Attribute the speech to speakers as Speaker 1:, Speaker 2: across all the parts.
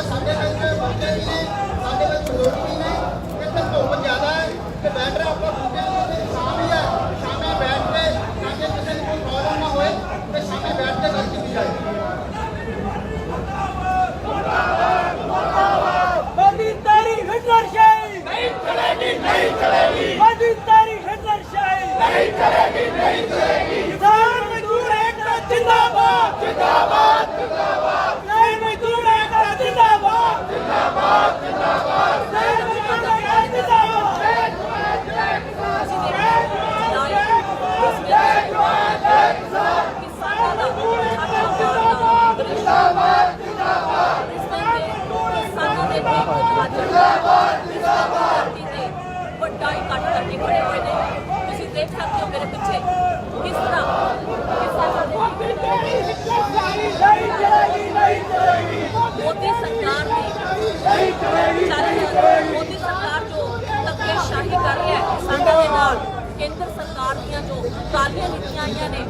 Speaker 1: ਸਾਡੇ ਵਿੱਚ ਬੱਚੇ ਵੀ ਨੇ, ਸਾਡੇ ਵਿੱਚ ਬਜ਼ੁਰਗ ਵੀ ਨੇ। ਇੱਥੇ ਧੁੱਪ ਜ਼ਿਆਦਾ ਹੈ ਤੇ ਬੈਠ ਰਹੇ ਆਪਾਂ ਬੂਟਿਆਂ ਦੇ ਸ਼ਾਮ ਹੀ ਹੈ, ਸ਼ਾਮੇ ਬੈਠ ਕੇ ਤਾਂ ਕਿ ਕਿਸੇ ਨੂੰ ਕੋਈ ਪ੍ਰੋਬਲਮ ਨਾ ਹੋਏ ਤੇ ਸ਼ਾਮੇ ਬੈਠ ਕੇ ਗੱਲ ਕੀਤੀ ਜਾਏ।
Speaker 2: मोदी तेरी हिटलरशाही नहीं चलेगी, नहीं चलेगी। मोदी तेरी हिटलरशाही नहीं चलेगी, नहीं चलेगी। किसान मजदूर एकता जिंदाबाद, जिंदाबाद, जिंदाबाद। जय मजदूर एकता जिंदाबाद, जिंदाबाद, जिंदाबाद। जय मजदूर एकता जिंदाबाद। जय जवान, जय किसान, जय जवान, जय किसान, जय जवान, जय किसान। किसान मजदूर एकता जिंदाबाद, जिंदाबाद, जिंदाबाद। ਵੱਡਾ ਇਕੱਠ ਕਰਕੇ ਖੜੇ ਹੋਏ ਨੇ। ਤੁਸੀਂ ਦੇਖ ਸਕਦੇ ਹੋ ਮੇਰੇ ਪਿੱਛੇ ਕਿਸ ਤਰ੍ਹਾਂ ਮੋਦੀ ਸਰਕਾਰ ਮੋਦੀ ਸਰਕਾਰ ਜੋ ਧੱਕੇਸ਼ਾਹੀ ਕਰ ਰਹੀ ਹੈ ਕਿਸਾਨਾਂ ਦੇ ਨਾਲ, ਕੇਂਦਰ ਸਰਕਾਰ ਦੀਆਂ ਜੋ ਕਾਲੀਆਂ ਨੀਤੀਆਂ ਆਈਆਂ ਨੇ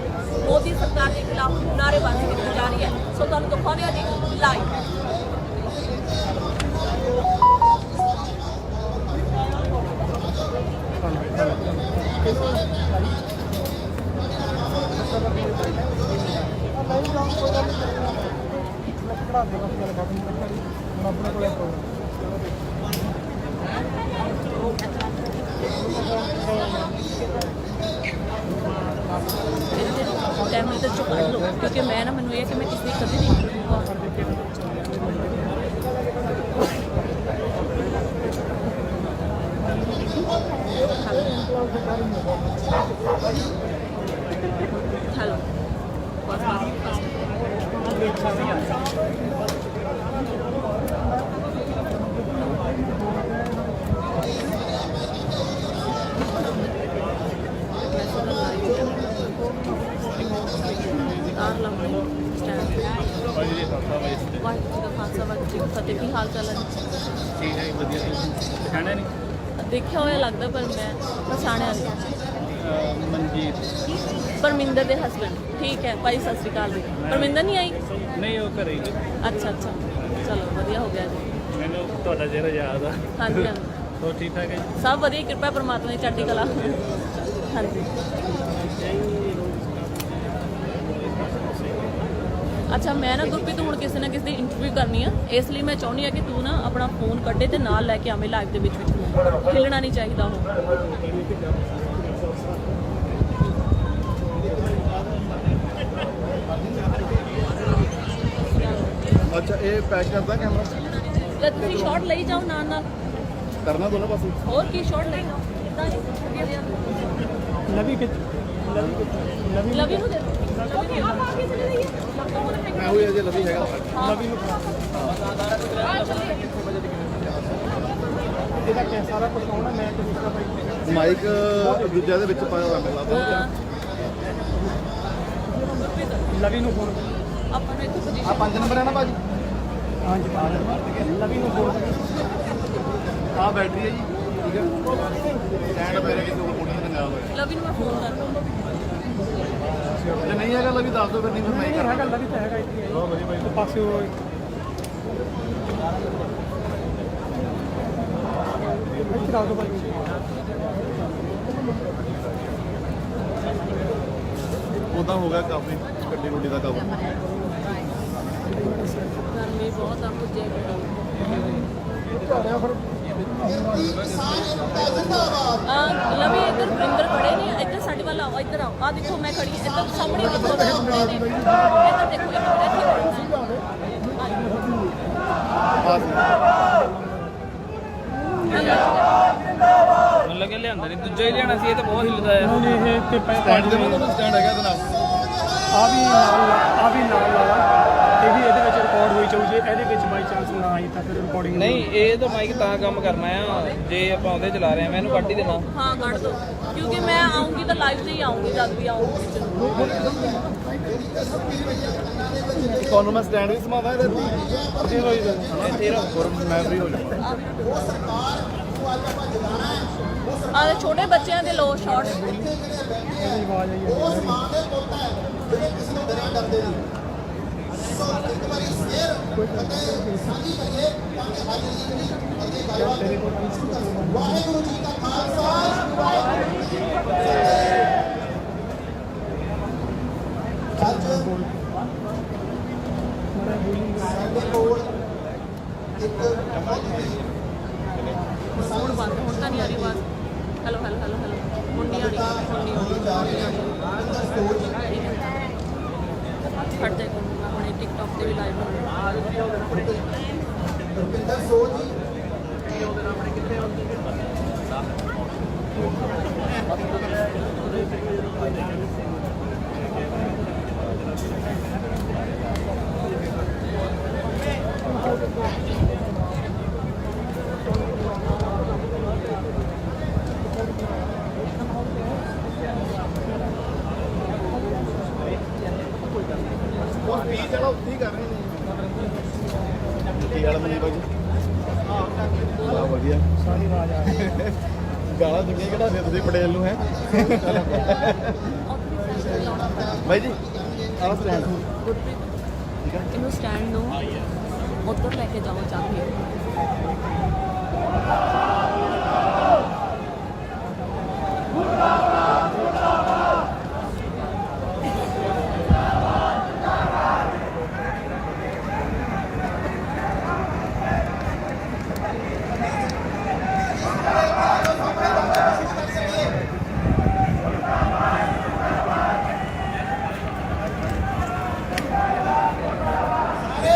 Speaker 2: ਮੋਦੀ ਸਰਕਾਰ ਦੇ ਖਿਲਾਫ ਨਾਅਰੇਬਾਜ਼ੀ ਕੀਤੀ ਜਾ ਰਹੀ ਹੈ। ਸੋ ਤੁਹਾਨੂੰ ਦਿਖਾਉਂਦੇ ਹਾਂ ਜੀ ਲਾਈਵ। ਟੈਂਪਰੇਚਰ ਚੁੱਕ ਲਓ ਕਿਉਂਕਿ ਮੈਂ ਨਾ ਮੈਨੂੰ ਇਹ ਕਿ ਮੈਂ ਕਿਸੇ ਦੀ ਕਦੇ ਨਹੀਂ हेलो फतेह की हाल चाल है? देखा होया लगता पर मैं पछाणिया नहीं।
Speaker 3: मनजीत
Speaker 2: परमिंदर के हसबैंड ठीक है भाई सत श्रीकाल जी। परमिंदर नहीं आई?
Speaker 3: नहीं वो घर ही
Speaker 2: अच्छा अच्छा चलो वधिया हो गया जी।
Speaker 3: मैंने ਤੁਹਾਡਾ ਜਿਹੜਾ ਯਾਦ ਆ।
Speaker 2: हाँ जी हाँ
Speaker 3: ਹੋਰ ਠੀਕ ਠਾਕ ਹੈ?
Speaker 2: सब वधिया कृपा परमात्मा की चढ़ती कला। हाँ जी अच्छा मैं ना गुरप्रीत हूँ किसी ना किसी की इंटरव्यू करनी है इसलिए मैं चाहनी हाँ कि तू ना अपना फोन कड्डे ते नाल लैके आवें लाइव के विच हिलना नहीं चाहिए हो।
Speaker 1: अच्छा ये पैक करदा कैमरा
Speaker 2: तुसीं शॉट लई जाओ नाल नाल
Speaker 1: करना दोनों पासे
Speaker 2: और की शॉट लई जाओ कितना
Speaker 3: ਲਵੀ
Speaker 2: लवी नु दे लवी आप आगे चले जाइए
Speaker 1: मैं हुई अजय लवी हैगा
Speaker 3: ਲਵੀ ਨੂੰ ਇਹਦਾ ਕਿ ਸਾਰਾ ਕੁਝ ਆਉਣਾ ਮੈਂ ਤੇ ਦੂਸਰਾ ਭਾਈ
Speaker 1: ਮਾਈਕ ਦੂਜੇ ਦੇ ਵਿੱਚ ਪਾਇਆ ਹੋਇਆ ਮੈਨੂੰ ਲੱਗਦਾ
Speaker 3: ਲਵੀ ਨੂੰ ਫੋਨ
Speaker 2: ਆਪਾਂ ਨੂੰ ਇੱਥੇ
Speaker 1: ਆ 5 ਨੰਬਰ ਹੈ ਨਾ ਭਾਜੀ
Speaker 3: ਹਾਂਜੀ ਬਾਹਰ ਲਵੀ ਨੂੰ ਫੋਨ
Speaker 1: ਆ ਬੈਟਰੀ ਹੈ ਜੀ ਠੀਕ ਹੈ ਸਟੈਂਡ ਮੇਰੇ ਕਿਸੇ ਹੋਰ ਕੋਣੀ ਤੇ ਨਾਲ ਹੋਇਆ
Speaker 2: ਲਵੀ ਨੂੰ ਮੈਂ ਫੋਨ ਕਰ
Speaker 1: ਜੇ ਨਹੀਂ ਹੈਗਾ ਲਵੀ ਦੱਸ ਦਿਓ ਫਿਰ ਨਹੀਂ ਫਿਰ ਮੈਂ ਹੀ
Speaker 3: ਹੈਗਾ
Speaker 1: ਕਰਾਂਗਾ
Speaker 3: ਲਵੀ ਤਾਂ ਹੈਗਾ ਇੱਥੇ ਬਹੁਤ ਵਧੀਆ ਭਾਈ ਪਾਸੇ ਉਹ ਇੱਥੇ ਰਾਜੋ ਭਾਈ
Speaker 1: ਉਦਾਂ ਹੋ ਗਿਆ ਕਾਫੀ ਗੱਡੀ ਰੋਟੀ ਦਾ ਕੰਮ
Speaker 2: ਗਰਮੀ ਬਹੁਤ ਆ ਪੁੱਜੇ लवी इधर वरिंदर खड़े ने इधर साडे वाल आओ इधर आओ आ देखो मैं खड़ी इधर सामने देखो इधर देखो
Speaker 3: ਮੈਨੂੰ ਲੱਗੇ ਲਿਆਂਦਾ ਨਹੀਂ ਦੂਜਾ ਹੀ ਲਿਆਣਾ ਸੀ ਇਹ ਤਾਂ ਬਹੁਤ ਹਿੱਲਦਾ ਆ ਇਹ ਤੇ
Speaker 1: ਸਟੈਂਡ ਦੇ ਮੈਨੂੰ ਸਟੈਂਡ ਹੈਗਾ ਇਹਦੇ ਨਾਲ
Speaker 3: ਆ ਵੀ ਨਾਲ ਲਾਵਾ ਇਹ ਵੀ ਇਹਦੇ ਵਿੱਚ ਰਿਕਾਰਡ ਹੋਈ ਚਾਹੂ ਜੇ ਇਹਦੇ ਵਿੱਚ ਬਾਈ ਚਾਂਸ ਨਾ ਆਈ ਤਾਂ ਫਿਰ ਰਿਕਾਰਡਿੰਗ ਨਹੀਂ ਇਹ ਤਾਂ ਮਾਈਕ ਤਾਂ ਕੰਮ ਕਰਨਾ ਆ ਜੇ ਆਪਾਂ ਉਹਦੇ ਚਲਾ ਰਹੇ ਆ ਮੈਂ ਇਹਨੂੰ ਕੱਢ ਹੀ ਦੇਣਾ
Speaker 2: हाँ काट दो क्योंकि मैं आऊँगी तो लाइव से ही आऊँगी जब भी आऊँगी
Speaker 1: ਤੁਹਾਨੂੰ ਮੈਂ ਸਟੈਂਡ ਵੀ ਸਮਾਵਾ ਇਹਦੇ ਤੇ ਹੋਈ ਇੱਥੇ ਹੋਰ ਮੈਂ ਫ੍ਰੀ ਹੋ ਜਾਵਾਂ
Speaker 2: ਆ ਛੋਟੇ ਬੱਚਿਆਂ ਦੇ ਲੋ ਸ਼ਾਰਟਸ
Speaker 3: ਆਵਾਜ਼ ਆਈ ਹੈ
Speaker 1: ਸੋ ਇੱਕ ਵਾਰੀ ਫੇਰ ਫਤਿਹ ਸਾਂਝੀ ਕਰੀਏ ਤਾਂ ਕਿ ਹਾਜ਼ਰੀ ਜਿਹੜੀ ਅੱਗੇ ਗੱਲਬਾਤ ਸ਼ੁਰੂ ਕਰ ਸਕੀਏ। ਵਾਹਿਗੁਰੂ ਜੀ ਕਾ ਖਾਲਸਾ ਵਾਹਿਗੁਰੂ ਜੀ ਕੀ ਫਤਿਹ। ਅੱਜ ਸਾਡੇ ਕੋਲ ਇੱਕ ਬਹੁਤ ਹੀ
Speaker 4: ਹੁਣ ਬੰਦ ਹੁਣ ਤਾਂ ਨਹੀਂ ਆ ਰਹੀ ਆਵਾਜ਼। ਹੈਲੋ ਹੈਲੋ ਹੈਲੋ ਹੈਲੋ ਹੁਣ ਨਹੀਂ ਆ ਰਹੀ ਹੁਣ ਨਹੀਂ ਆ ਰਹੀ ਫਟ ਜਾਏ ਮੈਂ ਹੁਣੇ ਟਿਕਟੌਕ ਤੇ ਵੀ ਲਾਈਵ ਹੋਣਾ।
Speaker 1: ਰੁਪਿੰਦਰ ਸੋਹ ਜੀ ਉਹ ਵੀ ਚਲੋ ਉੱਥੇ ਹੀ ਕਰ ਰਹੇ ਨੇ। ਕੀ ਗੱਲ ਮਨੀ ਬਾਜੀ ਆ ਵਧੀਆ ਸਾਰੀ ਆਵਾਜ਼ ਆ ਰਹੀ ਹੈ। ਗਾਲਾਂ ਦੁਨੀਆ ਕਢਾ ਦੇ ਤੁਸੀਂ ਪਟੇਲ ਨੂੰ ਹੈ ਬਾਈ ਜੀ ਆਹ ਸਟੈਂਡ
Speaker 4: ਇਹਨੂੰ ਸਟੈਂਡ ਨੂੰ ਉੱਧਰ ਲੈ ਕੇ ਜਾਓ ਜਾ ਕੇ।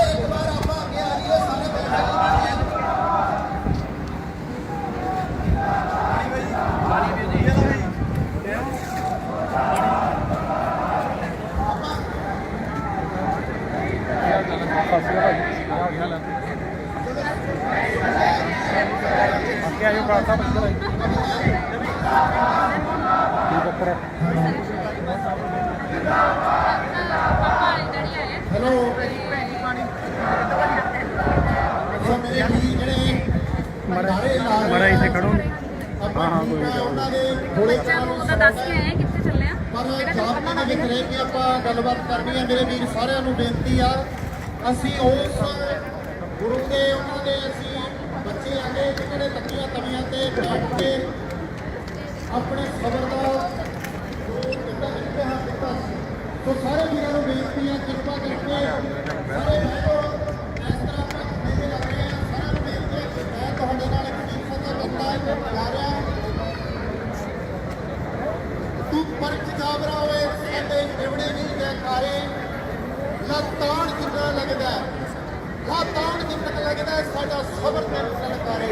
Speaker 1: ਇੱਕ ਵਾਰ ਆਪਾਂ ਅੱਗੇ ਆ ਜਾਈਏ ਸਾਰੇ ਬੈਠੇ ਹੈਲੋ ਸੋ ਮੇਰੇ ਵੀ ਜਿਹੜੇ ਭੰਡਾਰੇ ਲਾ ਰਹੇ
Speaker 3: ਮੜਾ ਇੱਥੇ ਖੜੋ।
Speaker 1: ਹਾਂ ਹਾਂ ਕੋਈ ਨਹੀਂ ਉਹਨਾਂ ਦੇ ਥੋੜੇ
Speaker 4: ਉਹਦਾ ਦੱਸ ਕੇ ਆਏ ਕਿੱਥੇ ਚੱਲੇ ਆ।
Speaker 1: ਪਰ ਜਾਬਤੇ ਦੇ ਵਿੱਚ ਰਹਿ ਕੇ ਆਪਾਂ ਗੱਲਬਾਤ ਕਰਨੀ ਹੈ। ਮੇਰੇ ਵੀਰ ਸਾਰਿਆਂ ਨੂੰ ਬੇਨਤੀ ਆ ਅਸੀਂ ਉਸ ਗੁਰੂ ਦੇ ਉਹਨਾਂ ਦੇ ਅਸੀਂ ਬੱਚੇ ਆਗੇ ਜਿਨ੍ਹਾਂ ਨੇ ਤੱਕੀਆਂ ਤਵੀਆਂ ਤੇ ਬੈਠ ਕੇ ਆਪਣੇ ਸਬਰ ਦਾ ਇਮਤਿਹਾਨ ਦਿੱਤਾ ਸੀ। ਸੋ ਸਾਰੇ ਵੀਰਾਂ ਨੂੰ ਬੇਨਤੀ ਹੈ ਕਿਰਪਾ ਕਰਕੇ ਸਾਰੇ ਬੈਠੋ। ਇਸ ਤਰ੍ਹਾਂ ਆਪਾਂ ਮੇਲੇ ਲੱਗ ਰਹੇ ਆ। ਸਾਰਿਆਂ ਨੂੰ ਬੇਨਤੀ ਹੈ ਕਿ ਮੈਂ ਤੁਹਾਡੇ ਨਾਲ ਇੱਕ ਚੀਜ਼ ਸਾਂਝਾ ਕਰਨਾ ਜਾ ਰਿਹਾ। ਤੂੰ ਪਰਖ ਜਾਬਰਾ ਹੋਏ ਸਾਡੇ ਨਿਵੜੇ ਨਹੀਂ ਜੈਕਾਰੇ ਲਾਤਾਣ ਕਿੰਨਾ ਲੱਗਦਾ ਲਾਤਾਣ ਕਿੰਨਾ ਲੱਗਦਾ ਸਾਡਾ ਸਬਰ ਤੇ ਲਲਕਾਰੇ।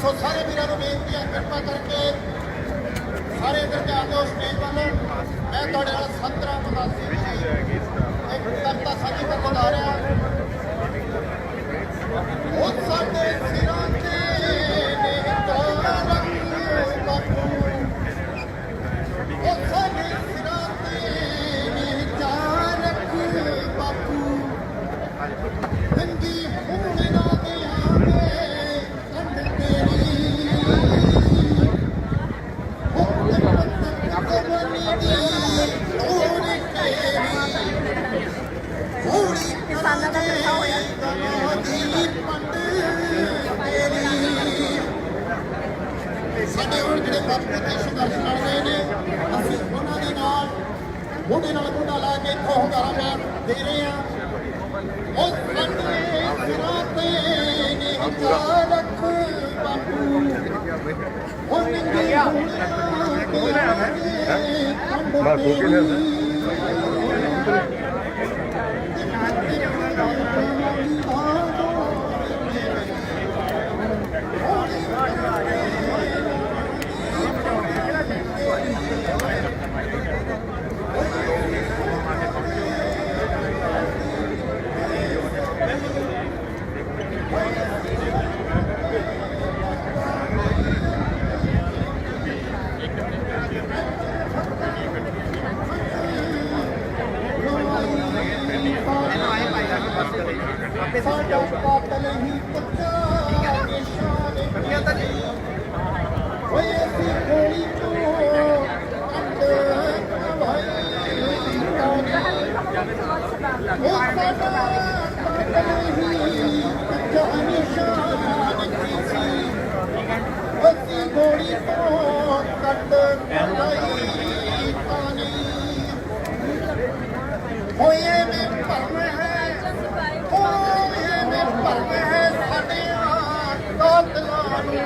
Speaker 1: ਸੋ ਸਾਰੇ ਵੀਰਾਂ ਨੂੰ ਬੇਨਤੀ ਹੈ ਕਿਰਪਾ ਕਰਕੇ ਸਾਰੇ ਇੱਧਰ ਧਿਆਨ ਦਿਓ ਸਟੇਜ ਵੱਲ। ਮੈਂ ਤੁਹਾਡੇ ਨਾਲ 17 ਮਦਾਸੀ ਇੱਕ ਕਰਤਾ ਸਾਂਝੀ ਕਰਨ ਜਾ ਰਿਹਾ। ਉਹ ਸਾਡੇ ਸਿਰਾਂ ਤੇ ਨਿਹਤਾਂ ਰੱਖ ਬਾਪੂ ਉਹ ਸਾਡੇ ਸਿਰਾਂ ਤੇ ਨਿਹਤਾਂ ਰੱਖ ਬਾਪੂ ਨੰਗੀ ਹੋਣ ਨਾ ਦਿਆਂਗੇ ਕੰਧ ਤੇਰੀ
Speaker 4: ਕਿਸਾਨਾਂ ਦਾ ਇਕੱਠਾ ਹੋਇਆ।
Speaker 1: ਸਾਡੇ ਹੁਣ ਜਿਹੜੇ ਬਾਪੂ ਤੇ ਸੰਘਰਸ਼ ਲੜ ਰਹੇ ਨੇ ਅਸੀਂ ਉਹਨਾਂ ਦੇ ਨਾਲ ਮੋਢੇ ਨਾਲ ਮੋਢਾ ਲਾ ਕੇ ਇੱਥੋਂ ਹੁੰਗਾਰਾ ਮਾਰ ਦੇ ਰਹੇ ਹਾਂ। ਉਹ ਸਾਡੇ ਸਿਰਾਂ ਤੇ ਨਿਹਚਾ ਰੱਖ ਬਾਪੂ ਉਹ ਨੰਗੀ ਪਾਤਲ ਹੀ ਕੱਚਾ ਨਿਸ਼ਾਨ ਓਏ ਅਸੀਂ ਗੋਲੀ ਤੋਂ ਅੰਦਰ ਭਾਈ ਹੋਏ में भरम है होए में भरम है साडियां कातलां नूं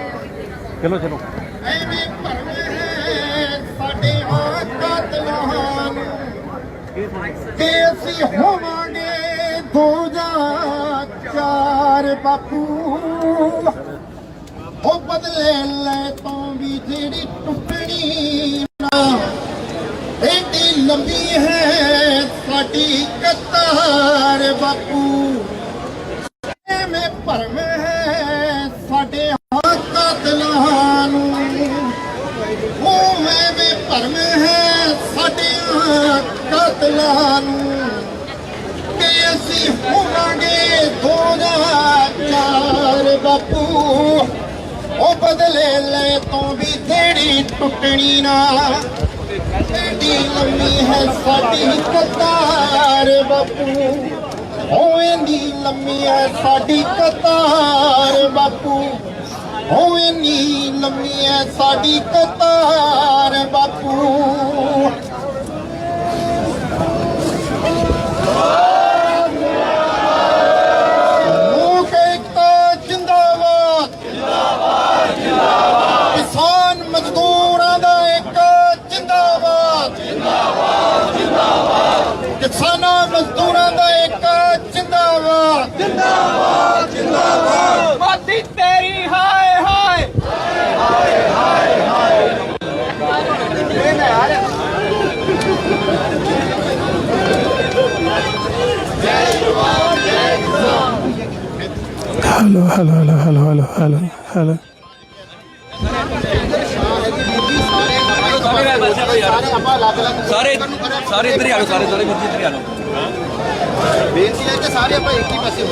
Speaker 3: ਚਲੋ ਚਲੋ
Speaker 1: ਐਵੇਂ ਭਰਮ ਹੈ ਸਾਡੀਆਂ ਕਾਤਲਾਂ ਨੂੰ ਕਿ ਅਸੀਂ ਹੋਵਾਂਗੇ 2004 ਬਾਪੂ ਉਹ ਬਦਲੇ ਲੈ ਤੋਂ ਵੀ ਜਿਹੜੀ ਟੁੱਟਣੀ ਨਾ ਏਡੀ ਲੰਬੀ ਹੈ ਸਾਡੀ ਕਤਾਰ ਬਾਪੂ ਐਵੇਂ ਭਰਮ ਹੈ ਸਾਡੇ ਕਾਤਲਾਂ ਨੂੰ ਉਹ ਐਵੇਂ ਭਰਮ ਹੈ ਸਾਡੇ ਕਾਤਲਾਂ ਨੂੰ ਕਿ ਅਸੀਂ ਹੋਵਾਂਗੇ 2004 ਬਾਪੂ ਉਹ ਬਦਲੇ ਲੈ ਤੋਂ ਵੀ ਜਿਹੜੀ ਟੁੱਟਣੀ ਨਾ ਏਡੀ ਲੰਮੀ ਹੈ ਸਾਡੀ ਕਤਾਰ ਬਾਪੂ ਉਹ ਇੰਨੀ ਲੰਮੀ ਹੈ ਸਾਡੀ ਕਤਾਰ ਬਾਪੂ ਉਹ ਇੰਨੀ ਲੰਮੀ ਹੈ ਸਾਡੀ ਕਤਾਰ ਬਾਪੂ ਲੋਕ ਏਕਤਾ ਜਿੰਦਾਬਾਦ ਜਿੰਦਾਬਾਦ ਜਿੰਦਾਬਾਦ ਕਿਸਾਨ ਮਜ਼ਦੂਰਾਂ ਦਾ ਇੱਕ ਜਿੰਦਾਬਾਦ ਜਿੰਦਾਬਾਦ ਜਿੰਦਾਬਾਦ ਕਿਸਾਨਾਂ ਮਜ਼ਦੂਰਾਂ ਦਾ ਇੱਕ ਜਿੰਦਾਬਾਦ ਜਿੰਦਾਬਾਦ ਜਿੰਦਾਬਾਦ
Speaker 2: मोदी तेरी हाय हाय
Speaker 3: hello hello hello hello hello hello hello
Speaker 1: ਸਾਰੇ ਆਪਾਂ ਅਲੱਗ-ਅਲੱਗ
Speaker 5: ਸਾਰੇ ਇੱਧਰ ਹੀ ਆ ਲਓ ਸਾਰੇ ਵੀਰ ਜੀ ਇੱਧਰ ਹੀ ਆ ਲਓ
Speaker 1: ਬੇਨਤੀ ਹੈ ਕਿ ਸਾਰੇ ਆਪਾਂ ਇੱਕ ਹੀ ਪਾਸੇ ਹੋ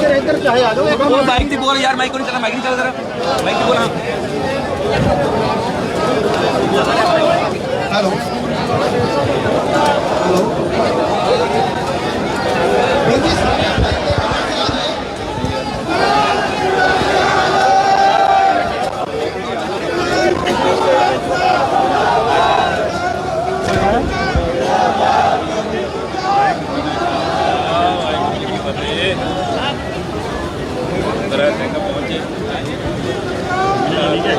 Speaker 1: ਇੱਧਰ ਚਾਹੇ ਆ ਜਾਓ ਇੱਕ
Speaker 5: ਉਹ ਮਾਈਕ ਦੀ ਬੋਲ ਯਾਰ ਮਾਈਕ ਨਹੀਂ ਚੱਲਦਾ ਮਾਈਕ ਨਹੀਂ ਚੱਲਦਾ ਤੇਰਾ ਮਾਈਕ ਦੀ ਬੋਲ ਹਾਂ
Speaker 1: ਹੈਲੋ ਹੈਲੋ ਬੇਨਤੀ ਸਾਰੇ ਆਪਾਂ ਇੱਕ ਪਾਸੇ ਆ ਜਾਈਏ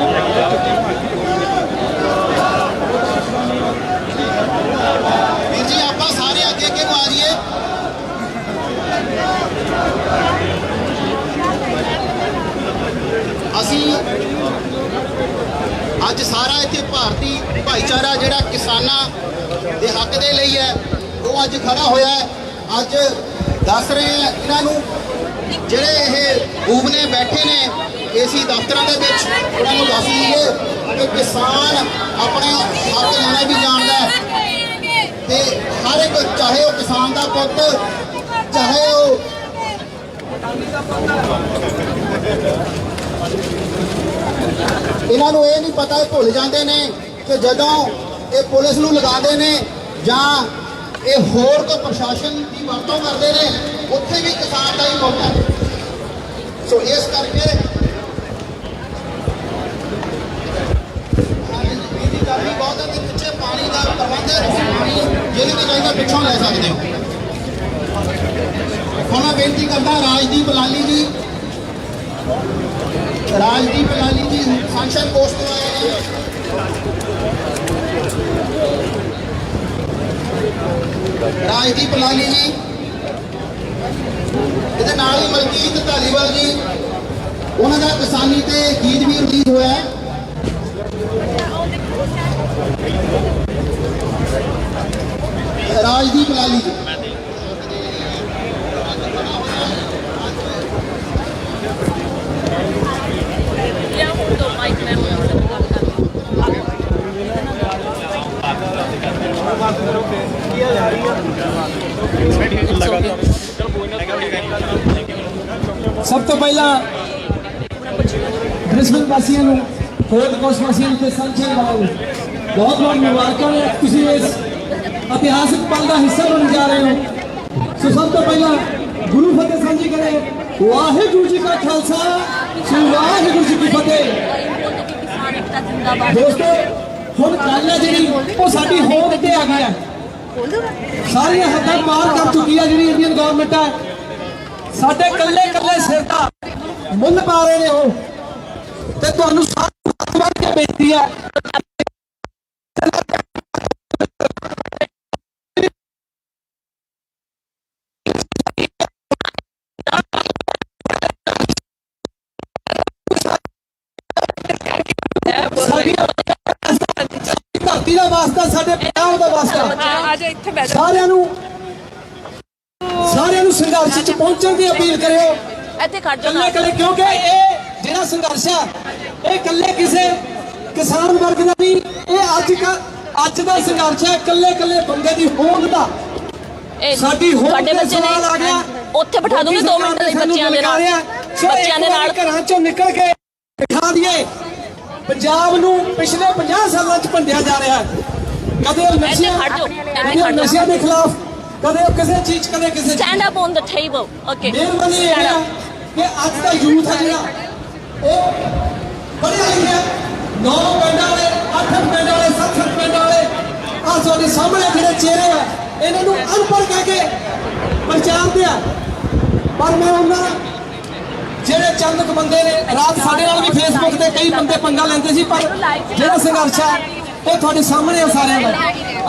Speaker 1: ਵੀਰ ਜੀ ਆਪਾਂ ਸਾਰੇ ਅੱਗੇ ਅੱਗੇ ਨੂੰ ਆ ਜਾਈਏ ਅਸੀਂ ਅੱਜ ਸਾਰਾ ਇੱਥੇ ਭਾਰਤੀ ਭਾਈਚਾਰਾ ਜਿਹੜਾ ਕਿਸਾਨਾਂ ਦੇ ਹੱਕ ਦੇ ਲਈ ਹੈ ਉਹ ਅੱਜ ਖੜਾ ਹੋਇਆ ਹੈ ਅੱਜ ਦੱਸ ਰਹੇ ਹੈ ਇਹਨਾਂ ਨੂੰ ਜਿਹੜੇ ਇਹ ਬੂਬਨੇ ਬੈਠੇ ਨੇ ਏਸੀ ਦਫ਼ਤਰਾਂ ਦੇ ਵਿੱਚ ਉਹਨਾਂ ਨੂੰ ਦੱਸ ਦਈਏ ਕਿ ਕਿਸਾਨ ਆਪਣਾ ਹੱਕ ਲੈਣਾ ਵੀ ਜਾਣਦਾ ਹੈ ਤੇ ਹਰ ਇੱਕ ਚਾਹੇ ਉਹ ਕਿਸਾਨ ਦਾ ਪੁੱਤ ਚਾਹੇ ਉਹ ਇਹਨਾਂ ਨੂੰ ਇਹ ਨਹੀਂ ਪਤਾ ਇਹ ਭੁੱਲ ਜਾਂਦੇ ਨੇ ਕਿ ਜਦੋਂ ਇਹ ਪੁਲਿਸ ਨੂੰ ਲਗਾਉਂਦੇ ਨੇ ਜਾਂ ਇਹ ਹੋਰ ਕੋਈ ਪ੍ਰਸ਼ਾਸਨ ਦੀ ਵਰਤੋਂ ਕਰਦੇ ਨੇ ਉੱਥੇ ਵੀ ਕਿਸਾਨ ਦਾ ਹੀ ਮੌਕਾ ਹੈ ਸੋ ਇਸ ਕਰਕੇ ਬਿਜਲੀ ਗਰਮੀ ਬਹੁਤ ਹੈ ਤੇ ਪਿੱਛੇ ਪਾਣੀ ਦਾ ਪ੍ਰਬੰਧ ਪਾਣੀ ਜਿਹਦੇ ਵੀ ਚਾਹੀਦਾ ਪਿੱਛੋਂ ਲੈ ਸਕਦੇ ਹੋ ਹੁਣ ਮੈਂ ਬੇਨਤੀ ਕਰਦਾ ਰਾਜਦੀਪ ਲਾਲੀ ਜੀ ਸੰਸਦ ਪੋਸਟ ਤੋਂ ਆਏ ਨੇ ਰਾਜਦੀਪ ਲਾਲੀ ਜੀ ਇਹਦੇ ਨਾਲ ਹੀ ਮਲਕੀਤ ਧਾਲੀਵਾਲ ਜੀ ਉਹਨਾਂ ਦਾ ਕਿਸਾਨੀ ਤੇ ਗੀਤ ਵੀ ਰਿਲੀਜ਼ ਹੋਇਆ ਹੈ ਰਾਜਦੀਪ ਲਾਲੀ ਜੀ
Speaker 4: तो माइक में
Speaker 2: ਸਭ ਤੋਂ ਪਹਿਲਾਂ ਬ੍ਰਿਸਬਨ ਵਾਸੀਆਂ ਨੂੰ ਫੋਰਟ ਕੋਸਟ ਵਾਸੀਆਂ ਨੂੰ ਤੇ ਸੰਚੇ ਵਾਲਿਆਂ ਨੂੰ ਬਹੁਤ ਬਹੁਤ ਮੁਬਾਰਕਾਂ ਨੇ ਤੁਸੀਂ ਇਸ ਇਤਿਹਾਸਕ ਪਲ ਦਾ ਹਿੱਸਾ ਬਣਨ ਜਾ ਰਹੇ ਹੋ ਸੋ ਸਭ ਤੋਂ ਪਹਿਲਾਂ ਗੁਰੂ ਫਤਿਹ ਸਾਂਝੀ ਕਰੇ ਵਾਹਿਗੁਰੂ ਜੀ ਕਾ ਖਾਲਸਾ ਸ੍ਰੀ ਵਾਹਿਗੁਰੂ ਜੀ ਕੀ ਫਤਿਹ ਦੋਸਤੋ ਹੁਣ ਗੱਲ ਹੈ ਜਿਹੜੀ ਉਹ ਸਾਡੀ ਹੋਂਦ ਤੇ
Speaker 6: ਸਾਰੀਆਂ ਹੱਦਾਂ ਪਾਰ ਕਰ ਚੁੱਕੀ ਹੈ ਜਿਹੜੀ ਇੰਡੀਅਨ ਗਵਰਨਮੈਂਟ ਹੈ। ਸਾਡੇ ਕੱਲੇ ਕੱਲੇ ਸਿਰ ਦਾ ਮੁੱਲ ਪਾ ਰਹੇ ਨੇ ਉਹ, ਤੇ ਤੁਹਾਨੂੰ ਸਾਰਿਆਂ ਨੂੰ ਹੱਥ ਬੰਨ੍ਹ ਕੇ ਬੇਨਤੀ ਹੈ ਧਰਤੀ ਦਾ ਵਾਸਤਾ, ਸਾਡੇ ਪੰਜਾਬ ਦਾ ਵਾਸਤਾ, ਸਾਰਿਆਂ ਨੂੰ ਸੰਘਰਸ਼ 'ਚ ਪਹੁੰਚਣ ਦੀ ਅਪੀਲ ਕਰਿਓ
Speaker 4: ਇੱਥੇ ਖੜ ਜਾਓ
Speaker 6: ਕੱਲੇ ਕੱਲੇ, ਕਿਉਂਕਿ ਇਹ ਜਿਹੜਾ ਸੰਘਰਸ਼ ਆ ਇਹ ਕੱਲੇ ਕਿਸੇ ਕਿਸਾਨ ਵਰਗ ਦਾ ਨਹੀਂ, ਇਹ ਅੱਜ ਦਾ ਸੰਘਰਸ਼ ਹੈ ਕੱਲੇ ਕੱਲੇ ਬੰਦੇ ਦੀ ਹੋਂਦ ਦਾ। ਸਾਡੀ ਹੋਂਦ
Speaker 4: ਤੁਹਾਡੇ
Speaker 6: ਤੇ
Speaker 4: ਬੱਚੇ
Speaker 6: ਸਵਾਲ ਆ ਗਿਆ।
Speaker 4: ਉੱਥੇ ਬਿਠਾ ਦੂੰਗੀ 2 ਮਿੰਟ ਲਈ ਬੱਚਿਆਂ ਦੇ ਨਾਲ, ਬੱਚਿਆਂ ਦੇ ਨਾਲ
Speaker 6: ਘਰਾਂ ਚੋਂ ਨਿਕਲ ਕੇ ਦਿਖਾ ਦਈਏ ਪੰਜਾਬ ਨੂੰ ਪਿਛਲੇ 50 ਸਾਲਾਂ 'ਚ ਭੰਡਿਆ ਜਾ ਰਿਹਾ ਹੈ। ਕਦੇ ਨਸ਼ਿਆਂ ਦੇ ਖਿਲਾਫ, ਕਦੇ ਕਿਸੇ ਚੀਜ਼, ਕਦੇ ਕਿਸੇ
Speaker 4: stand up on the table. Okay,
Speaker 6: ਮਿਹਰਬਾਨੀ ਇਹ ਹੈ ਕਿ ਅੱਜ ਦਾ ਯੂਥ ਹੈ ਜਿਹੜਾ ਉਹ ਪੜ੍ਹਿਆ ਲਿਖਿਆ 9 ਪਿੰਡਾਂ ਵਾਲੇ, 8 ਪਿੰਡਾਂ ਵਾਲੇ, 7 ਪਿੰਡਾਂ ਵਾਲੇ, ਆਹ ਤੁਹਾਡੇ ਸਾਹਮਣੇ ਜਿਹੜੇ ਚਿਹਰੇ ਆ ਇਹਨਾਂ ਨੂੰ ਅਨਪੜ੍ਹ ਕਹਿ ਕੇ ਪ੍ਰਚਾਰਦੇ ਆ। ਪਰ ਮੈਂ ਉਹਨਾਂ ਜਿਹੜੇ ਚੰਦ ਕੁ ਬੰਦੇ ਨੇ, ਰਾਤ ਸਾਡੇ ਨਾਲ ਵੀ ਫੇਸਬੁੱਕ ਤੇ ਕਈ ਬੰਦੇ ਪੰਗਾ ਲੈਂਦੇ ਸੀ, ਪਰ ਜਿਹੜਾ ਸੰਘਰਸ਼ ਆ ਇਹ ਤੁਹਾਡੇ ਸਾਹਮਣੇ ਆ ਸਾਰਿਆਂ ਦਾ।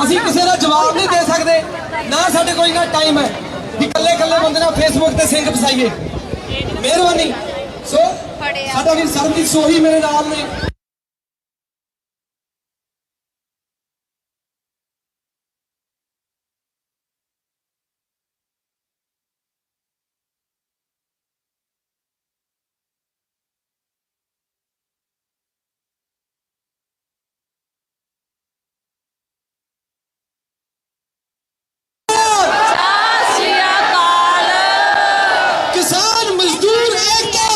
Speaker 6: ਅਸੀਂ ਕਿਸੇ ਦਾ ਜਵਾਬ ਨਹੀਂ ਦੇ ਸਕਦੇ, ਨਾ ਸਾਡੇ ਕੋਈ ਨਾ ਟਾਈਮ ਹੈ ਕਿ ਇਕੱਲੇ ਇਕੱਲੇ ਬੰਦੇ ਨਾਲ ਫੇਸਬੁੱਕ ਤੇ ਸਿੰਘ ਫਸਾਈਏ। ਮਿਹਰਬਾਨੀ। ਸੋ ਸਾਡਾ ਵੀ ਸਰਬਜੀਤ ਸੋਹੀ ਮੇਰੇ ਨਾਲ ਨੇ। किसान मजदूर एकता,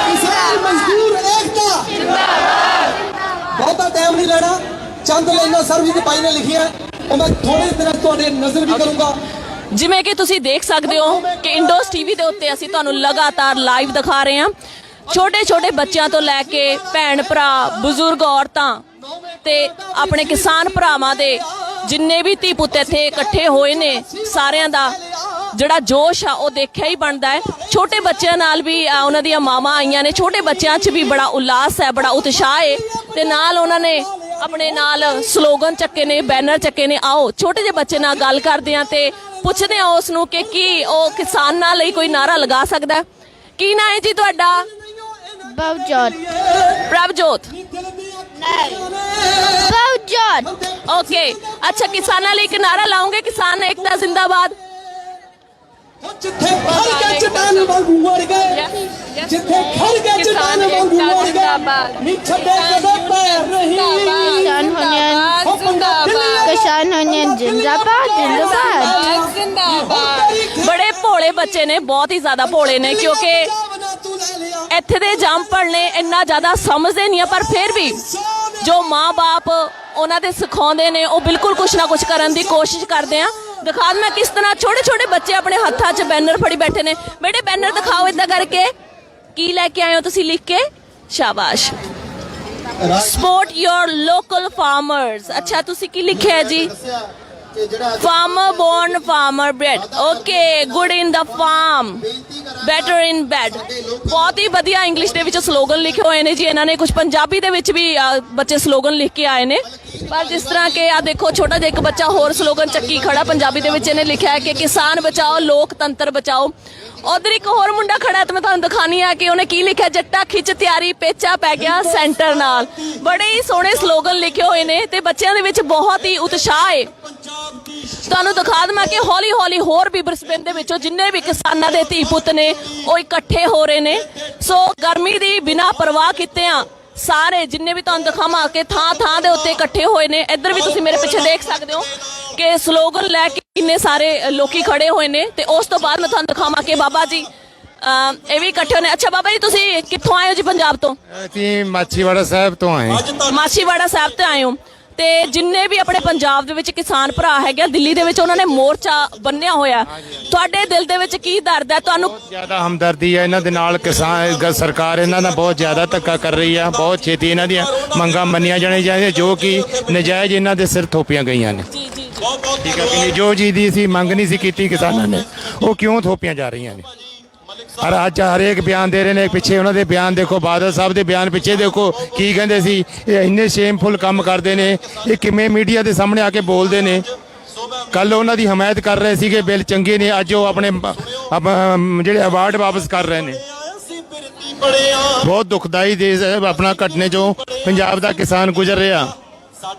Speaker 6: किसान मजदूर एकता। ਬਹੁਤਾ ਟਾਈਮ ਨਹੀਂ ਲੈਣਾ, ਚੰਦ ਲਾਈਨਾਂ ਸਰਬਜੀਤ ਭਾਈ ਨੇ ਲਿਖੀਆਂ, ਉਹ ਮੈਂ ਥੋੜੇ ਦਿਨਾਂ ਤੁਹਾਡੇ ਨਜ਼ਰ ਵੀ ਕਰੂੰਗਾ।
Speaker 4: ਜਿਵੇਂ ਕਿ ਤੁਸੀਂ ਦੇਖ ਸਕਦੇ ਹੋ ਕਿ ਇੰਡੋਸ ਟੀਵੀ ਦੇ ਉੱਤੇ ਅਸੀਂ ਤੁਹਾਨੂੰ ਲਗਾਤਾਰ ਲਾਈਵ ਦਿਖਾ ਰਹੇ ਹਾਂ। ਛੋਟੇ ਛੋਟੇ ਬੱਚਿਆਂ ਤੋਂ ਲੈ ਕੇ ਭੈਣ ਭਰਾ, ਬਜ਼ੁਰਗ ਔਰਤਾਂ ਤੇ ਆਪਣੇ ਕਿਸਾਨ ਭਰਾਵਾਂ ਦੇ ਜਿੰਨੇ ਵੀ ਧੀ ਪੁੱਤ ਇੱਥੇ ਇਕੱਠੇ ਹੋਏ ਨੇ, ਸਾਰਿਆਂ ਦਾ ਜਿਹੜਾ ਜੋਸ਼ ਆ ਉਹ ਦੇਖਿਆ ਹੀ ਬਣਦਾ ਹੈ। ਛੋਟੇ ਬੱਚਿਆਂ ਨਾਲ ਵੀ ਉਹਨਾਂ ਦੀਆਂ ਮਾਵਾਂ ਆਈਆਂ ਨੇ, ਛੋਟੇ ਬੱਚਿਆਂ 'ਚ ਵੀ ਬੜਾ ਉਲਾਸ ਹੈ, ਬੜਾ ਉਤਸ਼ਾਹ ਹੈ, ਤੇ ਨਾਲ ਉਹਨਾਂ ਨੇ ਆਪਣੇ ਨਾਲ ਸਲੋਗਨ ਚੱਕੇ ਨੇ, ਬੈਨਰ ਚੱਕੇ ਨੇ। ਆਓ ਛੋਟੇ ਜਿਹੇ ਬੱਚੇ ਨਾਲ ਗੱਲ ਕਰਦੇ ਹਾਂ ਤੇ ਪੁੱਛਦੇ ਹਾਂ ਉਸ ਨੂੰ ਕਿ ਕੀ ਉਹ ਕਿਸਾਨਾਂ ਲਈ ਕੋਈ ਨਾਰਾ ਲਗਾ ਸਕਦਾ ਹੈ। ਕੀ ਨਾਂ ਹੈ ਜੀ ਤੁਹਾਡਾ?
Speaker 7: Bowjot.
Speaker 4: ਪ੍ਰਭਜੋਤ।
Speaker 7: Bowjot.
Speaker 4: ਓਕੇ, ਅੱਛਾ, ਕਿਸਾਨਾਂ ਲਈ ਇੱਕ ਨਾਰਾ ਲਾਉਂਗੇ, ਕਿਸਾਨ ਏਕਤਾ ਜ਼ਿੰਦਾਬਾਦ।
Speaker 6: ਜਿੱਥੇ ਖੜ ਕੇ ਚਟਾਨ ਵਾਂਗੂ ਮਰ ਗਏ, ਜਿੱਥੇ ਖੜ ਕੇ ਚਟਾਨ ਵਾਂਗੂ ਮਰ ਗਏ, ਨਹੀਂ ਛੱਡੇ ਕਦੇ ਪੈਰ ਨਹੀਂ।
Speaker 7: Kisan Union Zindabad, Zindabad.
Speaker 4: ਬੜੇ ਭੋਲੇ ਬੱਚੇ ਨੇ, ਬਹੁਤ ਹੀ ਜ਼ਿਆਦਾ ਭੋਲੇ ਨੇ, ਕਿਉਂਕਿ ਇੱਥੇ ਦੇ ਜੰਮਪਲ ਨੇ ਇੰਨਾ ਜ਼ਿਆਦਾ ਸਮਝਦੇ ਨਹੀਂ ਆ, ਪਰ ਫਿਰ ਵੀ ਜੋ ਮਾਂ-ਬਾਪ ਉਹਨਾਂ ਦੇ ਸਿਖਾਉਂਦੇ ਨੇ ਉਹ ਬਿਲਕੁਲ ਕੁਛ ਨਾ ਕੁਛ ਕਰਨ ਦੀ ਕੋਸ਼ਿਸ਼ ਕਰਦੇ ਆ। ਦਿਖਾ ਮੈਂ ਕਿਸ ਤਰ੍ਹਾਂ ਛੋਟੇ ਛੋਟੇ ਬੱਚੇ ਆਪਣੇ ਹੱਥਾਂ 'ਚ ਬੈਨਰ ਫੜੀ ਬੈਠੇ ਨੇ। ਬੇਟੇ ਬੈਨਰ ਦਿਖਾਓ ਇਦਾਂ ਕਰਕੇ, ਕੀ ਲੈ ਕੇ ਆਏ ਹੋ ਤੁਸੀਂ ਲਿਖ ਕੇ? ਸ਼ਾਬਾਸ਼। ਸਪੋਰਟ ਯੋਰ ਲੋਕਲ ਫਾਰਮਰਸ। ਅੱਛਾ, ਤੁਸੀਂ ਕੀ ਲਿਖਿਆ ਹੈ ਜੀ? farmer born farmer bred. Okay, good in the farm, better in bed. ਬਹੁਤ ਹੀ ਵਧੀਆ ਇੰਗਲਿਸ਼ ਦੇ ਵਿੱਚ ਸਲੋਗਨ ਲਿਖੇ ਹੋਏ ਨੇ ਜੀ ਇਹਨਾਂ ਨੇ। ਕੁਝ ਪੰਜਾਬੀ ਦੇ ਵਿੱਚ ਵੀ ਬੱਚੇ ਸਲੋਗਨ ਲਿਖ ਕੇ ਆਏ ਨੇ, ਪਰ ਜਿਸ ਤਰ੍ਹਾਂ ਕਿ ਆ ਦੇਖੋ ਛੋਟਾ ਜਿਹਾ ਇੱਕ ਬੱਚਾ ਹੋਰ ਸਲੋਗਨ ਚੱਕੀ ਖੜਾ ਪੰਜਾਬੀ ਦੇ ਵਿੱਚ। ਇਹਨੇ ਲਿਖਿਆ ਹੈ ਕਿ ਕਿਸਾਨ ਬਚਾਓ, ਲੋਕਤੰਤਰ ਬਚਾਓ। ਉਧਰ ਇੱਕ ਹੋਰ ਮੁੰਡਾ ਖੜਾ ਤੇ ਮੈਂ ਤੁਹਾਨੂੰ ਦਿਖਾਣੀ ਆ ਕਿ ਉਹਨੇ ਕੀ ਲਿਖਿਆ, ਜੱਟਾ ਖਿੱਚ ਤਿਆਰੀ, ਪੇਚਾ ਪੈ ਗਿਆ ਸੈਂਟਰ ਨਾਲ। ਬੜੇ ਹੀ ਸੋਹਣੇ ਸਲੋਗਨ ਲਿਖੇ ਹੋਏ ਨੇ ਤੇ ਬੱਚਿਆਂ ਦੇ ਵਿੱਚ ਬਹੁਤ ਹੀ ਉਤਸ਼ਾਹ ਹੈ। ਤੁਹਾਨੂੰ ਦਿਖਾ ਦਵਾਂ ਕਿ ਹੌਲੀ ਹੌਲੀ ਹੋਰ ਵੀ ਬ੍ਰਿਸਬੇਨ ਦੇ ਵਿੱਚੋਂ ਜਿੰਨੇ ਵੀ ਕਿਸਾਨਾਂ ਦੇ ਧੀ ਪੁੱਤ ਨੇ ਉਹ ਇਕੱਠੇ ਹੋ ਰਹੇ ਨੇ। ਸੋ ਗਰਮੀ ਦੀ ਬਿਨਾਂ ਪਰਵਾਹ ਕੀਤਿਆਂ ਸਾਰੇ ਜਿੰਨੇ ਵੀ ਤੁਹਾਨੂੰ ਦਿਖਾਵਾਂ ਕਿ ਥਾਂ ਥਾਂ ਦੇ ਉੱਤੇ ਇਕੱਠੇ ਹੋਏ ਨੇ। ਇੱਧਰ ਵੀ ਤੁਸੀਂ ਮੇਰੇ ਪਿੱਛੇ ਦੇਖ ਸਕਦੇ ਹੋ ਕਿ ਸਲੋਗਨ ਲੈ ਕੇ ਕਿੰਨੇ ਸਾਰੇ ਲੋਕੀ ਖੜੇ ਹੋਏ ਨੇ। ਤੇ ਉਸ ਤੋਂ ਬਾਅਦ ਮੈਂ ਤੁਹਾਨੂੰ ਦਿਖਾਵਾਂ ਕਿ ਬਾਬਾ ਜੀ ਇਹ ਵੀ ਇਕੱਠੇ ਹੋਏ ਨੇ। ਅੱਛਾ ਬਾਬਾ ਜੀ, ਤੁਸੀਂ ਕਿੱਥੋਂ ਆਏ ਹੋ ਜੀ? ਪੰਜਾਬ ਤੋਂ?
Speaker 8: ਅਸੀਂ ਮਾਛੀਵਾੜਾ ਸਾਹਿਬ ਤੋਂ ਆਏ।
Speaker 4: ਮਾਛੀਵਾੜਾ ਸਾਹਿਬ ਤੋਂ ਆਏ ਹੋ। ਤੇ ਜਿੰਨੇ ਵੀ ਆਪਣੇ ਪੰਜਾਬ ਦੇ ਵਿੱਚ ਕਿਸਾਨ ਭਰਾ ਹੈਗੇ, ਦਿੱਲੀ ਦੇ ਵਿੱਚ ਉਹਨਾਂ ਨੇ ਮੋਰਚਾ ਬੰਨਿਆ ਹੋਇਆ, ਤੁਹਾਡੇ ਦਿਲ ਦੇ ਵਿੱਚ ਕੀ ਦਰਦ ਹੈ? ਤੁਹਾਨੂੰ
Speaker 8: ਜ਼ਿਆਦਾ ਹਮਦਰਦੀ ਹੈ ਇਹਨਾਂ ਦੇ ਨਾਲ। ਕਿਸਾਨ ਸਰਕਾਰ ਇਹਨਾਂ ਦਾ ਬਹੁਤ ਜ਼ਿਆਦਾ ਧੱਕਾ ਕਰ ਰਹੀ ਆ। ਬਹੁਤ ਛੇਤੀ ਇਹਨਾਂ ਦੀਆਂ ਮੰਗਾਂ ਮੰਨੀਆਂ ਜਾਣੀਆਂ ਚਾਹੀਦੀਆਂ ਜੋ ਕਿ ਨਜਾਇਜ਼ ਇਹਨਾਂ ਦੇ ਸਿਰ ਥੋਪੀਆਂ ਗਈਆਂ ਨੇ।
Speaker 4: ਜੀ ਜੀ ਜੀ
Speaker 8: ਠੀਕ ਹੈ ਕਿ ਨਹੀਂ? ਜੋ ਚੀਜ਼ ਦੀ ਅਸੀਂ ਮੰਗ ਨਹੀਂ ਸੀ ਕੀਤੀ ਕਿਸਾਨਾਂ ਨੇ, ਉਹ ਕਿਉਂ ਥੋਪੀਆਂ ਜਾ ਰਹੀਆਂ ਨੇ? ਹਰ ਅੱਜ ਹਰੇਕ ਬਿਆਨ ਦੇ ਰਹੇ ਨੇ। ਪਿੱਛੇ ਉਹਨਾਂ ਦੇ ਬਿਆਨ ਦੇਖੋ, ਬਾਦਲ ਸਾਹਿਬ ਦੇ ਬਿਆਨ ਪਿੱਛੇ ਦੇਖੋ ਕੀ ਕਹਿੰਦੇ ਸੀ। ਇਹ ਇੰਨੇ ਸ਼ੇਮਫੁਲ ਕੰਮ ਕਰਦੇ ਨੇ, ਇਹ ਕਿਵੇਂ ਮੀਡੀਆ ਦੇ ਸਾਹਮਣੇ ਆ ਕੇ ਬੋਲਦੇ ਨੇ। ਕੱਲ ਉਹਨਾਂ ਦੀ ਹਮਾਇਤ ਕਰ ਰਹੇ ਸੀਗੇ, ਬਿੱਲ ਚੰਗੇ ਨੇ, ਅੱਜ ਉਹ ਆਪਣੇ ਜਿਹੜੇ ਅਵਾਰਡ ਵਾਪਸ ਕਰ ਰਹੇ ਨੇ। ਬਹੁਤ ਦੁਖਦਾਈ ਦੇਸ਼ ਹੈ ਆਪਣਾ, ਘਟਨੇ ਚੋਂ ਪੰਜਾਬ ਦਾ ਕਿਸਾਨ ਗੁਜ਼ਰ ਰਿਹਾ।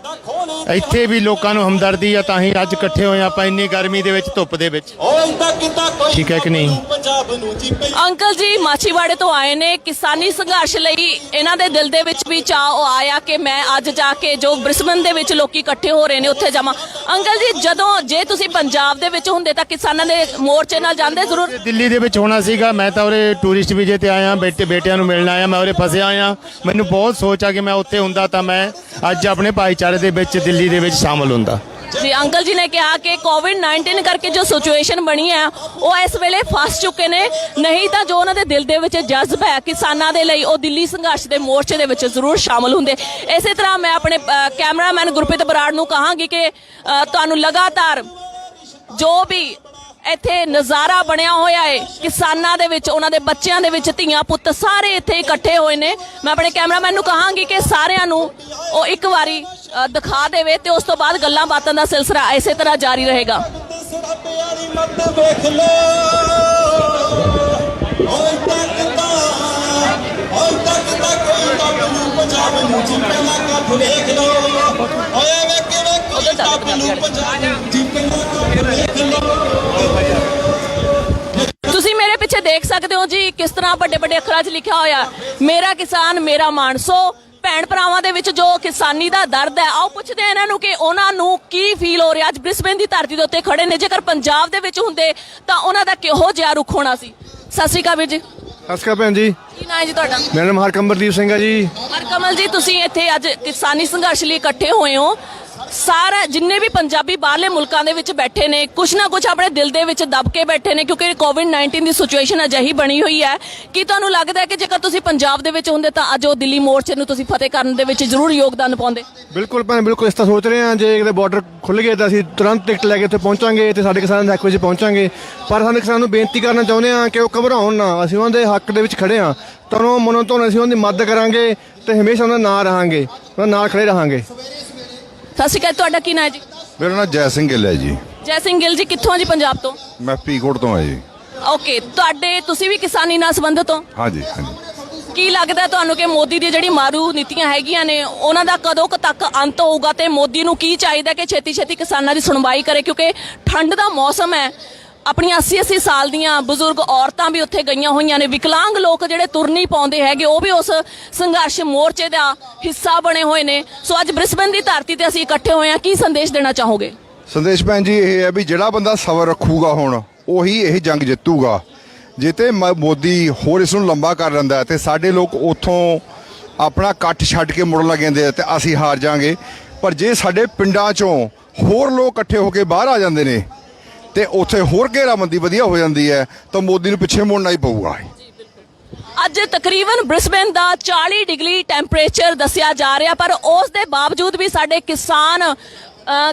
Speaker 8: ਇੱਥੇ ਵੀ ਲੋਕਾਂ ਨੂੰ ਹਮਦਰਦੀ ਆ, ਤਾਂ ਹੀ ਅੱਜ ਇਕੱਠੇ ਹੋਏ ਆਪਾਂ ਇੰਨੀ ਗਰਮੀ ਦੇ ਵਿੱਚ, ਧੁੱਪ ਦੇ ਵਿੱਚ। ਠੀਕ ਹੈ ਕਿ ਨਹੀਂ?
Speaker 4: ਅੰਕਲ ਜੀ ਮਾਛੀਵਾੜੇ ਤੋਂ ਆਏ ਨੇ। ਕਿਸਾਨੀ ਸੰਘਰਸ਼ ਲਈ ਇਹਨਾਂ ਦੇ ਦਿਲ ਦੇ ਵਿੱਚ ਵੀ ਚਾਅ ਆਇਆ ਕਿ ਮੈਂ ਅੱਜ ਜਾ ਕੇ ਜੋ ਬ੍ਰਿਸਬਨ ਦੇ ਵਿੱਚ ਲੋਕੀ ਇਕੱਠੇ ਹੋ ਰਹੇ ਨੇ ਉੱਥੇ ਜਾਵਾਂ। ਅੰਕਲ ਜੀ, ਜੇ ਤੁਸੀਂ ਪੰਜਾਬ ਦੇ ਵਿੱਚ ਹੁੰਦੇ ਤਾਂ ਕਿਸਾਨਾਂ ਦੇ ਮੋਰਚੇ ਨਾਲ ਜਾਂਦੇ ਜ਼ਰੂਰ?
Speaker 8: ਦਿੱਲੀ ਦੇ ਵਿੱਚ ਹੋਣਾ ਸੀਗਾ। ਮੈਂ ਤਾਂ ਉਰੇ ਟੂਰਿਸਟ ਵੀਜ਼ੇ ਤੇ ਆਇਆ, ਬੇਟਿਆਂ ਨੂੰ ਮਿਲਣ ਆਇਆ। ਮੈਂ ਉਰੇ ਫਸਿਆ ਆਇਆ। ਮੈਨੂੰ ਬਹੁਤ ਸੋਚ ਆ ਕਿ ਮੈਂ ਉੱਥੇ ਹੁੰਦਾ ਤਾਂ ਮੈਂ ਅੱਜ ਆਪਣੇ ਭਾਈਚਾਰੇ ਦੇ ਵਿੱਚ ਦਿੱਲੀ ਦੇ ਵਿੱਚ ਸ਼ਾਮਲ ਹੁੰਦਾ।
Speaker 4: ਜੀ ਅੰਕਲ ਜੀ ਨੇ ਕਿਹਾ ਕਿ ਕੋਵਿਡ-19 ਕਰਕੇ ਜੋ ਸਿਚੁਏਸ਼ਨ ਬਣੀ ਹੈ ਉਹ ਇਸ ਵੇਲੇ ਫਸ ਚੁੱਕੇ ਨੇ, ਨਹੀਂ ਤਾਂ ਜੋ ਉਹਨਾਂ ਦੇ ਦਿਲ ਦੇ ਵਿੱਚ ਜਜ਼ਬਾ ਹੈ ਕਿਸਾਨਾਂ ਦੇ ਲਈ, ਉਹ ਦਿੱਲੀ ਸੰਘਰਸ਼ ਦੇ ਮੋਰਚੇ ਦੇ ਵਿੱਚ ਜ਼ਰੂਰ ਸ਼ਾਮਲ ਹੁੰਦੇ। ਇਸੇ ਤਰ੍ਹਾਂ ਮੈਂ ਆਪਣੇ ਕੈਮਰਾਮੈਨ ਗੁਰਪ੍ਰੀਤ ਬਰਾੜ ਨੂੰ ਕਹਾਂਗੀ ਕਿ ਤੁਹਾਨੂੰ ਲਗਾਤਾਰ ਜੋ ਵੀ ਇੱਥੇ ਨਜ਼ਾਰਾ ਬਣਿਆ ਹੋਇਆ ਹੈ ਕਿਸਾਨਾਂ ਦੇ ਵਿੱਚ, ਉਹਨਾਂ ਦੇ ਬੱਚਿਆਂ ਦੇ ਵਿੱਚ, ਧੀਆਂ ਪੁੱਤ ਸਾਰੇ ਇੱਥੇ ਇਕੱਠੇ ਹੋਏ ਨੇ। ਮੈਂ ਆਪਣੇ ਕੈਮਰਾਮੈਨ ਨੂੰ ਕਹਾਂਗੀ ਕਿ ਸਾਰਿਆਂ ਨੂੰ ਉਹ ਇੱਕ ਵਾਰੀ ਦਿਖਾ ਦੇਵੇ ਤੇ ਉਸ ਤੋਂ ਬਾਅਦ ਗੱਲਾਂ ਬਾਤਾਂ ਦਾ ਸਿਲਸਿਲਾ ਇਸੇ ਤਰ੍ਹਾਂ ਜਾਰੀ ਰਹੇਗਾ। ਤੁਸੀਂ ਮੇਰੇ ਪਿੱਛੇ ਦੇਖ ਸਕਦੇ ਹੋ ਜੀ ਕਿਸ ਤਰ੍ਹਾਂ ਵੱਡੇ ਵੱਡੇ ਅੱਖਰਾਂ 'ਚ ਲਿਖਿਆ ਹੋਇਆ ਮੇਰਾ ਕਿਸਾਨ ਮੇਰਾ ਮਾਣ। ਸੋ ਭੈਣ ਭਰਾਵਾਂ ਦੇ ਵਿੱਚ ਜੋ ਕਿਸਾਨੀ ਦਾ ਦਰਦ ਹੈ, ਆਓ ਪੁੱਛਦੇ ਇਹਨਾਂ ਨੂੰ ਕਿ ਉਹਨਾਂ ਨੂੰ ਕੀ ਫੀਲ ਹੋ ਰਿਹਾ। ਅੱਜ ਬ੍ਰਿਸਬੇਨ ਦੀ ਧਰਤੀ ਦੇ ਉੱਤੇ ਖੜੇ ਨੇ, ਜੇਕਰ ਪੰਜਾਬ ਦੇ ਵਿੱਚ ਹੁੰਦੇ ਤਾਂ ਉਹਨਾਂ ਦਾ ਕਿਹੋ ਜਿਹਾ ਰੁਖ ਹੋਣਾ ਸੀ। ਸਤਿ ਸ਼੍ਰੀ ਅਕਾਲ ਵੀਰ ਜੀ।
Speaker 9: ਸਤਿ ਸ਼੍ਰੀ ਅਕਾਲ ਭੈਣ ਜੀ।
Speaker 4: ਕੀ ਨਾਂ ਹੈ ਜੀ ਤੁਹਾਡਾ?
Speaker 9: ਮੇਰਾ ਨਾਮ ਹਰਕਮਲਦੀਪ ਸਿੰਘ ਹੈ ਜੀ।
Speaker 4: ਹਰਕਮਲ ਜੀ, ਤੁਸੀਂ ਇੱਥੇ ਅੱਜ ਕਿਸਾਨੀ ਸੰਘਰਸ਼ ਲਈ ਇਕੱਠੇ ਹੋਏ ਹੋ। ਸਾਰਾ ਜਿੰਨੇ ਵੀ ਪੰਜਾਬੀ ਬਾਹਰਲੇ ਮੁਲਕਾਂ ਦੇ ਵਿੱਚ ਬੈਠੇ ਨੇ, ਕੁਛ ਨਾ ਕੁਛ ਆਪਣੇ ਦਿਲ ਦੇ ਵਿੱਚ ਦਬ ਕੇ ਬੈਠੇ ਨੇ, ਕਿਉਂਕਿ ਕੋਵਿਡ-19 ਦੀ ਸਿਚੁਏਸ਼ਨ ਅਜਿਹੀ ਬਣੀ ਹੋਈ ਹੈ। ਕੀ ਤੁਹਾਨੂੰ ਲੱਗਦਾ ਹੈ ਕਿ ਜੇਕਰ ਤੁਸੀਂ ਪੰਜਾਬ ਦੇ ਵਿੱਚ ਹੁੰਦੇ ਤਾਂ ਅੱਜ ਉਹ ਦਿੱਲੀ ਮੋਰਚੇ ਨੂੰ ਤੁਸੀਂ ਫਤਿਹ ਕਰਨ ਦੇ ਵਿੱਚ ਜ਼ਰੂਰ ਯੋਗਦਾਨ ਪਾਉਂਦੇ?
Speaker 9: ਬਿਲਕੁਲ ਭੈਣ, ਬਿਲਕੁਲ। ਇਸ ਤਰ੍ਹਾਂ ਸੋਚ ਰਹੇ ਹਾਂ, ਜੇ ਕਿਤੇ ਬਾਰਡਰ ਖੁੱਲ੍ਹ ਗਏ ਤਾਂ ਅਸੀਂ ਤੁਰੰਤ ਟਿਕਟ ਲੈ ਕੇ ਉੱਥੇ ਪਹੁੰਚਾਂਗੇ ਤੇ ਸਾਡੇ ਕਿਸਾਨਾਂ ਦੇ ਹੱਕ ਵਿੱਚ ਪਹੁੰਚਾਂਗੇ। ਪਰ ਸਾਨੂੰ ਕਿਸਾਨਾਂ ਨੂੰ ਬੇਨਤੀ ਕਰਨਾ ਚਾਹੁੰਦੇ ਹਾਂ ਕਿ ਉਹ ਘਬਰਾਉਣ ਨਾ। ਅਸੀਂ ਉਹਨਾਂ ਦੇ ਹੱਕ ਦੇ ਵਿੱਚ ਖੜੇ ਹਾਂ, ਤੁਹਾਨੂੰ ਮਨੋਂ ਤੋਂ ਅਸੀਂ ਉਹਨਾਂ ਦੀ ਮਦਦ ਕਰਾਂਗੇ ਤੇ ਹਮੇਸ਼ਾ ਉਹਨਾਂ ਨਾਲ ਰਹਾਂਗੇ, ਉਹਨਾਂ ਨਾਲ ਖੜੇ ਰਹਾਂਗੇ।
Speaker 4: ਸਤਿ ਸ਼੍ਰੀ ਅਕਾਲ, ਤੁਹਾਡਾ ਕੀ ਨਾਂ ਹੈ ਜੀ?
Speaker 10: ਮੇਰਾ ਨਾਮ ਜੈ ਸਿੰਘ ਗਿੱਲ ਹੈ ਜੀ।
Speaker 4: ਜੈ ਸਿੰਘ ਗਿੱਲ ਜੀ, ਕਿੱਥੋਂ ਜੀ? ਪੰਜਾਬ ਤੋਂ?
Speaker 10: ਮੈਂ ਫਰੀਦਕੋਟ ਤੋਂ ਹਾਂ ਜੀ।
Speaker 4: ਓਕੇ, ਤੁਸੀਂ ਵੀ ਕਿਸਾਨੀ ਨਾਲ ਸੰਬੰਧਿਤ ਹੋ?
Speaker 10: ਹਾਂਜੀ ਹਾਂਜੀ।
Speaker 4: ਕੀ ਲੱਗਦਾ ਤੁਹਾਨੂੰ ਕਿ ਮੋਦੀ ਦੀ ਜਿਹੜੀ ਮਾਰੂ ਨੀਤੀਆਂ ਹੈਗੀਆਂ ਨੇ ਉਹਨਾਂ ਦਾ ਕਦੋਂ ਕੁ ਤੱਕ ਅੰਤ ਹੋਊਗਾ ਤੇ ਮੋਦੀ ਨੂੰ ਕੀ ਚਾਹੀਦਾ ਕਿ ਛੇਤੀ ਛੇਤੀ ਕਿਸਾਨਾਂ ਦੀ ਸੁਣਵਾਈ ਕਰੇ? ਕਿਉਂਕਿ ਠੰਡ ਦਾ ਮੌਸਮ ਹੈ, ਆਪਣੀਆਂ 80-80 ਸਾਲ ਦੀਆਂ ਬਜ਼ੁਰਗ ਔਰਤਾਂ ਵੀ ਉੱਥੇ ਗਈਆਂ ਹੋਈਆਂ ਨੇ, ਵਿਕਲਾਂਗ ਲੋਕ ਜਿਹੜੇ ਤੁਰ ਨਹੀਂ ਪਾਉਂਦੇ ਹੈਗੇ ਉਹ ਵੀ ਉਸ ਸੰਘਰਸ਼ ਮੋਰਚੇ ਦਾ ਹਿੱਸਾ ਬਣੇ ਹੋਏ ਨੇ। ਸੋ ਅੱਜ ਬ੍ਰਿਸਬਨ ਦੀ ਧਰਤੀ ਤੇ ਅਸੀਂ ਇਕੱਠੇ ਹੋਏ ਹਾਂ, ਕੀ ਸੰਦੇਸ਼ ਦੇਣਾ ਚਾਹੋਗੇ?
Speaker 10: ਸੰਦੇਸ਼ ਭੈਣ ਜੀ ਇਹ ਹੈ ਵੀ ਜਿਹੜਾ ਬੰਦਾ ਸਬਰ ਰੱਖੂਗਾ ਹੁਣ ਉਹੀ ਇਹ ਜੰਗ ਜਿੱਤੂਗਾ। ਜੇ ਤੇ ਮੋਦੀ ਹੋਰ ਇਸ ਨੂੰ ਲੰਬਾ ਕਰ ਲੈਂਦਾ ਤੇ ਸਾਡੇ ਲੋਕ ਉੱਥੋਂ ਆਪਣਾ ਇਕੱਠ ਛੱਡ ਕੇ ਮੁੜਨ ਲੱਗ ਜਾਂਦੇ ਤੇ ਅਸੀਂ ਹਾਰ ਜਾਾਂਗੇ। ਪਰ ਜੇ ਸਾਡੇ ਪਿੰਡਾਂ ਚੋਂ ਹੋਰ ਲੋਕ ਇਕੱਠੇ ਹੋ ਕੇ ਬਾਹਰ ਆ ਜਾਂਦੇ ਨੇ ਤੇ ਉੱਥੇ ਹੋਰ ਘੇਰਾਬੰਦੀ ਵਧੀਆ ਹੋ ਜਾਂਦੀ ਹੈ ਤਾਂ ਮੋਦੀ ਨੂੰ ਪਿੱਛੇ ਮੁੜਨਾ ਹੀ ਪਊਗਾ।
Speaker 4: ਅੱਜ ਤਕਰੀਬਨ ਬ੍ਰਿਸਬੇਨ ਦਾ 40 ਡਿਗਰੀ ਟੈਂਪਰੇਚਰ ਦੱਸਿਆ ਜਾ ਰਿਹਾ, ਪਰ ਉਸ ਦੇ ਬਾਵਜੂਦ ਵੀ ਸਾਡੇ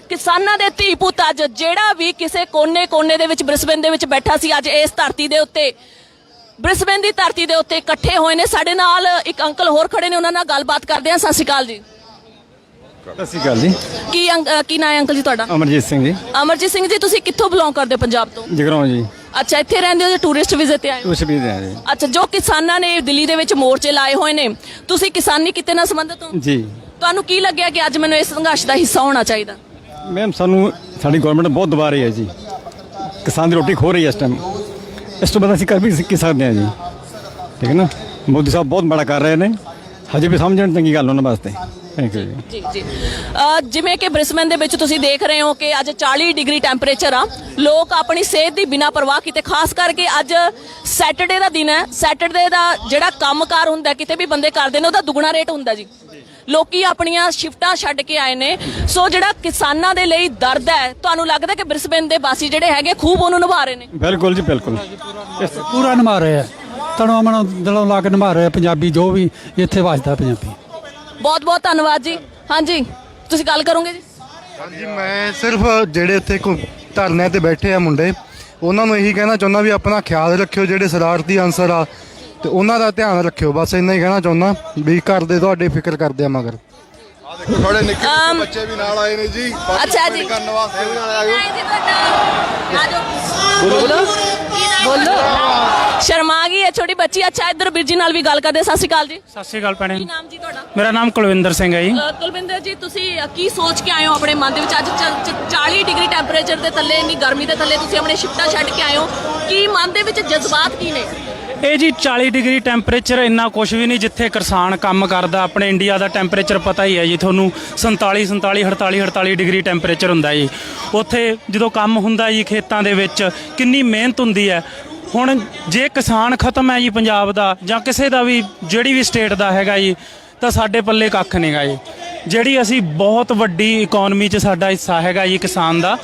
Speaker 4: ਕਿਸਾਨਾਂ ਦੇ ਧੀ ਪੁੱਤ ਅੱਜ ਜਿਹੜਾ ਵੀ ਕਿਸੇ ਕੋਨੇ ਦੇ ਵਿੱਚ ਬ੍ਰਿਸਬੇਨ ਦੇ ਵਿੱਚ ਬੈਠਾ ਸੀ, ਅੱਜ ਇਸ ਧਰਤੀ ਦੇ ਉੱਤੇ ਬ੍ਰਿਸਬੇਨ ਦੀ ਧਰਤੀ ਦੇ ਉੱਤੇ ਇਕੱਠੇ ਹੋਏ ਨੇ। ਸਾਡੇ ਨਾਲ ਇੱਕ ਅੰਕਲ ਹੋਰ ਖੜੇ ਨੇ, ਉਹਨਾਂ ਨਾਲ ਗੱਲਬਾਤ ਕਰਦੇ ਹਾਂ। ਸਤਿ ਸ਼੍ਰੀ ਅਕਾਲ ਜੀ।
Speaker 9: ਸਤਿ ਸ਼੍ਰੀ ਅਕਾਲ ਜੀ।
Speaker 4: ਕੀ ਨਾਂ ਹੈ ਅੰਕਲ ਜੀ ਤੁਹਾਡਾ?
Speaker 9: ਅਮਰਜੀਤ ਸਿੰਘ ਜੀ।
Speaker 4: ਅਮਰਜੀਤ ਸਿੰਘ ਜੀ, ਤੁਸੀਂ ਕਿੱਥੋਂ ਬਿਲੋਂਗ ਕਰਦੇ ਹੋ? ਪੰਜਾਬ ਤੋਂ?
Speaker 9: ਜਗਰਾਉਂ ਜੀ।
Speaker 4: ਅੱਛਾ, ਇੱਥੇ ਰਹਿੰਦੇ ਹੋ ਜਾਂ ਟੂਰਿਸਟ ਵੀਜ਼ੇ ਤੇ ਆਏ ਹੋ?
Speaker 9: ਟੂਰਿਸਟ ਵੀਜ਼ੇ ਤੇ ਆਏ ਜੀ।
Speaker 4: ਅੱਛਾ, ਜੋ ਕਿਸਾਨਾਂ ਨੇ ਦਿੱਲੀ ਦੇ ਵਿੱਚ ਮੋਰਚੇ ਲਾਏ ਹੋਏ ਨੇ, ਤੁਸੀਂ ਕਿਸਾਨੀ ਕਿਤੇ ਨਾਲ ਸੰਬੰਧਿਤ ਹੋ
Speaker 9: ਜੀ?
Speaker 4: ਤੁਹਾਨੂੰ ਕੀ ਲੱਗਿਆ ਕਿ ਅੱਜ ਮੈਨੂੰ ਇਸ ਸੰਘਰਸ਼ ਦਾ ਹਿੱਸਾ ਹੋਣਾ ਚਾਹੀਦਾ?
Speaker 9: ਮੈਮ, ਸਾਨੂੰ ਸਾਡੀ ਗਵਰਨਮੈਂਟ ਬਹੁਤ ਦਬਾ ਰਹੀ ਹੈ ਜੀ, ਕਿਸਾਨ ਦੀ ਰੋਟੀ ਖੋ ਰਹੀ ਹੈ ਇਸ ਟਾਈਮ। ਇਸ ਤੋਂ ਬਾਅਦ ਅਸੀਂ ਕਰ ਵੀ ਸਕਦੇ ਹਾਂ ਜੀ, ਠੀਕ ਹੈ ਨਾ। ਮੋਦੀ ਸਾਹਿਬ ਬਹੁਤ ਬੜਾ ਕਰ ਰਹੇ ਨੇ, ਹਜੇ ਵੀ ਸਮਝਣ ਚੰਗੀ ਗੱਲ ਉਹਨਾਂ ਵਾਸਤੇ। ਥੈਂਕ ਯੂ ਜੀ।
Speaker 4: ਜੀ ਜਿਵੇਂ ਕਿ ਬ੍ਰਿਸਬੇਨ ਦੇ ਵਿੱਚ ਤੁਸੀਂ ਦੇਖ ਰਹੇ ਹੋ ਕਿ ਅੱਜ 40 ਡਿਗਰੀ ਟੈਂਪਰੇਚਰ ਆ, ਲੋਕ ਆਪਣੀ ਸਿਹਤ ਦੀ ਬਿਨਾਂ ਪਰਵਾਹ ਕੀਤੇ, ਖਾਸ ਕਰਕੇ ਅੱਜ ਸੈਟਰਡੇ ਦਾ ਦਿਨ ਹੈ। ਸੈਟਰਡੇ ਦਾ ਜਿਹੜਾ ਕੰਮਕਾਰ ਹੁੰਦਾ ਕਿਤੇ ਵੀ ਬੰਦੇ ਕਰਦੇ ਨੇ ਉਹਦਾ ਦੁੱਗਣਾ ਰੇਟ ਹੁੰਦਾ ਜੀ। ਲੋਕੀ ਆਪਣੀਆਂ ਸ਼ਿਫਟਾਂ ਛੱਡ ਕੇ ਆਏ ਨੇ। ਸੋ ਜਿਹੜਾ ਕਿਸਾਨਾਂ ਦੇ ਲਈ ਦਰਦ ਹੈ, ਤੁਹਾਨੂੰ ਲੱਗਦਾ ਕਿ ਬ੍ਰਿਸਬੇਨ ਦੇ ਵਾਸੀ ਜਿਹੜੇ ਹੈਗੇ ਖੂਬ ਉਹਨੂੰ ਨਿਭਾ ਰਹੇ ਨੇ?
Speaker 9: ਬਿਲਕੁਲ ਜੀ, ਬਿਲਕੁਲ
Speaker 11: ਪੂਰਾ ਨਿਭਾ ਰਹੇ ਆ, ਤਨੋਂ ਮਨੋਂ ਦਿਲੋਂ ਲਾ ਕੇ ਨਿਭਾ ਰਹੇ ਆ। ਪੰਜਾਬੀ ਜੋ ਵੀ ਇੱਥੇ ਵੱਸਦਾ ਪੰਜਾਬੀ।
Speaker 4: ਬਹੁਤ ਬਹੁਤ ਧੰਨਵਾਦ ਜੀ। ਹਾਂਜੀ, ਤੁਸੀਂ ਗੱਲ ਕਰੋਗੇ ਜੀ?
Speaker 9: ਹਾਂਜੀ ਮੈਂ ਸਿਰਫ ਜਿਹੜੇ ਇੱਥੇ ਧਰਨੇ ਤੇ ਬੈਠੇ ਆ ਮੁੰਡੇ ਉਹਨਾਂ ਨੂੰ ਇਹੀ ਕਹਿਣਾ ਚਾਹੁੰਦਾ ਵੀ ਆਪਣਾ ਖਿਆਲ ਰੱਖਿਓ, ਜਿਹੜੇ ਸ਼ਰਾਰਤੀ ਅਨਸਰ ਆ ਤੇ ਉਹਨਾਂ ਦਾ ਧਿਆਨ ਰੱਖਿਓ, ਬਸ ਇੰਨਾ ਹੀ ਕਹਿਣਾ ਚਾਹੁੰਦਾ ਵੀ ਘਰ ਦੇ ਤੁਹਾਡੇ ਫਿਕਰ ਕਰਦੇ ਆ ਮਗਰ।
Speaker 10: ਆ ਦੇਖੋ ਥੋੜੇ ਨਿੱਕੇ ਨਿੱਕੇ ਬੱਚੇ ਵੀ ਨਾਲ ਆਏ ਨੇ ਜੀ
Speaker 4: ਅੱਛਾ ਜੀ।
Speaker 10: ਕਰਨ ਵਾਸਤੇ ਵੀ ਨਾਲ ਆਇਓ।
Speaker 4: ਬੋਲੋ ਸ਼ਰਮਾ ਗਈ ਹੈ ਛੋਟੀ ਬੱਚੀ। ਅੱਛਾ ਇੱਧਰ ਵੀਰ ਜੀ ਨਾਲ ਵੀ ਗੱਲ ਕਰਦੇ। ਸਤਿ ਸ਼੍ਰੀ ਅਕਾਲ ਜੀ।
Speaker 3: ਸਤਿ ਸ਼੍ਰੀ ਅਕਾਲ ਭੈਣੇ,
Speaker 4: ਕੀ ਨਾਮ ਜੀ ਤੁਹਾਡਾ?
Speaker 3: ਮੇਰਾ ਨਾਮ ਕੁਲਵਿੰਦਰ ਸਿੰਘ ਹੈ ਜੀ।
Speaker 4: ਕੁਲਵਿੰਦਰ ਜੀ ਤੁਸੀਂ ਕੀ ਸੋਚ ਕੇ ਆਏ ਹੋ ਆਪਣੇ ਮਨ ਦੇ ਵਿੱਚ? ਅੱਜ 40 ਡਿਗਰੀ ਟੈਂਪਰੇਚਰ ਦੇ ਥੱਲੇ, ਇੰਨੀ ਗਰਮੀ ਦੇ ਥੱਲੇ ਤੁਸੀਂ ਆਪਣੇ ਸ਼ਿਫਟਾਂ ਛੱਡ ਕੇ ਆਏ ਹੋ, ਕੀ ਮਨ ਦੇ ਵਿੱਚ ਜਜ਼ਬਾਤ ਕੀ ਨੇ?
Speaker 3: ਇਹ ਜੀ 40 ਡਿਗਰੀ ਟੈਂਪਰੇਚਰ ਇੰਨਾ ਕੁਝ ਵੀ ਨਹੀਂ। ਜਿੱਥੇ ਕਿਸਾਨ ਕੰਮ ਕਰਦਾ, ਆਪਣੇ ਇੰਡੀਆ ਦਾ ਟੈਂਪਰੇਚਰ ਪਤਾ ਹੀ ਹੈ ਜੀ ਤੁਹਾਨੂੰ, 47 ਡਿਗਰੀ ਟੈਂਪਰੇਚਰ ਹੁੰਦਾ ਜੀ। ਉੱਥੇ ਜਦੋਂ ਕੰਮ ਹੁੰਦਾ ਜੀ ਖੇਤਾਂ ਦੇ ਵਿੱਚ ਕਿੰਨੀ ਮਿਹਨਤ ਹੁੰਦੀ ਹੈ। ਹੁਣ ਜੇ ਕਿਸਾਨ ਖਤਮ ਹੈ ਜੀ ਪੰਜਾਬ ਦਾ ਜਾਂ ਕਿਸੇ ਦਾ ਵੀ, ਜਿਹੜੀ ਵੀ ਸਟੇਟ ਦਾ ਹੈਗਾ ਜੀ, ਤਾਂ ਸਾਡੇ ਪੱਲੇ ਕੱਖ ਨਹੀਂਗਾ ਜੀ। ਜਿਹੜੀ ਅਸੀਂ ਬਹੁਤ ਵੱਡੀ ਇਕਨੋਮੀ 'ਚ ਸਾਡਾ ਹਿੱਸਾ ਹੈਗਾ ਜੀ ਕਿਸਾਨ ਦਾ,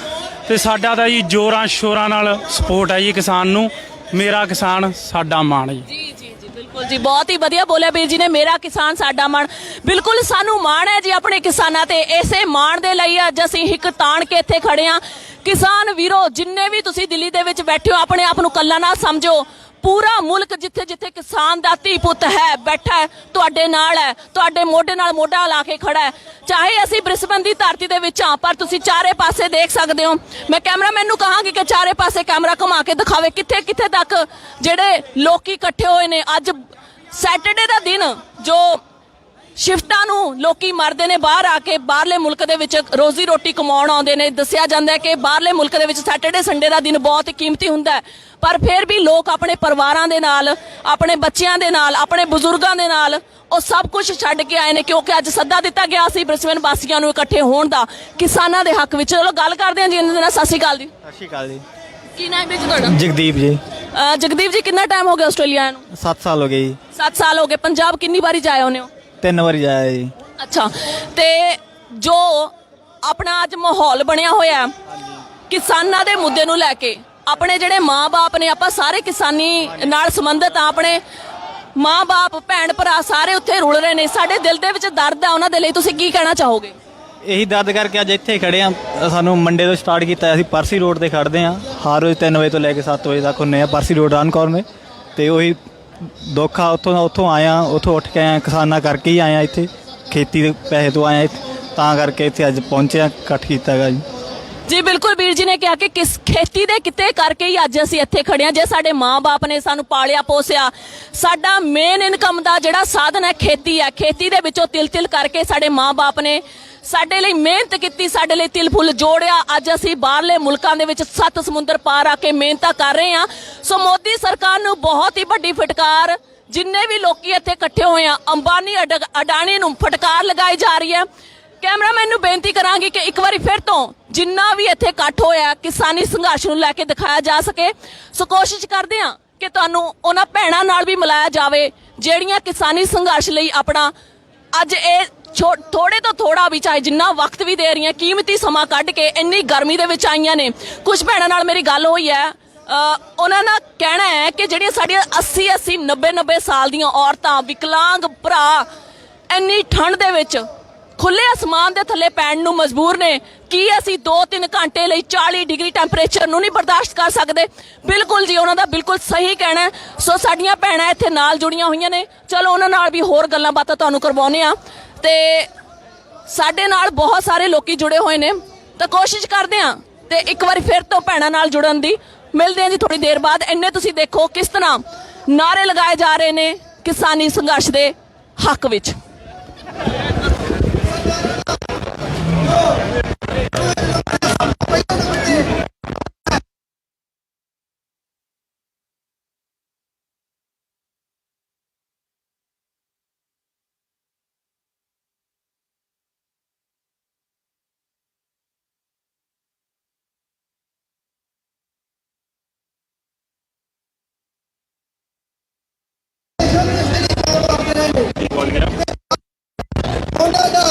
Speaker 3: ਤੇ ਸਾਡਾ ਤਾਂ ਜੀ ਜ਼ੋਰਾਂ ਸ਼ੋਰਾਂ ਨਾਲ ਸਪੋਰਟ ਹੈ ਜੀ ਕਿਸਾਨ ਨੂੰ। ਮੇਰਾ ਕਿਸਾਨ ਸਾਡਾ ਮਾਣ ਜੀ।
Speaker 4: ਜੀ ਬਿਲਕੁਲ ਜੀ, ਬਹੁਤ ਹੀ ਵਧੀਆ ਬੋਲਿਆ ਵੀਰ ਜੀ ਨੇ, ਮੇਰਾ ਕਿਸਾਨ ਸਾਡਾ ਮਾਣ। ਬਿਲਕੁਲ ਸਾਨੂੰ ਮਾਣ ਹੈ ਜੀ ਆਪਣੇ ਕਿਸਾਨਾਂ ਤੇ। ਇਸੇ ਮਾਣ ਦੇ ਲਈ ਅੱਜ ਅਸੀਂ ਹਿੱਕ ਤਾਣ ਕੇ ਇੱਥੇ ਖੜੇ ਹਾਂ। ਕਿਸਾਨ ਵੀਰੋ, ਜਿੰਨੇ ਵੀ ਤੁਸੀਂ ਦਿੱਲੀ ਦੇ ਵਿੱਚ ਬੈਠੇ ਹੋ, ਆਪਣੇ ਆਪ ਨੂੰ ਕੱਲਾ ਨਾ ਸਮਝੋ। ਪੂਰਾ ਮੁਲਕ ਜਿੱਥੇ ਜਿੱਥੇ ਕਿਸਾਨ ਦਾ ਧੀ ਪੁੱਤ ਹੈ, ਬੈਠਾ ਹੈ, ਤੁਹਾਡੇ ਨਾਲ ਹੈ, ਤੁਹਾਡੇ ਮੋਢੇ ਨਾਲ ਮੋਢਾ ਲਾ ਕੇ ਖੜਾ ਹੈ। ਚਾਹੇ ਅਸੀਂ ਬ੍ਰਿਸਬਨ ਦੀ ਧਰਤੀ ਦੇ ਵਿੱਚ ਹਾਂ, ਪਰ ਤੁਸੀਂ ਚਾਰੇ ਪਾਸੇ ਦੇਖ ਸਕਦੇ ਹੋ। ਮੈਂ ਕੈਮਰਾਮੈਨ ਨੂੰ ਕਹਾਂਗੀ ਕਿ ਚਾਰੇ ਪਾਸੇ ਕੈਮਰਾ ਘੁਮਾ ਕੇ ਦਿਖਾਵੇ ਕਿੱਥੇ ਕਿੱਥੇ ਤੱਕ ਜਿਹੜੇ ਲੋਕੀ ਇਕੱਠੇ ਹੋਏ ਨੇ। ਅੱਜ ਸੈਟਰਡੇ ਦਾ ਦਿਨ, ਜੋ ਸ਼ਿਫਟਾਂ ਨੂੰ ਲੋਕੀ ਮਰਦੇ ਨੇ ਬਾਹਰ ਆ ਕੇ, ਬਾਹਰਲੇ ਮੁਲਕ ਦੇ ਵਿੱਚ ਰੋਜ਼ੀ ਰੋਟੀ ਕਮਾਉਣ ਆਉਂਦੇ ਨੇ। ਦੱਸਿਆ ਜਾਂਦਾ ਹੈ ਕਿ ਬਾਹਰਲੇ ਮੁਲਕ ਦੇ ਵਿੱਚ ਸੈਟਰਡੇ ਸੰਡੇ ਦਾ ਦਿਨ ਬਹੁਤ ਕੀਮਤੀ ਹੁੰਦਾ ਹੈ, ਪਰ ਫਿਰ ਵੀ ਲੋਕ ਆਪਣੇ ਪਰਿਵਾਰਾਂ ਦੇ ਨਾਲ, ਆਪਣੇ ਬੱਚਿਆਂ ਦੇ ਨਾਲ, ਆਪਣੇ ਬਜ਼ੁਰਗਾਂ ਦੇ ਨਾਲ ਉਹ ਸਭ ਕੁਝ ਛੱਡ ਕੇ ਆਏ ਨੇ, ਕਿਉਂਕਿ ਅੱਜ ਸੱਦਾ ਦਿੱਤਾ ਗਿਆ ਸੀ ਬ੍ਰਿਸਬਨ ਵਾਸੀਆਂ ਨੂੰ ਇਕੱਠੇ ਹੋਣ ਦਾ ਕਿਸਾਨਾਂ ਦੇ ਹੱਕ ਵਿੱਚ। ਚਲੋ ਗੱਲ ਕਰਦੇ ਹਾਂ ਜੀ ਇਹਨਾਂ ਦੇ ਨਾਲ। ਸਤਿ ਸ਼੍ਰੀ ਅਕਾਲ ਜੀ।
Speaker 11: ਸਤਿ ਸ਼੍ਰੀ ਅਕਾਲ ਜੀ।
Speaker 4: ਕੀ ਨਾਮ ਹੈ ਜੀ ਤੁਹਾਡਾ?
Speaker 11: ਜਗਦੀਪ ਜੀ।
Speaker 4: ਜਗਦੀਪ ਜੀ, ਕਿੰਨਾ ਟਾਈਮ ਹੋ ਗਿਆ ਆਸਟ੍ਰੇਲੀਆ ਨੂੰ?
Speaker 11: 7 ਸਾਲ ਹੋ ਗਏ ਜੀ।
Speaker 4: 7 ਸਾਲ ਹੋ ਗਏ। ਪੰਜਾਬ ਕਿੰਨੀ ਵਾਰੀ ਜਾਏ ਹੋਨੇ ਹੋ?
Speaker 11: 3 ਵਾਰੀ ਜਾਇਆ ਜੀ।
Speaker 4: ਅੱਛਾ, ਤੇ ਜੋ ਆਪਣਾ ਅੱਜ ਮਾਹੌਲ ਬਣਿਆ ਹੋਇਆ ਕਿਸਾਨਾਂ ਦੇ ਮੁੱਦੇ ਨੂੰ ਲੈ ਕੇ, ਆਪਣੇ ਜਿਹੜੇ ਮਾਂ-ਬਾਪ ਨੇ, ਆਪਾਂ ਸਾਰੇ ਕਿਸਾਨੀ ਨਾਲ ਸੰਬੰਧਿਤ ਆ, ਆਪਣੇ ਮਾਂ-ਬਾਪ, ਭੈਣ ਭਰਾ ਸਾਰੇ ਉੱਥੇ ਰੁਲ ਰਹੇ ਨੇ। ਸਾਡੇ ਦਿਲ ਦੇ ਵਿੱਚ ਦਰਦ ਹੈ ਉਹਨਾਂ ਦੇ ਲਈ। ਤੁਸੀਂ ਕੀ ਕਹਿਣਾ ਚਾਹੋਗੇ?
Speaker 11: ਇਹੀ ਦਰਦ ਕਰਕੇ ਅੱਜ ਇੱਥੇ ਖੜੇ ਆ। ਸਾਨੂੰ ਮੰਡੇ ਤੋਂ ਸਟਾਰਟ ਕੀਤਾ, ਅਸੀਂ ਪਰਸੀ ਰੋਡ ਤੇ ਖੜਦੇ ਆ। ਹਰ ਰੋਜ਼ 3 ਵਜੇ ਤੋਂ ਲੈ ਕੇ 7 ਵਜੇ ਤੱਕ ਹੁੰਨੇ ਆ ਪਰਸੀ ਰੋਡ ਰਾਨਕੌਰ ਮੇ। ਤੇ ਉਹੀ ਦੁੱਖ ਆ, ਉੱਥੋਂ ਆਇਆ, ਉੱਥੋਂ ਉੱਠ ਕੇ ਆਇਆ, ਕਿਸਾਨਾਂ ਕਰਕੇ ਹੀ ਆਇਆ ਇੱਥੇ, ਖੇਤੀ ਦੇ ਪੈਸੇ ਤੋਂ ਆਇਆ ਤਾਂ ਕਰਕੇ ਇੱਥੇ ਅੱਜ ਪਹੁੰਚਿਆ, ਇਕੱਠ ਕੀਤਾ ਹੈਗਾ ਜੀ।
Speaker 4: ਜੀ ਬਿਲਕੁਲ, ਵੀਰ ਜੀ ਨੇ ਕਿਹਾ ਕਿ ਕਿਸ ਖੇਤੀ ਦੇ ਕਿਤੇ ਕਰਕੇ ਹੀ ਅੱਜ ਅਸੀਂ ਇੱਥੇ ਖੜੇ ਹਾਂ। ਜੇ ਸਾਡੇ ਮਾਂ-ਬਾਪ ਨੇ ਸਾਨੂੰ ਪਾਲਿਆ ਪੋਸਿਆ, ਸਾਡਾ ਮੇਨ ਇਨਕਮ ਦਾ ਜਿਹੜਾ ਸਾਧਨ ਹੈ ਖੇਤੀ ਹੈ, ਖੇਤੀ ਦੇ ਵਿੱਚੋਂ ਤਿਲ ਕਰਕੇ ਸਾਡੇ ਮਾਂ-ਬਾਪ ਨੇ ਸਾਡੇ ਲਈ ਮਿਹਨਤ ਕੀਤੀ, ਸਾਡੇ ਲਈ ਤਿਲ ਫੁੱਲ ਜੋੜਿਆ। ਅੱਜ ਅਸੀਂ ਬਾਹਰਲੇ ਮੁਲਕਾਂ ਦੇ ਵਿੱਚ 7 ਸਮੁੰਦਰ ਪਾਰ ਆ ਕੇ ਮਿਹਨਤਾਂ ਕਰ ਰਹੇ ਹਾਂ। ਸੋ ਮੋਦੀ ਸਰਕਾਰ ਨੂੰ ਬਹੁਤ ਹੀ ਵੱਡੀ ਫਟਕਾਰ, ਜਿੰਨੇ ਵੀ ਲੋਕੀ ਇੱਥੇ ਇਕੱਠੇ ਹੋਏ ਆ, ਅੰਬਾਨੀ ਅਡਾਨੀ ਨੂੰ ਫਟਕਾਰ ਲਗਾਈ ਜਾ ਰਹੀ ਹੈ। ਕੈਮਰਾਮੈਨ ਨੂੰ ਬੇਨਤੀ ਕਰਾਂਗੀ ਕਿ ਇੱਕ ਵਾਰੀ ਫਿਰ ਤੋਂ ਜਿੰਨਾ ਵੀ ਇੱਥੇ ਇਕੱਠ ਹੋਇਆ ਕਿਸਾਨੀ ਸੰਘਰਸ਼ ਨੂੰ ਲੈ ਕੇ ਦਿਖਾਇਆ ਜਾ ਸਕੇ। ਸੋ ਕੋਸ਼ਿਸ਼ ਕਰਦੇ ਹਾਂ ਕਿ ਤੁਹਾਨੂੰ ਉਹਨਾਂ ਭੈਣਾਂ ਨਾਲ ਵੀ ਮਿਲਾਇਆ ਜਾਵੇ ਜਿਹੜੀਆਂ ਕਿਸਾਨੀ ਸੰਘਰਸ਼ ਲਈ ਆਪਣਾ ਅੱਜ ਇਹ ਥੋੜੇ ਤੋਂ ਥੋੜਾ ਵੀ, ਚਾਹੇ ਜਿੰਨਾ ਵਕਤ ਵੀ ਦੇ ਰਹੀਆਂ, ਕੀਮਤੀ ਸਮਾਂ ਕੱਢ ਕੇ ਇੰਨੀ ਗਰਮੀ ਦੇ ਵਿੱਚ ਆਈਆਂ ਨੇ। ਕੁਝ ਭੈਣਾਂ ਨਾਲ ਮੇਰੀ ਗੱਲ ਹੋਈ ਹੈ, ਉਹਨਾਂ ਦਾ ਕਹਿਣਾ ਹੈ ਕਿ ਜਿਹੜੀਆਂ ਸਾਡੀਆਂ 80 90 ਸਾਲ ਦੀਆਂ ਔਰਤਾਂ, ਵਿਕਲਾਂਗ ਭਰਾ ਇੰਨੀ ਠੰਡ ਦੇ ਵਿੱਚ ਖੁੱਲੇ ਅਸਮਾਨ ਦੇ ਥੱਲੇ ਪੈਣ ਨੂੰ ਮਜਬੂਰ ਨੇ। ਕੀ ਅਸੀਂ 2-3 ਘੰਟੇ ਲਈ 40 ਡਿਗਰੀ ਟੈਂਪਰੇਚਰ ਨੂੰ ਨਹੀਂ ਬਰਦਾਸ਼ਤ ਕਰ ਸਕਦੇ? ਬਿਲਕੁਲ ਜੀ, ਉਹਨਾਂ ਦਾ ਬਿਲਕੁਲ ਸਹੀ ਕਹਿਣਾ ਹੈ। ਸੋ ਸਾਡੀਆਂ ਭੈਣਾਂ ਇੱਥੇ ਨਾਲ ਜੁੜੀਆਂ ਹੋਈਆਂ ਨੇ, ਚਲੋ ਉਹਨਾਂ ਨਾਲ ਵੀ ਹੋਰ ਗੱਲਾਂ ਬਾਤਾਂ ਤੁਹਾਨੂੰ ਕਰਵਾਉਂਦੇ ਆ। ਤੇ ਸਾਡੇ ਨਾਲ ਬਹੁਤ ਸਾਰੇ ਲੋਕੀ ਜੁੜੇ ਹੋਏ ਨੇ, ਤਾਂ ਕੋਸ਼ਿਸ਼ ਕਰਦੇ ਆ ਤੇ ਇੱਕ ਵਾਰੀ ਫਿਰ ਤੋਂ ਭੈਣਾਂ ਨਾਲ ਜੁੜਨ ਦੀ। ਮਿਲਦੇ ਆ ਜੀ ਥੋੜੀ ਦੇਰ ਬਾਅਦ। ਇੰਨੇ ਤੁਸੀਂ ਦੇਖੋ ਕਿਸ ਤਰ੍ਹਾਂ ਨਾਰੇ ਲਗਾਏ ਜਾ ਰਹੇ ਨੇ ਕਿਸਾਨੀ ਸੰਘਰਸ਼ ਦੇ ਹੱਕ ਵਿੱਚ।
Speaker 6: ਉਹਨਾਂ ਦਾ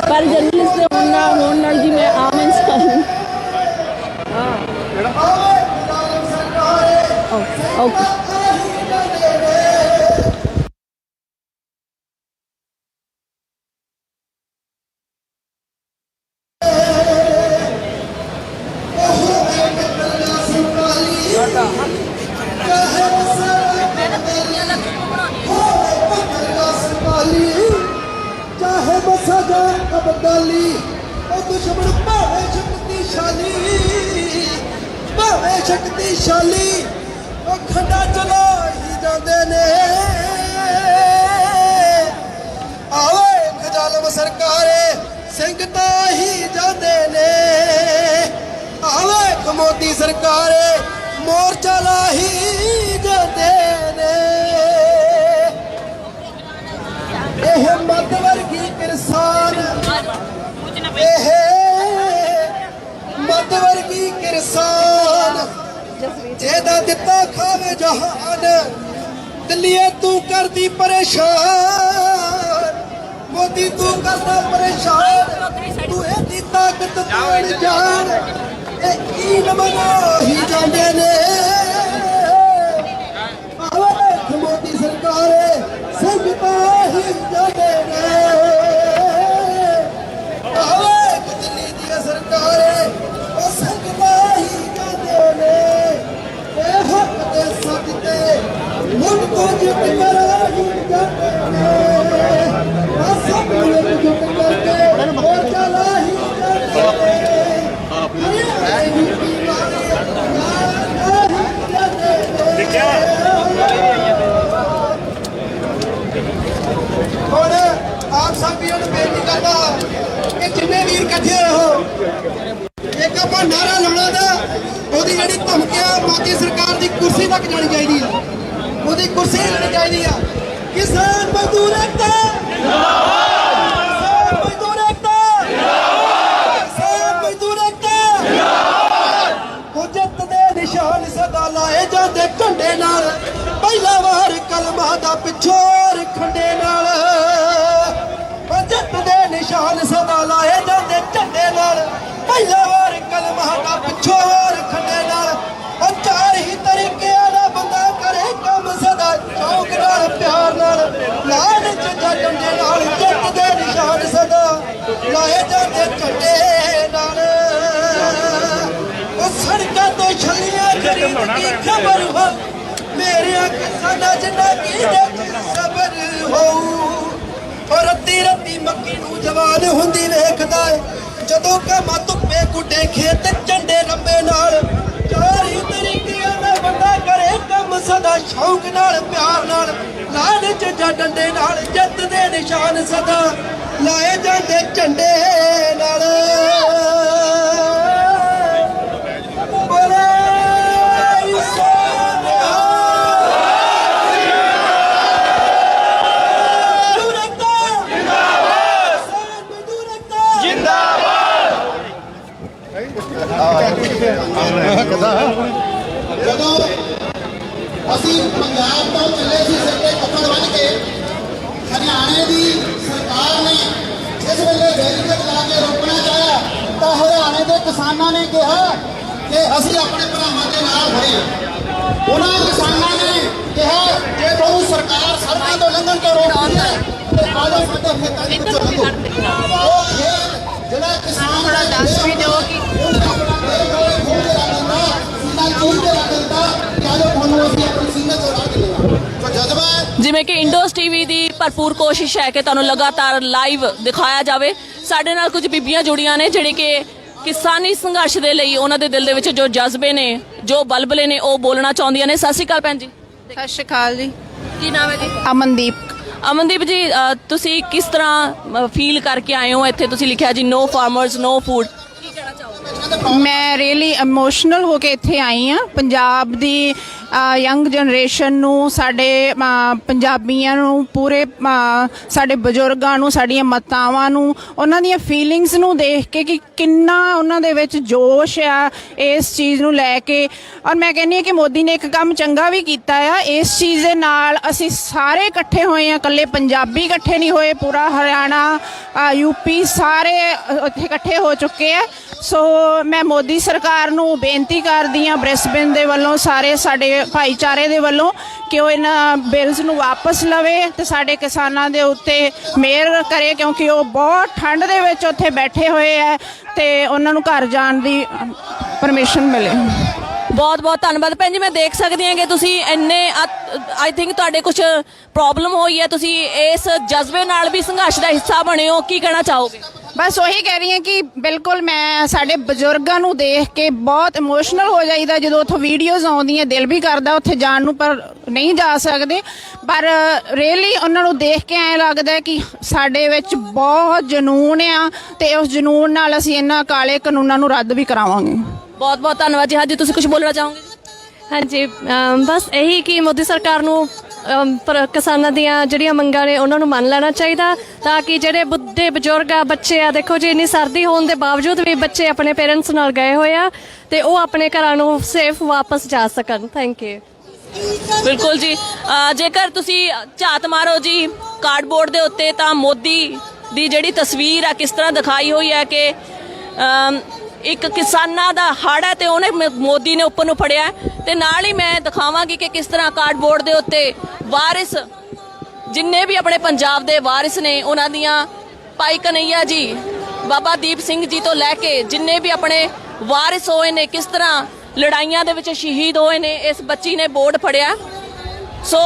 Speaker 4: ਪਰ ਜਰਨਲਿਸਟ ਹੋਣ ਨਾਲ ਜੀ ਮੈਂ ਆਮ ਇਨਸਾਨ ਓਕੇ
Speaker 6: ਚਾਹੇ ਬਸਾ ਜਾ ਅਬਦਾਲੀ ਉਹ ਦੁਸ਼ਮਣ ਭਾਵੇਂ ਸ਼ਕਤੀਸ਼ਾਲੀ ਉਹ ਖੰਡਾ ਚਲਾ ਹੀ ਜਾਂਦੇ ਨੇ ਆਵੇ ਖਜ਼ਾਲਮ ਸਰਕਾਰੇ ਸਿੰਘ ਤਾਂ ਹੀ ਜਾਂਦੇ ਨੇ ਆਵੇ ਮੋਦੀ ਸਰਕਾਰੇ ਮੋਰਚਾ ਲਾ ਹੀ ਜਾਂਦੇ ਨੇ ਇਹ ਮੱਧ ਵਰਗੀ ਕਿਰਸਾਨ ਇਹ ਮੱਧ ਵਰਗੀ ਕਿਰਸਾਨ ਜਿਹਦਾ ਦਿੱਤਾ ਖਾਵੇ ਜਹਾਨ ਦਿੱਲੀਏ ਤੂੰ ਕਰਦੀ ਪਰੇਸ਼ਾਨ ਮੋਦੀ ਤੂੰ ਕਰਦਾ ਪਰੇਸ਼ਾਨ ਤੂੰ ਇਹਦੀ ਤਾਕਤ ਤੋੜ ਜਾਣ ਇਹ ਈਨ ਮਨਾ ਹੀ ਜਾਂਦੇ ਨੇ ਆਵੇ ਮੋਦੀ ਸਰਕਾਰੇ ਸੰਗਤਾਂ ਹੀ ਜਾਂਦੇ ਨੇ ਆਵੇ ਦਿੱਲੀ ਦੀ ਸਰਕਾਰੇ ਉਹ ਸੰਗਤਾਂ ਹੀ ਜਾਂਦੇ ਨੇ ਇਹ ਹੱਕ ਦੇ ਸੱਚ ਤੇ ਮੁੱਢ ਤੋਂ ਜਿੱਤ ਕਰਾਂਗੇ ਜਾਂਦੇ ਨੇ ਆ ਸਭ ਨੂੰ ਜੁਟ ਕਰਕੇ ਹੋਰ ਚਲਾ ਹੀ ਜਾਂਦੇ ਨੇ ਹੁਣ ਆਪ ਸਾਥੀਆਂ ਨੂੰ ਬੇਨਤੀ ਕਰਦਾ ਕਿ ਜਿੰਨੇ ਵੀਰ ਇਕੱਠੇ ਹੋ ਇੱਕ ਆਪਾਂ ਨਾਰਾ ਲਾਉਣਾ ਦਾ ਉਹਦੀ ਜਿਹੜੀ ਧਮਕੀਆਂ ਮੋਦੀ ਸਰਕਾਰ ਦੀ ਕੁਰਸੀ ਤੱਕ ਜਾਣੀ ਚਾਹੀਦੀ ਆ ਉਹਦੀ ਕੁਰਸੀ ਲੈਣੀ ਚਾਹੀਦੀ ਆ ਕਿਸਾਨ ਮਜ਼ਦੂਰ ਏਕਤਾ ਕਿਸਾਨ ਮਜ਼ਦੂਰ ਏਕਤਾ ਕਿਸਾਨ ਮਜ਼ਦੂਰ ਏਕਤਾ ਉਹ ਜਿੱਤ ਦੇ ਨਿਸ਼ਾਨ ਸਦਾ ਲਾਏ ਜਾਂਦੇ ਝੰਡੇ ਨਾਲ ਪਹਿਲਾ ਵਾਰ ਕਲਮਾਂ ਦਾ ਪਿਛੋਰ ਖੰਡੇ ਨਾਲ ਉਹ ਜਿੱਤ ਦੇ ਨਿਸ਼ਾਨ ਸਦਾ ਲਾਏ ਜਾਂਦੇ ਝੰਡੇ ਨਾਲ ਪਹਿਲਾ ਵਾਰ ਕਲਮਾਂ ਦਾ ਪਿਛੋਰ ਖੰਡੇ ਨਾਲ ਉਹ ਚਾਰ ਹੀ ਤਰੀਕਿਆਂ ਦਾ ਬੰਦਾ ਕਰੇ ਕੰਮ ਸਦਾ ਚੌਕ ਨਾਲ ਪਿਆਰ ਨਾਲ ਲਾਣ ਚ ਡੰਡੇ ਨਾਲ ਜਿੱਤ ਦੇ ਨਿਸ਼ਾਨ ਸਦਾ ਲਾਏ ਜਾਂਦੇ ਝੰਡੇ ਨਾਲ ਉਹ ਸੜਕਾਂ ਤੋਂ ਛੱਲੀਆਂ ਖਰੀਦ ਕੀ ਖਬਰ ਹੋ ਮੇਰੀਆਂ ਕਿਸਾਨਾਂ ਜਿੰਨਾ ਕੀ ਦੇ ਸਬਰ ਹੋਊ ਔਰ ਰੱਤੀ ਮੱਕੀ ਨੂੰ ਜਵਾਨ ਹੁੰਦੀ ਵੇਖਦਾ ਜਦੋਂ ਕਮਾ ਧੁੱਪੇ ਗੁੱਡੇ ਖੇਤ ਝੰਡੇ ਲੰਬੇ ਨਾਲ ਚਾਰ ਹੀ ਤਰੀਕਿਆਂ ਦਾ ਬੰਦਾ ਕਰੇ ਕੰਮ ਸਦਾ ਸ਼ੌਕ ਨਾਲ ਪਿਆਰ ਨਾਲ ਲਾਣ ਚ ਡੰਡੇ ਨਾਲ ਜਿੱਤ ਦੇ ਨਿਸ਼ਾਨ ਸਦਾ ਲਾਏ ਜਾਂਦੇ ਝੰਡੇ ਨਾਲ
Speaker 1: ਜਦੋਂ ਅਸੀਂ ਪੰਜਾਬ ਤੋਂ ਚੱਲੇ ਸੀ ਸਿਰ ਤੇ ਕੱਪੜ ਬੰਨ੍ਹ ਕੇ ਹਰਿਆਣੇ ਦੀ ਸਰਕਾਰ ਨੇ ਜਿਸ ਵੇਲੇ ਬੈਰੀਕੇਡ ਲਾ ਕੇ ਰੋਕਣਾ ਚਾਹਿਆ ਤਾਂ ਹਰਿਆਣੇ ਦੇ ਕਿਸਾਨਾਂ ਨੇ ਕਿਹਾ ਕਿ ਅਸੀਂ ਆਪਣੇ ਭਰਾਵਾਂ ਦੇ ਨਾਲ ਖੜੇ ਹਾਂ। ਉਹਨਾਂ ਕਿਸਾਨਾਂ ਨੇ ਕਿਹਾ ਜੇ ਤੁਹਾਨੂੰ ਸਰਕਾਰ ਸੜਕਾਂ ਤੋਂ ਲੰਘਣ ਤੋਂ ਰੋਕਦੀ ਹੈ ਤੇ ਆ ਜਾਓ ਸਾਡੇ ਖੇਤਾਂ ਦੇ ਵਿੱਚੋਂ ਲੰਘੋ। ਉਹ ਖੇਤ ਜਿਹੜਾ ਕਿਸਾਨ ਬੜਾ ਦੱਸ ਵੀ ਦਿਓ ਕਿ
Speaker 4: ਜਿਵੇਂ ਕਿ ਇੰਡੋਸ ਟੀਵੀ ਦੀ ਭਰਪੂਰ ਕੋਸ਼ਿਸ਼ ਹੈ ਕਿ ਤੁਹਾਨੂੰ ਲਗਾਤਾਰ ਲਾਈਵ ਦਿਖਾਇਆ ਜਾਵੇ। ਸਾਡੇ ਨਾਲ ਕੁਝ ਬੀਬੀਆਂ ਜੁੜੀਆਂ ਨੇ ਜਿਹੜੀ ਕਿ ਕਿਸਾਨੀ ਸੰਘਰਸ਼ ਦੇ ਲਈ ਉਹਨਾਂ ਦੇ ਦਿਲ ਦੇ ਵਿੱਚ ਜੋ ਜਜ਼ਬੇ ਨੇ ਜੋ ਬਲਬਲੇ ਨੇ ਉਹ ਬੋਲਣਾ ਚਾਹੁੰਦੀਆਂ ਨੇ। ਸਤਿ ਸ਼੍ਰੀ ਅਕਾਲ ਭੈਣ ਜੀ।
Speaker 7: ਸਤਿ ਸ਼੍ਰੀ ਅਕਾਲ ਜੀ।
Speaker 4: ਕੀ ਨਾਮ ਹੈ ਜੀ?
Speaker 7: ਅਮਨਦੀਪ
Speaker 4: ਜੀ ਤੁਸੀਂ ਕਿਸ ਤਰ੍ਹਾਂ ਫੀਲ ਕਰਕੇ ਆਏ ਹੋ ਇੱਥੇ? ਤੁਸੀਂ ਲਿਖਿਆ ਜੀ ਨੋ ਫਾਰਮਰਸ ਨੋ ਫੂਡ, ਕੀ ਕਹਿਣਾ ਚਾਹੋਗੇ?
Speaker 7: ਮੈਂ ਰੀਅਲੀ ਇਮੋਸ਼ਨਲ ਹੋ ਕੇ ਇੱਥੇ ਆਈ ਹਾਂ। ਪੰਜਾਬ ਦੀ ਯੰਗ ਜਨਰੇਸ਼ਨ ਨੂੰ, ਸਾਡੇ ਪੰਜਾਬੀਆਂ ਨੂੰ, ਪੂਰੇ ਸਾਡੇ ਬਜ਼ੁਰਗਾਂ ਨੂੰ, ਸਾਡੀਆਂ ਮਾਤਾਵਾਂ ਨੂੰ, ਉਹਨਾਂ ਦੀਆਂ ਫੀਲਿੰਗਸ ਨੂੰ ਦੇਖ ਕੇ ਕਿ ਕਿੰਨਾ ਉਹਨਾਂ ਦੇ ਵਿੱਚ ਜੋਸ਼ ਆ ਇਸ ਚੀਜ਼ ਨੂੰ ਲੈ ਕੇ। ਔਰ ਮੈਂ ਕਹਿੰਦੀ ਹਾਂ ਕਿ ਮੋਦੀ ਨੇ ਇੱਕ ਕੰਮ ਚੰਗਾ ਵੀ ਕੀਤਾ ਆ, ਇਸ ਚੀਜ਼ ਦੇ ਨਾਲ ਅਸੀਂ ਸਾਰੇ ਇਕੱਠੇ ਹੋਏ ਆ, ਇਕੱਲੇ ਪੰਜਾਬੀ ਇਕੱਠੇ ਨਹੀਂ ਹੋਏ, ਪੂਰਾ ਹਰਿਆਣਾ, ਯੂਪੀ ਸਾਰੇ ਉੱਥੇ ਇਕੱਠੇ ਹੋ ਚੁੱਕੇ ਆ। ਸੋ ਮੈਂ ਮੋਦੀ ਸਰਕਾਰ ਨੂੰ ਬੇਨਤੀ ਕਰਦੀ ਹਾਂ ਬ੍ਰਿਸਬੇਨ ਦੇ ਵੱਲੋਂ, ਸਾਰੇ ਸਾਡੇ ਭਾਈਚਾਰੇ ਦੇ ਵੱਲੋਂ, ਕਿ ਉਹ ਇਹਨਾਂ ਬਿੱਲਸ ਨੂੰ ਵਾਪਸ ਲਵੇ ਤੇ ਸਾਡੇ ਕਿਸਾਨਾਂ ਦੇ ਉੱਤੇ ਮਿਹਰ ਕਰੇ, ਕਿਉਂਕਿ ਉਹ ਬਹੁਤ ਠੰਡ ਦੇ ਵਿੱਚ ਉੱਥੇ ਬੈਠੇ ਹੋਏ ਹੈ ਤੇ ਉਹਨਾਂ ਨੂੰ ਘਰ ਜਾਣ ਦੀ ਪਰਮਿਸ਼ਨ ਮਿਲੇ।
Speaker 4: ਬਹੁਤ ਬਹੁਤ ਧੰਨਵਾਦ ਭੈਣ ਜੀ। ਮੈਂ ਦੇਖ ਸਕਦੀ ਹਾਂ ਕਿ ਤੁਸੀਂ ਇੰਨੇ ਆਈ ਥਿੰਕ ਤੁਹਾਡੇ ਕੁਝ ਪ੍ਰੋਬਲਮ ਹੋਈ ਹੈ, ਤੁਸੀਂ ਇਸ ਜਜ਼ਬੇ ਨਾਲ ਵੀ ਸੰਘਰਸ਼ ਦਾ ਹਿੱਸਾ ਬਣੇ ਹੋ, ਕੀ ਕਹਿਣਾ ਚਾਹੋਗੇ?
Speaker 7: ਬਸ ਉਹੀ ਕਹਿ ਰਹੀ ਹਾਂ ਕਿ ਬਿਲਕੁਲ ਮੈਂ ਸਾਡੇ ਬਜ਼ੁਰਗਾਂ ਨੂੰ ਦੇਖ ਕੇ ਬਹੁਤ ਇਮੋਸ਼ਨਲ ਹੋ ਜਾਈਦਾ ਜਦੋਂ ਉੱਥੋਂ ਵੀਡੀਓਜ਼ ਆਉਂਦੀਆਂ, ਦਿਲ ਵੀ ਕਰਦਾ ਉੱਥੇ ਜਾਣ ਨੂੰ, ਪਰ ਨਹੀਂ ਜਾ ਸਕਦੇ। ਪਰ ਰੀਅਲੀ ਉਹਨਾਂ ਨੂੰ ਦੇਖ ਕੇ ਐਂ ਲੱਗਦਾ ਕਿ ਸਾਡੇ ਵਿੱਚ ਬਹੁਤ ਜਨੂਨ ਆ ਤੇ ਉਸ ਜਨੂਨ ਨਾਲ ਅਸੀਂ ਇਹਨਾਂ ਕਾਲੇ ਕਾਨੂੰਨਾਂ ਨੂੰ ਰੱਦ ਵੀ ਕਰਾਵਾਂਗੇ।
Speaker 4: ਬਹੁਤ ਬਹੁਤ ਧੰਨਵਾਦ ਜੀ। ਹਾਂਜੀ, ਤੁਸੀਂ ਕੁਝ ਬੋਲਣਾ ਚਾਹੋਗੇ?
Speaker 12: ਹਾਂਜੀ, ਬਸ ਇਹੀ ਕਿ ਮੋਦੀ ਸਰਕਾਰ ਨੂੰ ਪਰ ਕਿਸਾਨਾਂ ਦੀਆਂ ਜਿਹੜੀਆਂ ਮੰਗਾਂ ਨੇ ਉਹਨਾਂ ਨੂੰ ਮੰਨ ਲੈਣਾ ਚਾਹੀਦਾ, ਤਾਂ ਕਿ ਜਿਹੜੇ ਬੁੱਢੇ ਬਜ਼ੁਰਗ ਆ, ਬੱਚੇ ਆ, ਦੇਖੋ ਜੀ ਇੰਨੀ ਸਰਦੀ ਹੋਣ ਦੇ ਬਾਵਜੂਦ ਵੀ ਬੱਚੇ ਆਪਣੇ ਪੇਰੈਂਟਸ ਨਾਲ ਗਏ ਹੋਏ ਆ ਤੇ ਉਹ ਆਪਣੇ ਘਰਾਂ ਨੂੰ ਸੇਫ ਵਾਪਸ ਜਾ ਸਕਣ। Thank you.
Speaker 4: ਬਿਲਕੁਲ ਜੀ। ਜੇਕਰ ਤੁਸੀਂ ਝਾਤ ਮਾਰੋ ਜੀ ਕਾਰਡਬੋਰਡ ਦੇ ਉੱਤੇ ਤਾਂ ਮੋਦੀ ਦੀ ਜਿਹੜੀ ਤਸਵੀਰ ਆ ਕਿਸ ਤਰ੍ਹਾਂ ਦਿਖਾਈ ਹੋਈ ਹੈ ਕਿ ਇੱਕ ਕਿਸਾਨਾਂ ਦਾ ਹੜ੍ਹ ਹੈ ਤੇ ਉਹਨੇ ਮੋਦੀ ਨੇ ਉੱਪਰ ਨੂੰ ਫੜਿਆ, ਤੇ ਨਾਲ ਹੀ ਮੈਂ ਦਿਖਾਵਾਂਗੀ ਕਿ ਕਿਸ ਤਰ੍ਹਾਂ ਕਾਰਡਬੋਰਡ ਦੇ ਉੱਤੇ ਵਾਰਿਸ ਜਿੰਨੇ ਵੀ ਆਪਣੇ ਪੰਜਾਬ ਦੇ ਵਾਰਿਸ ਨੇ, ਉਹਨਾਂ ਦੀਆਂ ਭਾਈ ਕਨਈਆ ਜੀ, ਬਾਬਾ ਦੀਪ ਸਿੰਘ ਜੀ ਤੋਂ ਲੈ ਕੇ ਜਿੰਨੇ ਵੀ ਆਪਣੇ ਵਾਰਿਸ ਹੋਏ ਨੇ, ਕਿਸ ਤਰ੍ਹਾਂ ਲੜਾਈਆਂ ਦੇ ਵਿੱਚ ਸ਼ਹੀਦ ਹੋਏ ਨੇ, ਇਸ ਬੱਚੀ ਨੇ ਬੋਰਡ ਫੜਿਆ। ਸੋ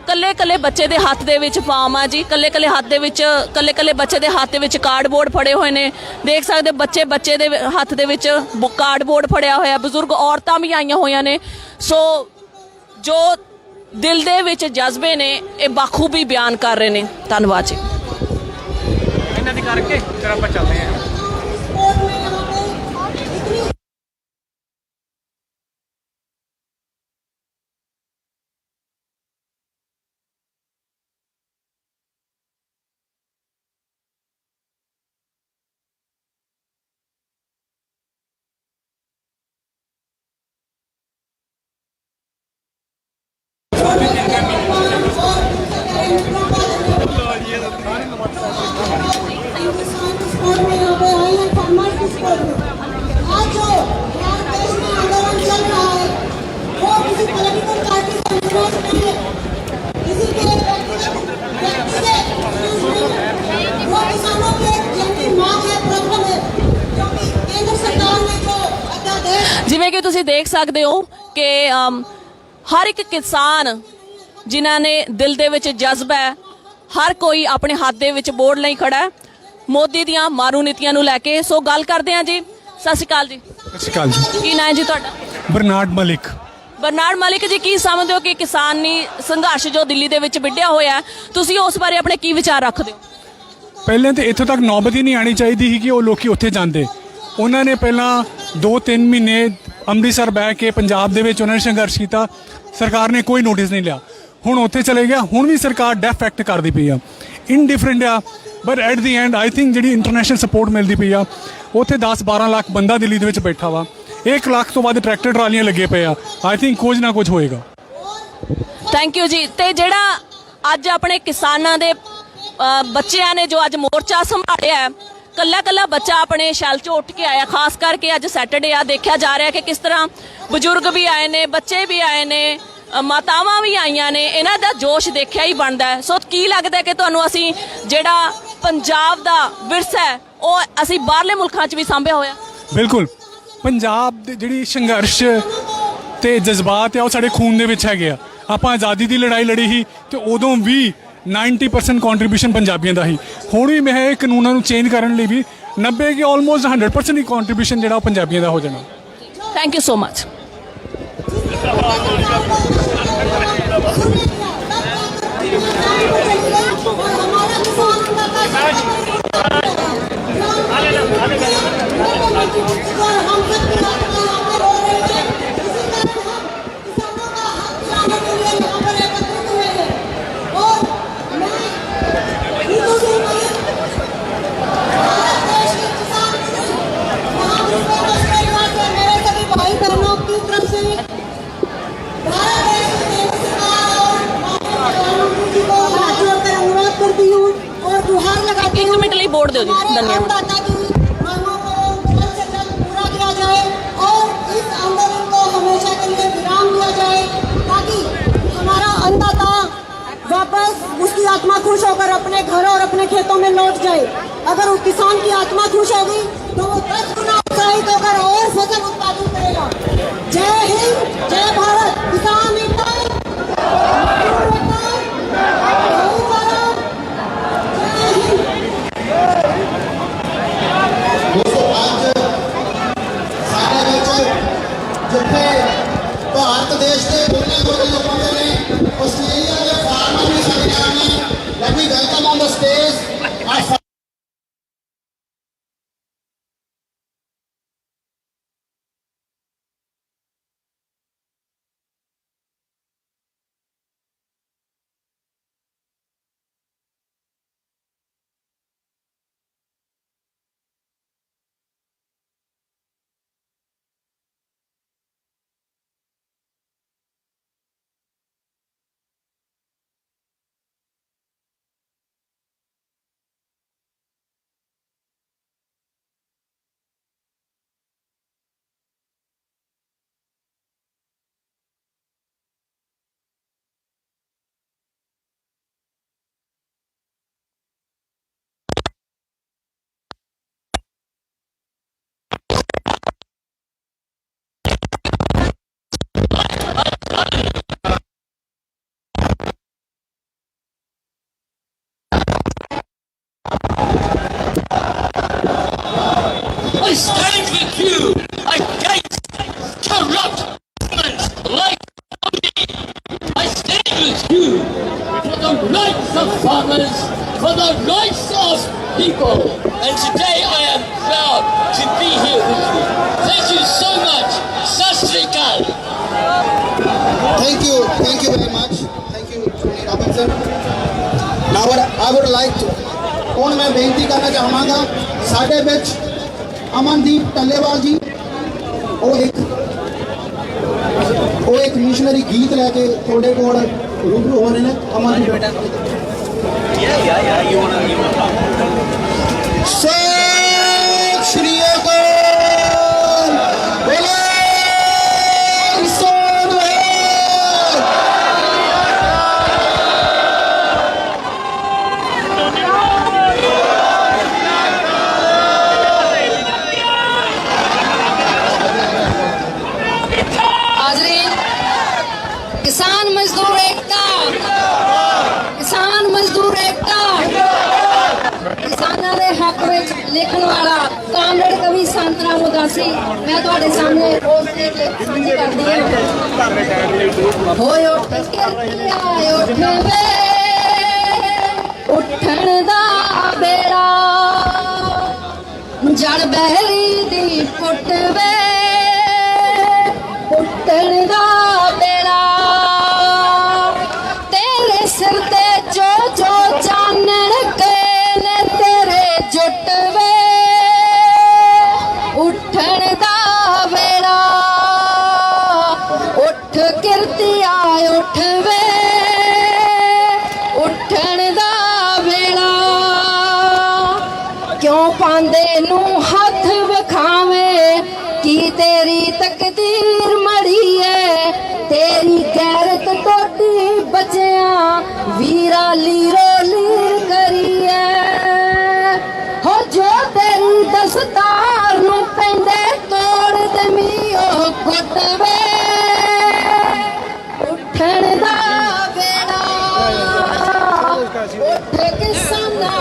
Speaker 4: ਕੱਲੇ ਕੱਲੇ ਬੱਚੇ ਦੇ ਹੱਥ ਦੇ ਵਿੱਚ ਫਾਰਮ ਆ ਜੀ, ਕੱਲੇ ਕੱਲੇ ਬੱਚੇ ਦੇ ਹੱਥ ਦੇ ਵਿੱਚ ਕਾਰਡਬੋਰਡ ਫੜੇ ਹੋਏ ਨੇ। ਦੇਖ ਸਕਦੇ ਬੱਚੇ ਦੇ ਹੱਥ ਦੇ ਵਿੱਚ ਕਾਰਡਬੋਰਡ ਫੜਿਆ ਹੋਇਆ, ਬਜ਼ੁਰਗ ਔਰਤਾਂ ਵੀ ਆਈਆਂ ਹੋਈਆਂ ਨੇ। ਸੋ ਜੋ ਦਿਲ ਦੇ ਵਿੱਚ ਜਜ਼ਬੇ ਨੇ ਇਹ ਬਾਖੂਬੀ ਬਿਆਨ ਕਰ ਰਹੇ ਨੇ। ਧੰਨਵਾਦ ਜੀ।
Speaker 3: ਇਹਨਾਂ ਦੀ ਕਰਕੇ ਫਿਰ ਆਪਾਂ ਚੱਲਦੇ ਹਾਂ।
Speaker 4: ਜਿਵੇਂ ਕਿ ਤੁਸੀਂ ਦੇਖ ਸਕਦੇ ਹੋ ਕਿ ਹਰ ਇੱਕ ਕਿਸਾਨ ਜਿਨ੍ਹਾਂ ਨੇ ਦਿਲ ਦੇ ਵਿੱਚ ਜਜ਼ਬਾ ਹੈ, ਹਰ ਕੋਈ ਆਪਣੇ ਹੱਥ ਦੇ ਵਿੱਚ ਬੋਰਡ ਲਈ ਖੜਾ ਹੈ ਮੋਦੀ ਦੀਆਂ ਮਾਰੂ ਨੀਤੀਆਂ ਨੂੰ ਲੈ ਕੇ। ਸੋ ਗੱਲ ਕਰਦੇ ਹਾਂ ਜੀ। ਸਤਿ ਸ਼੍ਰੀ ਅਕਾਲ ਜੀ।
Speaker 13: ਸਤਿ ਸ਼੍ਰੀ ਅਕਾਲ ਜੀ।
Speaker 4: ਕੀ ਨਾਂ ਹੈ ਜੀ ਤੁਹਾਡਾ?
Speaker 13: ਬਰਨਾਰਡ ਮਲਿਕ।
Speaker 4: ਬਰਨਾਰਡ ਮਲਿਕ ਜੀ, ਕੀ ਸਮਝਦੇ ਹੋ ਕਿ ਕਿਸਾਨੀ ਸੰਘਰਸ਼ ਜੋ ਦਿੱਲੀ ਦੇ ਵਿੱਚ ਵਿੱਢਿਆ ਹੋਇਆ, ਤੁਸੀਂ ਉਸ ਬਾਰੇ ਆਪਣੇ ਕੀ ਵਿਚਾਰ ਰੱਖਦੇ ਹੋ?
Speaker 13: ਪਹਿਲਾਂ ਤਾਂ ਇੱਥੋਂ ਤੱਕ ਨੌਬਤ ਹੀ ਨਹੀਂ ਆਣੀ ਚਾਹੀਦੀ ਸੀ ਕਿ ਉਹ ਲੋਕੀ ਉੱਥੇ ਜਾਂਦੇ। ਉਹਨਾਂ ਨੇ ਪਹਿਲਾਂ 2-3 ਮਹੀਨੇ ਅੰਮ੍ਰਿਤਸਰ ਬਹਿ ਕੇ ਪੰਜਾਬ ਦੇ ਵਿੱਚ ਉਹਨਾਂ ਨੇ ਸੰਘਰਸ਼ ਕੀਤਾ, ਸਰਕਾਰ ਨੇ ਕੋਈ ਨੋਟਿਸ ਨਹੀਂ ਲਿਆ। ਹੁਣ ਉੱਥੇ ਚਲੇ ਗਿਆ, ਹੁਣ ਵੀ ਸਰਕਾਰ ਡੈਫ ਐਕਟ ਕਰਦੀ ਪਈ ਆ, ਇਨਡਿਫਰੈਂਟ ਆ। But at the and I think ਜਿਹੜੀ ਇੰਟਰਨੈਸ਼ਨਲ ਸਪੋਰਟ ਮਿਲਦੀ ਪਈ ਆ, ਉੱਥੇ 10-12 ਲੱਖ ਬੰਦਾ ਦਿੱਲੀ ਦੇ ਵਿੱਚ ਬੈਠਾ ਵਾ, 1 ਲੱਖ ਤੋਂ ਵੱਧ ਟਰੈਕਟਰ ਟਰਾਲੀਆਂ ਲੱਗੇ ਪਏ ਆ। ਆਈ ਥਿੰਕ ਕੁਝ ਨਾ ਕੁਝ ਹੋਏਗਾ।
Speaker 4: ਥੈਂਕ ਯੂ ਜੀ। ਤੇ ਜਿਹੜਾ ਅੱਜ ਆਪਣੇ ਕਿਸਾਨਾਂ ਦੇ ਬੱਚਿਆਂ ਨੇ ਜੋ ਅੱਜ ਮੋਰਚਾ ਸੰਭਾਲਿਆ ਹੈ, ਕੱਲਾ ਕੱਲਾ ਬੱਚਾ ਆਪਣੇ ਸ਼ੈਲ 'ਚੋਂ ਉੱਠ ਕੇ ਆਇਆ। ਖਾਸ ਕਰਕੇ ਅੱਜ ਸੈਟਰਡੇ ਆ, ਦੇਖਿਆ ਜਾ ਰਿਹਾ ਕਿ ਕਿਸ ਤਰ੍ਹਾਂ ਬਜ਼ੁਰਗ ਵੀ ਆਏ ਨੇ, ਬੱਚੇ ਵੀ ਆਏ ਨੇ, ਮਾਤਾਵਾਂ ਵੀ ਆਈਆਂ ਨੇ। ਇਹਨਾਂ ਦਾ ਜੋਸ਼ ਦੇਖਿਆ ਹੀ ਬਣਦਾ ਹੈ। ਸੋ ਕੀ ਲੱਗਦਾ ਕਿ ਤੁਹਾਨੂੰ ਅਸੀਂ ਜਿਹੜਾ ਪੰਜਾਬ ਦਾ ਵਿਰਸਾ ਹੈ ਉਹ ਅਸੀਂ ਬਾਹਰਲੇ ਮੁਲਕਾਂ 'ਚ ਵੀ ਸਾਂਭਿਆ ਹੋਇਆ?
Speaker 13: ਬਿਲਕੁਲ। ਪੰਜਾਬ ਦੇ ਜਿਹੜੀ ਸੰਘਰਸ਼ ਤੇ ਜਜ਼ਬਾਤ ਆ ਉਹ ਸਾਡੇ ਖੂਨ ਦੇ ਵਿੱਚ ਹੈਗੇ ਆ। ਆਪਾਂ ਆਜ਼ਾਦੀ ਦੀ ਲੜਾਈ ਲੜੀ ਸੀ ਤੇ ਉਦੋਂ ਵੀ 90% ਕੰਟਰੀਬਿਊਸ਼ਨ ਪੰਜਾਬੀਆਂ ਦਾ ਹੀ। ਹੁਣ ਵੀ ਮੈਂ ਇਹ ਕਾਨੂੰਨਾਂ ਨੂੰ ਚੇਂਜ ਕਰਨ ਲਈ ਵੀ 90 ਕਿ ਆਲਮੋਸਟ 100% ਹੀ ਕੰਟਰੀਬਿਊਸ਼ਨ ਜਿਹੜਾ ਉਹ ਪੰਜਾਬੀਆਂ ਦਾ ਹੋ ਜਾਣਾ।
Speaker 4: Thank you so much. एक मिनट लिए वोट दो जी। धन्यवाद।
Speaker 14: मांगों को जल्द से जल्द पूरा किया जाए और इस आंदोलन को हमेशा के लिए विराम दिया जाए, ताकि हमारा अन्नदाता वापस उसकी आत्मा खुश होकर अपने घर और अपने खेतों में लौट जाए। अगर उस किसान की आत्मा खुश होगी तो वो 10 गुना उत्साहित होकर और फसल उत्पादन करेगा। जय हिंद, जय भारत। किसान एकता, मजदूर एकता, जय हिंद।
Speaker 1: दोस्तों, आज सारे ਵਿੱਚ ਜਿੱਥੇ ਭਾਰਤ ਦੇਸ਼ ਦੇ ਕੋਨੇ ਕੋਨੇ ਲੋਕਾਂ ਦੇ ਨੇ ਆਸਟ੍ਰੇਲੀਆ ਦੇ ਫਾਰਮਰ ਵੀ ਸਾਡੇ ਨਾਲ ਨੇ। Let me welcome on the stage are
Speaker 2: I stand with you against corrupt governments like Modi. I stand with you for the rights of farmers, for the rights of people. And today I am proud to be here with you. Thank you so much. Sat Sri Akal.
Speaker 1: Thank you very much. Thank you, Tony Robinson. Now I would like to ਹੁਣ ਮੈਂ ਬੇਨਤੀ ਕਰਨਾ ਚਾਹਾਂਗਾ ਸਾਡੇ ਵਿੱਚ ਅਮਨਦੀਪ ਟੱਲੇਵਾਲ ਜੀ ਉਹ ਇੱਕ ਮਿਸ਼ਨਰੀ ਗੀਤ ਲੈ ਕੇ ਤੁਹਾਡੇ ਕੋਲ ਰੂਬਰੂ ਹੋਣੇ ਨੇ। ਅਮਨਦੀਪ ਬੇਟਾ ਸਤਿ ਸ਼੍ਰੀ ਅਕਾਲ। ਬੋਲੇ ਸੋਨਿਹਾਲ।
Speaker 14: किसान मजदूर एकता, किसान मजदूर एकता। किसानां दे हक विच लिखण वाला कामरेड कवि शांतराम उदासी मैं तुहाडे सामने रोज के साझी करदी हां। होय उठ के आए उठ वे उठण दा बेड़ा जड़ बहरी दी पुट वे उठण दा बेड़ा तेरे सिर ते जो जो चानण के ने तेरे जुट वे उठण दा बेड़ा उठ किरतिया उठ वे उठण दा बेड़ा क्यों पांदे नू हथ विखावे की तेरी तकदीर मड़ी है तेरी गैरत टोटी बचिया वीरा लीरो लीर करी है हो जो तेरी दस्तार नू पेंदे तोड़ दमी ओ गुट वे उठण दा बेड़ा उठ किसाना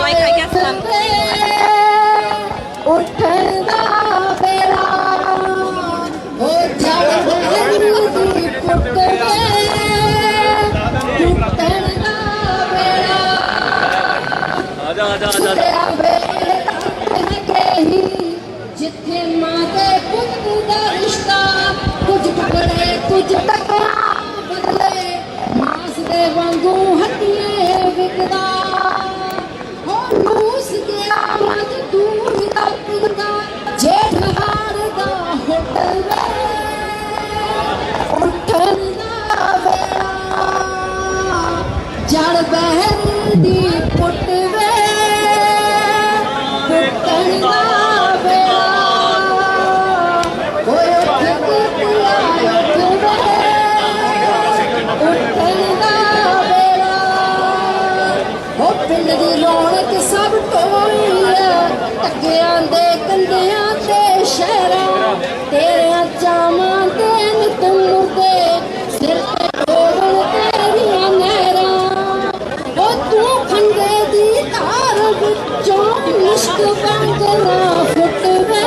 Speaker 14: उठण दा बेड़ा हो जड़ बहरी दी पुट वे उठण दा बेड़ा तेरा बेड़ा के ही जिथे मां ते पुत दा रिश्ता कुछ टुकड़े कुछ टकरा बदले मांस दे वांगू हड्डियां विकदा हो लूस गया मत दूर दा पिंदा जेठ हार दा होटल वे उठण दा बेड़ा जड़ बहरी दी पुट वे ਲੁੱਟਣ ਦਾ ਵੇਲਾ ਓਏ ਉੱਠ ਪੁੱਤਿਆ ਉੱਠ ਵੇ ਉੱਠਣ ਦਾ ਵੇਲਾ ਉਹ ਪਿੰਡ ਦੀ ਰੌਣਕ ਸਭ ਢੋਈ ਟੱਕਿਆਂ ਦੇ ਕੰਢਿਆਂ ਤੇ ਸ਼ਹਿਰਾਂ ਤੇਰਿਆਂ ਚਾਵਾਂ ਤੇ ਨਿਤ ਮੁਰਦੇ ਸਿਰ ਤੇ ਢੋਲ ਤੇਰੀਆਂ ਨਹਿਰਾਂ ਉਹ ਤੂੰ ਖੰਡੇ ਦੀ ਧਾਰ ਵਿੱਚੋਂ ਇਸ਼ਕ ਬੰਗਲਾ ਫੁੱਟ ਵੇ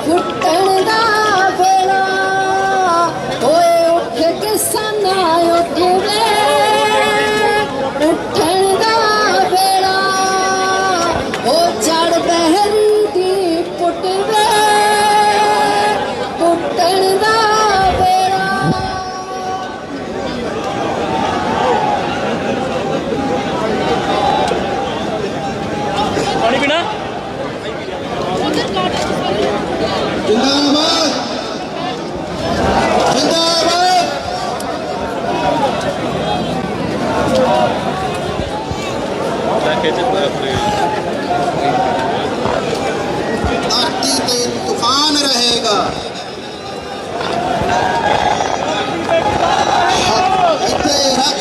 Speaker 14: ਫੁੱਟਣ ਦਾ ਵੇਲਾ ਓਏ ਉੱਠ ਕਿਸਾਨਾਂ ਉੱਠ ਵੇ ਉੱਠਣ ਦਾ ਵੇਲਾ ਉਹ ਚੜ ਬਹਿਰੀ ਦੀ ਪੁੱਟ ਵੇ ਪੁੱਟਣ ਦਾ ਵੇਲਾ
Speaker 3: ਪਾਣੀ ਪੀਣਾ
Speaker 1: ਜਿੰਦਾਬਾਦ ਜਿੰਦਾਬਾਦ ਧਰਤੀ ਤੇ ਤੂਫਾਨ ਰਹੇਗਾ ਇੱਥੇ ਰੱਖ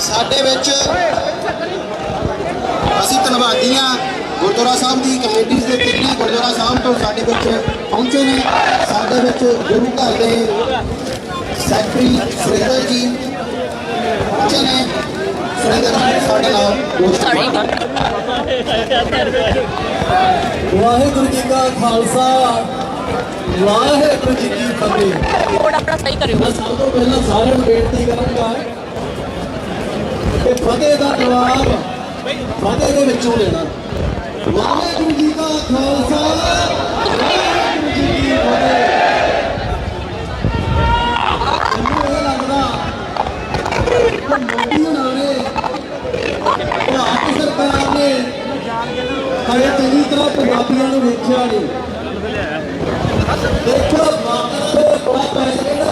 Speaker 1: ਸਾਡੇ ਵਿੱਚ ਅਸੀਂ ਧੰਨਵਾਦੀ ਹਾਂ ਗੁਰਦੁਆਰਾ ਸਾਹਿਬ ਦੀ ਕਮੇਟੀ ਦੇ ਤਿੰਨੇ ਗੁਰਦੁਆਰਾ ਸਾਹਿਬ ਤੋਂ ਸਾਡੇ ਵਿੱਚ ਪਹੁੰਚੇ ਨੇ ਸਾਡੇ ਵਿੱਚ ਗੁਰੂ ਘਰ ਦੇ ਸੈਕਟਰੀ ਸੁਰਿੰਦਰ ਜੀ ਪਹੁੰਚੇ ਨੇ ਸੁਰਿੰਦਰ ਜੀ ਸਾਡੇ ਨਾਲ
Speaker 6: ਵਾਹਿਗੁਰੂ ਜੀ ਕਾ ਖਾਲਸਾ ਵਾਹਿਗੁਰੂ ਜੀ ਕੀ ਫਤਿਹ
Speaker 4: ਕੋਡ ਆਪਣਾ ਸਹੀ ਕਰਿਓ
Speaker 6: ਮੈਂ ਸਭ ਤੋਂ ਪਹਿਲਾਂ ਸਾਰਿਆਂ ਨੂੰ ਬੇਨਤੀ ਕਰਾਂਗਾ ਕਿ ਫਤਿਹ ਦਾ ਜਵਾਬ ਫਤਿਹ ਦੇ ਵਿੱਚੋਂ ਲੈਣਾ ਵਾਹਿਗੁਰੂ ਜੀ ਕਾ ਖਾਲਸਾ ਵਾਹਿਗੁਰੂ ਜੀ ਕੀ ਫਤਿਹ ਮੈਨੂੰ ਇਹ ਲੱਗਦਾ ਕਿ ਮੋਦੀ ਹੋਣਾ ਨੇ ਭਾਰਤ ਸਰਕਾਰ ਨੇ ਹਰੇ ਚੰਗੀ ਤਰ੍ਹਾਂ ਪੰਜਾਬੀਆਂ ਨੂੰ ਵੇਖਿਆ ਨਹੀਂ ਦੇਖੋ ਮਾਤਰ ਬੜਾ ਪੈਸੇ ਨਾ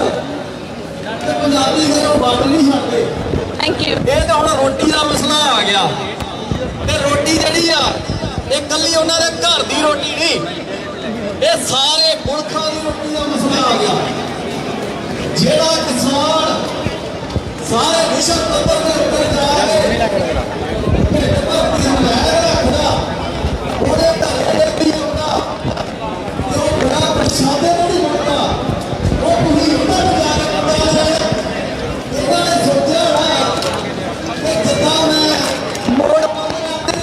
Speaker 6: ਤੇ ਪੰਜਾਬੀ ਜਦੋਂ ਵੰਡ ਨਹੀਂ ਸਕਦੇ
Speaker 4: ਥੈਂਕ ਯੂ
Speaker 6: ਇਹ ਤਾਂ ਹੁਣ ਰੋਟੀ ਦਾ ਮਸਲਾ ਆ ਗਿਆ ਤੇ ਰੋਟੀ ਜਿਹੜੀ ਆ ਇਹ ਕੱਲੀ ਉਹਨਾਂ ਦੇ ਘਰ ਦੀ ਰੋਟੀ ਨਹੀਂ ਇਹ ਸਾਰੇ ਮੁਲਕਾਂ ਦੀ ਰੋਟੀ ਦਾ ਮਸਲਾ ਆ ਗਿਆ ਜਿਹੜਾ ਕਿਸਾਨ ਸਾਰੇ ਵਿਸ਼ਵ ਪੱਧਰ ਦੇ ਉੱਤੇ ਜਾ ਕੇ ਉਹਦੇ ਘਰ ਦੇ ਵੀ ਹੁੰਦਾ ਤੇ ਉਹ ਬੜਾ ਪ੍ਰਸ਼ਾਦੇ ਨਹੀਂ ਹੁੰਦਾ ਉਹ ਤੁਸੀਂ ਉਹਨਾਂ ਨੂੰ ਜਾ ਕੇ ਪਤਾ ਹੈ ਇਹਨਾਂ ਨੇ ਸੋਚਿਆ ਹੋਣਾ ਕਿ ਜਿੱਦਾਂ ਮੈਂ ਮੋੜ ਪਾਉਂਦੇ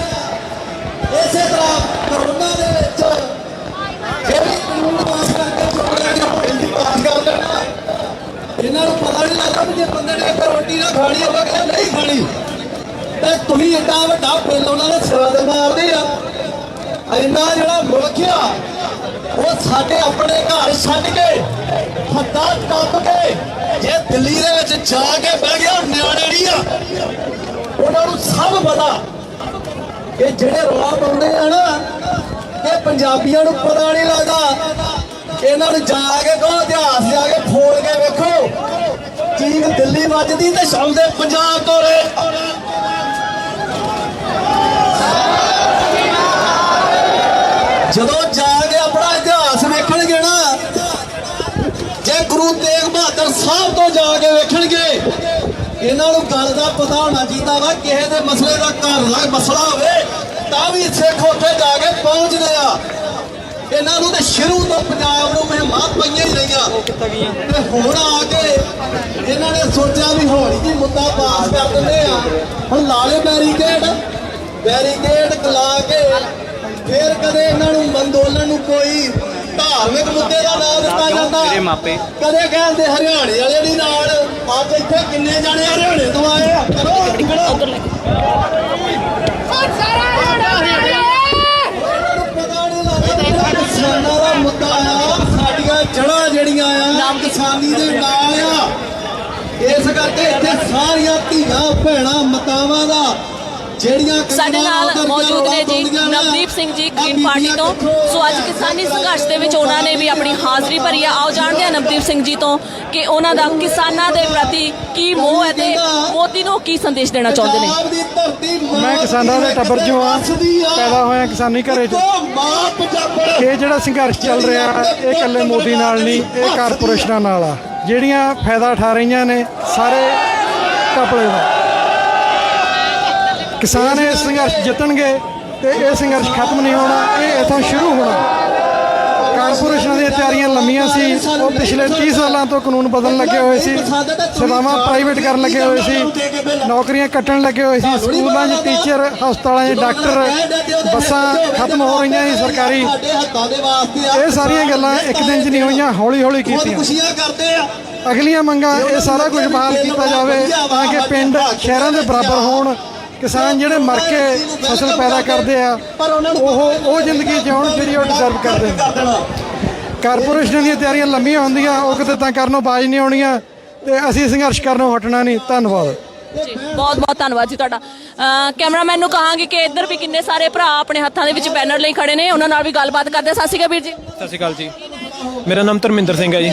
Speaker 6: ਇਸੇ ਤਰ੍ਹਾਂ ਕਰੋਨਾ ਦੇ ਵਿੱਚ ਜਿਹੜੀ ਕਾਨੂੰਨ ਪਾਸ ਕਰਕੇ ਚੋਣਾਂ ਦੀ ਬਿੱਲ ਪਾਸ ਕਰ ਦੇਣਾ ਇਹਨਾਂ ਨੂੰ ਪਤਾ ਨਹੀਂ ਲੱਗਦਾ ਕਿ ਜੇ ਬੰਦੇ ਨੇ ਇੱਕ ਰੋਟੀ ਨਾ ਖਾਣੀ ਹੋਵੇ ਕਿ ਨਹੀਂ ਖਾਣੀ ਤੇ ਤੁਸੀਂ ਏਡਾ ਵੱਡਾ ਬਿੱਲ ਉਹਨਾਂ ਦੇ ਸਿਰਾਂ ਤੇ ਮਾਰਦੇ ਆ ਇੰਨਾ ਜਿਹੜਾ ਮੁਲਕ ਆ ਉਹ ਸਾਡੇ ਆਪਣੇ ਘਰ ਛੱਡ ਕੇ ਹੱਥਾਂ ਟੱਪ ਕੇ ਜੇ ਦਿੱਲੀ ਦੇ ਵਿੱਚ ਜਾ ਕੇ ਬਹਿ ਗਿਆ ਨਿਆਣੇ ਨਹੀਂ ਆ ਉਹਨਾਂ ਨੂੰ ਸਭ ਪਤਾ ਕਿ ਜਿਹੜੇ ਰੌਲਾ ਪਾਉਂਦੇ ਆ ਨਾ ਕਿ ਪੰਜਾਬੀਆਂ ਨੂੰ ਪਤਾ ਨਹੀਂ ਲੱਗਦਾ ਇਹਨਾਂ ਨੂੰ ਜਾ ਕੇ ਕਹੋ ਇਤਿਹਾਸ ਜਾ ਕੇ ਫੋੜ ਕੇ ਵੇਖੋ ਚੀਜ਼ ਦਿੱਲੀ ਵੱਜਦੀ ਤੇ ਸ਼ਾਮਦੇ ਪੰਜਾਬ ਤੋਂ ਰੇ ਜਦੋਂ ਜਾ ਕੇ ਆਪਣਾ ਇਤਿਹਾਸ ਵੇਖਣਗੇ ਨਾ ਜੇ ਗੁਰੂ ਤੇਗ ਬਹਾਦਰ ਸਾਹਿਬ ਤੋਂ ਜਾ ਕੇ ਵੇਖਣਗੇ ਇਹਨਾਂ ਨੂੰ ਗੱਲ ਦਾ ਪਤਾ ਹੋਣਾ ਚਾਹੀਦਾ ਵਾ ਕਿਸੇ ਦੇ ਮਸਲੇ ਦਾ ਘਰ ਦਾ ਮਸਲਾ ਹੋਵੇ ਤਾਂ ਵੀ ਸਿੱਖ ਉੱਥੇ ਜਾ ਕੇ ਪਹੁੰਚਦੇ ਆ ਇਹਨਾਂ ਨੂੰ ਤੇ ਸ਼ੁਰੂ ਤੋਂ ਪੰਜਾਬ ਨੂੰ ਮਹਿਮਾ ਪਈਆਂ ਹੀ ਰਹੀਆਂ ਤੇ ਹੁਣ ਆ ਕੇ ਇਹਨਾਂ ਨੇ ਸੋਚਿਆ ਵੀ ਹੌਲੀ ਜਿਹੀ ਮੁੱਦਾ ਪਾਸ ਕਰ ਦਿੰਦੇ ਆ ਹੁਣ ਲਾ ਲਏ ਬੈਰੀਕੇਡ ਲਾ ਕੇ ਫਿਰ ਕਦੇ ਇਹਨਾਂ ਨੂੰ ਅੰਦੋਲਨ ਨੂੰ ਕੋਈ ਧਾਰਮਿਕ ਮੁੱਦੇ ਦਾ ਨਾਮ ਦਿੱਤਾ ਜਾਂਦਾ ਕਦੇ ਕਹਿੰਦੇ ਹਰਿਆਣੇ ਵਾਲੇ ਦੀ ਨਾਲ ਅੱਜ ਇੱਥੇ ਕਿੰਨੇ ਜਾਣੇ ਹਰਿਆਣੇ ਤੋਂ ਆਏ ਆ ਕਰੋ ਕਿਸਾਨਾਂ ਦਾ ਮੁੱਦਾ ਆ ਸਾਡੀਆਂ ਜੜ੍ਹਾਂ ਜਿਹੜੀਆਂ ਆ ਕਿਸਾਨੀ ਦੇ ਨਾਲ ਆ ਇਸ ਕਰਕੇ ਇੱਥੇ ਸਾਰੀਆਂ ਧੀਆਂ ਭੈਣਾਂ ਮਾਤਾਵਾਂ ਦਾ
Speaker 4: ਸਾਡੇ ਨਾਲ ਮੌਜੂਦ ਨੇ ਜੀ ਨਵਦੀਪ ਸਿੰਘ ਜੀ ਗ੍ਰੀਨ ਪਾਰਟੀ ਤੋਂ। ਸੋ ਅੱਜ ਕਿਸਾਨੀ ਸੰਘਰਸ਼ ਦੇ ਵਿੱਚ ਉਹਨਾਂ ਨੇ ਵੀ ਆਪਣੀ ਹਾਜ਼ਰੀ ਭਰੀ ਆ। ਆਓ ਜਾਣਦੇ ਹਾਂ ਨਵਦੀਪ ਸਿੰਘ ਜੀ ਤੋਂ ਕਿ ਉਹਨਾਂ ਦਾ ਕਿਸਾਨਾਂ ਦੇ ਪ੍ਰਤੀ ਕੀ ਮੋਹ ਹੈ ਤੇ ਮੋਦੀ ਨੂੰ ਕੀ ਸੰਦੇਸ਼ ਦੇਣਾ ਚਾਹੁੰਦੇ ਨੇ।
Speaker 9: ਮੈਂ ਕਿਸਾਨਾਂ ਦੇ ਟੱਬਰ ਚੋਂ ਆ, ਪੈਦਾ ਹੋਇਆ ਕਿਸਾਨੀ ਘਰੇ 'ਚ। ਇਹ ਜਿਹੜਾ ਸੰਘਰਸ਼ ਚੱਲ ਰਿਹਾ ਇਹ ਇਕੱਲੇ ਮੋਦੀ ਨਾਲ ਨਹੀਂ, ਇਹ ਕਾਰਪੋਰੇਸ਼ਨਾਂ ਨਾਲ ਆ ਜਿਹੜੀਆਂ ਫਾਇਦਾ ਉਠਾ ਰਹੀਆਂ ਨੇ ਸਾਰੇ ਘਪਲੇ ਦਾ। ਕਿਸਾਨ ਇਹ ਸੰਘਰਸ਼ ਜਿੱਤਣਗੇ ਤੇ ਇਹ ਸੰਘਰਸ਼ ਖਤਮ ਨਹੀਂ ਹੋਣਾ, ਇਹ ਇੱਥੋਂ ਸ਼ੁਰੂ ਹੋਣਾ। ਕਾਰਪੋਰੇਸ਼ਨਾਂ ਦੀਆਂ ਤਿਆਰੀਆਂ ਲੰਮੀਆਂ ਸੀ, ਉਹ ਪਿਛਲੇ 30 ਸਾਲਾਂ ਤੋਂ ਕਾਨੂੰਨ ਬਦਲਣ ਲੱਗੇ ਹੋਏ ਸੀ, ਸੇਵਾਵਾਂ ਪ੍ਰਾਈਵੇਟ ਕਰਨ ਲੱਗੇ ਹੋਏ ਸੀ, ਨੌਕਰੀਆਂ ਕੱਟਣ ਲੱਗੇ ਹੋਏ ਸੀ, ਸਕੂਲਾਂ 'ਚ ਟੀਚਰ, ਹਸਪਤਾਲਾਂ 'ਚ ਡਾਕਟਰ, ਬੱਸਾਂ ਖਤਮ ਹੋ ਰਹੀਆਂ ਸੀ ਸਰਕਾਰੀ। ਇਹ ਸਾਰੀਆਂ ਗੱਲਾਂ ਇੱਕ ਦਿਨ 'ਚ ਨਹੀਂ ਹੋਈਆਂ, ਹੌਲੀ ਹੌਲੀ ਕੀਤੀਆਂ। ਅਗਲੀਆਂ ਮੰਗਾਂ ਇਹ ਸਾਰਾ ਕੁਝ ਬਹਾਲ ਕੀਤਾ ਜਾਵੇ ਤਾਂ ਕਿ ਪਿੰਡ ਸ਼ਹਿਰਾਂ ਦੇ ਬਰਾਬਰ ਹੋਣ। ਕਿਸਾਨ ਜਿਹੜੇ ਮਰ ਕੇ ਫਸਲ ਪੈਦਾ ਕਰਦੇ ਆ ਉਹ ਜ਼ਿੰਦਗੀ ਜਿਉਣ ਜਿਹੜੀ ਉਹ ਡਿਜ਼ਰਵ ਕਰਦੇ ਨੇ। ਕਾਰਪੋਰੇਸ਼ਨਾਂ ਦੀਆਂ ਤਿਆਰੀਆਂ ਲੰਮੀਆਂ ਹੁੰਦੀਆਂ, ਉਹ ਕਿਤੇ ਤਾਂ ਕਰਨੋਂ ਬਾਜ਼ ਨਹੀਂ ਆਉਣੀਆਂ ਤੇ ਅਸੀਂ ਸੰਘਰਸ਼ ਕਰਨੋਂ ਹਟਣਾ ਨਹੀਂ। ਧੰਨਵਾਦ
Speaker 4: ਜੀ, ਬਹੁਤ ਬਹੁਤ ਧੰਨਵਾਦ ਜੀ ਤੁਹਾਡਾ। ਕੈਮਰਾਮੈਨ ਨੂੰ ਕਹਾਂਗੇ ਕਿ ਇੱਧਰ ਵੀ ਕਿੰਨੇ ਸਾਰੇ ਭਰਾ ਆਪਣੇ ਹੱਥਾਂ ਦੇ ਵਿੱਚ ਬੈਨਰ ਲਈ ਖੜੇ ਨੇ, ਉਹਨਾਂ ਨਾਲ ਵੀ ਗੱਲਬਾਤ ਕਰਦੇ। ਸਤਿ ਸ਼੍ਰੀ ਅਕਾਲ ਵੀਰ ਜੀ।
Speaker 11: ਸਤਿ ਸ਼੍ਰੀ ਅਕਾਲ ਜੀ, ਮੇਰਾ ਨਾਮ ਧਰਮਿੰਦਰ ਸਿੰਘ ਹੈ ਜੀ।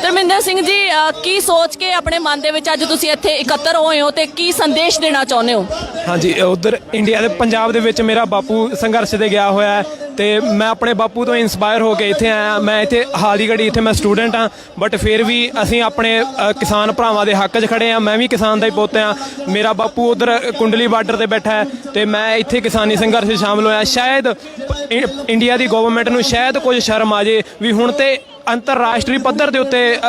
Speaker 4: ਧਰਮਿੰਦਰ ਸਿੰਘ ਜੀ, ਕੀ ਸੋਚ ਕੇ ਆਪਣੇ ਮਨ ਦੇ ਵਿੱਚ ਅੱਜ ਤੁਸੀਂ ਇੱਥੇ ਇਕੱਤਰ ਹੋਏ ਹੋ ਤੇ ਕੀ ਸੰਦੇਸ਼ ਦੇਣਾ ਚਾਹੁੰਦੇ ਹੋ?
Speaker 11: ਹਾਂਜੀ, ਉਧਰ ਇੰਡੀਆ ਦੇ ਪੰਜਾਬ ਦੇ ਵਿੱਚ ਮੇਰਾ ਬਾਪੂ ਸੰਘਰਸ਼ ਤੇ ਗਿਆ ਹੋਇਆ ਹੈ ਤੇ ਮੈਂ ਆਪਣੇ ਬਾਪੂ ਤੋਂ ਇਨਸਪਾਇਰ ਹੋ ਕੇ ਇੱਥੇ ਆਇਆ। ਮੈਂ ਇੱਥੇ ਹਾਲ ਦੀ ਘੜੀ ਇੱਥੇ ਮੈਂ ਸਟੂਡੈਂਟ ਹਾਂ, ਬਟ ਫਿਰ ਵੀ ਅਸੀਂ ਆਪਣੇ ਕਿਸਾਨ ਭਰਾਵਾਂ ਦੇ ਹੱਕ 'ਚ ਖੜੇ ਹਾਂ। ਮੈਂ ਵੀ ਕਿਸਾਨ ਦਾ ਹੀ ਪੁੱਤ ਹਾਂ। ਮੇਰਾ ਬਾਪੂ ਉਧਰ ਕੁੰਡਲੀ ਬਾਰਡਰ ਤੇ ਬੈਠਾ ਹੈ ਤੇ ਮੈਂ ਇੱਥੇ ਕਿਸਾਨੀ ਸੰਘਰਸ਼ 'ਚ ਸ਼ਾਮਲ ਹੋਇਆ। ਸ਼ਾਇਦ ਇੰਡੀਆ ਦੀ ਗਵਰਨਮੈਂਟ ਨੂੰ ਸ਼ਾਇਦ ਕੁਝ ਸ਼ਰਮ ਆ ਜੇ ਵੀ ਹੁਣ ਤੇ ਅੰਤਰਰਾਸ਼ਟਰੀ ਪੱਧਰ ਦੇ ਉੱਤੇ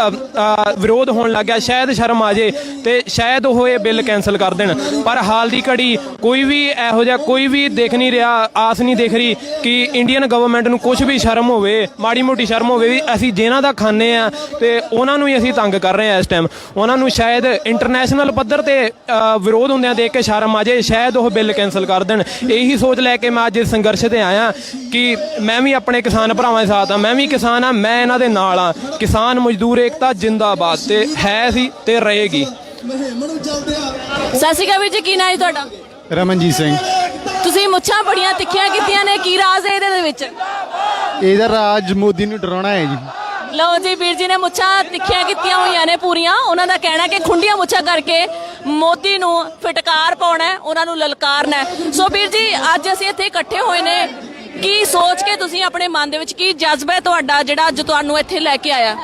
Speaker 11: ਵਿਰੋਧ ਹੋਣ ਲੱਗ ਗਿਆ, ਸ਼ਾਇਦ ਸ਼ਰਮ ਆ ਜੇ ਤੇ ਸ਼ਾਇਦ ਉਹ ਇਹ ਬਿੱਲ ਕੈਂਸਲ ਕਰ ਦੇਣ। ਪਰ ਹਾਲ ਦੀ ਘੜੀ ਕੋਈ ਵੀ ਇਹੋ ਜਿਹਾ ਕੋਈ ਵੀ ਦੇਖ ਨਹੀਂ ਰਿਹਾ, ਆਸ ਨਹੀਂ ਦੇਖ ਰਹੀ ਕਿ ਇੰਡੀਅਨ ਗਵਰਨਮੈਂਟ ਨੂੰ ਕੁਝ ਵੀ ਸ਼ਰਮ ਹੋਵੇ, ਮਾੜੀ ਮੋਟੀ ਸ਼ਰਮ ਹੋਵੇ ਵੀ ਅਸੀਂ ਜਿਹਨਾਂ ਦਾ ਖਾਂਦੇ ਆ ਤੇ ਉਹਨਾਂ ਨੂੰ ਹੀ ਅਸੀਂ ਤੰਗ ਕਰ ਰਹੇ ਹਾਂ ਇਸ ਟਾਈਮ। ਉਹਨਾਂ ਨੂੰ ਸ਼ਾਇਦ ਇੰਟਰਨੈਸ਼ਨਲ ਪੱਧਰ ਤੇ ਵਿਰੋਧ ਹੁੰਦਿਆਂ ਦੇਖ ਕੇ ਸ਼ਰਮ ਆ ਜੇ, ਸ਼ਾਇਦ ਉਹ ਬਿੱਲ ਕੈਂਸਲ ਕਰ ਦੇਣ। ਇਹੀ ਸੋਚ ਲੈ ਕੇ ਮੈਂ ਅੱਜ ਇਸ ਸੰਘਰਸ਼ ਤੇ ਆਇਆ ਕਿ ਮੈਂ ਵੀ ਆਪਣੇ ਕਿਸਾਨ ਭਰਾਵਾਂ ਦੇ ਸਾਥ ਹਾਂ। ਮੈਂ ਵੀ ਕਿਸਾਨ ਹਾਂ, ਮੈਂ ਇਹਨਾਂ ਦੇ ਨਾਲ ਆ। ਕਿਸਾਨ ਮਜ਼ਦੂਰ ਏਕਤਾ ਜਿੰਦਾਬਾਦ ਤੇ ਹੈ ਸੀ ਤੇ ਰਹੇਗੀ।
Speaker 4: ਸਤਿ ਸ਼੍ਰੀ ਅਕਾਲ ਵੀਰ ਜੀ, ਕੀ ਨਾਂ ਹੈ ਤੁਹਾਡਾ?
Speaker 9: ਰਮਨਜੀਤ ਸਿੰਘ।
Speaker 4: ਤੁਸੀਂ ਮੁੱਛਾਂ ਬੜੀਆਂ ਤਿੱਖੀਆਂ ਕੀਤੀਆਂ ਨੇ, ਕੀ ਰਾਜ਼ ਹੈ ਇਹਦੇ ਵਿੱਚ?
Speaker 9: ਇਹਦਾ ਰਾਜ ਮੋਦੀ ਨੂੰ ਡਰਾਉਣਾ ਹੈ ਜੀ।
Speaker 4: ਲਓ ਜੀ, ਵੀਰ ਜੀ ਨੇ ਮੁੱਛਾਂ ਤਿੱਖੀਆਂ ਕੀਤੀਆਂ ਹੋਈਆਂ ਨੇ ਪੂਰੀਆਂ। ਉਹਨਾਂ ਦਾ ਕਹਿਣਾ ਕਿ ਖੁੰਡੀਆਂ ਮੁੱਛਾਂ ਕਰਕੇ ਮੋਦੀ ਨੂੰ ਫਟਕਾਰ ਪਾਉਣਾ ਹੈ, ਉਹਨਾਂ ਨੂੰ ਲਲਕਾਰਨਾ ਹੈ। ਸੋ ਵੀਰ ਜੀ, ਅੱਜ ਅਸੀਂ ਇੱਥੇ ਇਕੱਠੇ ਹੋਏ ਨੇ, ਕੀ ਸੋਚ ਕੇ ਤੁਸੀਂ ਆਪਣੇ ਮਨ ਦੇ ਵਿੱਚ ਕੀ ਜਜ਼ਬਾ ਹੈ ਤੁਹਾਡਾ ਜਿਹੜਾ ਅੱਜ ਤੁਹਾਨੂੰ ਇੱਥੇ ਲੈ ਕੇ ਆਇਆ?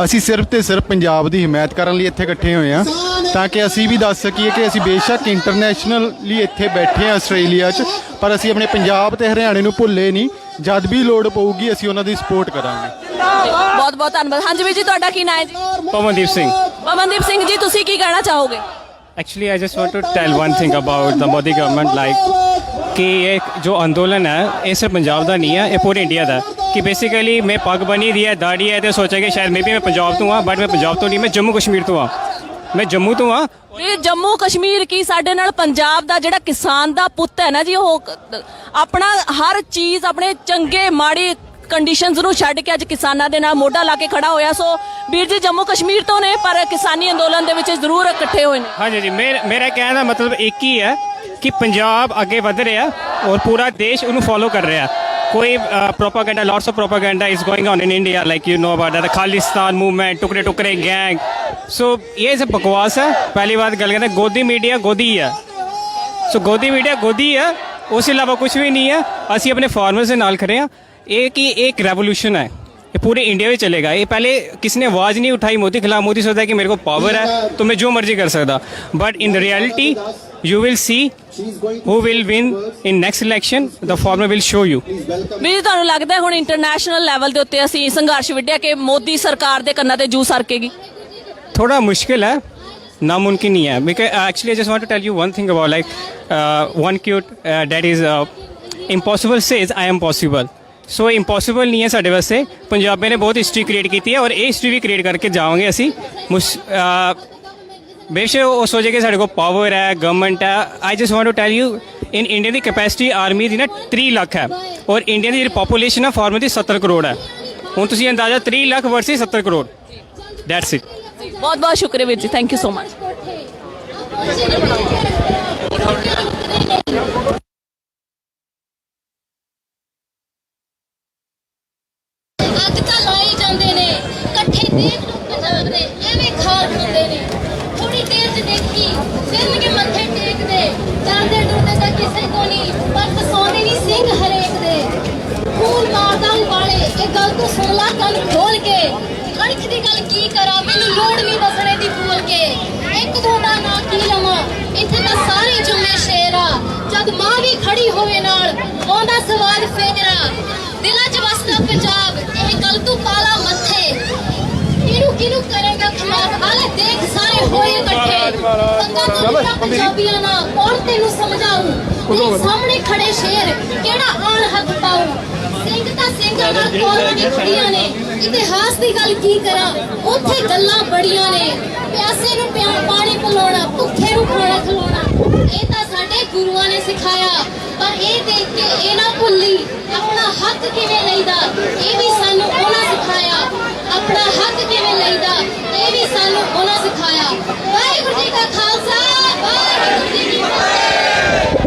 Speaker 9: ਅਸੀਂ ਸਿਰਫ ਤੇ ਸਿਰਫ ਪੰਜਾਬ ਦੀ ਹਿਮਾਇਤ ਕਰਨ ਲਈ ਇੱਥੇ ਇਕੱਠੇ ਹੋਏ ਹਾਂ ਤਾਂ ਕਿ ਅਸੀਂ ਵੀ ਦੱਸ ਸਕੀਏ ਕਿ ਅਸੀਂ ਬੇਸ਼ੱਕ ਇੰਟਰਨੈਸ਼ਨਲੀ ਇੱਥੇ ਬੈਠੇ ਹਾਂ ਆਸਟ੍ਰੇਲੀਆ 'ਚ, ਪਰ ਅਸੀਂ ਆਪਣੇ ਪੰਜਾਬ ਤੇ ਹਰਿਆਣੇ ਨੂੰ ਭੁੱਲੇ ਨਹੀਂ। ਜਦ ਵੀ ਲੋੜ ਪਊਗੀ ਅਸੀਂ ਉਹਨਾਂ ਦੀ ਸਪੋਰਟ ਕਰਾਂਗੇ।
Speaker 4: ਬਹੁਤ ਬਹੁਤ ਧੰਨਵਾਦ। ਹਾਂਜੀ ਵੀਰ ਜੀ, ਤੁਹਾਡਾ ਕੀ ਨਾਮ ਹੈ ਜੀ?
Speaker 3: ਪਵਨਦੀਪ ਸਿੰਘ।
Speaker 4: ਪਵਨਦੀਪ ਸਿੰਘ ਜੀ, ਤੁਸੀਂ ਕੀ ਕਹਿਣਾ ਚਾਹੋਗੇ?
Speaker 3: Actually, I just want to tell one thing about the Modi government, like कि ये जो आंदोलन है ये सिर्फ पंजाब का नहीं है, ये पूरे इंडिया का कि बेसिकली मैं पग बनी दी है, दाढ़ी है, तो सोचा कि शायद मे भी मैं पंजाब तो हाँ, बट मैं पंजाब तो नहीं, मैं जम्मू कश्मीर तो हाँ, मैं जम्मू तो हाँ।
Speaker 4: ਇਹ ਜੰਮੂ ਕਸ਼ਮੀਰ ਕੀ ਸਾਡੇ ਨਾਲ ਪੰਜਾਬ ਦਾ ਜਿਹੜਾ ਕਿਸਾਨ ਦਾ ਪੁੱਤ ਹੈ ਨਾ ਜੀ, ਉਹ ਆਪਣਾ ਹਰ ਚੀਜ਼ ਆਪਣੇ ਚੰਗੇ ਮਾੜੀ ਕੰਡੀਸ਼ਨਸ ਨੂੰ ਛੱਡ ਕੇ ਅੱਜ ਕਿਸਾਨਾਂ ਦੇ ਨਾਲ ਮੋਢਾ ਲਾ ਕੇ ਖੜਾ ਹੋਇਆ। ਸੋ ਵੀਰ ਜੀ ਜੰਮੂ ਕਸ਼ਮੀਰ ਤੋਂ ਨੇ ਪਰ ਕਿਸਾਨੀ ਅੰਦੋਲਨ ਦੇ ਵਿੱਚ ਜ਼ਰੂਰ ਇਕੱਠੇ ਹੋਏ ਨੇ।
Speaker 3: ਹਾਂਜੀ ਜੀ, ਮੇਰਾ ਕਹਿਣ ਦਾ ਮਤਲਬ ਇੱਕ ਹੀ ਹੈ ਕਿ ਪੰਜਾਬ ਅੱਗੇ ਵਧ ਰਿਹਾ ਔਰ ਪੂਰਾ ਦੇਸ਼ ਉਹਨੂੰ ਫੋਲੋ ਕਰ ਰਿਹਾ। कोई propaganda, lots of propaganda is going on in India, like you know about the Khalistan movement, टुकड़े टुकड़े गैंग। सो ये सब बकवास है। पहली बात गल करते गोदी मीडिया गोदी है, सो गोदी मीडिया गोदी है, उसके अलावा कुछ भी नहीं है। असी अपने फार्मर्स के नाल खड़े हैं। एक ही एक रेवोल्यूशन है, ये पूरे इंडिया में चलेगा। ये पहले किसी ने आवाज़ नहीं उठाई मोदी खिलाफ। मोदी सोचता है कि मेरे को पावर है तो मैं जो मर्जी कर सकता, but in reality you will see who will win in next election, the farmer will show you।
Speaker 4: ਵੀ ਤੁਹਾਨੂੰ ਲੱਗਦਾ ਹੈ ਹੁਣ ਇੰਟਰਨੈਸ਼ਨਲ ਲੈਵਲ ਦੇ ਉੱਤੇ ਅਸੀਂ ਸੰਘਰਸ਼ ਵਿੱਢਿਆ ਕਿ ਮੋਦੀ ਸਰਕਾਰ ਦੇ ਕੰਨਾਂ ਤੇ ਜੂ ਸਰਕੇਗੀ?
Speaker 3: थोड़ा मुश्किल है, नामुमकिन नहीं है। Because actually I just want to tell you one thing about like one quote that is impossible says I am possible। So impossible ਨਹੀਂ ਹੈ ਸਾਡੇ ਵਾਸਤੇ। ਪੰਜਾਬੀਆਂ ਨੇ ਬਹੁਤ ਹਿਸਟਰੀ ਕ੍ਰੀਏਟ ਕੀਤੀ ਹੈ ਔਰ ਇਹ ਹਿਸਟਰੀ ਵੀ ਕ੍ਰੀਏਟ ਕਰਕੇ ਜਾਵਾਂਗੇ ਅਸੀਂ। बेशक वो सोचे कि साढ़े को पावर है, गवर्नमेंट है। I just want to tell you in India की कैपेसिटी आर्मी की ना 3 लाख है और इंडिया की पॉपूलेशन है फार्मर की 70 करोड़ है। हूँ तुम अंदाजा 3 lakh versus 70 crore, that's it.
Speaker 4: बहुत बहुत शुक्रिया Veer ji, thank you so much.
Speaker 14: ਤੂੰ ਸੁਣ ਲਾ ਕੰਨ ਖੋਲ ਕੇ ਅਣਖ ਦੀ ਗੱਲ ਕੀ ਕਰਾਂ ਮੈਨੂੰ ਲੋੜ ਨਹੀਂ ਦੱਸਣੇ ਦੀ ਭੁੱਲ ਕੇ ਇੱਕ ਦੋ ਦਾ ਨਾਂ ਕੀ ਲਵਾਂ ਇੱਥੇ ਤਾਂ ਸਾਰੇ ਜੁਮੇ ਸ਼ੇਰ ਆ ਜਦ ਮਾਂ ਵੀ ਖੜੀ ਹੋਵੇ ਨਾਲ ਆਉਂਦਾ ਸਵਾਦ ਫੇਰਾ ਦਿਲਾਂ 'ਚ ਵਸਦਾ ਪੰਜਾਬ ਇਹ ਗੱਲ ਤੂੰ ਪਾਲਾ ਮੱਥੇ ਕਿਹਨੂੰ ਕਰੇਗਾ ਖਿਲਾਫ ਹਾਲੇ ਦੇਖ ਸਾਰੇ ਹੋਏ ਇਕੱਠੇ ਪੰਗਾ ਤੂੰ ਪੰਜਾਬੀਆਂ ਨਾਲ ਕੌਣ ਤੈਨੂੰ ਸਮਝਾਊ ਤੇਰੇ ਸਾਹਮਣੇ ਖੜੇ ਸ਼ੇਰ ਕਿਹੜਾ ਆਣ ਹੱਥ ਪਾਊ ਸਿੰਘ ਤਾਂ ਸਿੰਘਾਂ ਨਾਲ ਕੋਲਾਂ ਦੀ ਕੁੜੀਆਂ ਨੇ ਇਤਿਹਾਸ ਦੀ ਗੱਲ ਕੀ ਕਰਾਂ ਉੱਥੇ ਗੱਲਾਂ ਬੜੀਆਂ ਨੇ ਪਿਆਸੇ ਨੂੰ ਪਾਣੀ ਪਿਲਾਉਣਾ ਭੁੱਖੇ ਨੂੰ ਖਾਣਾ ਖਿਲਾਉਣਾ ਇਹ ਤਾਂ ਸਾਡੇ ਗੁਰੂਆਂ ਨੇ ਸਿਖਾਇਆ ਪਰ ਇਹ ਦੇਖ ਕੇ ਇਹ ਨਾ ਭੁੱਲੀ ਆਪਣਾ ਹੱਕ ਕਿਵੇਂ ਲਈਦਾ ਇਹ ਵੀ ਸਾਨੂੰ ਉਹਨਾਂ ਸਿਖਾਇਆ ਆਪਣਾ ਹੱਕ ਕਿਵੇਂ ਲਈਦਾ ਇਹ ਵੀ ਸਾਨੂੰ ਉਹਨਾਂ ਸਿਖਾਇਆ ਵਾਹਿਗੁਰੂ ਜੀ ਕਾ ਖਾਲਸਾ ਵਾਹਿਗੁਰੂ ਜੀ ਕੀ ਫਤਿਹ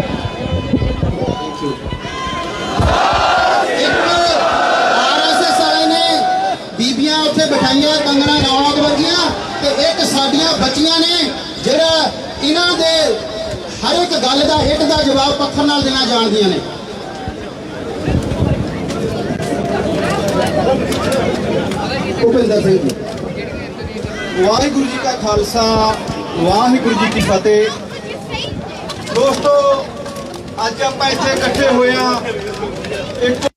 Speaker 1: ਆਰਐਸਐਸ ਵਾਲੇ ਨੇ ਬੀਬੀਆਂ ਉੱਥੇ ਬਿਠਾਈਆਂ ਕੰਗਣਾ ਰਣੌਤ ਵਰਗੀਆਂ ਤੇ ਇੱਕ ਸਾਡੀਆਂ ਬੱਚੀਆਂ ਨੇ ਜਿਹੜਾ ਇਹਨਾਂ ਦੇ ਹਰ ਇੱਕ ਗੱਲ ਦਾ ਹਿੱਟ ਦਾ ਜਵਾਬ ਪੱਥਰ ਨਾਲ ਦੇਣਾ ਜਾਣਦੀਆਂ ਨੇ ਭੁਪਿੰਦਰ ਸਿੰਘ ਜੀ
Speaker 9: ਵਾਹਿਗੁਰੂ ਜੀ ਕਾ ਖਾਲਸਾ ਵਾਹਿਗੁਰੂ ਜੀ ਕੀ ਫਤਿਹ। ਦੋਸਤੋ ਅੱਜ ਆਪਾਂ ਇੱਥੇ ਇਕੱਠੇ ਹੋਏ ਆ ਇੱਕ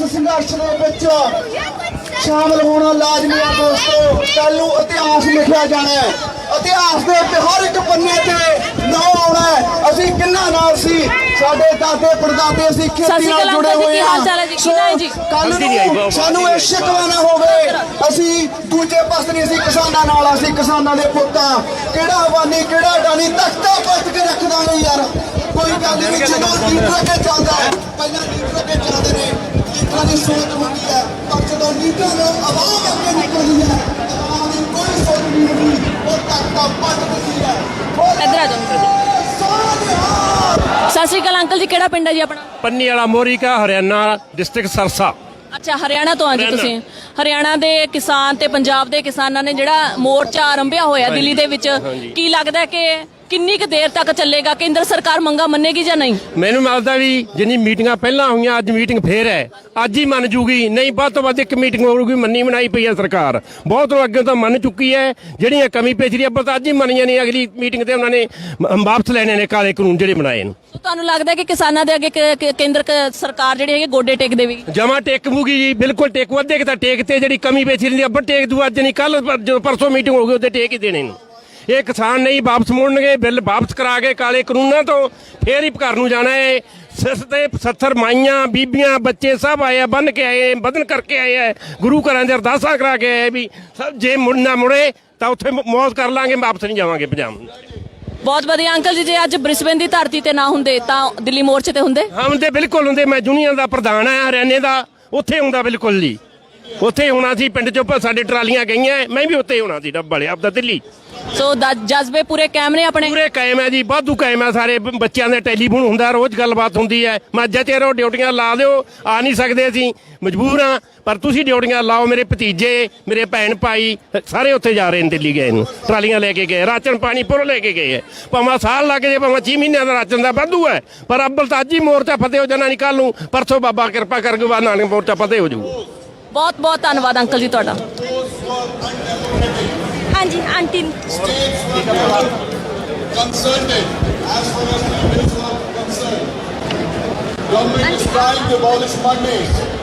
Speaker 9: ਸੰਘਰਸ਼ ਦੇ ਵਿੱਚ ਸ਼ਾਮਲ ਹੋਣਾ ਲਾਜ਼ਮੀ ਹੈ ਦੋਸਤੋ ਕੱਲ ਨੂੰ ਇਤਿਹਾਸ ਲਿਖਿਆ ਜਾਣਾ ਹੈ ਇਤਿਹਾਸ ਦੇ ਉੱਤੇ ਹਰ ਇੱਕ ਪੰਨੇ ਤੇ ਨਾਂ ਆਉਣਾ ਹੈ ਅਸੀਂ ਕਿੰਨਾ ਨਾਲ ਸੀ ਸਾਡੇ ਦਾਦੇ ਪੜਦਾਦੇ ਅਸੀਂ ਖੇਤੀ ਨਾਲ ਜੁੜੇ ਹੋਏ ਹਾਂ ਕੱਲ ਨੂੰ ਸਾਨੂੰ ਇਹ ਸ਼ਿਕਵਾ ਨਾ ਹੋਵੇ ਅਸੀਂ ਦੂਜੇ ਪਾਸੇ ਨਹੀਂ ਅਸੀਂ ਕਿਸਾਨਾਂ ਨਾਲ ਅਸੀਂ ਕਿਸਾਨਾਂ ਦੇ ਪੁੱਤਾਂ ਕਿਹੜਾ ਹਵਾਨੀ ਕਿਹੜਾ ਡਾਨੀ ਤਖਤਾ ਪੱਟ ਕੇ ਰੱਖ ਦਾਂਗੇ ਯਾਰ ਕੋਈ ਗੱਲ ਨਹੀਂ ਜਦੋਂ ਲੀਡਰ ਅੱਗੇ ਚੱਲਦਾ ਹੈ ਪਹਿਲਾਂ ਲੀਡਰ ਅੱਗੇ ਚੱਲਦੇ ਨੇ ਲੀਡਰਾਂ ਦੀ ਸੋਚ ਹੁੰਦੀ ਹੈ ਪਰ ਜਦੋਂ ਲੀਡਰਾਂ ਨੂੰ ਆਵਾਜ਼ ਅੱਗੇ ਨਿਕਲਦੀ ਹੈ ਆਵਾਜ਼ ਦੀ ਕੋਈ ਸੋਚ ਨਹੀਂ ਹੁੰਦੀ ਉਹ ਤਖਤਾ ਪੱਟ ਦਿੰਦੀ ਹੈ
Speaker 4: ਇੱਧਰ ਆ ਜਾਓ ਸਤਿ ਸ਼੍ਰੀ ਅਕਾਲ ਅੰਕਲ ਜੀ ਕਿਹੜਾ ਪਿੰਡ ਹੈ ਜੀ ਆਪਣਾ
Speaker 15: ਪੰਨੀ ਵਾਲਾ ਮੋਰੀਕਾ ਹਰਿਆਣਾ ਡਿਸਟ੍ਰਿਕਟ ਸਰਸਾ
Speaker 4: ਅੱਛਾ ਹਰਿਆਣਾ ਤੋਂ ਆ ਜੀ ਤੁਸੀਂ ਹਰਿਆਣਾ ਦੇ ਕਿਸਾਨ ਤੇ ਪੰਜਾਬ ਦੇ ਕਿਸਾਨਾਂ ਨੇ ਜਿਹੜਾ ਮੋਰਚਾ ਆਰੰਭਿਆ ਹੋਇਆ ਦਿੱਲੀ ਦੇ ਵਿੱਚ ਕੀ ਲੱਗਦਾ ਕਿ ਕਿੰਨੀ ਕੁ ਦੇਰ ਤੱਕ ਚੱਲੇਗਾ ਕੇਂਦਰ ਸਰਕਾਰ ਮੰਗਾ ਮੰਨੇਗੀ ਜਾਂ ਨਹੀਂ
Speaker 15: ਮੈਨੂੰ ਲੱਗਦਾ ਵੀ ਜਿੰਨੀ ਮੀਟਿੰਗਾਂ ਪਹਿਲਾਂ ਹੋਈਆਂ ਅੱਜ ਮੀਟਿੰਗ ਫੇਰ ਹੈ ਅੱਜ ਹੀ ਮੰਨ ਜੂਗੀ ਨਹੀਂ ਵੱਧ ਤੋਂ ਵੱਧ ਇੱਕ ਮੀਟਿੰਗ ਹੋਊਗੀ ਮੰਨੀ ਬਣਾਈ ਪਈ ਹੈ ਸਰਕਾਰ ਬਹੁਤ ਤੋਂ ਅੱਗੇ ਤਾਂ ਮੰਨ ਚੁੱਕੀ ਹੈ ਜਿਹੜੀਆਂ ਕਮੀ ਪੇਸ਼ੀ ਅੱਬਲ ਤਾਂ ਅੱਜ ਹੀ ਮੰਨੀਆਂ ਨਹੀਂ ਅਗਲੀ ਮੀਟਿੰਗ ਤੇ ਉਹਨਾਂ ਨੇ ਵਾਪਸ ਲੈਣੇ ਨੇ ਕਾਲੇ ਕਾਨੂੰਨ ਜਿਹੜੇ ਬਣਾਏ ਨੇ
Speaker 4: ਤੁਹਾਨੂੰ ਲੱਗਦਾ ਕਿ ਕਿਸਾਨਾਂ ਦੇ ਅੱਗੇ ਕੇਂਦਰ ਸਰਕਾਰ ਜਿਹੜੀ ਹੈਗੀ ਗੋਡੇ ਟੇਕ ਦੇਵੇਗੀ
Speaker 15: ਜਮਾ ਟੇਕੂਗੀ ਜੀ ਬਿਲਕੁਲ ਟੇਕੂ ਅੱਧੇ ਕਿ ਤਾਂ ਟੇਕ ਤੇ ਜਿਹੜੀ ਕਮੀ ਪੇਸ਼ੀ ਦੀ ਅੱਬਲ ਟੇਕ ਦੂ ਅੱਜ ਨਹੀਂ ਕੱਲ ਜਦੋਂ ਪਰਸੋਂ ਮੀਟਿੰਗ ਹੋਊਗੀ ਉਹਦੇ ਟੇਕ ਹੀ ਦੇਣੇ ਨੇ ਇਹ ਕਿਸਾਨ ਨਹੀਂ ਵਾਪਸ ਮੋੜਨਗੇ ਬਿੱਲ ਵਾਪਸ ਕਰਾ ਕੇ ਕਾਲੇ ਕਾਨੂੰਨਾਂ ਤੋਂ ਫੇਰ ਹੀ ਘਰ ਨੂੰ ਜਾਣਾ ਹੈ ਸਿਰ ਤੇ 70 ਮਾਈਆਂ ਬੀਬੀਆਂ ਬੱਚੇ ਸਭ ਆਏ ਆ ਬੰਨ ਕੇ ਆਏ ਬਦਨ ਕਰਕੇ ਆਏ ਆ ਗੁਰੂ ਘਰਾਂ ਦੇ ਅਰਦਾਸਾਂ ਕਰਾ ਕੇ ਆਏ ਵੀ ਜੇ ਮੁੜਨਾ ਮੁੜੇ ਤਾਂ ਉੱਥੇ ਮੌਤ ਕਰ ਲਾਂਗੇ ਵਾਪਸ ਨਹੀਂ ਜਾਵਾਂਗੇ ਪੰਜਾਬ ਨੂੰ
Speaker 4: ਬਹੁਤ ਵਧੀਆ ਅੰਕਲ ਜੀ ਜੇ ਅੱਜ ਬ੍ਰਿਸਬੇਨ ਦੀ ਧਰਤੀ ਤੇ ਨਾ ਹੁੰਦੇ ਤਾਂ ਦਿੱਲੀ ਮੋਰਚੇ ਤੇ ਹੁੰਦੇ
Speaker 15: ਹਾਂ ਹੁੰਦੇ ਬਿਲਕੁਲ ਹੁੰਦੇ ਮੈਂ ਯੂਨੀਅਨ ਦਾ ਪ੍ਰਧਾਨ ਆ ਹਰਿਆਣੇ ਦਾ ਉੱਥੇ ਹੁੰਦਾ ਬਿਲਕੁਲ ਜੀ ਉੱਥੇ ਹੀ ਹੋਣਾ ਸੀ। ਪਿੰਡ ਚੋਂ ਸਾਡੇ ਟਰਾਲੀਆਂ ਗਈਆਂ, ਮੈਂ ਵੀ ਉੱਥੇ ਹੀ ਹੋਣਾ ਸੀ ਡੱਬ ਵਾਲੇ ਆਪਦਾ ਦਿੱਲੀ।
Speaker 4: ਸੋ ਜਜ਼ਬੇ ਪੂਰੇ ਕਾਇਮ ਨੇ ਆਪਣੇ?
Speaker 15: ਪੂਰੇ ਕਾਇਮ ਹੈ ਜੀ, ਵਾਧੂ ਕਾਇਮ ਹੈ। ਸਾਰੇ ਬੱਚਿਆਂ ਦੇ ਟੈਲੀਫੋਨ ਹੁੰਦਾ, ਰੋਜ਼ ਗੱਲਬਾਤ ਹੁੰਦੀ ਹੈ। ਮੈਂ ਅੱਜ ਚਿਹਰੋਂ ਡਿਊਟੀਆਂ ਲਾ ਦਿਓ, ਆ ਨਹੀਂ ਸਕਦੇ ਅਸੀਂ, ਮਜਬੂਰ ਹਾਂ, ਪਰ ਤੁਸੀਂ ਡਿਊਟੀਆਂ ਲਾਓ। ਮੇਰੇ ਭਤੀਜੇ, ਮੇਰੇ ਭੈਣ ਭਾਈ ਸਾਰੇ ਉੱਥੇ ਜਾ ਰਹੇ ਨੇ, ਦਿੱਲੀ ਗਏ ਨੂੰ, ਟਰਾਲੀਆਂ ਲੈ ਕੇ ਗਏ, ਰਾਸ਼ਨ ਪਾਣੀ ਪੁਰ ਲੈ ਕੇ ਗਏ ਹੈ। ਭਾਵੇਂ ਸਾਲ ਲੱਗ ਜੇ, ਭਾਵੇਂ 6 ਮਹੀਨਿਆਂ ਦਾ ਰਾਸ਼ਨ ਦਾ ਵਾਧੂ ਹੈ, ਪਰ ਅੱਬਲ ਤਾਂ ਅੱਜ ਹੀ ਮੋਰਚਾ ਫਤਿਹ ਹੋ ਜਾਣਾ, ਨਹੀਂ ਕੱਲ ਨੂੰ, ਪਰਸੋਂ ਬਾਬਾ ਕਿਰਪਾ ਕਰਕੇ ਬਾਅਦ ਨਾਨਕ ਮੋਰਚਾ ਫਤਿਹ ਹੋ ਜਾਊ।
Speaker 4: ਬਹੁਤ ਬਹੁਤ ਧੰਨਵਾਦ ਅੰਕਲ ਜੀ ਤੁਹਾਡਾ।
Speaker 12: ਹਾਂਜੀ ਆਂਟੀ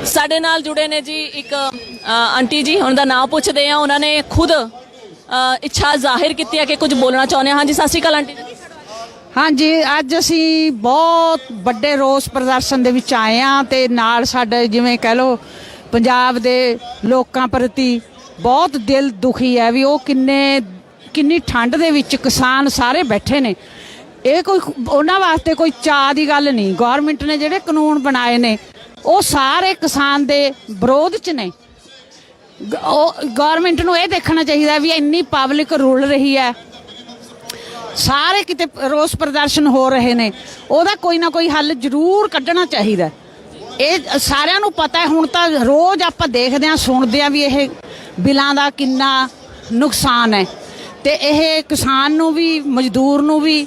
Speaker 4: ਸਾਡੇ ਨਾਲ ਜੁੜੇ ਨੇ ਜੀ ਇੱਕ ਆਂਟੀ ਜੀ, ਉਹਨਾਂ ਦਾ ਨਾਮ ਪੁੱਛਦੇ ਆ। ਉਹਨਾਂ ਨੇ ਖੁਦ ਇੱਛਾ ਜ਼ਾਹਿਰ ਕੀਤੀ ਹੈ ਕਿ ਕੁਝ ਬੋਲਣਾ ਚਾਹੁੰਦੇ ਹਾਂ। ਹਾਂਜੀ, ਸਤਿ ਸ਼੍ਰੀ ਅਕਾਲ ਆਂਟੀ ਜੀ।
Speaker 7: ਹਾਂਜੀ, ਅੱਜ ਅਸੀਂ ਬਹੁਤ ਵੱਡੇ ਰੋਸ ਪ੍ਰਦਰਸ਼ਨ ਦੇ ਵਿੱਚ ਆਏ ਹਾਂ ਤੇ ਨਾਲ ਸਾਡੇ ਜਿਵੇਂ ਕਹਿ ਲਓ ਪੰਜਾਬ ਦੇ ਲੋਕਾਂ ਪ੍ਰਤੀ ਬਹੁਤ ਦਿਲ ਦੁਖੀ ਹੈ ਵੀ ਉਹ ਕਿੰਨੀ ਠੰਡ ਦੇ ਵਿੱਚ ਕਿਸਾਨ ਸਾਰੇ ਬੈਠੇ ਨੇ। ਇਹ ਕੋਈ ਉਹਨਾਂ ਵਾਸਤੇ ਕੋਈ ਚਾਅ ਦੀ ਗੱਲ ਨਹੀਂ। ਗਵਰਨਮੈਂਟ ਨੇ ਜਿਹੜੇ ਕਾਨੂੰਨ ਬਣਾਏ ਨੇ ਉਹ ਸਾਰੇ ਕਿਸਾਨ ਦੇ ਵਿਰੋਧ 'ਚ ਨੇ। ਗਵਰਨਮੈਂਟ ਨੂੰ ਇਹ ਦੇਖਣਾ ਚਾਹੀਦਾ ਵੀ ਇੰਨੀ ਪਬਲਿਕ ਰੁਲ ਰਹੀ ਹੈ, ਸਾਰੇ ਕਿਤੇ ਰੋਸ ਪ੍ਰਦਰਸ਼ਨ ਹੋ ਰਹੇ ਨੇ, ਉਹਦਾ ਕੋਈ ਨਾ ਕੋਈ ਹੱਲ ਜ਼ਰੂਰ ਕੱਢਣਾ ਚਾਹੀਦਾ। ਇਹ ਸਾਰਿਆਂ ਨੂੰ ਪਤਾ ਹੈ, ਹੁਣ ਤਾਂ ਰੋਜ਼ ਆਪਾਂ ਦੇਖਦੇ ਹਾਂ ਸੁਣਦੇ ਹਾਂ ਵੀ ਇਹ ਬਿੱਲਾਂ ਦਾ ਕਿੰਨਾ ਨੁਕਸਾਨ ਹੈ ਤੇ ਇਹ ਕਿਸਾਨ ਨੂੰ ਵੀ, ਮਜ਼ਦੂਰ ਨੂੰ ਵੀ,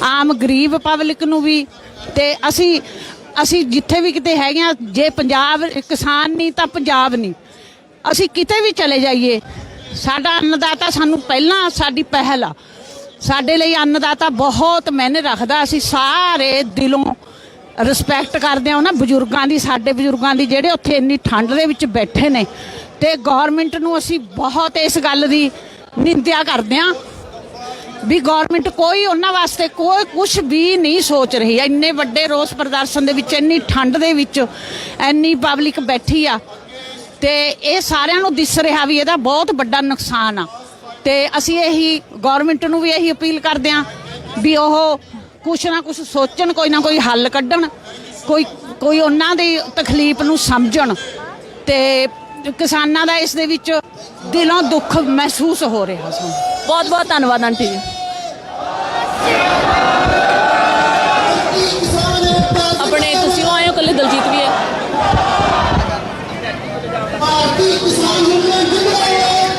Speaker 7: ਆਮ ਗਰੀਬ ਪਬਲਿਕ ਨੂੰ ਵੀ। ਤੇ ਅਸੀਂ ਜਿੱਥੇ ਵੀ ਕਿਤੇ ਹੈਗੇ ਹਾਂ, ਜੇ ਪੰਜਾਬ ਕਿਸਾਨ ਨਹੀਂ ਤਾਂ ਪੰਜਾਬ ਨਹੀਂ। ਅਸੀਂ ਕਿਤੇ ਵੀ ਚਲੇ ਜਾਈਏ, ਸਾਡਾ ਅੰਨਦਾਤਾ ਸਾਨੂੰ ਪਹਿਲਾਂ ਸਾਡੀ ਪਹਿਲ ਆ। ਸਾਡੇ ਲਈ ਅੰਨਦਾਤਾ ਬਹੁਤ ਮਾਇਨੇ ਰੱਖਦਾ। ਅਸੀਂ ਸਾਰੇ ਦਿਲੋਂ ਰਿਸਪੈਕਟ ਕਰਦੇ ਹਾਂ ਉਹਨਾਂ ਬਜ਼ੁਰਗਾਂ ਦੀ, ਸਾਡੇ ਬਜ਼ੁਰਗਾਂ ਦੀ, ਜਿਹੜੇ ਉੱਥੇ ਇੰਨੀ ਠੰਡ ਦੇ ਵਿੱਚ ਬੈਠੇ ਨੇ। ਤੇ ਗਵਰਨਮੈਂਟ ਨੂੰ ਅਸੀਂ ਬਹੁਤ ਇਸ ਗੱਲ ਦੀ ਨਿੰਦਿਆ ਕਰਦੇ ਹਾਂ ਵੀ ਗਵਰਨਮੈਂਟ ਕੋਈ ਉਹਨਾਂ ਵਾਸਤੇ ਕੋਈ ਕੁਝ ਵੀ ਨਹੀਂ ਸੋਚ ਰਹੀ। ਇੰਨੇ ਵੱਡੇ ਰੋਸ ਪ੍ਰਦਰਸ਼ਨ ਦੇ ਵਿੱਚ, ਇੰਨੀ ਠੰਡ ਦੇ ਵਿੱਚ ਇੰਨੀ ਪਬਲਿਕ ਬੈਠੀ ਆ ਤੇ ਇਹ ਸਾਰਿਆਂ ਨੂੰ ਦਿਸ ਰਿਹਾ ਵੀ ਇਹਦਾ ਬਹੁਤ ਵੱਡਾ ਨੁਕਸਾਨ ਆ। ਤੇ ਅਸੀਂ ਇਹੀ ਗਵਰਨਮੈਂਟ ਨੂੰ ਵੀ ਇਹੀ ਅਪੀਲ ਕਰਦੇ ਹਾਂ ਵੀ ਉਹ ਕੁਛ ਨਾ ਕੁਛ ਸੋਚਣ, ਕੋਈ ਨਾ ਕੋਈ ਹੱਲ ਕੱਢਣ, ਕੋਈ ਉਹਨਾਂ ਦੀ ਤਕਲੀਫ ਨੂੰ ਸਮਝਣ। ਤੇ ਕਿਸਾਨਾਂ ਦਾ ਇਸ ਦੇ ਵਿੱਚ ਦਿਲੋਂ ਦੁੱਖ ਮਹਿਸੂਸ ਹੋ ਰਿਹਾ ਸਾਨੂੰ।
Speaker 4: ਬਹੁਤ ਬਹੁਤ ਧੰਨਵਾਦ ਆਂਟੀ ਜੀ। ਆਪਣੇ ਤੁਸੀਂ ਆਏ ਹੋ, ਇਕੱਲੇ ਦਲਜੀਤ ਵੀ ਹੈ।
Speaker 1: ਭਾਰਤੀ ਕਿਸਾਨ ਯੂਨੀਅਨ ਜਿੰਦਾਬਾਦ,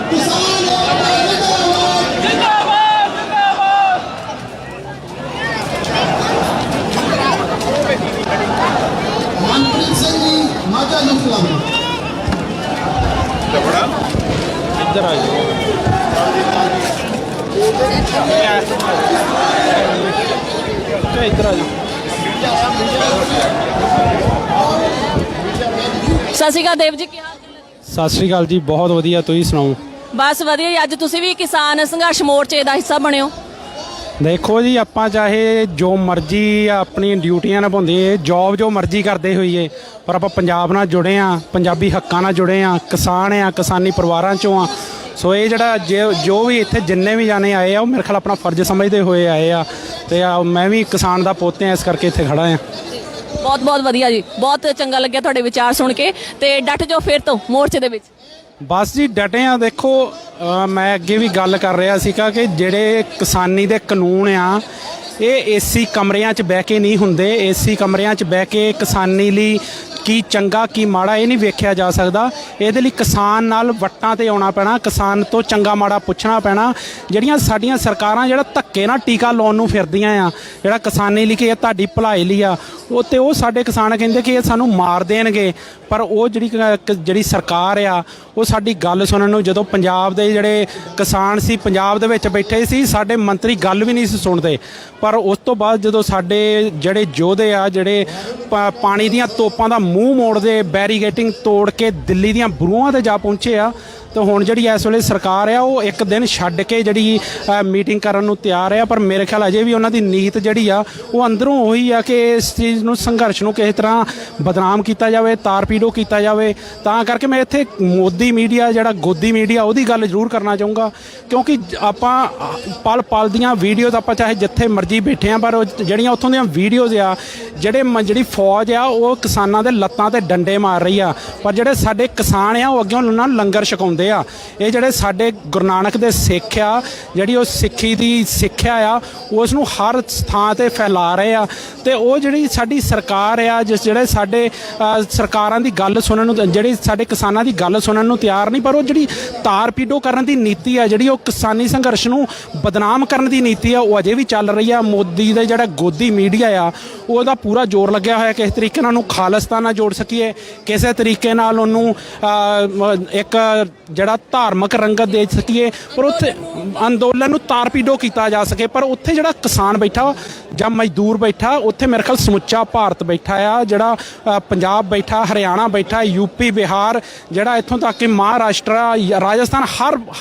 Speaker 1: ਕਿਸਾਨ ਜਿੰਦਾਬਾਦ,
Speaker 2: ਜਿੰਦਾਬਾਦ ਜਿੰਦਾਬਾਦ।
Speaker 1: ਮਨਪ੍ਰੀਤ ਸਿੰਘ ਜੀ ਮਾਝਾ ਨਸਲਾਂ
Speaker 11: ਇੱਧਰ ਆ ਜਾਓ। ਇੱਧਰ ਆ ਜਾਓ।
Speaker 4: ਸਤਿ ਸ਼੍ਰੀ ਅਕਾਲ ਦੇਵ ਜੀ, ਕੀ ਹਾਲ ਚਾਲ?
Speaker 3: ਸਤਿ ਸ਼੍ਰੀ ਅਕਾਲ ਜੀ, ਬਹੁਤ ਵਧੀਆ, ਤੁਸੀਂ ਸੁਣਾਓ?
Speaker 4: ਬਸ ਵਧੀਆ ਜੀ। ਅੱਜ ਤੁਸੀਂ ਵੀ ਕਿਸਾਨ ਸੰਘਰਸ਼ ਮੋਰਚੇ ਦਾ ਹਿੱਸਾ ਬਣੇ ਹੋ।
Speaker 3: ਦੇਖੋ ਜੀ, ਆਪਾਂ ਚਾਹੇ ਜੋ ਮਰਜ਼ੀ ਆਪਣੀ ਡਿਊਟੀਆਂ ਨਿਭਾਉਂਦੇ, ਜੌਬ ਜੋ ਮਰਜ਼ੀ ਕਰਦੇ ਹੋਈਏ, ਪਰ ਆਪਾਂ ਪੰਜਾਬ ਨਾਲ ਜੁੜੇ ਆ, ਪੰਜਾਬੀ ਹੱਕਾਂ ਨਾਲ ਜੁੜੇ ਆ, ਕਿਸਾਨ ਆ, ਕਿਸਾਨੀ ਪਰਿਵਾਰਾਂ ਚੋਂ ਆ। ਸੋ ਇਹ ਜਿਹੜਾ ਜੋ ਵੀ ਇੱਥੇ ਜਿੰਨੇ ਵੀ ਜਾਣੇ ਆਏ ਆ, ਉਹ ਮੇਰੇ ਖਿਆਲ ਆਪਣਾ ਫਰਜ਼ ਸਮਝਦੇ ਹੋਏ ਆਏ ਆ। ਤੇ ਮੈਂ ਵੀ ਕਿਸਾਨ ਦਾ ਪੁੱਤ ਆ, ਇਸ ਕਰਕੇ ਇੱਥੇ ਖੜਾ ਆ।
Speaker 4: ਬਹੁਤ ਬਹੁਤ ਵਧੀਆ ਜੀ, ਬਹੁਤ ਚੰਗਾ ਲੱਗਿਆ ਤੁਹਾਡੇ ਵਿਚਾਰ ਸੁਣ ਕੇ। ਤੇ ਡਟ ਜਾਓ ਫਿਰ ਤੋਂ ਮੋਰਚੇ ਦੇ ਵਿੱਚ।
Speaker 3: ਬਸ ਜੀ ਡਟੇ ਆ। ਦੇਖੋ ਮੈਂ ਅੱਗੇ ਵੀ ਗੱਲ ਕਰ ਰਿਹਾ ਸੀਗਾ ਕਿ ਜਿਹੜੇ ਕਿਸਾਨੀ ਦੇ ਕਾਨੂੰਨ ਆ, ਇਹ ਏਸੀ ਕਮਰਿਆਂ 'ਚ ਬਹਿ ਕੇ ਨਹੀਂ ਹੁੰਦੇ। ਏਸੀ ਕਮਰਿਆਂ 'ਚ ਬਹਿ ਕੇ ਕਿਸਾਨੀ ਲਈ ਕੀ ਚੰਗਾ ਕੀ ਮਾੜਾ ਇਹ ਨਹੀਂ ਵੇਖਿਆ ਜਾ ਸਕਦਾ। ਇਹਦੇ ਲਈ ਕਿਸਾਨ ਨਾਲ ਵੱਟਾਂ ਤੇ ਆਉਣਾ ਪੈਣਾ, ਕਿਸਾਨ ਤੋਂ ਚੰਗਾ ਮਾੜਾ ਪੁੱਛਣਾ ਪੈਣਾ। ਜਿਹੜੀਆਂ ਸਾਡੀਆਂ ਸਰਕਾਰਾਂ ਜਿਹੜਾ ਧੱਕੇ ਨਾਲ ਟੀਕਾ ਲਾਉਣ ਨੂੰ ਫਿਰਦੀਆਂ ਆ, ਜਿਹੜਾ ਕਿਸਾਨੀ ਲਈ ਕਿ ਇਹ ਤੁਹਾਡੀ ਭਲਾਈ ਲਈ ਆ, ਉਹ ਸਾਡੇ ਕਿਸਾਨ ਕਹਿੰਦੇ ਕਿ ਇਹ ਸਾਨੂੰ ਮਾਰ ਦੇਣਗੇ। ਪਰ ਉਹ ਜਿਹੜੀ ਸਰਕਾਰ ਆ, ਉਹ ਸਾਡੀ ਗੱਲ ਸੁਣਨ ਨੂੰ, ਜਦੋਂ ਪੰਜਾਬ ਦੇ ਜਿਹੜੇ ਕਿਸਾਨ ਸੀ ਪੰਜਾਬ ਦੇ ਵਿੱਚ ਬੈਠੇ ਸੀ, ਸਾਡੇ ਮੰਤਰੀ ਗੱਲ ਵੀ ਨਹੀਂ ਸੀ ਸੁਣਦੇ। ਪਰ ਉਸ ਤੋਂ ਬਾਅਦ ਜਦੋਂ ਸਾਡੇ ਜਿਹੜੇ ਯੋਧੇ ਆ, ਜਿਹੜੇ ਪਾਣੀ ਦੀਆਂ ਤੋਪਾਂ ਦਾ ਮੂੰਹ ਮੋੜਦੇ, ਬੈਰੀਗੇਟਿੰਗ ਤੋੜ ਕੇ ਦਿੱਲੀ ਦੀਆਂ ਬਰੂਹਾਂ ਤੇ ਜਾ ਪਹੁੰਚੇ ਆ, ਤੇ ਹੁਣ ਜਿਹੜੀ ਇਸ ਵੇਲੇ ਸਰਕਾਰ ਆ ਉਹ ਇੱਕ ਦਿਨ ਛੱਡ ਕੇ ਜਿਹੜੀ ਮੀਟਿੰਗ ਕਰਨ ਨੂੰ ਤਿਆਰ ਆ, ਪਰ ਮੇਰੇ ਖਿਆਲ ਅਜੇ ਵੀ ਉਹਨਾਂ ਦੀ ਨੀਤ ਜਿਹੜੀ ਆ ਉਹ ਅੰਦਰੋਂ ਉਹੀ ਆ ਕਿ ਇਸ ਚੀਜ਼ ਨੂੰ, ਸੰਘਰਸ਼ ਨੂੰ ਕਿਸੇ ਤਰ੍ਹਾਂ ਬਦਨਾਮ ਕੀਤਾ ਜਾਵੇ, ਤਾਰਪੀੜੋ ਕੀਤਾ ਜਾਵੇ। ਤਾਂ ਕਰਕੇ ਮੈਂ ਇੱਥੇ ਮੋਦੀ ਮੀਡੀਆ, ਜਿਹੜਾ ਗੋਦੀ ਮੀਡੀਆ, ਉਹਦੀ ਗੱਲ ਜ਼ਰੂਰ ਕਰਨਾ ਚਾਹੂੰਗਾ, ਕਿਉਂਕਿ ਆਪਾਂ ਪਲ ਪਲ ਦੀਆਂ ਵੀਡੀਓਜ਼ ਆਪਾਂ ਚਾਹੇ ਜਿੱਥੇ ਮਰਜ਼ੀ ਬੈਠੇ ਆ, ਪਰ ਜਿਹੜੀਆਂ ਉੱਥੋਂ ਦੀਆਂ ਵੀਡੀਓਜ਼ ਆ, ਜਿਹੜੀ ਫੌਜ ਆ ਉਹ ਕਿਸਾਨਾਂ ਦੇ ਲੱਤਾਂ ਤੇ ਡੰਡੇ ਮਾਰ ਰਹੀ ਆ, ਪਰ ਜਿਹੜੇ ਸਾਡੇ ਕਿਸਾਨ ਆ ਉਹ ਅੱਗੇ ਉਹਨਾਂ ਨੂੰ ਲੰਗਰ ਛਕਾਉਂਦੇ ਆ। ਇਹ ਜਿਹੜੇ ਸਾਡੇ ਗੁਰੂ ਨਾਨਕ ਦੇ ਸਿੱਖ ਆ, ਜਿਹੜੀ ਉਹ ਸਿੱਖੀ ਦੀ ਸਿੱਖਿਆ ਆ, ਉਸ ਨੂੰ ਹਰ ਥਾਂ ਤੇ ਫੈਲਾ ਰਹੇ ਆ। ਤੇ ਉਹ ਜਿਹੜੀ ਸਾਡੀ ਸਰਕਾਰ ਆ, ਜਿਹੜੇ ਸਾਡੇ ਸਰਕਾਰਾਂ ਦੀ ਗੱਲ ਸੁਣਨ ਨੂੰ, ਜਿਹੜੀ ਸਾਡੇ ਕਿਸਾਨਾਂ ਦੀ ਗੱਲ ਸੁਣਨ ਨੂੰ ਤਿਆਰ ਨਹੀਂ, ਪਰ ਉਹ ਜਿਹੜੀ ਤਾਰਪੀਡੋ ਕਰਨ ਦੀ ਨੀਤੀ ਆ, ਜਿਹੜੀ ਉਹ ਕਿਸਾਨੀ ਸੰਘਰਸ਼ ਨੂੰ ਬਦਨਾਮ ਕਰਨ ਦੀ ਨੀਤੀ ਆ, ਉਹ ਅਜੇ ਵੀ ਚੱਲ ਰਹੀ ਆ। ਮੋਦੀ ਦਾ ਜਿਹੜਾ ਗੋਦੀ ਮੀਡੀਆ ਆ ਉਹਦਾ ਪੂਰਾ ਜ਼ੋਰ ਲੱਗਿਆ ਹੋਇਆ ਕਿਸੇ ਤਰੀਕੇ ਨਾਲ ਉਹਨੂੰ ਖਾਲਿਸਤਾਨ ਨਾਲ ਜੋੜ ਸਕੀਏ, ਕਿਸੇ ਤਰੀਕੇ ਨਾਲ ਉਹਨੂੰ ਇੱਕ ਜਿਹੜਾ ਧਾਰਮਿਕ ਰੰਗਤ ਦੇ ਸਕੀਏ, ਪਰ ਉੱਥੇ ਅੰਦੋਲਨ ਨੂੰ ਤਾਰਪੀਡੋ ਕੀਤਾ ਜਾ ਸਕੇ। ਪਰ ਉੱਥੇ ਜਿਹੜਾ ਕਿਸਾਨ ਬੈਠਾ ਜਾਂ ਮਜ਼ਦੂਰ ਬੈਠਾ, ਉੱਥੇ ਮੇਰੇ ਖਿਆਲ ਸਮੁੱਚਾ ਭਾਰਤ ਬੈਠਾ ਆ, ਜਿਹੜਾ ਪੰਜਾਬ ਬੈਠਾ, ਹਰਿਆਣਾ ਬੈਠਾ, ਯੂਪੀ, ਬਿਹਾਰ, ਜਿਹੜਾ ਇੱਥੋਂ ਤੱਕ ਕਿ ਮਹਾਰਾਸ਼ਟਰ, ਰਾਜਸਥਾਨ,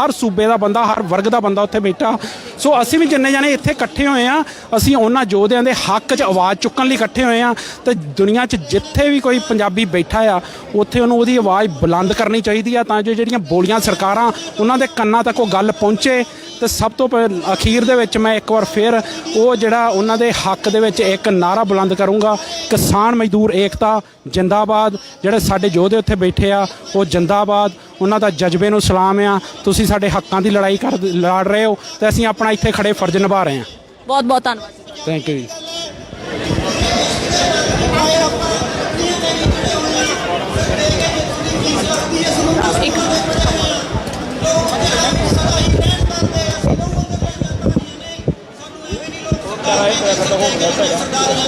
Speaker 3: ਹਰ ਸੂਬੇ ਦਾ ਬੰਦਾ, ਹਰ ਵਰਗ ਦਾ ਬੰਦਾ ਉੱਥੇ ਬੈਠਾ। ਸੋ ਅਸੀਂ ਵੀ ਜਿੰਨੇ ਜਾਣੇ ਇੱਥੇ ਇਕੱਠੇ ਹੋਏ ਆ, ਅਸੀਂ ਉਹਨਾਂ ਯੋਧਿਆਂ ਦੇ ਹੱਕ 'ਚ ਆਵਾਜ਼ ਚੁੱਕਣ ਲਈ ਇਕੱਠੇ ਹੋਏ ਆ। ਤੇ ਦੁਨੀਆ 'ਚ ਜਿੱਥੇ ਵੀ ਕੋਈ ਪੰਜਾਬੀ ਬੈਠਾ ਆ, ਉੱਥੇ ਉਹਨੂੰ ਉਹਦੀ ਆਵਾਜ਼ ਬੁਲੰਦ ਕਰਨੀ ਚਾਹੀਦੀ ਆ, ਤਾਂ ਜੋ ਜਿਹੜੀਆਂ ਬੋਲੀਆਂ ਸਰਕਾਰਾਂ ਉਹਨਾਂ ਦੇ ਕੰਨਾਂ ਤੱਕ ਉਹ ਗੱਲ ਪਹੁੰਚੇ। ਤੇ ਸਭ ਤੋਂ ਅਖੀਰ ਦੇ ਵਿੱਚ ਮੈਂ ਇੱਕ ਵਾਰ ਫਿਰ ਉਹ ਜਿਹੜਾ ਉਹਨਾਂ ਦੇ ਹੱਕ ਦੇ ਵਿੱਚ ਇੱਕ ਨਾਰਾ ਬੁਲੰਦ ਕਰੂੰਗਾ, ਕਿਸਾਨ ਮਜ਼ਦੂਰ ਏਕਤਾ ਜਿੰਦਾਬਾਦ। ਜਿਹੜੇ ਸਾਡੇ ਯੋਧੇ ਉੱਥੇ ਬੈਠੇ ਆ ਉਹ ਜਿੰਦਾਬਾਦ, ਉਹਨਾਂ ਦਾ ਜਜ਼ਬੇ ਨੂੰ ਸਲਾਮ ਆ। ਤੁਸੀਂ ਸਾਡੇ ਹੱਕਾਂ ਦੀ ਲੜਾਈ ਲੜ ਰਹੇ ਹੋ ਤੇ ਅਸੀਂ ਆਪਣਾ ਇੱਥੇ ਖੜੇ ਫਰਜ਼ ਨਿਭਾ ਰਹੇ ਹਾਂ।
Speaker 4: ਬਹੁਤ ਬਹੁਤ ਧੰਨਵਾਦ।
Speaker 3: ਥੈਂਕ ਯੂ ਜੀ।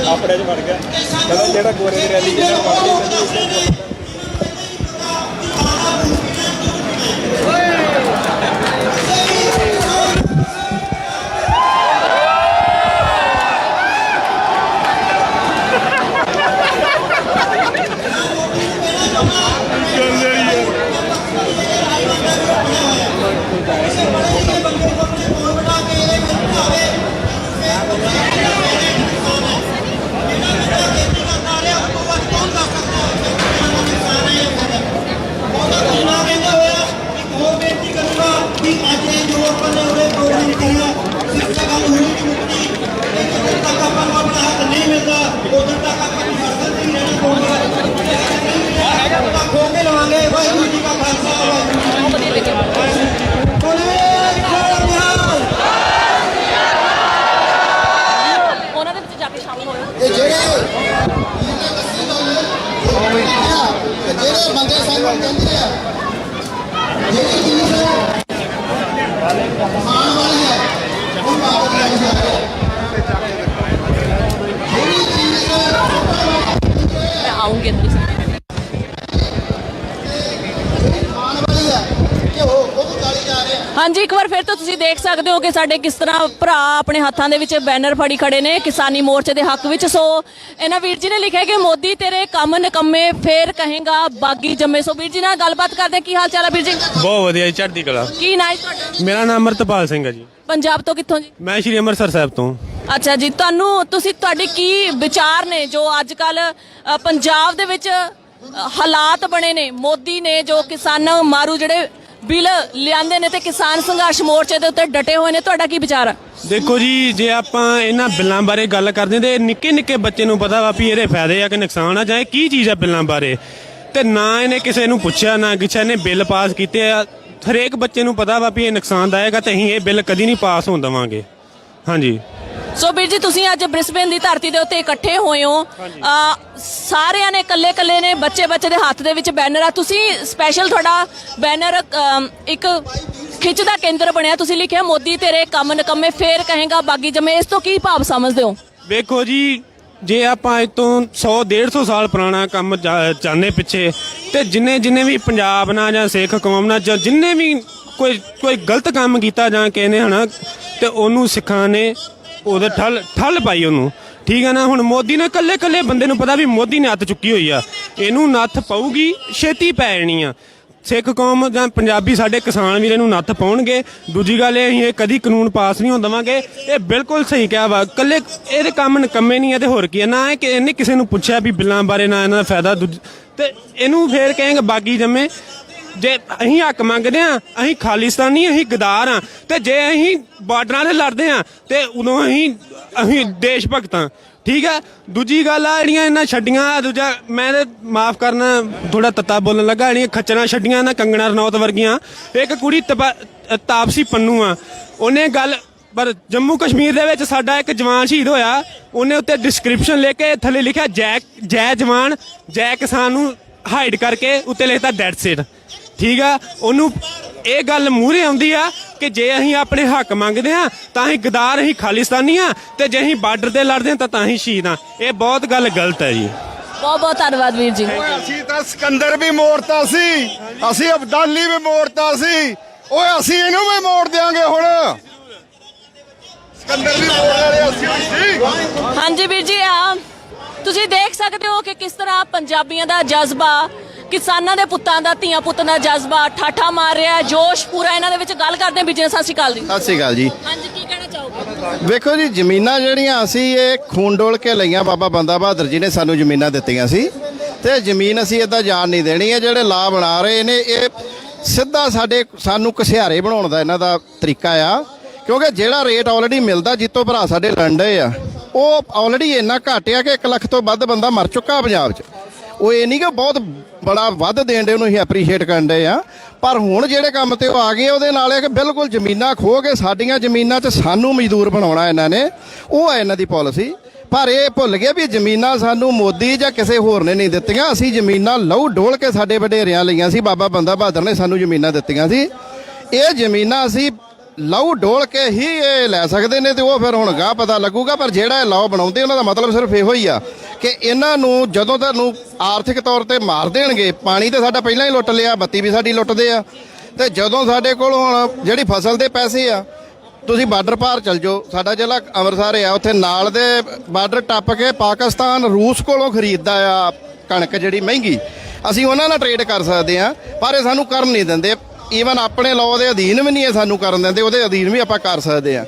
Speaker 9: ਆਪਣੇ 'ਚ ਵੜ ਗਿਆ ਜਿਹੜਾ ਗੋਰੇ ਦੀ ਰੈਲੀ
Speaker 4: ਉਹਨਾਂ ਦੇ ਵਿੱਚ ਜਾ ਕੇ ਸ਼ਾਮਲ ਹੋਇਓ।
Speaker 1: ਜਿਹੜੇ ਬੰਦੇ ਸਾਨੂੰ ਕਹਿੰਦੇ ਆ ਜਿਹੜੀ ਚੀਜ਼ ਖਾਣ ਵਾਲੀ ਹੈ ਉਹ ਬਾਤ ਨਹੀਂ ਜਾ ਜਿਹੜੀ ਚੀਜ਼
Speaker 4: ਮੈਂ ਆਉਂਗੀ ਅੰਦਰ ਹੀ।
Speaker 1: ਖਾਣ ਵਾਲੀ ਹੈ ਕਿ ਉਹ ਵੀ ਗਾਲੀ ਜਾ ਰਹੇ ਆ।
Speaker 4: ਹਾਂਜੀ, ਇੱਕ ਵਾਰ ਫਿਰ ਤੋਂ ਤੁਸੀਂ ਦੇਖ ਸਕਦੇ ਹੋ ਕਿ ਸਾਡੇ ਕਿਸ ਤਰ੍ਹਾਂ ਭਰਾ ਆਪਣੇ ਹੱਥਾਂ ਦੇ ਵਿੱਚ ਬੈਨਰ ਫੜੀ ਖੜੇ ਨੇ ਕਿਸਾਨੀ ਮੋਰਚੇ ਦੇ ਹੱਕ ਵਿੱਚ। ਸੋ ਇਹਨਾਂ ਵੀਰ ਜੀ ਨੇ ਲਿਖਿਆ ਕਿ ਮੋਦੀ ਤੇਰੇ ਕੰਮ ਨਿਕੰਮੇ ਫੇਰ ਕਹੇਗਾ ਬਾਗੀ ਜੰਮੇ। ਸੋ ਵੀਰ ਜੀ ਨਾਲ ਗੱਲਬਾਤ ਕਰਦੇ ਹਾਂ। ਕੀ ਹਾਲ ਚਾਲ ਹੈ ਵੀਰ ਜੀ?
Speaker 13: ਬਹੁਤ ਵਧੀਆ ਜੀ, ਚੜ੍ਹਦੀ ਕਲਾ।
Speaker 4: ਕੀ ਨਾਂ ਹੈ ਤੁਹਾਡਾ?
Speaker 13: ਮੇਰਾ ਨਾਮ ਅਮਰਤਪਾਲ ਸਿੰਘ ਹੈ ਜੀ।
Speaker 4: ਪੰਜਾਬ ਤੋਂ ਕਿੱਥੋਂ ਜੀ?
Speaker 13: ਮੈਂ ਸ਼੍ਰੀ ਅੰਮ੍ਰਿਤਸਰ ਸਾਹਿਬ ਤੋਂ।
Speaker 4: ਅੱਛਾ ਜੀ, ਤੁਹਾਡੇ ਕੀ ਵਿਚਾਰ ਨੇ ਜੋ ਅੱਜ ਕੱਲ ਪੰਜਾਬ ਦੇ ਵਿੱਚ ਹਾਲਾਤ ਬਣੇ ਨੇ? ਮੋਦੀ ਨੇ ਜੋ ਕਿਸਾਨ ਮਾਰੂ ਜਿਹੜੇ ਬਿੱਲ ਲਿਆਂਦੇ ਨੇ ਤੇ ਕਿਸਾਨ ਸੰਘਰਸ਼ ਮੋਰਚੇ ਦੇ ਉੱਤੇ ਡਟੇ ਹੋਏ ਨੇ, ਤੁਹਾਡਾ ਕੀ ਵਿਚਾਰ ਹੈ?
Speaker 13: ਦੇਖੋ ਜੀ, ਜੇ ਆਪਾਂ ਇਹਨਾਂ ਬਿੱਲਾਂ ਬਾਰੇ ਗੱਲ ਕਰਦੇ ਤੇ ਨਿੱਕੇ ਨਿੱਕੇ ਬੱਚੇ ਨੂੰ ਪਤਾ ਵਾ ਵੀ ਇਹਦੇ ਫਾਇਦੇ ਆ ਕਿ ਨੁਕਸਾਨ ਆ, ਜਾਂ ਇਹ ਕੀ ਚੀਜ਼ ਆ ਬਿੱਲਾਂ ਬਾਰੇ, ਤੇ ਨਾ ਇਹਨੇ ਕਿਸੇ ਨੂੰ ਪੁੱਛਿਆ, ਨਾ ਕਿਸੇ ਨੇ ਬਿੱਲ ਪਾਸ ਕੀਤੇ ਆ। ਹਰੇਕ ਬੱਚੇ ਨੂੰ ਪਤਾ ਵਾ ਵੀ ਇਹ ਨੁਕਸਾਨਦਾਇਕ ਆ ਤੇ ਅਸੀਂ ਇਹ ਬਿੱਲ ਕਦੀ ਨਹੀਂ ਪਾਸ ਹੋਣ ਦੇਵਾਂਗੇ। ਹਾਂਜੀ।
Speaker 4: ਸੋ ਵੀਰ ਜੀ, ਤੁਸੀਂ ਅੱਜ ਬ੍ਰਿਸਬੇਨ ਦੀ ਧਰਤੀ ਦੇ ਉੱਤੇ ਇਕੱਠੇ ਹੋਏ ਹੋ, ਸਾਰਿਆਂ ਨੇ ਕੱਲੇ ਨੇ, ਬੱਚੇ ਦੇ ਹੱਥ ਦੇ ਵਿੱਚ ਬੈਨਰ ਆ। ਤੁਸੀਂ ਸਪੈਸ਼ਲ ਤੁਹਾਡਾ ਬੈਨਰ ਇੱਕ ਖਿੱਚ ਦਾ ਕੇਂਦਰ ਬਣਿਆ, ਤੁਸੀਂ ਲਿਖਿਆ ਮੋਦੀ ਤੇਰੇ ਕੰਮ ਨਿਕੰਮੇ ਫੇਰ ਕਹੇਗਾ ਬਾਗੀ ਜੰਮੇ। ਇਸ ਤੋਂ ਕੀ ਭਾਵ ਸਮਝਦੇ ਹੋ?
Speaker 13: ਵੇਖੋ ਜੀ, ਜੇ ਆਪਾਂ ਇਹ ਤੋਂ 100-150 ਸਾਲ ਪੁਰਾਣਾ ਕੰਮ ਚਾਹੁੰਦੇ ਪਿੱਛੇ, ਤੇ ਜਿੰਨੇ ਵੀ ਪੰਜਾਬ ਨਾਲ ਜਾਂ ਸਿੱਖ ਕੌਮ ਨਾਲ ਜਾਂ ਜਿੰਨੇ ਵੀ ਕੋਈ ਗਲਤ ਕੰਮ ਕੀਤਾ ਜਾਂ ਕਿਸੇ ਨੇ ਹਨਾ, ਤੇ ਉਹਨੂੰ ਸਿੱਖਾਂ ਨੇ ਉਹਦੇ ਠੱਲ ਪਾਈ ਉਹਨੂੰ। ਠੀਕ ਹੈ ਨਾ? ਹੁਣ ਮੋਦੀ ਨੇ ਕੱਲੇ ਬੰਦੇ ਨੂੰ ਪਤਾ ਵੀ ਮੋਦੀ ਨੇ ਹੱਥ ਚੁੱਕੀ ਹੋਈ ਆ, ਇਹਨੂੰ ਨੱਥ ਪਊਗੀ, ਛੇਤੀ ਪੈ ਜਾਣੀ ਆ।
Speaker 15: ਸਿੱਖ ਕੌਮ ਜਾਂ ਪੰਜਾਬੀ ਸਾਡੇ ਕਿਸਾਨ ਵੀਰੇ ਨੂੰ ਨੱਥ ਪਾਉਣਗੇ। ਦੂਜੀ ਗੱਲ ਇਹ ਅਸੀਂ ਕਦੀ ਕਾਨੂੰਨ ਪਾਸ ਨਹੀਂ ਹੋਣ ਦੇਵਾਂਗੇ। ਇਹ ਬਿਲਕੁਲ ਸਹੀ ਕਿਹਾ ਵਾ, ਕੱਲੇ ਇਹਦੇ ਕੰਮ ਨਿਕੰਮੇ ਨਹੀਂ ਹੈ ਤੇ ਹੋਰ ਕੀ ਹੈ। ਨਾ ਕਿ ਇਹਨੇ ਕਿਸੇ ਨੂੰ ਪੁੱਛਿਆ ਵੀ ਬਿੱਲਾਂ ਬਾਰੇ, ਨਾ ਇਹਨਾਂ ਦਾ ਫਾਇਦਾ ਤੇ ਇਹਨੂੰ ਫੇਰ ਕਹਾਂਗੇ ਬਾਗੀ ਜੰਮੇ। ਜੇ ਅਸੀਂ ਹੱਕ ਮੰਗਦੇ ਆ, ਅਸੀਂ ਖਾਲਿਸਤਾਨੀ, ਅਸੀਂ ਗਦਾਰ ਆ, ਤੇ ਜੇ ਅਸੀਂ ਬਾਰਡਰਾਂ 'ਤੇ ਲੜਦੇ ਆ ਤੇ ਉਦੋਂ ਅਸੀਂ ਦੇਸ਼ ਭਗਤ ਆ। ਠੀਕ ਹੈ। ਦੂਜੀ ਗੱਲ ਆ ਜਿਹੜੀਆਂ ਇਹਨਾਂ ਛੱਡੀਆਂ, ਦੂਜਾ ਮੈਂ ਤੇ ਮਾਫ ਕਰਨਾ ਥੋੜਾ ਤੱਤਾ ਬੋਲਣ ਲੱਗਾ, ਜਿਹੜੀਆਂ ਖੱਚਰਾਂ ਛੱਡੀਆਂ ਇਹਨਾਂ ਕੰਗਣਾ ਰਣੌਤ ਵਰਗੀਆਂ। ਇੱਕ ਕੁੜੀ ਤਾਪਸੀ ਪੰਨੂ ਆ, ਉਹਨੇ ਗੱਲ ਪਰ ਜੰਮੂ ਕਸ਼ਮੀਰ ਦੇ ਵਿੱਚ ਸਾਡਾ ਇੱਕ ਜਵਾਨ ਸ਼ਹੀਦ ਹੋਇਆ, ਉਹਨੇ ਉੱਤੇ ਡਿਸਕ੍ਰਿਪਸ਼ਨ ਲੈ ਕੇ ਥੱਲੇ ਲਿਖਿਆ ਜੈ ਜਵਾਨ ਜੈ ਕਿਸਾਨ ਨੂੰ ਹਾਈਡ ਕਰਕੇ ਉੱਤੇ ਲਿਖਤਾ ਡੈਡ ਸੀਟ। ਠੀਕ ਆ। ਉਹਨੂੰ ਇਹ ਗੱਲ ਮੂਹਰੇ ਆਉਂਦੀ ਆ ਕਿ ਜੇ ਅਸੀਂ ਆਪਣੇ ਹੱਕ ਮੰਗਦੇ ਆ ਤਾਂ ਅਸੀਂ ਗਦਾਰ, ਅਸੀਂ ਖਾਲਿਸਤਾਨੀ ਆ, ਤੇ ਜੇ ਅਸੀਂ ਬਾਰਡਰ ਤੇ ਲੜਦੇ ਆ ਤਾਂ ਅਸੀਂ ਸ਼ਹੀਦ ਆ। ਇਹ ਬਹੁਤ ਗੱਲ ਗਲਤ ਹੈ ਜੀ।
Speaker 4: ਬਹੁਤ ਬਹੁਤ ਧੰਨਵਾਦ ਵੀਰ ਜੀ।
Speaker 10: ਅਸੀਂ ਤਾਂ ਸਿਕੰਦਰ ਵੀ ਮੋੜਤਾ ਸੀ, ਅਸੀਂ ਅਬਦਾਲੀ ਵੀ ਮੋੜਤਾ ਸੀ, ਓਏ ਅਸੀਂ ਇਹਨੂੰ ਵੀ ਮੋੜ ਦਿਆਂਗੇ ਹੁਣ। ਸਿਕੰਦਰ ਵੀ ਮੋੜ ਰਹੇ ਅਸੀਂ।
Speaker 4: ਹਾਂਜੀ ਵੀਰ ਜੀ, ਤੁਸੀਂ ਦੇਖ ਸਕਦੇ ਹੋ ਕਿ ਕਿਸ ਤਰ੍ਹਾਂ ਪੰਜਾਬੀਆਂ ਦਾ ਜਜ਼ਬਾ, ਕਿਸਾਨਾਂ ਦੇ ਪੁੱਤਾਂ ਦਾ, ਧੀਆਂ ਪੁੱਤਾਂ ਦਾ ਜਜ਼ਬਾ ਠਾਠਾ ਮਾਰ ਰਿਹਾ ਹੈ, ਜੋਸ਼ ਪੂਰਾ ਇਹਨਾਂ ਦੇ ਵਿੱਚ। ਗੱਲ ਕਰਦੇ ਹਾਂ ਬਿਜਨਸ। ਸਤਿ ਸ਼੍ਰੀ ਅਕਾਲ ਜੀ।
Speaker 1: ਸਤਿ ਸ਼੍ਰੀ ਅਕਾਲ ਜੀ।
Speaker 4: ਹਾਂਜੀ, ਕੀ ਕਹਿਣਾ ਚਾਹੋਗੇ?
Speaker 1: ਵੇਖੋ ਜੀ, ਜ਼ਮੀਨਾਂ ਜਿਹੜੀਆਂ ਅਸੀਂ ਇਹ ਖੂਨ ਡੋਲ ਕੇ ਲਈਆਂ, ਬਾਬਾ ਬੰਦਾ ਬਹਾਦਰ ਜੀ ਨੇ ਸਾਨੂੰ ਜ਼ਮੀਨਾਂ ਦਿੱਤੀਆਂ ਸੀ, ਤੇ ਜ਼ਮੀਨ ਅਸੀਂ ਇੱਦਾਂ ਜਾਣ ਨਹੀਂ ਦੇਣੀ। ਇਹ ਜਿਹੜੇ ਲਾਅ ਬਣਾ ਰਹੇ ਨੇ, ਇਹ ਸਿੱਧਾ ਸਾਨੂੰ ਘਸਿਆਰੇ ਬਣਾਉਣ ਦਾ ਇਹਨਾਂ ਦਾ ਤਰੀਕਾ ਆ। ਕਿਉਂਕਿ ਜਿਹੜਾ ਰੇਟ ਆਲਰੇਡੀ ਮਿਲਦਾ, ਜਿੱਤੋਂ ਭਰਾ ਸਾਡੇ ਲੰਡੇ ਆ, ਉਹ ਆਲਰੇਡੀ ਇੰਨਾ ਘੱਟ ਆ ਕਿ 1 ਲੱਖ ਤੋਂ ਵੱਧ ਬੰਦਾ ਮਰ ਚੁੱਕਾ ਪੰਜਾਬ 'ਚ। ਉਹ ਇਹ ਨਹੀਂ ਕਿ ਬਹੁਤ ਬੜਾ ਵੱਧ ਦੇਣ ਦੇ, ਉਹਨੂੰ ਅਸੀਂ ਐਪਰੀਸ਼ੀਏਟ ਕਰਨ ਦੇ ਆ। ਪਰ ਹੁਣ ਜਿਹੜੇ ਕੰਮ ਤੇ ਉਹ ਆ ਗਏ, ਉਹਦੇ ਨਾਲ ਇਹ ਕਿ ਬਿਲਕੁਲ ਜ਼ਮੀਨਾਂ ਖੋਹ ਕੇ ਸਾਡੀਆਂ ਜ਼ਮੀਨਾਂ 'ਚ ਸਾਨੂੰ ਮਜ਼ਦੂਰ ਬਣਾਉਣਾ ਇਹਨਾਂ ਨੇ। ਉਹ ਹੈ ਇਹਨਾਂ ਦੀ ਪਾਲਿਸੀ। ਪਰ ਇਹ ਭੁੱਲ ਗਏ ਵੀ ਜ਼ਮੀਨਾਂ ਸਾਨੂੰ ਮੋਦੀ ਜਾਂ ਕਿਸੇ ਹੋਰ ਨੇ ਨਹੀਂ ਦਿੱਤੀਆਂ। ਅਸੀਂ ਜ਼ਮੀਨਾਂ ਲਹੂ ਡੋਲ ਕੇ ਸਾਡੇ ਵਡੇਰਿਆਂ ਲਈਆਂ ਸੀ, ਬਾਬਾ ਬੰਦਾ ਬਹਾਦਰ ਨੇ ਸਾਨੂੰ ਜ਼ਮੀਨਾਂ ਦਿੱਤੀਆਂ ਸੀ। ਇਹ ਜ਼ਮੀਨਾਂ ਅਸੀਂ ਲਹੂ ਡੋਲ ਕੇ ਹੀ ਇਹ ਲੈ ਸਕਦੇ ਨੇ, ਤੇ ਉਹ ਫਿਰ ਹੁਣ ਗਾਹ ਪਤਾ ਲੱਗੂਗਾ। ਪਰ ਜਿਹੜਾ ਇਹ ਲਾਅ ਬਣਾਉਂਦੇ, ਉਹਨਾਂ ਦਾ ਮਤਲਬ ਸਿਰਫ ਇਹੋ ਹੀ ਆ ਕਿ ਇਹਨਾਂ ਨੂੰ ਜਦੋਂ ਤੁਹਾਨੂੰ ਆਰਥਿਕ ਤੌਰ ਤੇ ਮਾਰ ਦੇਣਗੇ, ਪਾਣੀ ਤੇ ਸਾਡਾ ਪਹਿਲਾਂ ਹੀ ਲੁੱਟ ਲਿਆ, ਬੱਤੀ ਵੀ ਸਾਡੀ ਲੁੱਟਦੇ ਆ, ਤੇ ਜਦੋਂ ਸਾਡੇ ਕੋਲ ਹੁਣ ਜਿਹੜੀ ਫਸਲ ਦੇ ਪੈਸੇ ਆ, ਤੁਸੀਂ ਬਾਰਡਰ ਪਾਰ ਚਲ ਜਾਓ, ਸਾਡਾ ਜ਼ਿਲ੍ਹਾ ਅੰਮ੍ਰਿਤਸਰ ਆ, ਉੱਥੇ ਨਾਲ ਦੇ ਬਾਰਡਰ ਟੱਪ ਕੇ ਪਾਕਿਸਤਾਨ ਰੂਸ ਕੋਲੋਂ ਖਰੀਦਦਾ ਆ ਕਣਕ ਜਿਹੜੀ ਮਹਿੰਗੀ। ਅਸੀਂ ਉਹਨਾਂ ਨਾਲ ਟ੍ਰੇਡ ਕਰ ਸਕਦੇ ਆ, ਪਰ ਇਹ ਸਾਨੂੰ ਕਰਨ ਨਹੀਂ ਦਿੰਦੇ। ਈਵਨ ਆਪਣੇ ਲਾਅ ਦੇ ਅਧੀਨ ਵੀ ਨਹੀਂ ਇਹ ਸਾਨੂੰ ਕਰਨ ਦਿੰਦੇ, ਉਹਦੇ ਅਧੀਨ ਵੀ ਆਪਾਂ ਕਰ ਸਕਦੇ ਆ।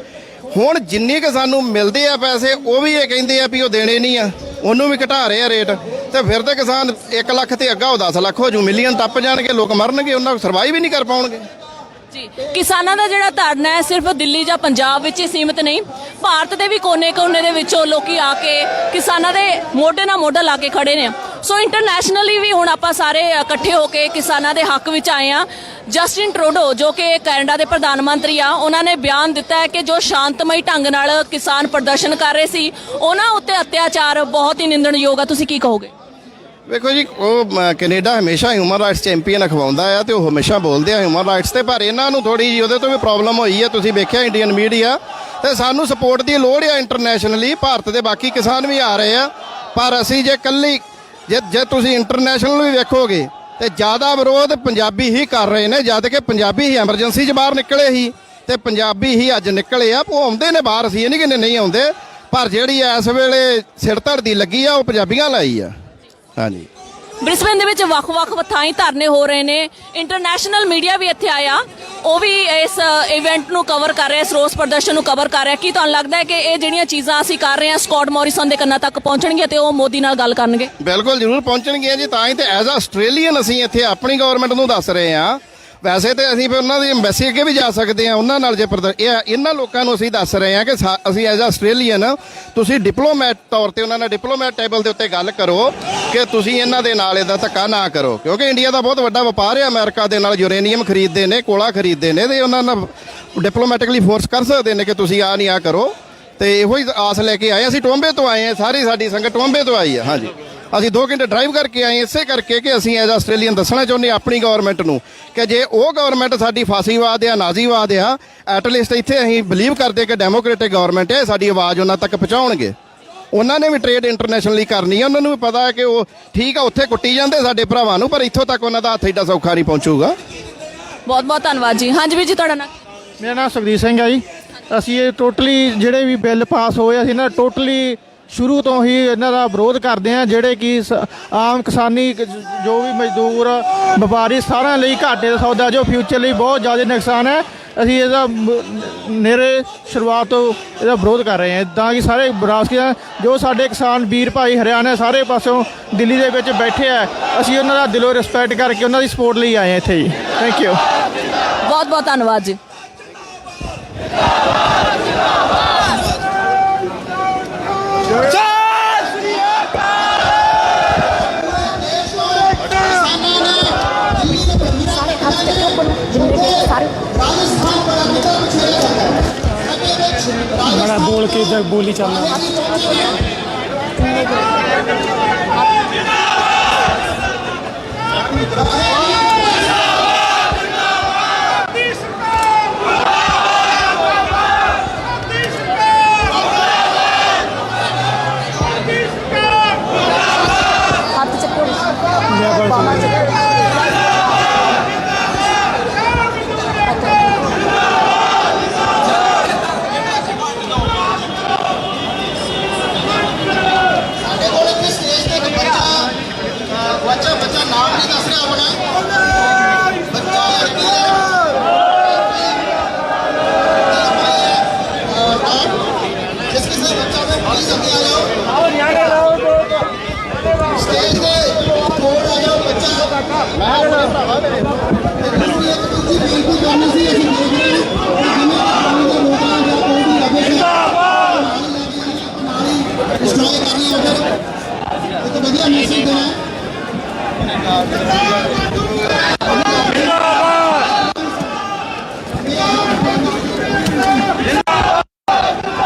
Speaker 1: ਹੁਣ ਜਿੰਨੀ ਕਿ ਸਾਨੂੰ ਮਿਲਦੇ ਆ ਪੈਸੇ, ਉਹ ਵੀ ਇਹ ਕਹਿੰਦੇ ਆ ਵੀ ਉਹ ਦੇਣੇ ਨਹੀਂ ਆ, ਉਹਨੂੰ ਵੀ ਘਟਾ ਰਹੇ ਆ ਰੇਟ। ਤੇ ਫਿਰ ਤੇ ਕਿਸਾਨ 1 ਲੱਖ ਤੇ ਅੱਗਾ ਉਹ 10 ਲੱਖ ਹੋ ਜੂ, ਮਿਲੀਅਨ ਟੱਪ ਜਾਣਗੇ, ਲੋਕ ਮਰਨਗੇ, ਉਹਨਾਂ ਸਰਵਾਈਵ ਵੀ ਨਹੀਂ ਕਰ ਪਾਉਣਗੇ।
Speaker 4: ਜੀ, ਕਿਸਾਨਾਂ ਦਾ ਜਿਹੜਾ ਧਰਨਾ ਹੈ ਸਿਰਫ ਦਿੱਲੀ ਜਾਂ ਪੰਜਾਬ ਵਿੱਚ ਹੀ ਸੀਮਿਤ ਨਹੀਂ, ਭਾਰਤ ਦੇ ਵੀ ਕੋਨੇ-ਕੋਨੇ ਦੇ ਵਿੱਚੋਂ ਲੋਕੀ ਆ ਕੇ ਕਿਸਾਨਾਂ ਦੇ ਮੋਢੇ ਨਾਲ ਮੋਢਾ ਲਾ ਕੇ ਖੜੇ ਨੇ। ਸੋ ਇੰਟਰਨੈਸ਼ਨਲੀ ਵੀ ਹੁਣ ਆਪਾਂ ਸਾਰੇ ਇਕੱਠੇ ਹੋ ਕੇ ਕਿਸਾਨਾਂ ਦੇ ਹੱਕ ਵਿੱਚ ਆਏ ਆ। ਜਸਟਿਨ ਟਰੂਡੋ, ਜੋ ਕਿ ਕੈਨੇਡਾ ਦੇ ਪ੍ਰਧਾਨ ਮੰਤਰੀ ਆ, ਉਹਨਾਂ ਨੇ ਬਿਆਨ ਦਿੱਤਾ ਹੈ ਕਿ ਜੋ ਸ਼ਾਂਤਮਈ ਢੰਗ ਨਾਲ ਕਿਸਾਨ ਪ੍ਰਦਰਸ਼ਨ ਕਰ ਰਹੇ ਸੀ, ਉਹਨਾਂ ਉੱਤੇ ਅਤਿਆਚਾਰ ਬਹੁਤ ਹੀ ਨਿੰਦਣਯੋਗ ਆ। ਤੁਸੀਂ ਕੀ ਕਹੋਗੇ?
Speaker 1: ਵੇਖੋ ਜੀ, ਉਹ ਕੈਨੇਡਾ ਹਮੇਸ਼ਾ ਹਿਊਮਨ ਰਾਈਟਸ ਚੈਂਪੀਅਨ ਅਖਵਾਉਂਦਾ ਆ, ਤੇ ਉਹ ਹਮੇਸ਼ਾ ਬੋਲਦੇ ਆ ਹਿਊਮਨ ਰਾਈਟਸ ਤੇ। ਪਰ ਇਹਨਾਂ ਨੂੰ ਥੋੜੀ ਜਿਹੀ ਉਹਦੇ ਤੋਂ ਵੀ ਪ੍ਰੋਬਲਮ ਹੋਈ ਹੈ। ਤੁਸੀਂ ਵੇਖਿਆ ਇੰਡੀਅਨ ਮੀਡੀਆ, ਤੇ ਸਾਨੂੰ ਸਪੋਰਟ ਦੀ ਲੋੜ ਆ ਇੰਟਰਨੈਸ਼ਨਲੀ। ਭਾਰਤ ਦੇ ਬਾਕੀ ਕਿਸਾਨ ਵੀ ਆ ਰਹੇ ਆ, ਪਰ ਅਸੀਂ ਜੇ ਤੁਸੀਂ ਇੰਟਰਨੈਸ਼ਨਲ ਵੀ ਵੇਖੋਗੇ ਤੇ ਜ਼ਿਆਦਾ ਵਿਰੋਧ ਪੰਜਾਬੀ ਹੀ ਕਰ ਰਹੇ ਨੇ, ਜਦ ਕਿ ਪੰਜਾਬੀ ਹੀ ਐਮਰਜੈਂਸੀ 'ਚ ਬਾਹਰ ਨਿਕਲੇ ਸੀ, ਤੇ ਪੰਜਾਬੀ ਹੀ ਅੱਜ ਨਿਕਲੇ ਆ। ਉਹ ਆਉਂਦੇ ਨੇ ਬਾਹਰ, ਅਸੀਂ ਇਹ ਨਹੀਂ ਕਿ ਨਹੀਂ ਆਉਂਦੇ, ਪਰ ਜਿਹੜੀ ਇਸ ਵੇਲੇ ਸਿਰ ਧੜਦੀ ਲੱਗੀ ਆ, ਉਹ ਪੰਜਾਬੀਆਂ ਲਈ ਆ। ਹਾਂਜੀ,
Speaker 4: ਬ੍ਰਿਸਬੇਨ ਦੇ ਵਿੱਚ ਵੱਖ-ਵੱਖ ਥਾਈਂ ਧਰਨੇ ਹੋ ਰਹੇ ਨੇ। ਇੰਟਰਨੈਸ਼ਨਲ ਮੀਡੀਆ ਵੀ ਇੱਥੇ ਆਇਆ, ਉਹ ਵੀ ਇਸ ਇਵੈਂਟ ਨੂੰ ਕਵਰ ਕਰ ਰਿਹਾ, ਇਸ ਰੋਸ ਪ੍ਰਦਰਸ਼ਨ ਨੂੰ ਕਵਰ ਕਰ ਰਿਹਾ। ਕੀ ਤੁਹਾਨੂੰ ਲੱਗਦਾ ਹੈ ਕਿ ਇਹ ਜਿਹੜੀਆਂ ਚੀਜ਼ਾਂ ਅਸੀਂ ਕਰ ਰਹੇ ਹਾਂ ਸਕਾਟ ਮੋਰਿਸਨ ਦੇ ਕੰਨਾਂ ਤੱਕ ਪਹੁੰਚਣਗੀਆਂ ਤੇ ਉਹ ਮੋਦੀ ਨਾਲ ਗੱਲ ਕਰਨਗੇ? ਬਿਲਕੁਲ
Speaker 1: ਜ਼ਰੂਰ ਪਹੁੰਚਣਗੀਆਂ ਜੀ, ਤਾਂ ਹੀ ਤੇ ਐਜ਼ ਅ ਆਸਟ੍ਰੇਲੀਅਨ ਅਸੀਂ ਇੱਥੇ ਆਪਣੀ ਗਵਰਨਮੈਂਟ ਨੂੰ ਦੱਸ ਰਹੇ ਹਾਂ। ਵੈਸੇ ਤੇ ਅਸੀਂ ਫਿਰ ਉਹਨਾਂ ਦੀ ਐਮਬੈਸੀ ਅੱਗੇ ਵੀ ਜਾ ਸਕਦੇ ਹਾਂ, ਉਹਨਾਂ ਨਾਲ ਜੇ ਇਹਨਾਂ ਲੋਕਾਂ ਨੂੰ ਅਸੀਂ ਦੱਸ ਰਹੇ ਹਾਂ ਕਿ ਅਸੀਂ ਐਜ਼ ਅ ਆਸਟ੍ਰੇਲੀਅਨ, ਤੁਸੀਂ ਡਿਪਲੋਮੈਟ ਤੌਰ ਤੇ ਉਹਨਾਂ ਨਾਲ ਡਿਪਲੋਮੈਟ ਟੇਬਲ ਦੇ ਉੱਤੇ ਗੱਲ ਕਰੋ ਕਿ ਤੁਸੀਂ ਇਹਨਾਂ ਦੇ ਨਾਲ ਇਹਦਾ ਧੱਕਾ ਨਾ ਕਰੋ। ਕਿਉਂਕਿ ਇੰਡੀਆ ਦਾ ਬਹੁਤ ਵੱਡਾ ਵਪਾਰ ਹੈ, ਅਮਰੀਕਾ ਦੇ ਨਾਲ ਯੂਰੇਨੀਅਮ ਖਰੀਦਦੇ ਨੇ, ਕੋਲਾ ਖਰੀਦਦੇ ਨੇ, ਤੇ ਉਹਨਾਂ ਨਾਲ ਡਿਪਲੋਮੈਟਿਕਲੀ ਫੋਰਸ ਕਰ ਸਕਦੇ ਨੇ ਕਿ ਤੁਸੀਂ ਆ ਨਹੀਂ ਆ ਕਰੋ। ਤੇ ਇਹੋ ਹੀ ਆਸ ਲੈ ਕੇ ਆਏ। ਅਸੀਂ ਟੋਂਬੇ ਤੋਂ ਆਏ ਹਾਂ, ਸਾਰੀ ਸਾਡੀ ਸੰਗਤ ਟੋਂਬੇ ਤੋਂ ਆਈ ਹੈ। ਹਾਂਜੀ, ਅਸੀਂ 2 ਘੰਟੇ ਡਰਾਈਵ ਕਰਕੇ ਆਏ, ਇਸੇ ਕਰਕੇ ਕਿ ਅਸੀਂ ਐਜ਼ ਆਸਟ੍ਰੇਲੀਅਨ ਦੱਸਣਾ ਚਾਹੁੰਦੇ ਆਪਣੀ ਗਵਰਨਮੈਂਟ ਨੂੰ ਕਿ ਜੇ ਉਹ ਗਵਰਨਮੈਂਟ ਸਾਡੀ ਫਾਸੀਵਾਦ ਆ, ਨਾਜ਼ੀਵਾਦ ਆ, ਐਟਲੀਸਟ ਇੱਥੇ ਅਸੀਂ ਬਲੀਵ ਕਰਦੇ ਕਿ ਡੈਮੋਕ੍ਰੇਟਿਕ ਗਵਰਨਮੈਂਟ ਹੈ, ਸਾਡੀ ਆਵਾਜ਼ ਉਹਨਾਂ ਤੱਕ ਪਹੁੰਚਾਉਣਗੇ। ਉਹਨਾਂ ਨੇ ਵੀ ਟ੍ਰੇਡ ਇੰਟਰਨੈਸ਼ਨਲੀ ਕਰਨੀ ਹੈ, ਉਹਨਾਂ ਨੂੰ ਵੀ ਪਤਾ ਹੈ ਕਿ ਉਹ ਠੀਕ ਆ, ਉੱਥੇ ਕੁੱਟੀ ਜਾਂਦੇ ਸਾਡੇ ਭਰਾਵਾਂ ਨੂੰ, ਪਰ ਇੱਥੋਂ ਤੱਕ ਉਹਨਾਂ ਦਾ ਹੱਥ ਏਡਾ ਸੌਖਾ ਨਹੀਂ ਪਹੁੰਚੂਗਾ।
Speaker 4: ਬਹੁਤ ਬਹੁਤ ਧੰਨਵਾਦ ਜੀ। ਹਾਂਜੀ ਵੀਰ ਜੀ, ਤੁਹਾਡਾ ਨਾਮ?
Speaker 9: ਮੇਰਾ ਨਾਮ ਸੁਖਦੀਪ ਸਿੰਘ ਹੈ ਜੀ। ਅਸੀਂ ਇਹ ਟੋਟਲੀ ਜਿਹੜੇ ਵੀ ਬਿੱਲ ਪਾਸ ਹੋਏ, ਅਸੀਂ ਨਾ ਟੋਟਲੀ ਸ਼ੁਰੂ ਤੋਂ ਹੀ ਇਹਨਾਂ ਦਾ ਵਿਰੋਧ ਕਰਦੇ ਆ, ਜਿਹੜੇ ਕਿ ਆਮ ਕਿਸਾਨੀ ਜੋ ਵੀ ਮਜ਼ਦੂਰ ਵਪਾਰੀ ਸਾਰਿਆਂ ਲਈ ਘਾਟੇ ਦਾ ਸੌਦਾ, ਜੋ ਫਿਊਚਰ ਲਈ ਬਹੁਤ ਜ਼ਿਆਦਾ ਨੁਕਸਾਨ ਹੈ। ਅਸੀਂ ਇਹਦਾ ਨੇੜੇ ਸ਼ੁਰੂਆਤ ਤੋਂ ਇਹਦਾ ਵਿਰੋਧ ਕਰ ਰਹੇ ਹਾਂ, ਇੱਦਾਂ ਕਿ ਸਾਰੇ ਵਿਰਾਸਤੀ ਜੋ ਸਾਡੇ ਕਿਸਾਨ ਵੀਰ ਭਾਈ ਹਰਿਆਣਾ ਸਾਰੇ ਪਾਸੋਂ ਦਿੱਲੀ ਦੇ ਵਿੱਚ ਬੈਠੇ ਆ, ਅਸੀਂ ਉਹਨਾਂ ਦਾ ਦਿਲੋਂ ਰਿਸਪੈਕਟ ਕਰਕੇ ਉਹਨਾਂ ਦੀ ਸਪੋਰਟ ਲਈ ਆਏ ਹਾਂ ਇੱਥੇ ਜੀ। ਥੈਂਕ ਯੂ,
Speaker 4: ਬਹੁਤ ਬਹੁਤ ਧੰਨਵਾਦ ਜੀ।
Speaker 3: बड़ा बोल के इधर बोली चलना।
Speaker 1: ਬੱਚਾ ਨਾਮ ਨਹੀਂ ਦੱਸ ਰਿਹਾ ਆਪਣਾ, ਬੱਚਾ ਲੜਕੀ ਹੈ, ਜਿਸ ਕਿਸੇ ਬੱਚਾ ਦੇ ਪਲੀਜ਼ ਅੱਗੇ ਆ ਜਾਓ, ਸਟੇਜ ਤੇ ਥੋੜਾ ਜਿਹਾ ਬੱਚਾ। ਮੈਂ ਆਪਣੇ ਭਰਾਵਾ ਮੇਰੇ ਤੁਸੀਂ ਇੱਕ ਦੂਜੀ ਬੇਨਤੀ ਕਰਨੀ ਸੀ, ਅਸੀਂ ਦੇਖ ਰਹੇ ਹਾਂ ਜਿਵੇਂ ਪਾਣੀ ਦੇ ਬੋਤਲਾਂ ਜਾਂ ਕੋਈ ਵੀ ਲੱਗੇ ਸੀ ਡਿਸਟਰੋਏ ਕਰਨੀ ਹੈ, ਫਿਰ ਇੱਕ ਵਧੀਆ ਮੈਸੇਜ ਦੇਣਾ।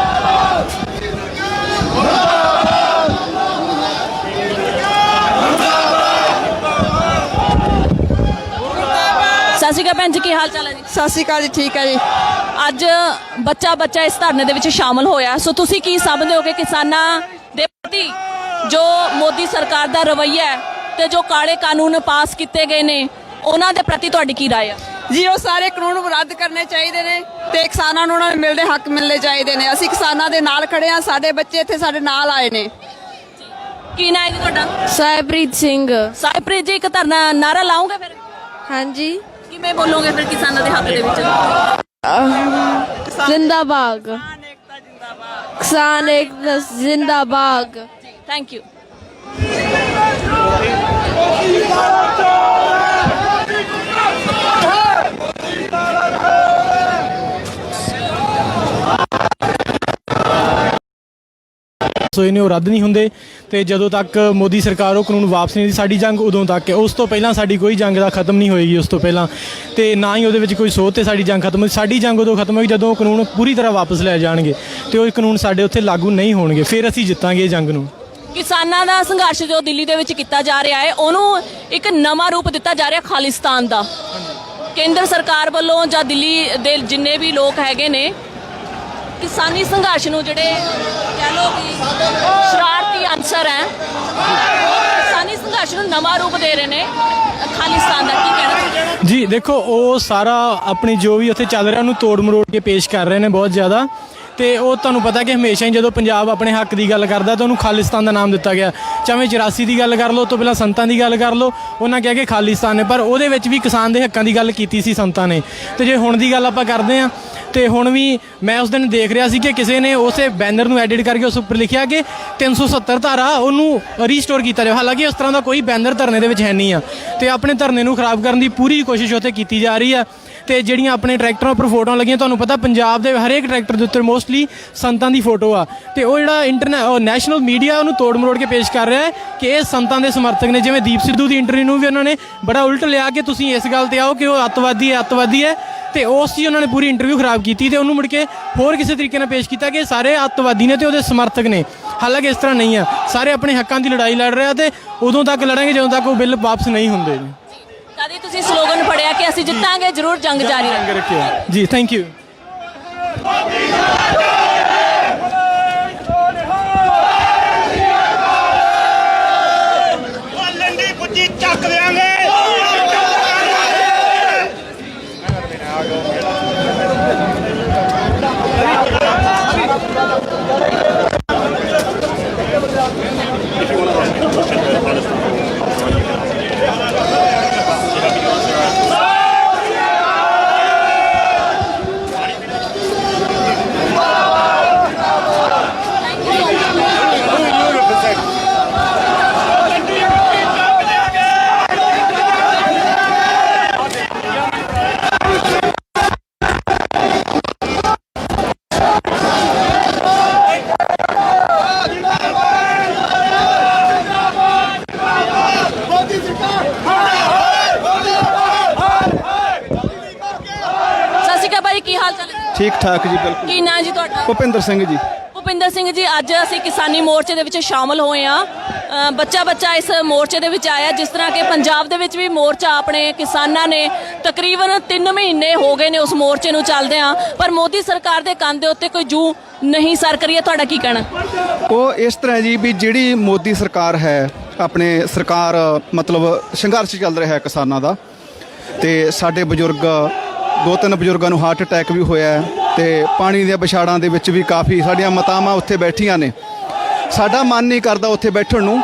Speaker 4: ਸਤਿ ਸ਼੍ਰੀ ਅਕਾਲ ਭੈਣ ਜੀ, ਕੀ ਹਾਲ ਚਾਲ ਹੈ ਜੀ?
Speaker 7: ਸਤਿ ਸ਼੍ਰੀ ਅਕਾਲ ਜੀ, ਠੀਕ ਹੈ ਜੀ।
Speaker 4: ਅੱਜ ਬੱਚਾ ਇਸ ਧਰਨੇ ਦੇ ਵਿੱਚ ਸ਼ਾਮਲ ਹੋਇਆ, ਸੋ ਤੁਸੀਂ ਕੀ ਸਮਝਦੇ ਹੋ ਕਿ ਕਿਸਾਨਾਂ ਦੇ ਪ੍ਰਤੀ ਜੋ ਮੋਦੀ ਸਰਕਾਰ ਦਾ ਰਵੱਈਆ ਹੈ ਤੇ ਜੋ ਕਾਲੇ ਕਾਨੂੰਨ ਪਾਸ ਕੀਤੇ ਗਏ ਨੇ ਉਹਨਾਂ ਦੇ ਪ੍ਰਤੀ ਤੁਹਾਡੀ ਕੀ ਰਾਏ ਹੈ?
Speaker 7: ਜੀ ਉਹ ਸਾਰੇ ਕਾਨੂੰਨ ਰੱਦ ਕਰਨੇ ਚਾਹੀਦੇ ਨੇ ਤੇ ਕਿਸਾਨਾਂ ਨੂੰ ਉਹਨਾਂ ਨੂੰ ਮਿਲਦੇ ਹੱਕ ਮਿਲਣੇ ਚਾਹੀਦੇ ਨੇ। ਅਸੀਂ ਕਿਸਾਨਾਂ ਦੇ ਨਾਲ ਖੜੇ ਆ, ਸਾਡੇ ਬੱਚੇ ਇੱਥੇ ਸਾਡੇ ਨਾਲ ਆਏ ਨੇ।
Speaker 4: ਕੀ ਨਾਂ ਹੈ ਜੀ ਤੁਹਾਡਾ?
Speaker 12: ਸਾਹਿਬਪ੍ਰੀਤ ਸਿੰਘ।
Speaker 4: ਸਾਹਿਬਪ੍ਰੀਤ ਜੀ, ਇੱਕ ਧਰਨਾ ਨਾਰਾ ਲਾਉਂਗੇ ਫਿਰ?
Speaker 12: ਹਾਂਜੀ।
Speaker 4: ਕਿਵੇਂ ਬੋਲੋਗੇ ਫਿਰ ਕਿਸਾਨਾਂ ਦੇ ਹੱਕ ਦੇ ਵਿੱਚ?
Speaker 12: ਜ਼ਿੰਦਾਬਾਦ ਕਿਸਾਨ ਏਕਤਾ ਜ਼ਿੰਦਾਬਾਦ।
Speaker 4: Thank you.
Speaker 11: ਸੋ ਇਹਨੇ ਉਹ ਰੱਦ ਨਹੀਂ ਹੁੰਦੇ ਤੇ ਜਦੋਂ ਤੱਕ ਮੋਦੀ ਸਰਕਾਰ ਉਹ ਕਾਨੂੰਨ ਵਾਪਸ ਨਹੀਂ ਦੀ, ਸਾਡੀ ਜੰਗ ਉਦੋਂ ਤੱਕ ਹੈ। ਉਸ ਤੋਂ ਪਹਿਲਾਂ ਸਾਡੀ ਕੋਈ ਜੰਗ ਦਾ ਖਤਮ ਨਹੀਂ ਹੋਏਗੀ ਉਸ ਤੋਂ ਪਹਿਲਾਂ, ਤੇ ਨਾ ਹੀ ਉਹਦੇ ਵਿੱਚ ਕੋਈ ਸੋਧ ਤੇ ਸਾਡੀ ਜੰਗ ਖਤਮ ਹੋਈ। ਸਾਡੀ ਜੰਗ ਉਦੋਂ ਖਤਮ ਹੋਈ ਜਦੋਂ ਕਾਨੂੰਨ ਪੂਰੀ ਤਰ੍ਹਾਂ ਵਾਪਸ ਲੈ ਜਾਣਗੇ ਤੇ ਉਹ ਕਾਨੂੰਨ ਸਾਡੇ ਉੱਥੇ ਲਾਗੂ ਨਹੀਂ ਹੋਣਗੇ, ਫਿਰ ਅਸੀਂ ਜਿੱਤਾਂਗੇ ਇਹ ਜੰਗ ਨੂੰ।
Speaker 4: ਕਿਸਾਨਾਂ ਦਾ ਸੰਘਰਸ਼ ਜੋ ਦਿੱਲੀ ਦੇ ਵਿੱਚ ਕੀਤਾ ਜਾ ਰਿਹਾ ਹੈ ਉਹਨੂੰ ਇੱਕ ਨਵਾਂ ਰੂਪ ਦਿੱਤਾ ਜਾ ਰਿਹਾ ਖਾਲਿਸਤਾਨ ਦਾ। ਕੇਂਦਰ ਸਰਕਾਰ ਵੱਲੋਂ ਜਾਂ ਦਿੱਲੀ ਦੇ ਜਿੰਨੇ ਵੀ ਲੋਕ ਹੈਗੇ ਨੇ ਕਿਸਾਨੀ ਸੰਘਰਸ਼ ਨੂੰ ਜਿਹੜੇ ਕਹਿ ਲਓ ਕਿ ਸ਼ਰਾਰਤੀ ਅਨਸਰ ਹੈ, ਕਿਸਾਨੀ ਸੰਘਰਸ਼ ਨੂੰ ਨਵਾਂ ਰੂਪ ਦੇ ਰਹੇ ਨੇ ਖਾਲਿਸਤਾਨ ਦਾ। ਕੀ ਕਹਿਣਾ
Speaker 11: ਜੀ ਦੇਖੋ, ਉਹ ਸਾਰਾ ਆਪਣੀ ਜੋ ਵੀ ਉੱਥੇ ਚੱਲ ਰਿਹਾ ਉਹਨੂੰ ਤੋੜ ਮਰੋੜ ਕੇ ਪੇਸ਼ ਕਰ ਰਹੇ ਨੇ ਬਹੁਤ ਜ਼ਿਆਦਾ। ਤੇ ਉਹ ਤੁਹਾਨੂੰ ਪਤਾ ਕਿ ਹਮੇਸ਼ਾ ਹੀ ਜਦੋਂ ਪੰਜਾਬ ਆਪਣੇ ਹੱਕ ਦੀ ਗੱਲ ਕਰਦਾ ਤਾਂ ਉਹਨੂੰ ਖਾਲਿਸਤਾਨ ਦਾ ਨਾਮ ਦਿੱਤਾ ਗਿਆ। ਚਾਹੇ 84 ਦੀ ਗੱਲ ਕਰ ਲਓ, ਤੋਂ ਪਹਿਲਾਂ ਸੰਤਾਂ ਦੀ ਗੱਲ ਕਰ ਲਓ, ਉਹਨਾਂ ਕਿਹਾ ਕਿ ਖਾਲਿਸਤਾਨ ਨੇ, ਪਰ ਉਹਦੇ ਵਿੱਚ ਵੀ ਕਿਸਾਨ ਦੇ ਹੱਕਾਂ ਦੀ ਗੱਲ ਕੀਤੀ ਸੀ ਸੰਤਾਂ ਨੇ। ਤੇ ਜੇ ਹੁਣ ਦੀ ਗੱਲ ਆਪਾਂ ਕਰਦੇ ਹਾਂ ਤੇ ਹੁਣ ਵੀ ਮੈਂ ਉਸ ਦਿਨ ਦੇਖ ਰਿਹਾ ਸੀ ਕਿ ਕਿਸੇ ਨੇ ਉਸੇ ਬੈਨਰ ਨੂੰ ਐਡਿਟ ਕਰਕੇ ਉਸ ਉੱਪਰ ਲਿਖਿਆ ਕਿ 370 ਧਾਰਾ ਉਹਨੂੰ ਰੀਸਟੋਰ ਕੀਤਾ ਜਾਵੇ। ਹਾਲਾਂਕਿ ਉਸ ਤਰ੍ਹਾਂ ਦਾ ਕੋਈ ਬੈਨਰ ਧਰਨੇ ਦੇ ਵਿੱਚ ਹੈ ਨਹੀਂ ਆ ਤੇ ਆਪਣੇ ਧਰਨੇ ਨੂੰ ਖਰਾਬ ਕਰਨ ਦੀ ਪੂਰੀ ਕੋਸ਼ਿਸ਼ ਉੱਥੇ ਕੀਤੀ ਜਾ ਰਹੀ ਆ। ਤੇ ਜਿਹੜੀਆਂ ਆਪਣੇ ਟਰੈਕਟਰਾਂ ਉੱਪਰ ਫੋਟੋਆਂ ਲੱਗੀਆਂ, ਤੁਹਾਨੂੰ ਪਤਾ ਪੰਜਾਬ ਦੇ ਹਰੇਕ ਟਰੈਕਟਰ ਦੇ ਉੱਤੇ ਮੋਸਟਲੀ ਸੰਤਾਂ ਦੀ ਫੋਟੋ ਆ ਤੇ ਉਹ ਜਿਹੜਾ ਨੈਸ਼ਨਲ ਮੀਡੀਆ ਉਹਨੂੰ ਤੋੜ ਮਰੋੜ ਕੇ ਪੇਸ਼ ਕਰ ਰਿਹਾ ਹੈ ਕਿ ਇਹ ਸੰਤਾਂ ਦੇ ਸਮਰਥਕ ਨੇ। ਜਿਵੇਂ ਦੀਪ ਸਿੱਧੂ ਦੀ ਇੰਟਰਵਿਊ ਨੂੰ ਵੀ ਉਹਨਾਂ ਨੇ ਬੜਾ ਉਲਟ ਲਿਆ ਕਿ ਤੁਸੀਂ ਇਸ ਗੱਲ ਤੇ ਆਓ ਕਿ ਉਹ ਅੱਤਵਾਦੀ ਹੈ ਤੇ ਉਸ ਦੀ ਉਹਨਾਂ ਨੇ ਪੂਰੀ ਇੰਟਰਵਿਊ ਖਰਾਬ ਕੀਤੀ ਤੇ ਉਹਨੂੰ ਮੁੜ ਕੇ ਹੋਰ ਕਿਸੇ ਤਰੀਕੇ ਨਾਲ ਪੇਸ਼ ਕੀਤਾ ਕਿ ਸਾਰੇ ਅੱਤਵਾਦੀ ਨੇ ਤੇ ਉਹਦੇ ਸਮਰਥਕ ਨੇ। ਹਾਲਾਂਕਿ ਇਸ ਤਰ੍ਹਾਂ ਨਹੀਂ ਆ, ਸਾਰੇ ਆਪਣੇ ਹੱਕਾਂ ਦੀ ਲੜਾਈ ਲੜ ਰਹੇ ਆ ਤੇ ਉਦੋਂ ਤੱਕ ਲੜਾਂਗੇ ਜਦੋਂ ਤੱਕ ਉਹ ਬਿੱਲ ਵਾਪਸ ਨਹੀਂ ਹੁੰਦੇ।
Speaker 4: ਕਦੇ ਤੁਸੀਂ ਸਲੋਗਨ ਫੜਿਆ ਕਿ ਅਸੀਂ ਜਿੱਤਾਂਗੇ ਜ਼ਰੂਰ, ਜੰਗ ਜਾਰੀ ਰੱਖਿਓ
Speaker 11: ਜੀ। Thank you.
Speaker 2: ਚੱਕ ਦੇਾਂਗੇ।
Speaker 9: ਠੀਕ ਠਾਕ ਜੀ, ਬਿਲਕੁਲ।
Speaker 4: ਕੀ ਨਾਂ ਜੀ ਤੁਹਾਡਾ?
Speaker 9: ਭੁਪਿੰਦਰ ਸਿੰਘ ਜੀ।
Speaker 4: ਭੁਪਿੰਦਰ ਸਿੰਘ ਜੀ, ਅੱਜ ਅਸੀਂ ਕਿਸਾਨੀ ਮੋਰਚੇ ਦੇ ਵਿੱਚ ਸ਼ਾਮਲ ਹੋਏ ਹਾਂ। ਬੱਚਾ ਇਸ ਮੋਰਚੇ ਦੇ ਵਿੱਚ ਆਇਆ, ਜਿਸ ਤਰ੍ਹਾਂ ਕਿ ਪੰਜਾਬ ਦੇ ਵਿੱਚ ਵੀ ਮੋਰਚਾ ਆਪਣੇ ਕਿਸਾਨਾਂ ਨੇ ਤਕਰੀਬਨ 3 ਮਹੀਨੇ ਹੋ ਗਏ ਨੇ ਉਸ ਮੋਰਚੇ ਨੂੰ ਚੱਲਦਿਆਂ, ਪਰ ਮੋਦੀ ਸਰਕਾਰ ਦੇ ਕੰਨ ਦੇ ਉੱਤੇ ਕੋਈ ਜੂੰ ਨਹੀਂ ਸਰ ਕਰੀਏ। ਤੁਹਾਡਾ ਕੀ ਕਹਿਣਾ?
Speaker 9: ਉਹ ਇਸ ਤਰ੍ਹਾਂ ਜੀ ਵੀ ਜਿਹੜੀ ਮੋਦੀ ਸਰਕਾਰ ਹੈ, ਆਪਣੇ ਸਰਕਾਰ ਮਤਲਬ ਸੰਘਰਸ਼ ਚੱਲ ਰਿਹਾ ਹੈ ਕਿਸਾਨਾਂ ਦਾ, ਤੇ ਸਾਡੇ ਬਜ਼ੁਰਗ 2-3 ਬਜ਼ੁਰਗਾਂ ਨੂੰ ਹਾਰਟ ਅਟੈਕ ਵੀ ਹੋਇਆ ਹੈ, ਤੇ ਪਾਣੀ ਦੀਆਂ ਵਿਛਾੜਾਂ ਦੇ ਵਿੱਚ ਵੀ ਕਾਫੀ ਸਾਡੀਆਂ ਮਾਤਾਵਾਂ ਉੱਥੇ ਬੈਠੀਆਂ ਨੇ। ਸਾਡਾ ਮਨ ਨਹੀਂ ਕਰਦਾ ਉੱਥੇ ਬੈਠਣ ਨੂੰ,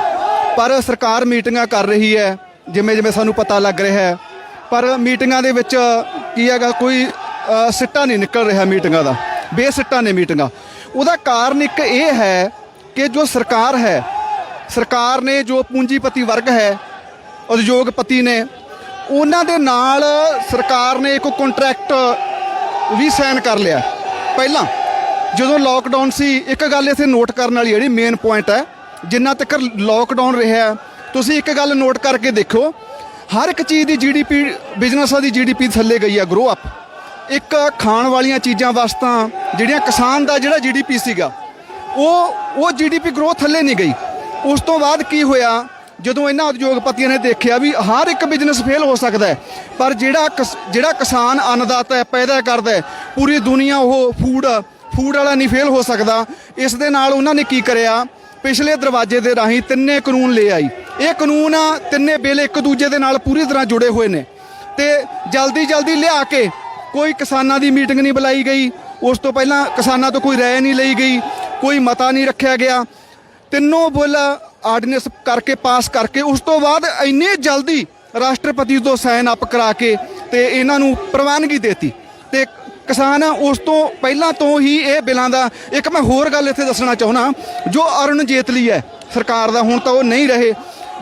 Speaker 9: ਪਰ ਸਰਕਾਰ ਮੀਟਿੰਗਾਂ ਕਰ ਰਹੀ ਹੈ ਜਿਵੇਂ ਸਾਨੂੰ ਪਤਾ ਲੱਗ ਰਿਹਾ ਹੈ, ਪਰ ਮੀਟਿੰਗਾਂ ਦੇ ਵਿੱਚ ਕੀ ਹੈਗਾ, ਕੋਈ ਸਿੱਟਾ ਨਹੀਂ ਨਿਕਲ ਰਿਹਾ ਮੀਟਿੰਗਾਂ ਦਾ, ਬੇਸਿੱਟਾ ਨੇ ਮੀਟਿੰਗਾਂ। ਉਹਦਾ ਕਾਰਨ ਇੱਕ ਇਹ ਹੈ ਕਿ ਜੋ ਸਰਕਾਰ ਹੈ, ਸਰਕਾਰ ਨੇ ਜੋ ਪੂੰਜੀਪਤੀ ਵਰਗ ਹੈ, ਉਦਯੋਗਪਤੀ ਨੇ, ਉਹਨਾਂ ਦੇ ਨਾਲ ਸਰਕਾਰ ਨੇ ਇੱਕ ਕੰਟਰੈਕਟ ਵੀ ਸਾਈਨ ਕਰ ਲਿਆ। ਪਹਿਲਾਂ ਜਦੋਂ ਲੋਕਡਾਊਨ ਸੀ, ਇੱਕ ਗੱਲ ਇੱਥੇ ਨੋਟ ਕਰਨ ਵਾਲੀ ਜਿਹੜੀ ਮੇਨ ਪੁਆਇੰਟ ਹੈ, ਜਿੰਨਾ ਤੱਕ ਲੋਕਡਾਊਨ ਰਿਹਾ ਤੁਸੀਂ ਇੱਕ ਗੱਲ ਨੋਟ ਕਰਕੇ ਦੇਖੋ, ਹਰ ਇੱਕ ਚੀਜ਼ ਦੀ GDP, ਬਿਜ਼ਨਸਾਂ ਦੀ GDP ਥੱਲੇ ਗਈ ਹੈ, ਗਰੋ ਅਪ। ਇੱਕ ਖਾਣ ਵਾਲੀਆਂ ਚੀਜ਼ਾਂ ਵਸਤਾਂ ਜਿਹੜੀਆਂ ਕਿਸਾਨ ਦਾ ਜਿਹੜਾ GDP ਸੀਗਾ, ਉਹ GDP ਗਰੋਥ ਥੱਲੇ ਨਹੀਂ ਗਈ। ਉਸ ਤੋਂ ਬਾਅਦ ਕੀ ਹੋਇਆ, ਜਦੋਂ ਇਹਨਾਂ ਉਦਯੋਗਪਤੀਆਂ ਨੇ ਦੇਖਿਆ ਵੀ ਹਰ ਇੱਕ ਬਿਜ਼ਨਸ ਫੇਲ ਹੋ ਸਕਦਾ ਹੈ, ਪਰ ਜਿਹੜਾ ਕਿਸਾਨ ਅੰਨਦਾਤਾ ਹੈ, ਪੈਦਾ ਕਰਦਾ ਹੈ, ਪੂਰੀ ਦੁਨੀਆ ਉਹ ਫੂਡ ਵਾਲਾ ਨਹੀਂ ਫੇਲ ਹੋ ਸਕਦਾ। ਇਸ ਦੇ ਨਾਲ ਉਹਨਾਂ ਨੇ ਕੀ ਕਰਿਆ, ਪਿਛਲੇ ਦਰਵਾਜ਼ੇ ਦੇ ਰਾਹੀਂ 3 ਕਾਨੂੰਨ ਲੈ ਆਈ। ਇਹ ਕਾਨੂੰਨ 3 ਬਿੱਲ ਇੱਕ ਦੂਜੇ ਦੇ ਨਾਲ ਪੂਰੀ ਤਰ੍ਹਾਂ ਜੁੜੇ ਹੋਏ ਨੇ, ਤੇ ਜਲਦੀ ਲਿਆ ਕੇ ਕੋਈ ਕਿਸਾਨਾਂ ਦੀ ਮੀਟਿੰਗ ਨਹੀਂ ਬੁਲਾਈ ਗਈ, ਉਸ ਤੋਂ ਪਹਿਲਾਂ ਕਿਸਾਨਾਂ ਤੋਂ ਕੋਈ ਰਾਏ ਨਹੀਂ ਲਈ ਗਈ, ਕੋਈ ਮਤਾ ਨਹੀਂ ਰੱਖਿਆ ਗਿਆ। 3 ਬਿੱਲ ਆਰਡੀਨੈਂਸ ਕਰਕੇ ਪਾਸ ਕਰਕੇ ਉਸ ਤੋਂ ਬਾਅਦ ਇੰਨੇ ਜਲਦੀ ਰਾਸ਼ਟਰਪਤੀ ਤੋਂ ਸਾਈਨ ਅਪ ਕਰਾ ਕੇ ਤੇ ਇਹਨਾਂ ਨੂੰ ਪ੍ਰਵਾਨਗੀ ਦੇਤੀ, ਤੇ ਕਿਸਾਨ ਉਸ ਤੋਂ ਪਹਿਲਾਂ ਤੋਂ ਹੀ ਇਹ ਬਿੱਲਾਂ ਦਾ। ਇੱਕ ਮੈਂ ਹੋਰ ਗੱਲ ਇੱਥੇ ਦੱਸਣਾ ਚਾਹੁੰਦਾ, ਜੋ ਅਰੁਣ ਜੇਤਲੀ ਹੈ ਸਰਕਾਰ ਦਾ, ਹੁਣ ਤਾਂ ਉਹ ਨਹੀਂ ਰਹੇ,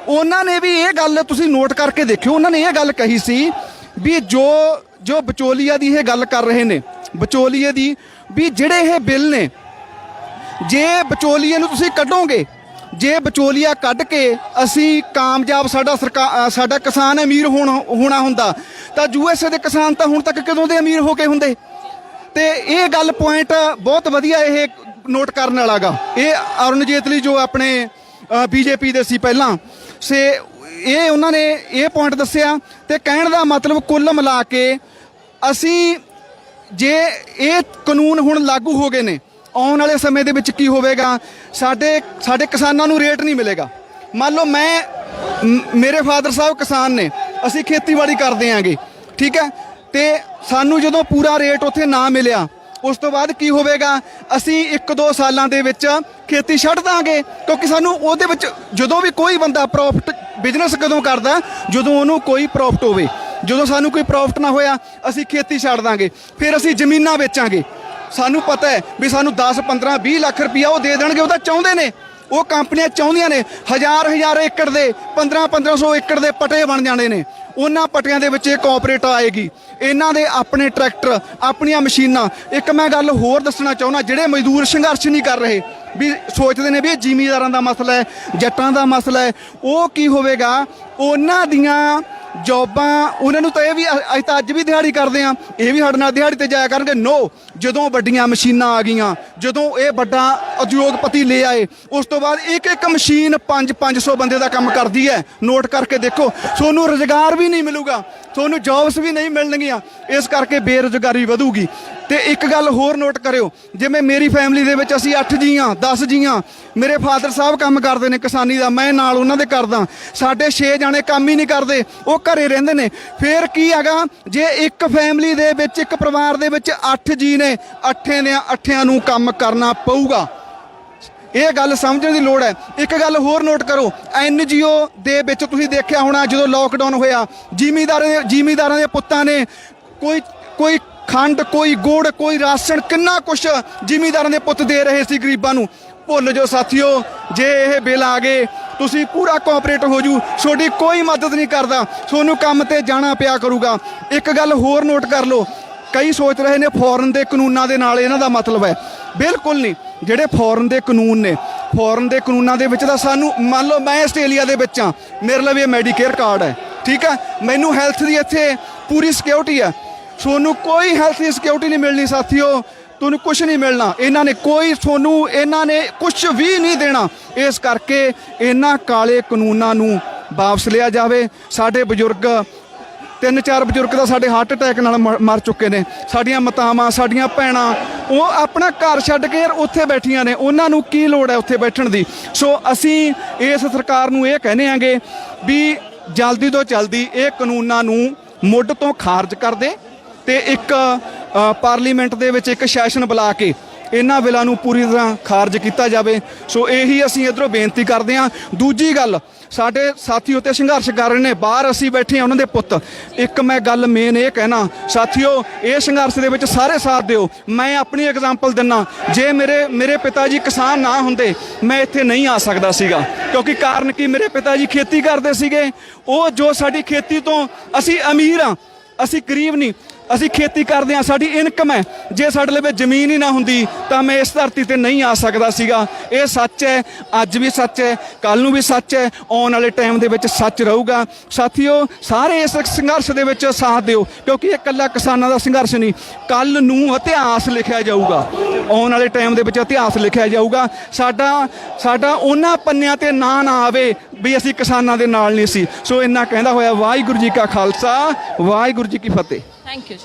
Speaker 9: ਉਹਨਾਂ ਨੇ ਵੀ ਇਹ ਗੱਲ ਤੁਸੀਂ ਨੋਟ ਕਰਕੇ ਦੇਖਿਓ, ਉਹਨਾਂ ਨੇ ਇਹ ਗੱਲ ਕਹੀ ਸੀ ਵੀ ਜੋ ਵਿਚੋਲੀਆ ਦੀ ਇਹ ਗੱਲ ਕਰ ਰਹੇ ਨੇ, ਵਿਚੋਲੀਏ ਦੀ, ਵੀ ਜਿਹੜੇ ਇਹ ਬਿੱਲ ਨੇ, ਜੇ ਵਿਚੋਲੀਏ ਨੂੰ ਤੁਸੀਂ ਕੱਢੋਗੇ, ਜੇ ਵਿਚੋਲੀਆ ਕੱਢ ਕੇ ਅਸੀਂ ਕਾਮਯਾਬ ਸਾਡਾ ਕਿਸਾਨ ਅਮੀਰ ਹੋਣਾ ਹੁੰਦਾ, ਤਾਂ USA ਦੇ ਕਿਸਾਨ ਤਾਂ ਹੁਣ ਤੱਕ ਕਦੋਂ ਦੇ ਅਮੀਰ ਹੋ ਕੇ ਹੁੰਦੇ। ਤੇ ਇਹ ਗੱਲ ਪੁਆਇੰਟ ਬਹੁਤ ਵਧੀਆ ਇਹ ਨੋਟ ਕਰਨ ਵਾਲਾ ਗਾ। ਇਹ ਅਰੁਣ ਜੇਤਲੀ ਜੋ ਆਪਣੇ BJP ਦੇ ਸੀ ਪਹਿਲਾਂ, ਇਹ ਉਹਨਾਂ ਨੇ ਇਹ ਪੁਆਇੰਟ ਦੱਸਿਆ, ਤੇ ਕਹਿਣ ਦਾ ਮਤਲਬ ਕੁੱਲ ਮਿਲਾ ਕੇ ਅਸੀਂ, ਜੇ ਇਹ ਕਾਨੂੰਨ ਹੁਣ ਲਾਗੂ ਹੋ ਗਏ ਨੇ, ਆਉਣ ਵਾਲੇ ਸਮੇਂ ਦੇ ਵਿੱਚ ਕੀ ਹੋਵੇਗਾ, ਸਾਡੇ ਕਿਸਾਨਾਂ ਨੂੰ ਰੇਟ ਨਹੀਂ ਮਿਲੇਗਾ। ਮੰਨ ਲਓ ਮੇਰੇ ਫਾਦਰ ਸਾਹਿਬ ਕਿਸਾਨ ਨੇ, ਅਸੀਂ ਖੇਤੀਬਾੜੀ ਕਰਦੇ ਆਂਗੇ, ਠੀਕ ਹੈ, ਤੇ ਸਾਨੂੰ ਜਦੋਂ ਪੂਰਾ ਰੇਟ ਉੱਥੇ ਨਾ ਮਿਲਿਆ, ਉਸ ਤੋਂ ਬਾਅਦ ਕੀ ਹੋਵੇਗਾ, ਅਸੀਂ 1-2 ਸਾਲਾਂ ਦੇ ਵਿੱਚ ਖੇਤੀ ਛੱਡ ਦਾਂਗੇ, ਕਿਉਂਕਿ ਸਾਨੂੰ ਉਹਦੇ ਵਿੱਚ ਜਦੋਂ ਵੀ ਕੋਈ ਬੰਦਾ ਪ੍ਰੋਫਿਟ ਬਿਜ਼ਨਸ ਕਦੋਂ ਕਰਦਾ, ਜਦੋਂ ਉਹਨੂੰ ਕੋਈ ਪ੍ਰੋਫਿਟ ਹੋਵੇ। ਜਦੋਂ ਸਾਨੂੰ ਕੋਈ ਪ੍ਰੋਫਿਟ ਨਾ ਹੋਇਆ, ਅਸੀਂ ਖੇਤੀ ਛੱਡ ਦਾਂਗੇ, ਫਿਰ ਅਸੀਂ ਜ਼ਮੀਨਾਂ ਵੇਚਾਂਗੇ। ਸਾਨੂੰ ਪਤਾ ਹੈ ਵੀ ਸਾਨੂੰ 10-15-20 ਲੱਖ ਰੁਪਈਆ ਉਹ ਦੇ ਦੇਣਗੇ, ਉਹਦਾ ਚਾਹੁੰਦੇ ਨੇ, ਉਹ ਕੰਪਨੀਆਂ ਚਾਹੁੰਦੀਆਂ ਨੇ। ਹਜ਼ਾਰ ਏਕੜ ਦੇ 1500 ਏਕੜ ਦੇ ਪਟੇ ਬਣ ਜਾਣੇ ਨੇ, ਉਹਨਾਂ ਪਟਿਆਂ ਦੇ ਵਿੱਚ ਇਹ ਕੋਆਪਰੇਟ ਆਏਗੀ, ਇਹਨਾਂ ਦੇ ਆਪਣੇ ਟਰੈਕਟਰ, ਆਪਣੀਆਂ ਮਸ਼ੀਨਾਂ। ਇੱਕ ਮੈਂ ਗੱਲ ਹੋਰ ਦੱਸਣਾ ਚਾਹੁੰਦਾ, ਜਿਹੜੇ ਮਜ਼ਦੂਰ ਸੰਘਰਸ਼ ਨਹੀਂ ਕਰ ਰਹੇ, ਵੀ ਸੋਚਦੇ ਨੇ ਵੀ ਇਹ ਜ਼ਿਮੀਂਦਾਰਾਂ ਦਾ ਮਸਲਾ ਹੈ, ਜੱਟਾਂ ਦਾ ਮਸਲਾ ਹੈ, ਉਹ ਕੀ ਹੋਵੇਗਾ, ਉਹਨਾਂ ਦੀਆਂ ਜੌਬਾਂ, ਉਹਨਾਂ ਨੂੰ ਤਾਂ ਇਹ ਵੀ ਅਸੀਂ ਤਾਂ ਅੱਜ ਵੀ ਦਿਹਾੜੀ ਕਰਦੇ ਹਾਂ, ਇਹ ਵੀ ਸਾਡੇ ਨਾਲ ਦਿਹਾੜੀ ਤੇ ਜਾਇਆ ਕਰਨਗੇ। ਨੋ, ਜਦੋਂ ਵੱਡੀਆਂ ਮਸ਼ੀਨਾਂ ਆ ਗਈਆਂ, ਜਦੋਂ ਇਹ ਵੱਡਾ ਉਦਯੋਗਪਤੀ ਲੈ ਆਏ, ਉਸ ਤੋਂ ਬਾਅਦ ਇੱਕ ਮਸ਼ੀਨ 500 ਬੰਦੇ ਦਾ ਕੰਮ ਕਰਦੀ ਹੈ। ਨੋਟ ਕਰਕੇ ਦੇਖੋ, ਤੁਹਾਨੂੰ ਰੁਜ਼ਗਾਰ ਵੀ ਨਹੀਂ ਮਿਲੂਗਾ, ਤੁਹਾਨੂੰ ਜੌਬਸ ਵੀ ਨਹੀਂ ਮਿਲਣਗੀਆਂ, ਇਸ ਕਰਕੇ ਬੇਰੁਜ਼ਗਾਰੀ ਵਧੂਗੀ। ਤੇ ਇੱਕ ਗੱਲ ਹੋਰ ਨੋਟ ਕਰਿਓ, ਜਿਵੇਂ ਮੇਰੀ ਫੈਮਿਲੀ ਦੇ ਵਿੱਚ ਅਸੀਂ 8 ਜੀ ਹਾਂ, 10 ਜੀ ਹਾਂ, ਮੇਰੇ ਫਾਦਰ ਸਾਹਿਬ ਕੰਮ ਕਰਦੇ ਨੇ ਕਿਸਾਨੀ ਦਾ, ਮੈਂ ਨਾਲ ਉਹਨਾਂ ਦੇ ਕਰਦਾ, ਸਾਡੇ 6 ਜਾਣੇ ਕੰਮ ਹੀ ਨਹੀਂ ਕਰਦੇ, ਉਹ ਘਰੇ ਰਹਿੰਦੇ ਨੇ। ਫੇਰ ਕੀ ਹੈਗਾ, ਜੇ ਇੱਕ ਫੈਮਿਲੀ ਦੇ ਵਿੱਚ, ਇੱਕ ਪਰਿਵਾਰ ਦੇ ਵਿੱਚ 8 ਜੀ ਨੇ, 8 ਨੂੰ ਕੰਮ ਕਰਨਾ ਪਊਗਾ। ਇਹ ਗੱਲ ਸਮਝਣ ਦੀ ਲੋੜ ਹੈ। ਇੱਕ ਗੱਲ ਹੋਰ ਨੋਟ ਕਰੋ, NGO ਦੇ ਵਿੱਚ ਤੁਸੀਂ ਦੇਖਿਆ ਹੋਣਾ, ਜਦੋਂ ਲੋਕਡਾਊਨ ਹੋਇਆ, ਜ਼ਿਮੀਂਦਾਰਾਂ ਦੇ ਪੁੱਤਾਂ ਨੇ ਕੋਈ ਖੰਡ, ਕੋਈ ਗੁੜ, ਕੋਈ ਰਾਸ਼ਨ, ਕਿੰਨਾ ਕੁਛ ਜ਼ਿਮੀਂਦਾਰਾਂ ਦੇ ਪੁੱਤ ਦੇ ਰਹੇ ਸੀ ਗਰੀਬਾਂ ਨੂੰ। ਭੁੱਲ ਜਾਓ ਸਾਥੀਓ, ਜੇ ਇਹ ਬਿੱਲ ਆ ਗਏ, ਤੁਸੀਂ ਪੂਰਾ ਕੋਆਪਰੇਟ ਹੋ ਜੂ, ਤੁਹਾਡੀ ਕੋਈ ਮਦਦ ਨਹੀਂ ਕਰਦਾ, ਤੁਹਾਨੂੰ ਕੰਮ ਤੇ ਜਾਣਾ ਪਿਆ ਕਰੂਗਾ। ਇੱਕ ਗੱਲ ਹੋਰ ਨੋਟ ਕਰ ਲਓ, ਕਈ ਸੋਚ ਰਹੇ ਨੇ ਫੋਰਨ ਦੇ ਕਾਨੂੰਨਾਂ ਦੇ ਨਾਲ ਇਹਨਾਂ ਦਾ ਮਤਲਬ ਹੈ, ਬਿਲਕੁਲ ਨਹੀਂ। ਜਿਹੜੇ ਫੋਰਨ ਦੇ ਕਾਨੂੰਨ ਨੇ, ਫੋਰਨ ਦੇ ਕਾਨੂੰਨਾਂ ਦੇ ਵਿੱਚ ਤਾਂ ਸਾਨੂੰ, ਮੰਨ ਲਓ ਮੈਂ ਆਸਟ੍ਰੇਲੀਆ ਦੇ ਵਿੱਚ ਹਾਂ, ਮੇਰੇ ਲਈ ਇਹ ਮੈਡੀਕੇਅਰ ਕਾਰਡ ਹੈ, ਠੀਕ ਹੈ, ਮੈਨੂੰ ਹੈਲਥ ਦੀ ਇੱਥੇ ਪੂਰੀ ਸਿਕਿਉਰਿਟੀ ਹੈ। ਤੁਹਾਨੂੰ ਕੋਈ ਹੈਲਥ ਦੀ ਸਿਕਿਉਰਿਟੀ ਨਹੀਂ ਮਿਲਣੀ ਸਾਥੀਓ, ਤੁਹਾਨੂੰ ਕੁਝ ਨਹੀਂ ਮਿਲਣਾ। ਇਹਨਾਂ ਨੇ ਇਹਨਾਂ ਨੇ ਕੁਝ ਵੀ ਨਹੀਂ ਦੇਣਾ। ਇਸ ਕਰਕੇ ਇਹਨਾਂ ਕਾਲੇ ਕਾਨੂੰਨਾਂ ਨੂੰ ਵਾਪਸ ਲਿਆ ਜਾਵੇ। ਸਾਡੇ ਬਜ਼ੁਰਗ 3-4 ਬਜ਼ੁਰਗ ਤਾਂ ਸਾਡੇ ਹਾਰਟ ਅਟੈਕ ਨਾਲ ਮਰ ਚੁੱਕੇ ਨੇ। ਸਾਡੀਆਂ ਮਾਤਾਵਾਂ, ਸਾਡੀਆਂ ਭੈਣਾਂ, ਉਹ ਆਪਣਾ ਘਰ ਛੱਡ ਕੇ ਉੱਥੇ ਬੈਠੀਆਂ ਨੇ, ਉਹਨਾਂ ਨੂੰ ਕੀ ਲੋੜ ਹੈ ਉੱਥੇ ਬੈਠਣ ਦੀ। ਸੋ ਅਸੀਂ ਇਸ ਸਰਕਾਰ ਨੂੰ ਇਹ ਕਹਿੰਦੇ ਆਂਗੇ ਵੀ ਜਲਦੀ ਤੋਂ ਜਲਦੀ ਇਹ ਕਾਨੂੰਨਾਂ ਨੂੰ ਮੁੱਢ ਤੋਂ ਖਾਰਜ ਕਰ ਦੇ ਤੇ ਇੱਕ ਪਾਰਲੀਮੈਂਟ ਦੇ ਵਿੱਚ ਇੱਕ ਸੈਸ਼ਨ ਬੁਲਾ ਕੇ ਇਹਨਾਂ ਬਿੱਲਾਂ ਨੂੰ ਪੂਰੀ ਤਰ੍ਹਾਂ ਖਾਰਜ ਕੀਤਾ ਜਾਵੇ। ਸੋ ਇਹੀ ਅਸੀਂ ਇੱਧਰੋਂ ਬੇਨਤੀ ਕਰਦੇ ਹਾਂ। ਦੂਜੀ ਗੱਲ, ਸਾਡੇ ਸਾਥੀ ਉੱਤੇ ਸੰਘਰਸ਼ ਕਰ ਰਹੇ ਨੇ, ਬਾਹਰ ਅਸੀਂ ਬੈਠੇ ਹਾਂ ਉਹਨਾਂ ਦੇ ਪੁੱਤ। ਇੱਕ ਮੈਂ ਗੱਲ ਮੇਨ ਇਹ ਕਹਿਣਾ ਸਾਥੀਓ, ਇਹ ਸੰਘਰਸ਼ ਦੇ ਵਿੱਚ ਸਾਰੇ ਸਾਥ ਦਿਓ। ਮੈਂ ਆਪਣੀ ਐਗਜ਼ਾਮਪਲ ਦਿੰਨਾ, ਜੇ ਮੇਰੇ ਪਿਤਾ ਜੀ ਕਿਸਾਨ ਨਾ ਹੁੰਦੇ ਮੈਂ ਇੱਥੇ ਨਹੀਂ ਆ ਸਕਦਾ ਸੀਗਾ, ਕਿਉਂਕਿ ਕਾਰਨ ਕੀ, ਮੇਰੇ ਪਿਤਾ ਜੀ ਖੇਤੀ ਕਰਦੇ ਸੀਗੇ। ਉਹ ਜੋ ਸਾਡੀ ਖੇਤੀ ਤੋਂ, ਅਸੀਂ ਅਮੀਰ ਹਾਂ, ਅਸੀਂ ਗਰੀਬ ਨਹੀਂ, ਅਸੀਂ ਖੇਤੀ ਕਰਦੇ ਹਾਂ, ਸਾਡੀ ਇਨਕਮ ਹੈ। ਜੇ ਸਾਡੇ ਲਈ ਜ਼ਮੀਨ ਹੀ ਨਾ ਹੁੰਦੀ ਤਾਂ ਮੈਂ ਇਸ ਧਰਤੀ ਤੇ ਨਹੀਂ ਆ ਸਕਦਾ ਸੀਗਾ। ਇਹ ਸੱਚ ਹੈ, ਅੱਜ ਵੀ ਸੱਚ ਹੈ, ਕੱਲ ਨੂੰ ਵੀ ਸੱਚ ਹੈ, ਆਉਣ ਵਾਲੇ ਟਾਈਮ ਦੇ ਵਿੱਚ ਸੱਚ ਰਹੂਗਾ। ਸਾਥੀਓ ਸਾਰੇ ਇਸ ਸੰਘਰਸ਼ ਦੇ ਵਿੱਚ ਸਾਥ ਦਿਓ, ਕਿਉਂਕਿ ਇਹ ਇਕੱਲਾ ਕਿਸਾਨਾਂ ਦਾ ਸੰਘਰਸ਼ ਨਹੀਂ, ਕੱਲ ਨੂੰ ਇਤਿਹਾਸ ਲਿਖਿਆ ਜਾਊਗਾ। ਆਉਣ ਵਾਲੇ ਟਾਈਮ ਦੇ ਵਿੱਚ ਇਤਿਹਾਸ ਲਿਖਿਆ ਜਾਊਗਾ। ਸਾਡਾ ਉਹਨਾਂ ਪੰਨਿਆਂ ਤੇ ਨਾ ਆਵੇ ਵੀ ਅਸੀਂ ਕਿਸਾਨਾਂ ਦੇ ਨਾਲ ਨਹੀਂ ਸੀ। ਸੋ ਇੰਨਾ ਕਹਿੰਦਾ ਹੋਇਆ ਵਾਹਿਗੁਰੂ ਜੀ ਕਾ ਖਾਲਸਾ, ਵਾਹਿਗੁਰੂ ਜੀ ਕੀ ਫਤਿਹ।
Speaker 4: ਥੈਂਕ ਯੂ ਜੀ।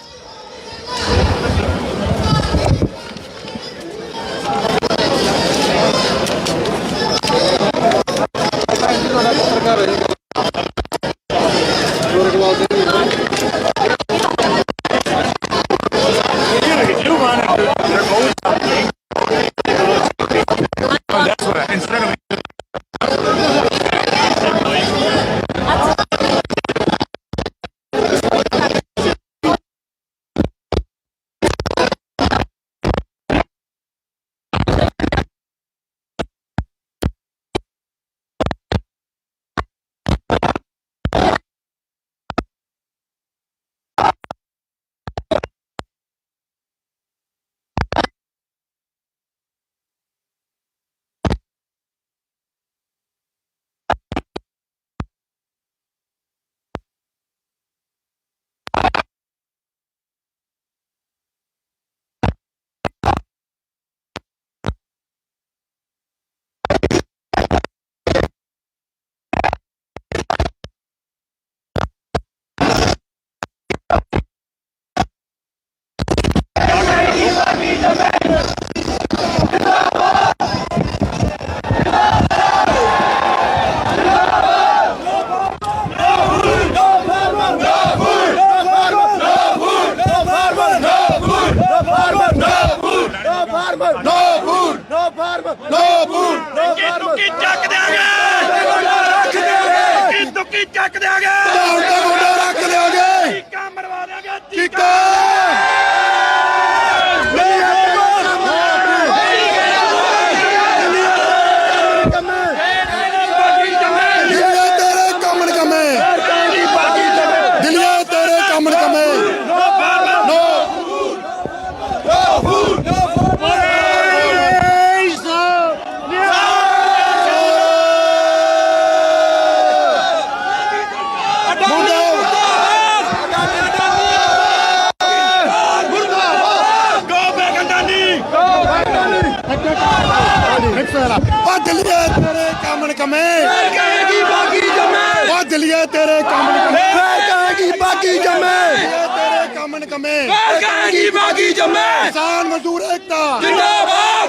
Speaker 2: किसान मजदूर एकता जिंदाबाद,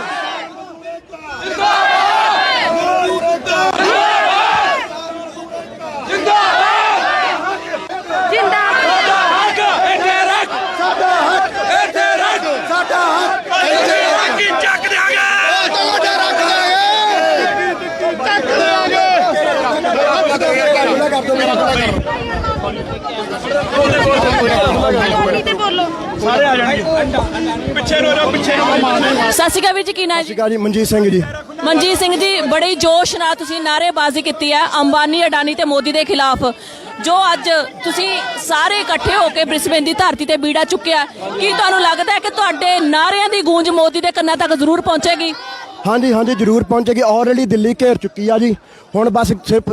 Speaker 3: ਸਾਰੇ ਆ ਜਾਣਗੇ, ਪਿੱਛੇ ਰੋ ਜਾਓ, ਪਿੱਛੇ
Speaker 4: ਸਤਿ ਸ਼੍ਰੀ ਅਕਾਲ ਵੀਰ ਜੀ, ਕੀ ਨਾਮ ਜੀ?
Speaker 9: ਮਨਜੀਤ ਸਿੰਘ ਜੀ।
Speaker 4: ਮਨਜੀਤ ਸਿੰਘ ਜੀ, ਬੜੀ ਜੋਸ਼ ਨਾਲ ਤੁਸੀਂ ਨਾਅਰੇਬਾਜ਼ੀ ਕੀਤੀ ਹੈ ਅੰਬਾਨੀ, ਅਡਾਨੀ ਤੇ ਮੋਦੀ ਦੇ ਖਿਲਾਫ। ਜੋ ਅੱਜ ਤੁਸੀਂ ਸਾਰੇ ਇਕੱਠੇ ਹੋ ਕੇ ਬ੍ਰਿਸਬੇਨ ਦੀ ਧਰਤੀ ਤੇ ਬੀੜਾ ਚੁੱਕਿਆ, ਕੀ ਤੁਹਾਨੂੰ ਲੱਗਦਾ ਹੈ ਕਿ ਤੁਹਾਡੇ ਨਾਅਰਿਆਂ ਦੀ ਗੂੰਜ ਮੋਦੀ ਦੇ ਕੰਨਾਂ ਤੱਕ ਜ਼ਰੂਰ ਪਹੁੰਚੇਗੀ?
Speaker 9: ਹਾਂਜੀ ਹਾਂਜੀ ਜ਼ਰੂਰ ਪਹੁੰਚੇਗੀ। ਆਲਰੇਡੀ ਦਿੱਲੀ ਘੇਰ ਚੁੱਕੀ ਆ ਜੀ। ਹੁਣ ਬਸ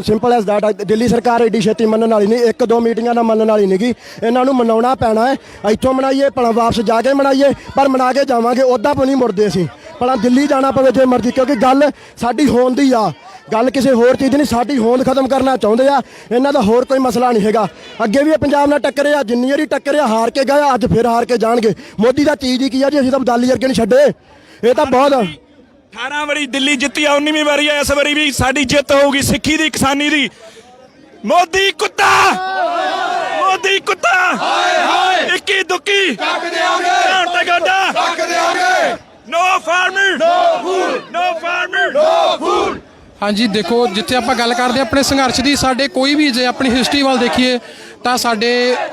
Speaker 9: ਸਿੰਪਲ ਐਸ ਦੈਟ। ਦਿੱਲੀ ਸਰਕਾਰ ਏਡੀ ਛੇਤੀ ਮੰਨਣ ਵਾਲੀ ਨਹੀਂ, 1-2 ਮੀਟਿੰਗਾਂ ਨਾਲ ਮੰਨਣ ਵਾਲੀ ਨਹੀਂਗੀ। ਇਹਨਾਂ ਨੂੰ ਮਨਾਉਣਾ ਪੈਣਾ ਹੈ। ਇੱਥੋਂ ਮਨਾਈਏ ਭਲਾ ਵਾਪਸ ਜਾ ਕੇ ਮਨਾਈਏ, ਪਰ ਮਨਾ ਕੇ ਜਾਵਾਂਗੇ। ਉੱਦਾਂ ਨਹੀਂ ਮੁੜਦੇ ਅਸੀਂ, ਭਲਾ ਦਿੱਲੀ ਜਾਣਾ ਪਵੇ ਜੇ ਮਰਜ਼ੀ, ਕਿਉਂਕਿ ਗੱਲ ਸਾਡੀ ਹੋਣ ਦੀ ਆ। ਗੱਲ ਕਿਸੇ ਹੋਰ ਚੀਜ਼ ਨਹੀਂ, ਸਾਡੀ ਹੋਂਦ ਖਤਮ ਕਰਨਾ ਚਾਹੁੰਦੇ ਆ। ਇਹਨਾਂ ਦਾ ਹੋਰ ਕੋਈ ਮਸਲਾ ਨਹੀਂ ਹੈਗਾ। ਅੱਗੇ ਵੀ ਇਹ ਪੰਜਾਬ ਨਾਲ ਟੱਕਰੇ ਆ, ਜਿੰਨੀ ਵਾਰੀ ਟੱਕਰੇ ਆ ਹਾਰ ਕੇ ਗਏ, ਅੱਜ ਫਿਰ ਹਾਰ ਕੇ ਜਾਣਗੇ। ਮੋਦੀ ਦਾ ਚੀਜ਼ ਹੀ ਕੀ ਆ ਜੀ, ਅਸੀਂ ਤਾਂ ਬਦਾਲੀ ਵਰਗੇ ਨਹੀਂ ਛੱਡੇ। ਇਹ ਤਾਂ ਬਹੁਤ
Speaker 13: 18 ਵਾਰੀ ਦਿੱਲੀ ਜਿੱਤੀ ਆ, 19ਵੀਂ ਵਾਰੀ ਆ। ਇਸ ਵਾਰੀ ਵੀ ਸਾਡੀ ਜਿੱਤ ਹੋਊਗੀ, ਸਿੱਖੀ ਦੀ, ਕਿਸਾਨੀ ਦੀ। ਮੋਦੀ ਕੁੱਤਾ, ਮੋਦੀ ਕੁੱਤਾ, ਇੱਕੀ ਦੁੱਕੀ ਕੱਕ ਦੇਵਾਂਗੇ, ਧੌਣ ਤੇ ਗੋਡਾ ਕੱਕ ਦੇਵਾਂਗੇ। No farmer, no food, no farmer, no food.
Speaker 11: ਹਾਂਜੀ ਦੇਖੋ, ਜਿੱਥੇ ਆਪਾਂ ਗੱਲ ਕਰਦੇ ਆਪਣੇ ਸੰਘਰਸ਼ ਦੀ, ਸਾਡੇ ਕੋਈ ਵੀ ਜੇ ਆਪਣੀ ਹਿਸਟਰੀ ਵੱਲ ਦੇਖੀਏ ਤਾਂ ਸਾਡੇ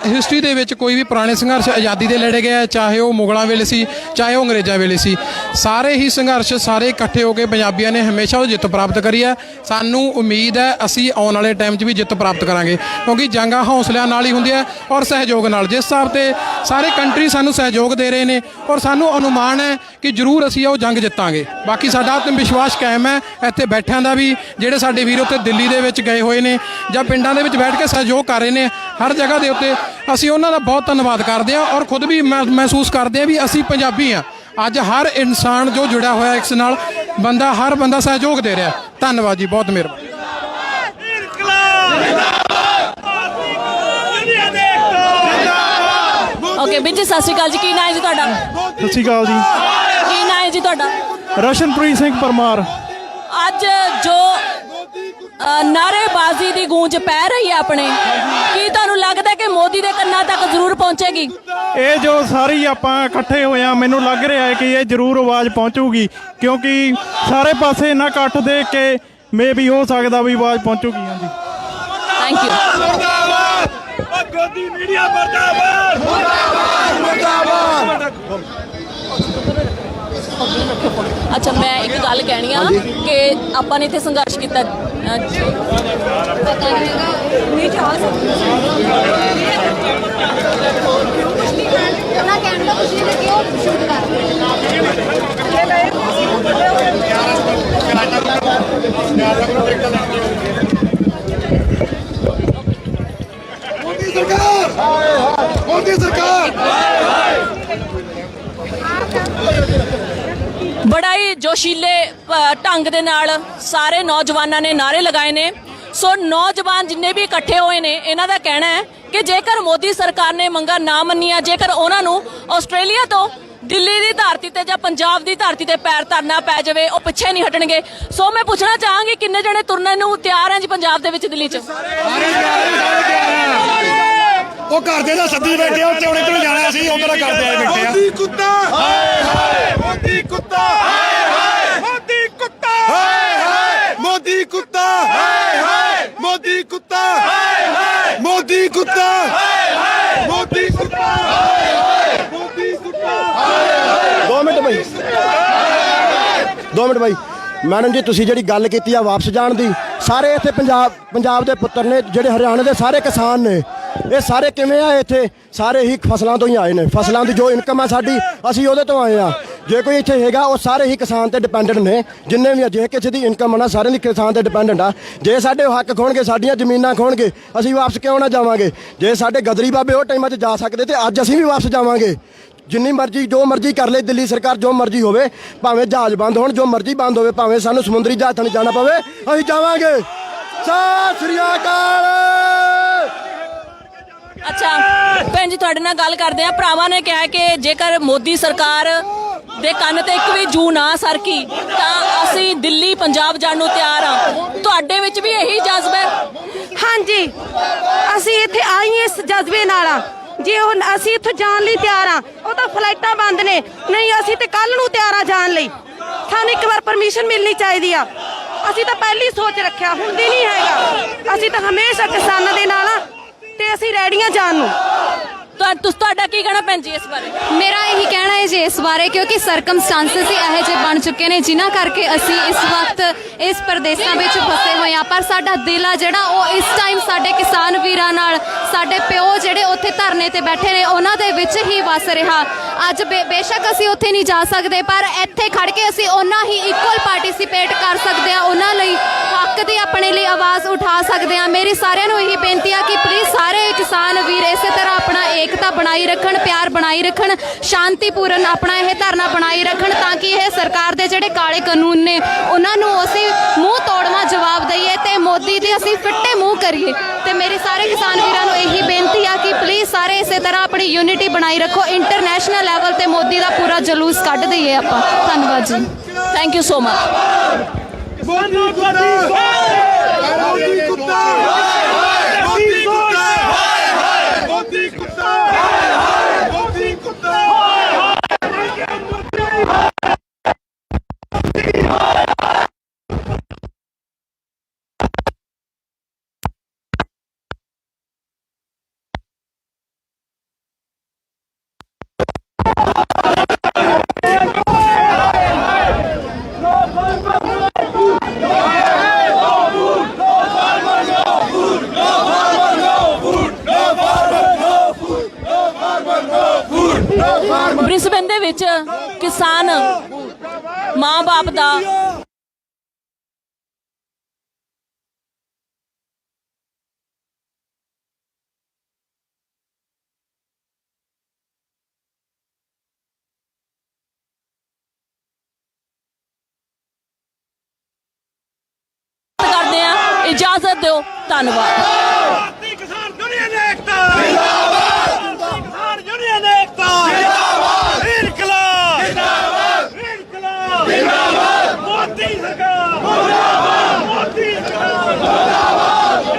Speaker 11: ਹਿਸਟਰੀ ਦੇ ਵਿੱਚ ਕੋਈ ਵੀ ਪੁਰਾਣੇ ਸੰਘਰਸ਼ ਆਜ਼ਾਦੀ ਦੇ ਲੜੇ ਗਏ, ਚਾਹੇ ਉਹ ਮੁਗਲਾਂ ਵੇਲੇ ਸੀ, ਚਾਹੇ ਉਹ ਅੰਗਰੇਜ਼ਾਂ ਵੇਲੇ ਸੀ। ਸਾਰੇ ਹੀ ਸੰਘਰਸ਼ ਸਾਰੇ ਇਕੱਠੇ ਹੋ ਕੇ ਪੰਜਾਬੀਆਂ ਨੇ ਹਮੇਸ਼ਾ ਉਹ ਜਿੱਤ ਪ੍ਰਾਪਤ ਕਰੀ ਹੈ। ਸਾਨੂੰ ਉਮੀਦ ਹੈ ਅਸੀਂ ਆਉਣ ਵਾਲੇ ਟਾਈਮ 'ਚ ਵੀ ਜਿੱਤ ਪ੍ਰਾਪਤ ਕਰਾਂਗੇ, ਕਿਉਂਕਿ ਜੰਗਾਂ ਹੌਸਲਿਆਂ ਨਾਲ ਹੀ ਹੁੰਦੀਆਂ ਔਰ ਸਹਿਯੋਗ ਨਾਲ। ਜਿਸ ਹਿਸਾਬ ਤੇ ਸਾਰੇ ਕੰਟਰੀ ਸਾਨੂੰ ਸਹਿਯੋਗ ਦੇ ਰਹੇ ਨੇ ਔਰ ਸਾਨੂੰ ਅਨੁਮਾਨ ਹੈ ਕਿ ਜ਼ਰੂਰ ਅਸੀਂ ਉਹ ਜੰਗ ਜਿੱਤਾਂਗੇ। ਬਾਕੀ ਸਾਡਾ ਆਤਮ ਵਿਸ਼ਵਾਸ ਕਾਇਮ ਹੈ। ਇੱਥੇ ਬੈਠਿਆਂ ਦਾ ਵੀ, ਜਿਹੜੇ ਸਾਡੇ ਵੀਰ ਉੱਤੇ ਦਿੱਲੀ ਦੇ ਵਿੱਚ ਗਏ ਹੋਏ ਨੇ ਜਾਂ ਪਿੰਡਾਂ ਦੇ ਵਿੱਚ ਬੈਠ ਕੇ ਸਹਿਯੋਗ ਕਰ ਰਹੇ ਨੇ ਹਰ ਜਗ੍ਹਾ ਦੇ ਉੱਤੇ, ਅਸੀਂ ਉਹਨਾਂ ਦਾ ਬਹੁਤ ਧੰਨਵਾਦ ਕਰਦੇ ਹਾਂ ਔਰ ਖੁਦ ਵੀ ਮਹਿਸੂਸ ਕਰਦੇ ਹਾਂ ਵੀ ਅਸੀਂ ਪੰਜਾਬੀ ਹਾਂ। ਅੱਜ ਹਰ ਇਨਸਾਨ ਜੋ ਜੁੜਿਆ ਹੋਇਆ ਇਸ ਨਾਲ, ਹਰ ਬੰਦਾ ਸਹਿਯੋਗ ਦੇ ਰਿਹਾ। ਧੰਨਵਾਦ ਜੀ, ਬਹੁਤ ਮਿਹਰਬਾਨੀ।
Speaker 4: ਓਕੇ ਵੀਰ ਜੀ, ਸਤਿ ਸ਼੍ਰੀ ਅਕਾਲ ਜੀ। ਕੀ ਨਾਂ ਹੈ ਜੀ ਤੁਹਾਡਾ?
Speaker 9: ਸਤਿ ਸ਼੍ਰੀ ਅਕਾਲ ਜੀ।
Speaker 4: ਕੀ ਨਾਂ ਹੈ ਜੀ ਤੁਹਾਡਾ?
Speaker 9: ਰਸ਼ਨਪ੍ਰੀਤ ਸਿੰਘ ਪਰਮਾਰ।
Speaker 4: ਅੱਜ ਜੋ ਨਾਅਰੇਬਾਜ਼ੀ ਦੀ ਗੂੰਜ ਪੈ ਰਹੀ ਹੈ ਆਪਣੇ, ਕੀ ਤੁਹਾਨੂੰ ਲੱਗਦਾ ਕਿ ਮੋਦੀ ਦੇ ਕੰਨਾਂ ਤੱਕ ਜ਼ਰੂਰ ਪਹੁੰਚੇਗੀ?
Speaker 9: ਇਹ ਜੋ ਸਾਰੀ ਆਪਾਂ ਇਕੱਠੇ ਹੋਏ ਆ, ਮੈਨੂੰ ਲੱਗ ਰਿਹਾ ਹੈ ਕਿ ਇਹ ਜ਼ਰੂਰ ਆਵਾਜ਼ ਪਹੁੰਚੂਗੀ, ਕਿਉਂਕਿ ਸਾਰੇ ਪਾਸੇ ਇੰਨਾ ਇਕੱਠ ਦੇਖ ਕੇ ਮੇ ਵੀ ਹੋ ਸਕਦਾ ਵੀ ਆਵਾਜ਼ ਪਹੁੰਚੂਗੀ। ਹਾਂਜੀ,
Speaker 4: ਥੈਂਕ ਯੂ।
Speaker 13: ਗੋਦੀ ਮੀਡੀਆ ਮਰਦਾਬਾਦ, ਮਰਦਾਬਾਦ, ਮਰਦਾਬਾਦ।
Speaker 4: ਅੱਛਾ, ਮੈਂ ਇੱਕ ਗੱਲ ਕਹਿਣੀ ਆ ਕਿ ਆਪਾਂ ਨੇ ਇੱਥੇ ਸੰਘਰਸ਼ ਕੀਤਾ। ਨਹੀਂ ਜਾ
Speaker 10: ਮੋਦੀ ਸਰਕਾਰ, ਮੋਦੀ ਸਰਕਾਰ।
Speaker 4: ਬੜਾ ਹੀ ਜੋਸ਼ੀਲੇ ਢੰਗ ਦੇ ਨਾਲ ਸਾਰੇ ਨੌਜਵਾਨਾਂ ਨੇ ਨਾਅਰੇ ਲਗਾਏ ਨੇ। ਸੋ ਨੌਜਵਾਨ ਜਿੰਨੇ ਵੀ ਇਕੱਠੇ ਹੋਏ ਨੇ, ਇਹਨਾਂ ਦਾ ਕਹਿਣਾ ਹੈ ਕਿ ਜੇਕਰ ਮੋਦੀ ਸਰਕਾਰ ਨੇ ਮੰਗਾਂ ਨਾ ਮੰਨੀਆਂ, ਜੇਕਰ ਉਹਨਾਂ ਨੂੰ ਆਸਟ੍ਰੇਲੀਆ ਤੋਂ ਦਿੱਲੀ ਦੀ ਧਰਤੀ ਤੇ ਜਾਂ ਪੰਜਾਬ ਦੀ ਧਰਤੀ ਤੇ ਪੈਰ ਧਰਨਾ ਪੈ ਜਾਵੇ, ਉਹ ਪਿੱਛੇ ਨਹੀਂ ਹਟਣਗੇ। ਸੋ ਮੈਂ ਪੁੱਛਣਾ ਚਾਹਾਂਗੀ ਕਿੰਨੇ ਜਣੇ ਤੁਰਨ ਨੂੰ ਤਿਆਰ ਹੈ ਜੀ ਪੰਜਾਬ ਦੇ ਵਿੱਚ, ਦਿੱਲੀ 'ਚ?
Speaker 9: ਉਹ ਘਰਦੇ ਦਾ ਸੱਦੀ ਬੈਠੇ, ਉੱਤੇ ਉਹਨੇ ਕਿਉਂ ਜਾਣਾ ਸੀ, ਉਧਰ ਕਰਦੇ ਆਏ ਬੈਠੇ ਆ।
Speaker 13: ਮੋਦੀ ਕੁੱਤਾ, ਹਾਏ ਹਾਏ, ਮੋਦੀ ਕੁੱਤਾ, ਹਾਏ ਹਾਏ, ਮੋਦੀ ਕੁੱਤਾ, ਹਾਏ ਹਾਏ, ਮੋਦੀ ਕੁੱਤਾ, ਹਾਏ ਹਾਏ, ਮੋਦੀ ਕੁੱਤਾ, ਹਾਏ ਹਾਏ, ਮੋਦੀ ਕੁੱਤਾ, ਹਾਏ ਹਾਏ, ਮੋਦੀ ਕੁੱਤਾ, ਹਾਏ ਹਾਏ, ਮੋਦੀ ਕੁੱਤਾ, ਹਾਏ ਹਾਏ।
Speaker 9: 2 ਮਿੰਟ ਬਾਈ, 2 ਮਿੰਟ ਬਾਈ। ਮੈਡਮ ਜੀ, ਤੁਸੀਂ ਜਿਹੜੀ ਗੱਲ ਕੀਤੀ ਆ ਵਾਪਸ ਜਾਣ ਦੀ, ਸਾਰੇ ਇੱਥੇ ਪੰਜਾਬ ਦੇ ਪੁੱਤਰ ਨੇ, ਜਿਹੜੇ ਹਰਿਆਣੇ ਦੇ ਸਾਰੇ ਕਿਸਾਨ ਨੇ, ਇਹ ਸਾਰੇ ਕਿਵੇਂ ਆਏ ਇੱਥੇ? ਸਾਰੇ ਹੀ ਫਸਲਾਂ ਤੋਂ ਹੀ ਆਏ ਨੇ। ਫਸਲਾਂ ਦੀ ਜੋ ਇਨਕਮ ਆ ਸਾਡੀ, ਅਸੀਂ ਉਹਦੇ ਤੋਂ ਆਏ ਆ। ਜੇ ਕੋਈ ਇੱਥੇ ਹੈਗਾ, ਉਹ ਸਾਰੇ ਹੀ ਕਿਸਾਨ ਤੇ ਡਿਪੈਂਡੈਂਟ ਨੇ, ਜਿੰਨੇ ਵੀ ਆ। ਜੇ ਕਿਸੇ ਦੀ ਇਨਕਮ ਆ ਨਾ, ਸਾਰਿਆਂ ਦੀ ਕਿਸਾਨ ਤੇ ਡਿਪੈਂਡੈਂਟ ਆ। ਜੇ ਸਾਡੇ ਹੱਕ ਖੋਣਗੇ, ਸਾਡੀਆਂ ਜ਼ਮੀਨਾਂ ਖੋਣਗੇ, ਅਸੀਂ ਵਾਪਸ ਕਿਉਂ ਨਾ ਜਾਵਾਂਗੇ? ਜੇ ਸਾਡੇ ਗਦਰੀ ਬਾਬੇ ਉਹ ਟਾਈਮਾਂ 'ਚ ਜਾ ਸਕਦੇ ਤੇ ਅੱਜ ਅਸੀਂ ਵੀ ਵਾਪਸ ਜਾਵਾਂਗੇ। ਜਿੰਨੀ ਮਰਜ਼ੀ ਜੋ ਮਰਜ਼ੀ ਕਰ ਲੈ ਦਿੱਲੀ ਸਰਕਾਰ, ਜੋ ਮਰਜ਼ੀ ਹੋਵੇ, ਭਾਵੇਂ ਜਹਾਜ਼ ਬੰਦ ਹੋਣ, ਜੋ ਮਰਜ਼ੀ ਬੰਦ ਹੋਵੇ, ਭਾਵੇਂ ਸਾਨੂੰ ਸਮੁੰਦਰੀ ਜਹਾਜ਼ ਥਾਂ ਜਾਣਾ ਪਵੇ, ਅਸੀਂ ਜਾਵਾਂਗੇ। ਸਤਿ ਸ੍ਰੀ ਅਕਾਲ।
Speaker 4: ਅੱਛਾ ਭੈਣ ਜੀ, ਤੁਹਾਡੇ ਨਾਲ ਗੱਲ ਕਰਦੇ ਆ। ਭਰਾਵਾਂ ਨੇ ਕਿਹਾ ਕਿ ਜੇਕਰ ਮੋਦੀ ਸਰਕਾਰ ਦੇ ਕੰਨ ਤੇ ਇੱਕ ਵੀ ਜੂ ਨਾ ਸਰਕੀ ਤਾਂ ਅਸੀਂ ਦਿੱਲੀ ਪੰਜਾਬ ਜਾਣ ਨੂੰ ਤਿਆਰ ਆ। ਤੁਹਾਡੇ ਵਿੱਚ ਵੀ ਇਹੀ ਜਜ਼ਬਾ ਹੈ?
Speaker 14: ਹਾਂਜੀ, ਅਸੀਂ ਇੱਥੇ ਆਈਏ ਇਸ ਜਜ਼ਬੇ ਨਾਲ ਆ। ਜੇ ਉਹ ਅਸੀਂ ਇੱਥੋਂ ਜਾਣ ਲਈ ਤਿਆਰ ਆ, ਉਹ ਤਾਂ ਫਲਾਈਟਾਂ ਬੰਦ ਨੇ। ਨਹੀਂ, ਅਸੀਂ ਤੇ ਕੱਲ ਨੂੰ ਤਿਆਰ ਆ ਜਾਣ ਲਈ। ਸਾਨੂੰ ਇੱਕ ਵਾਰ ਪਰਮਿਸ਼ਨ ਮਿਲਣੀ ਚਾਹੀਦੀ ਆ। ਅਸੀਂ ਤਾਂ ਪਹਿਲੀ ਸੋਚ ਰੱਖਿਆ, ਹੁੰਦੀ ਨਹੀਂ ਹੈਗਾ। ਅਸੀਂ ਤਾਂ ਹਮੇਸ਼ਾ ਕਿਸਾਨਾਂ ਦੇ ਨਾਲ ਆ ਤੇ ਅਸੀਂ ਰੈਡੀਆਂ ਜਾਣ ਨੂੰ।
Speaker 4: ਤੁਹਾਡਾ ਕੀ ਕਹਿਣਾ ਭੈਣ ਜੀ ਇਸ ਬਾਰੇ?
Speaker 12: ਮੇਰਾ ਇਹੀ ਕਹਿਣਾ ਹੈ ਜੀ ਇਸ ਬਾਰੇ, ਕਿਉਂਕਿ ਸਰਕਮਸਟੈਂਸਸ ਹੀ ਇਹੋ ਜਿਹੇ ਬਣ ਚੁੱਕੇ ਨੇ ਜਿਨ੍ਹਾਂ ਕਰਕੇ ਅਸੀਂ ਇਸ ਵਕਤ ਇਸ ਪ੍ਰਦੇਸ਼ਾਂ ਵਿੱਚ ਫਸੇ ਹੋਏ ਹਾਂ। ਪਰ ਸਾਡਾ ਦਿਲ ਆ ਜਿਹੜਾ ਉਹ ਇਸ ਟਾਈਮ ਸਾਡੇ ਕਿਸਾਨ ਵੀਰਾਂ ਨਾਲ, ਸਾਡੇ ਪਿਓ ਜਿਹੜੇ ਉੱਥੇ ਧਰਨੇ ਤੇ ਬੈਠੇ ਨੇ ਉਹਨਾਂ ਦੇ ਵਿੱਚ ਹੀ ਵਸ ਰਿਹਾ। ਅੱਜ ਬੇਸ਼ੱਕ ਅਸੀਂ ਉੱਥੇ ਨਹੀਂ ਜਾ ਸਕਦੇ, ਪਰ ਇੱਥੇ ਖੜ ਕੇ ਅਸੀਂ ਉਹਨਾਂ ਹੀ ਇਕੁਅਲ ਪਾਰਟਿਸਿਪੇਟ ਕਰ ਸਕਦੇ ਹਾਂ, ਉਹਨਾਂ ਲਈ ਹੱਕ ਦੀ ਆਪਣੇ ਲਈ ਆਵਾਜ਼ ਉਠਾ ਸਕਦੇ ਹਾਂ। ਮੇਰੀ ਸਾਰਿਆਂ ਨੂੰ ਇਹੀ ਬੇਨਤੀ ਆ ਕਿ ਪਲੀਜ਼ ਸਾਰੇ ਕਿਸਾਨ ਵੀਰ ਇਸੇ ਤਰ੍ਹਾਂ ਆਪਣਾ ਏਕਤਾ ਬਣਾਈ ਰੱਖਣ, ਪਿਆਰ ਬਣਾਈ ਰੱਖਣ, ਸ਼ਾਂਤੀਪੂਰਨ ਆਪਣਾ ਇਹ ਧਰਨਾ ਬਣਾਈ ਰੱਖਣ, ਤਾਂ ਕਿ ਇਹ ਸਰਕਾਰ ਦੇ ਜਿਹੜੇ ਕਾਲੇ ਕਾਨੂੰਨ ਨੇ ਉਹਨਾਂ ਨੂੰ ਅਸੀਂ ਮੂੰਹ ਤੋੜਵਾ ਜਵਾਬ ਦਈਏ ਤੇ ਮੋਦੀ ਦੇ ਅਸੀਂ ਫਿੱਟੇ ਮੂੰਹ ਕਰੀਏ। ਤੇ ਮੇਰੇ ਸਾਰੇ ਕਿਸਾਨ ਵੀਰਾਂ ਨੂੰ ਇਹੀ ਬੇਨਤੀ ਆ ਕਿ ਪਲੀਜ਼ ਸਾਰੇ ਇਸੇ ਤਰ੍ਹਾਂ ਆਪਣੀ ਯੂਨਿਟੀ ਬਣਾਈ ਰੱਖੋ, ਇੰਟਰਨੈਸ਼ਨਲ ਲੈਵਲ ਤੇ ਮੋਦੀ ਦਾ ਪੂਰਾ ਜਲੂਸ ਕੱਢ ਦਈਏ ਆਪਾਂ। ਧੰਨਵਾਦ ਜੀ,
Speaker 4: thank you so much. Brisbane ਦੇ ਵਿੱਚ ਕਿਸਾਨ ਮਾਂ-ਬਾਪ ਦਾ ਕਰਦੇ ਆ। ਇਜਾਜ਼ਤ ਦਿਓ, ਧੰਨਵਾਦ।
Speaker 2: ਕਿਸਾਨ ਦੁਨੀਆ ਦੇ ਏਕਤਾ ਜਿੰਦਾਬਾਦ, ਕਿਸਾਨ ਦੁਨੀਆ ਦੇ ਏਕਤਾ ਜਿੰਦਾਬਾਦ, ਇਨਕਲਾਬ ਜਿੰਦਾਬਾਦ, ਇਨਕਲਾਬ ਜਿੰਦਾਬਾਦ, ਮੋਦੀ ਸਰਕਾਰ ਮੁਰਦਾਬਾਦ, ਮੋਦੀ ਸਰਕਾਰ ਮੁਰਦਾਬਾਦ।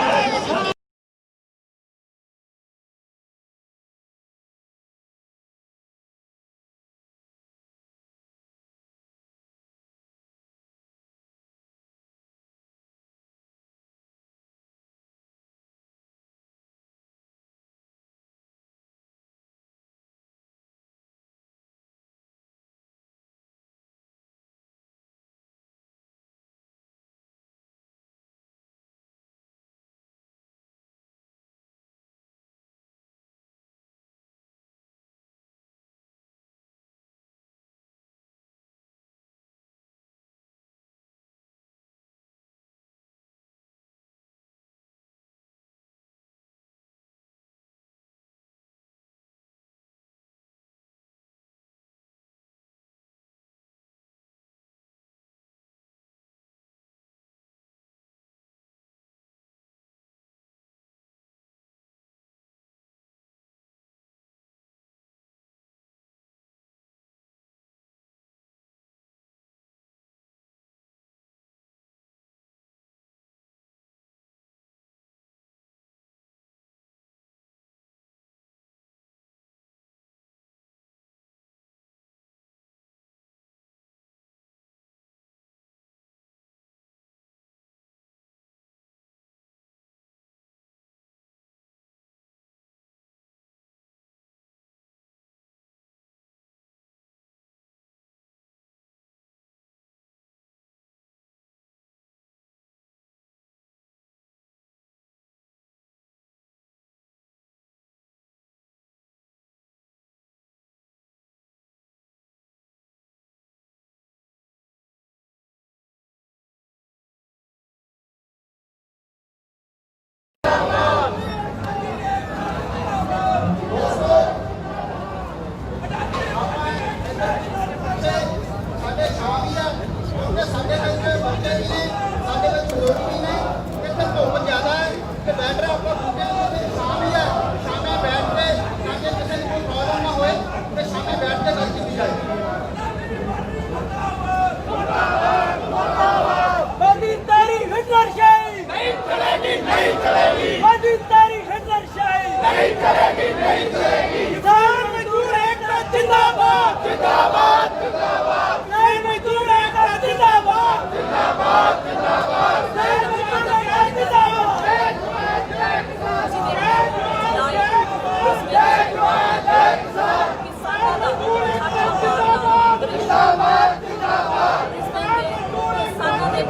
Speaker 4: ਦੇ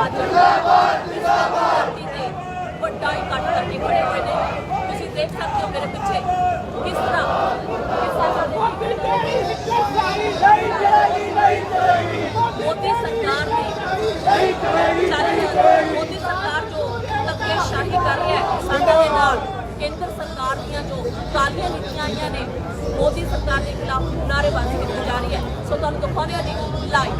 Speaker 4: ਅੱਜ ਧਰਤੀ ਤੇ ਵੱਡਾ ਇਕੱਠ ਕਰਕੇ ਖੜੇ ਹੋਏ ਨੇ। ਤੁਸੀਂ ਦੇਖ ਸਕਦੇ ਹੋ ਮੇਰੇ ਪਿੱਛੇ ਕਿਸ ਤਰ੍ਹਾਂ ਮੋਦੀ ਸਰਕਾਰ ਦੀ ਮੋਦੀ ਸਰਕਾਰ ਜੋ ਧੱਕੇਸ਼ਾਹੀ ਕਰ ਰਹੀ ਹੈ ਕਿਸਾਨਾਂ ਦੇ ਨਾਲ, ਕੇਂਦਰ ਸਰਕਾਰ ਦੀਆਂ ਜੋ ਕਾਲੀਆਂ ਨੀਤੀਆਂ ਆਈਆਂ ਨੇ ਮੋਦੀ ਸਰਕਾਰ ਦੇ ਖਿਲਾਫ ਨਾਅਰੇਬਾਜ਼ੀ ਕੀਤੀ ਜਾ ਰਹੀ ਹੈ। ਸੋ ਤੁਹਾਨੂੰ ਦਿਖਾਉਂਦੇ ਹਾਂ ਜੀ ਲਾਈਵ।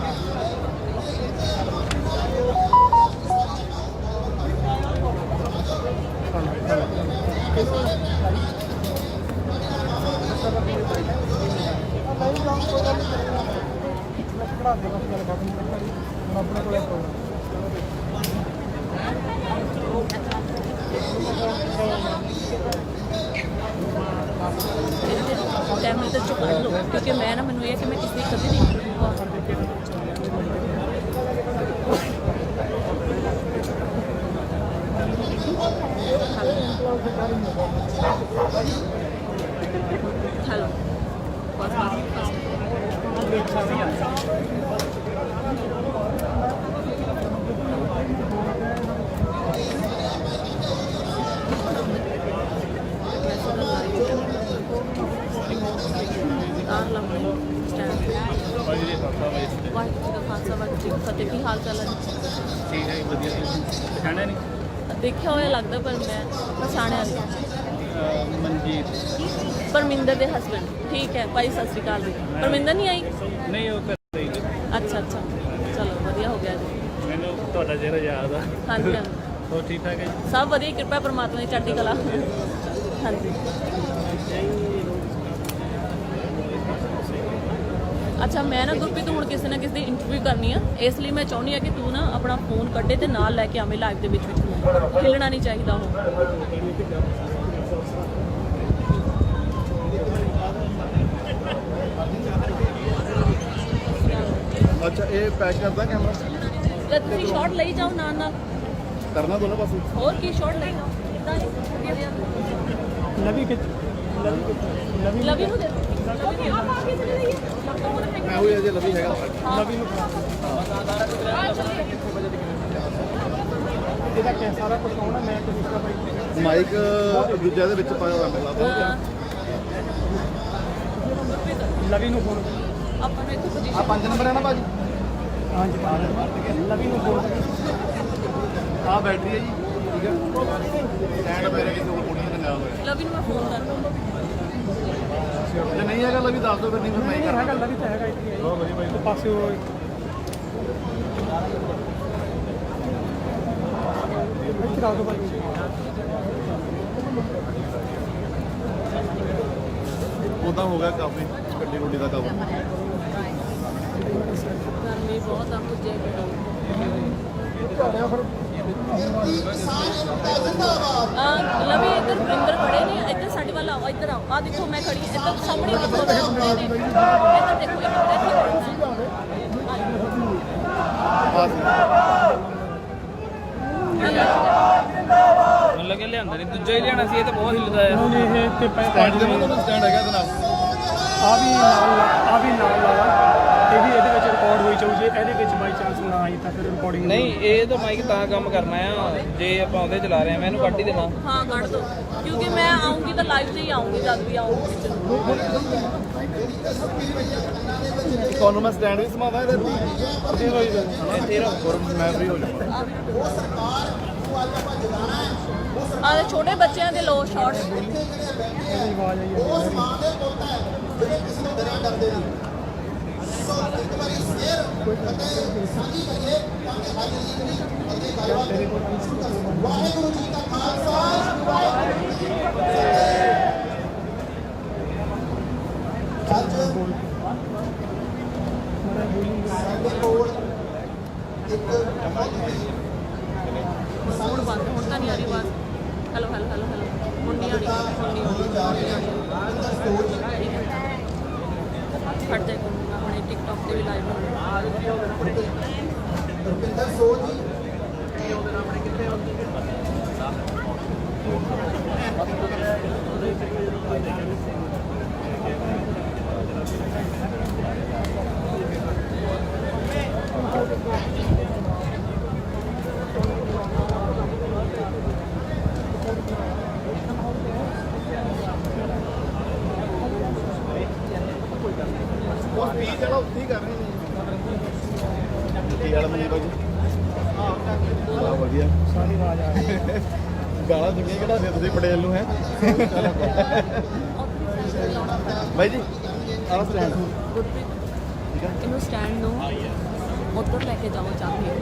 Speaker 4: ਟੈਂਪਰੇਚਰ ਚੁੱਕ ਲਓ ਕਿਉਂਕਿ ਮੈਂ ਨਾ ਮੈਨੂੰ ਇਹ ਕਿ ਮੈਂ ਕਿਸੇ ਦੀ ਕਦੇ ਨਹੀਂ ਹੈਲੋ ਫਤਿਹ, ਕੀ ਹਾਲ ਚਾਲ ਹੈ?
Speaker 3: ਠੀਕ ਹੈ, ਵਧੀਆ। ਪਛਾਣਿਆ ਨਹੀਂ?
Speaker 4: ਦੇਖਿਆ ਹੋਇਆ ਲੱਗਦਾ ਪਰ ਮੈਂ ਪਛਾਣਿਆ ਨਹੀਂ।
Speaker 3: ਮਨਜੀਤ
Speaker 4: ਪਰਮਿੰਦਰ ਦੇ ਹਸਬੈਂਡ। ਠੀਕ ਹੈ ਭਾਈ, ਸਤਿ ਸ਼੍ਰੀ ਅਕਾਲ ਜੀ। ਪਰਮਿੰਦਰ ਨਹੀਂ ਆਈ?
Speaker 3: ਨਹੀਂ, ਉਹ ਕਰ ਰਹੀ ਜੀ।
Speaker 4: ਅੱਛਾ ਅੱਛਾ, ਚਲੋ ਵਧੀਆ ਹੋ ਗਿਆ ਜੀ।
Speaker 3: ਮੈਨੂੰ ਤੁਹਾਡਾ ਚਿਹਰਾ ਯਾਦ ਆ।
Speaker 4: ਹਾਂਜੀ ਹਾਂਜੀ,
Speaker 3: ਹੋਰ ਠੀਕ ਠਾਕ ਹੈ?
Speaker 4: ਸਭ ਵਧੀਆ, ਕਿਰਪਾ ਪਰਮਾਤਮਾ ਦੀ, ਚੜ੍ਹਦੀ ਕਲਾ। ਹਾਂਜੀ ਅੱਛਾ, ਮੈਂ ਨਾ ਗੁਰਪ੍ਰੀਤ ਹੁਣ ਕਿਸੇ ਨਾ ਕਿਸੇ ਦੀ ਇੰਟਰਵਿਊ ਕਰਨੀ ਆ, ਇਸ ਲਈ ਮੈਂ ਚਾਹੁੰਦੀ ਆ ਕਿ ਤੂੰ ਨਾ ਆਪਣਾ ਫੋਨ ਕੱਢੇ ਤੇ ਨਾਲ ਲੈ ਕੇ ਆਵੇਂ ਲਾਈਵ ਦੇ ਵਿੱਚ ਹਿੱਲਣਾ ਨਹੀਂ ਚਾਹੀਦਾ ਉਹ।
Speaker 9: ਅੱਛਾ, ਇਹ ਪੈਕ ਕਰਦਾ ਕੈਮਰਾ
Speaker 4: ਤੇ ਤੁਸੀਂ ਸ਼ਾਟ ਲਈ ਜਾਓ ਨਾਲ ਨਾਲ,
Speaker 9: ਕਰਨਾ ਦੋਨੋਂ ਪਾਸੇ।
Speaker 4: ਹੋਰ ਕੀ ਸ਼ਾਟ ਲਈ ਜਾਓ ਇਦਾਂ
Speaker 13: ਲਵੀ
Speaker 4: ਲਵੀ ਨੂੰ ਦੇ ਓਕੇ ਆਪ ਆ ਕੇ ਚਲੇ ਜਾਈਏ।
Speaker 9: ਮੈਂ ਹੋਈ ਅਜੇ ਲਵੀ ਹੈਗਾ
Speaker 13: ਲਵੀ ਨੂੰ ਇਹਦਾ ਕਿ ਸਾਰਾ ਕੁਝ ਆਉਣਾ, ਮੈਂ ਤੇ ਦੂਸਰਾ ਭਾਈ
Speaker 9: ਮਾਈਕ ਦੂਜੇ ਦੇ ਵਿੱਚ ਪਾਇਆ ਹੋਇਆ ਮਿਲਦਾ।
Speaker 13: ਲਵੀ ਨੂੰ ਫੋਨ
Speaker 4: ਆਪਾਂ ਨੂੰ ਇੱਥੇ ਪੋਜੀਸ਼ਨ
Speaker 9: ਆ 5 ਨੰਬਰ ਹੈ ਨਾ ਭਾਜੀ?
Speaker 13: ਹਾਂਜੀ, ਲਵੀ ਨੂੰ ਫੋਨ
Speaker 9: ਆ ਬੈਟਰੀ ਹੈ ਜੀ, ਠੀਕ ਹੈ। ਸਟੈਂਡ ਮੇਰੇ ਕਿਸੇ ਹੋਰ ਕੋਠੀ ਤੇ ਲਿਆ ਹੋਇਆ।
Speaker 4: ਲਵੀ ਨੂੰ ਮੈਂ ਫੋਨ ਕਰਦਾ।
Speaker 9: ਜੇ ਨਹੀਂ ਹੈਗਾ ਲਵੀ ਦੱਸ ਦਿਓ, ਫਿਰ ਨਹੀਂ ਫਿਰ ਮੈਂ ਹੀ ਕਰਾਂਗਾ।
Speaker 13: ਹੈਗਾ ਲਵੀ ਤਾਂ ਹੈਗਾ ਇੱਥੇ। ਬਹੁਤ ਵਧੀਆ ਭਾਈ, ਪਾਸੇ ਉਹ ਇੱਥੇ ਰੱਖ ਦਿਓ ਭਾਈ।
Speaker 9: ਉਦਾਂ ਹੋ ਗਿਆ ਕਾਫੀ ਗੱਡੀ ਗੁੱਡੀ ਦਾ ਕੰਮ।
Speaker 4: ਗਰਮੀ ਬਹੁਤ ਆ ਪੁੱਜੇ ਲਵੀ ਇੱਧਰ ਵਰਿੰਦਰ ਖੜੇ ਨੇ, ਇੱਧਰ ਸਾਡੇ ਵੱਲ ਆਓ, ਇੱਧਰ ਆਓ। ਆ ਦੇਖੋ ਮੈਂ ਖੜੀ ਹਾਂ, ਇੱਧਰ ਸਾਹਮਣੇ ਦੇਖੋ, ਇੱਧਰ ਦੇਖੋ,
Speaker 3: ਮਤਲਬ ਕਿ ਲਿਆਂਦਾ ਨਹੀਂ, ਦੂਜਾ ਹੀ ਲਿਆਣਾ ਸੀ। ਇਹ ਤਾਂ ਬਹੁਤ ਹਿੱਲਦਾ ਹੈ।
Speaker 13: ਹੁਣ ਇਹ ਤੇ
Speaker 9: ਸਟੈਂਡ ਦੇ ਮਤਲਬ ਸਟੈਂਡ ਹੈਗਾ ਇਹਦੇ ਨਾਲ।
Speaker 13: ਆ ਵੀ ਨਾਲ ਲਾਇਆ। ਇਹ ਵੀ ਇਹਦੇ ਵਿੱਚ ਰਿਕਾਰਡ ਹੋਈ ਚਾਹੂ, ਜੇ ਇਹਦੇ ਵਿੱਚ ਬਾਈ ਚਾਂਸ ਨਾ ਆਈ ਤਾਂ ਫਿਰ ਰਿਕਾਰਡਿੰਗ
Speaker 3: ਨਹੀਂ, ਇਹ ਤਾਂ ਮਾਈਕ ਤਾਂ ਕੰਮ ਕਰਨਾ ਆ ਜੇ ਆਪਾਂ ਉਹਦੇ ਚਲਾ ਰਹੇ ਆ। ਮੈਂ ਇਹਨੂੰ ਕੱਢ ਹੀ ਦੇਣਾ।
Speaker 4: ਹਾਂ ਕੱਢ ਦੋ, ਕਿਉਂਕਿ ਮੈਂ ਆਉਂਗੀ ਤਾਂ ਲਾਈਵ 'ਤੇ ਹੀ ਆਉਂਗੀ ਜਦ ਵੀ ਆਉਂਗੀ।
Speaker 9: ਤੁਹਾਨੂੰ ਮੈਂ ਸਟੈਂਡ ਵੀ ਸਮਾਦਾ ਇਹਦੇ ਤੇਰਾ ਮੈਂ ਫ੍ਰੀ ਹੋ ਜਾਵਾਂ।
Speaker 4: ਆਹ ਛੋਟੇ ਬੱਚਿਆਂ ਦੇ ਲੋ ਸ਼ਾਰਟਸ।
Speaker 1: ਵਾਹਿਗੁਰੂ ਜੀ ਕਾ ਖਾਲਸਾ, ਵਾਹਿਗੁਰੂ ਜੀ ਕੀ ਫਤਿਹ। ਅੱਜ ਸਾਡੇ ਕੋਲ ਇੱਕ
Speaker 4: ਹੁਣ ਬੰਦ, ਹੁਣ ਤਾਂ ਨਹੀਂ ਆ ਰਹੀ ਆਵਾਜ਼। ਹੈਲੋ ਹੈਲੋ ਹੈਲੋ ਹੈਲੋ, ਹੁਣ ਨਹੀਂ ਆ ਰਹੀ, ਹੁਣ ਨਹੀਂ ਆ ਰਹੀ। ਫਟ ਜਾਏ ਹੁਣੇ ਟਿਕਟੌਕ ਤੇ ਵੀ ਲਾਈਵ ਹੋਣਾ।
Speaker 1: ਰੁਪਿੰਦਰ ਸੋਹ ਜੀ
Speaker 9: ਵਧੀਆ ਸਾਰੀ ਆਵਾਜ਼ ਆ ਰਹੀ ਹੈ ਗਾਲਾਂ ਚੰਗੀਆਂ ਕਢਾਉਂਦੇ ਤੁਸੀਂ ਪਟੇਲ ਨੂੰ ਹੈ ਬਾਈ ਜੀ ਆਹ ਸਟੈਂਡ
Speaker 4: ਇਹਨੂੰ ਸਟੈਂਡ ਨੂੰ ਉੱਧਰ ਲੈ ਕੇ ਜਾਓ ਚਾਹੀਏ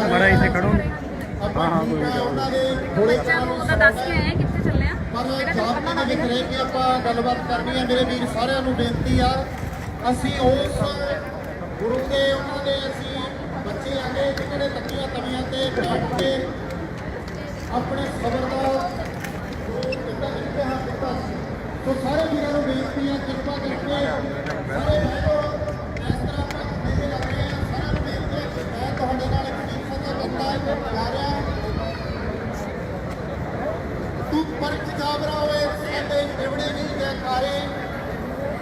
Speaker 9: ਮੜਾ ਇੱਥੇ ਖੜੋ ਹਾਂ ਹਾਂ ਕੋਈ
Speaker 4: ਬੱਚਿਆਂ ਨੂੰ ਉਹਦਾ ਦੱਸ ਕੇ ਆਏ ਕਿੱਥੇ ਚੱਲੇ ਆ
Speaker 1: ਪਰ ਜਾਪਦੇ ਦੇ ਵਿੱਚ ਰਹਿ ਕੇ ਆਪਾਂ ਗੱਲਬਾਤ ਕਰਨੀ ਹੈ। ਮੇਰੇ ਵੀਰ ਸਾਰਿਆਂ ਨੂੰ ਬੇਨਤੀ ਆ, ਅਸੀਂ ਉਸ ਗੁਰੂ ਦੇ ਉਹਨਾਂ ਦੇ ਅਸੀਂ ਬੱਚੇ ਆਗੇ ਜਿਨ੍ਹਾਂ ਨੇ ਤੱਕੀਆਂ ਤਵੀਆਂ ਤੇ ਬੈਠ ਕੇ ਆਪਣੇ ਸਬਰ ਦਾ ਇਮਤਿਹਾਨ ਦਿੱਤਾ। ਸੋ ਸਾਰੇ ਵੀਰਾਂ ਨੂੰ ਬੇਨਤੀ ਹੈ, ਕਿਰਪਾ ਕਰਕੇ ਸਾਰੇ ਬੈਠੋ। ਇਸ ਤਰ੍ਹਾਂ ਆਪਾਂ ਮੇਲੇ ਲੱਗ ਰਹੇ ਹਾਂ। ਸਾਰਿਆਂ ਨੂੰ ਬੇਨਤੀ ਹੈ ਕਿ ਮੈਂ ਤੁਹਾਡੇ ਨਾਲ ਇੱਕ ਚੀਜ਼ ਸਾਂਝਾ ਕਰਨਾ ਜਾ ਰਿਹਾ। ਤੂੰ ਪਰਖ ਜਾਬਰਾ ਹੋਏ ਸਾਡੇ ਨਿਵੜੇ ਨਹੀਂ ਜੈਕਾਰੇ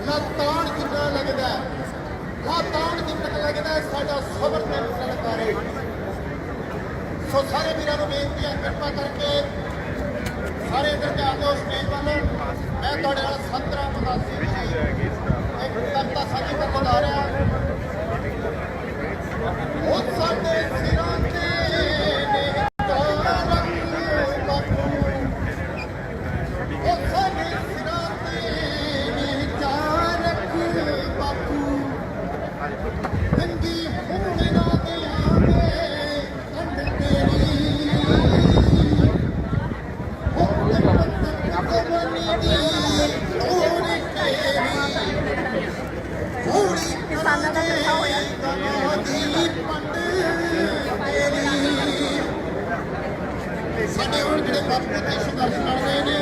Speaker 1: ਨਾ ਤਾਣ ਕਿੰਨਾ ਲੱਗਦਾ ਨਾ ਤਾਣ ਕਿੰਨਾ ਲੱਗਦਾ ਸਾਡਾ ਸਬਰ ਤੇ ਸਲਕਾਰੇ। ਸੋ ਸਾਰੇ ਵੀਰਾਂ ਨੂੰ ਬੇਨਤੀ ਹੈ, ਕਿਰਪਾ ਕਰਕੇ ਸਾਰੇ ਇੱਧਰ ਧਿਆਨ ਦਿਓ ਸਟੇਜ ਵੱਲ। ਮੈਂ ਤੁਹਾਡੇ ਨਾਲ 17 ਮਦਾਸੀ ਜੀ ਇੱਕ ਕਵਿਤਾ ਸਾਂਝੀ ਕਰਨ ਜਾ ਰਿਹਾ। ਉਹ ਸਾਡੇ ਸਿਰਾਂ ਤੇ ਸਾਡੇ ਹੁਣ ਜਿਹੜੇ ਬਾਪੂ ਤੇ ਸੰਘਰਸ਼ ਲੜ ਰਹੇ ਨੇ,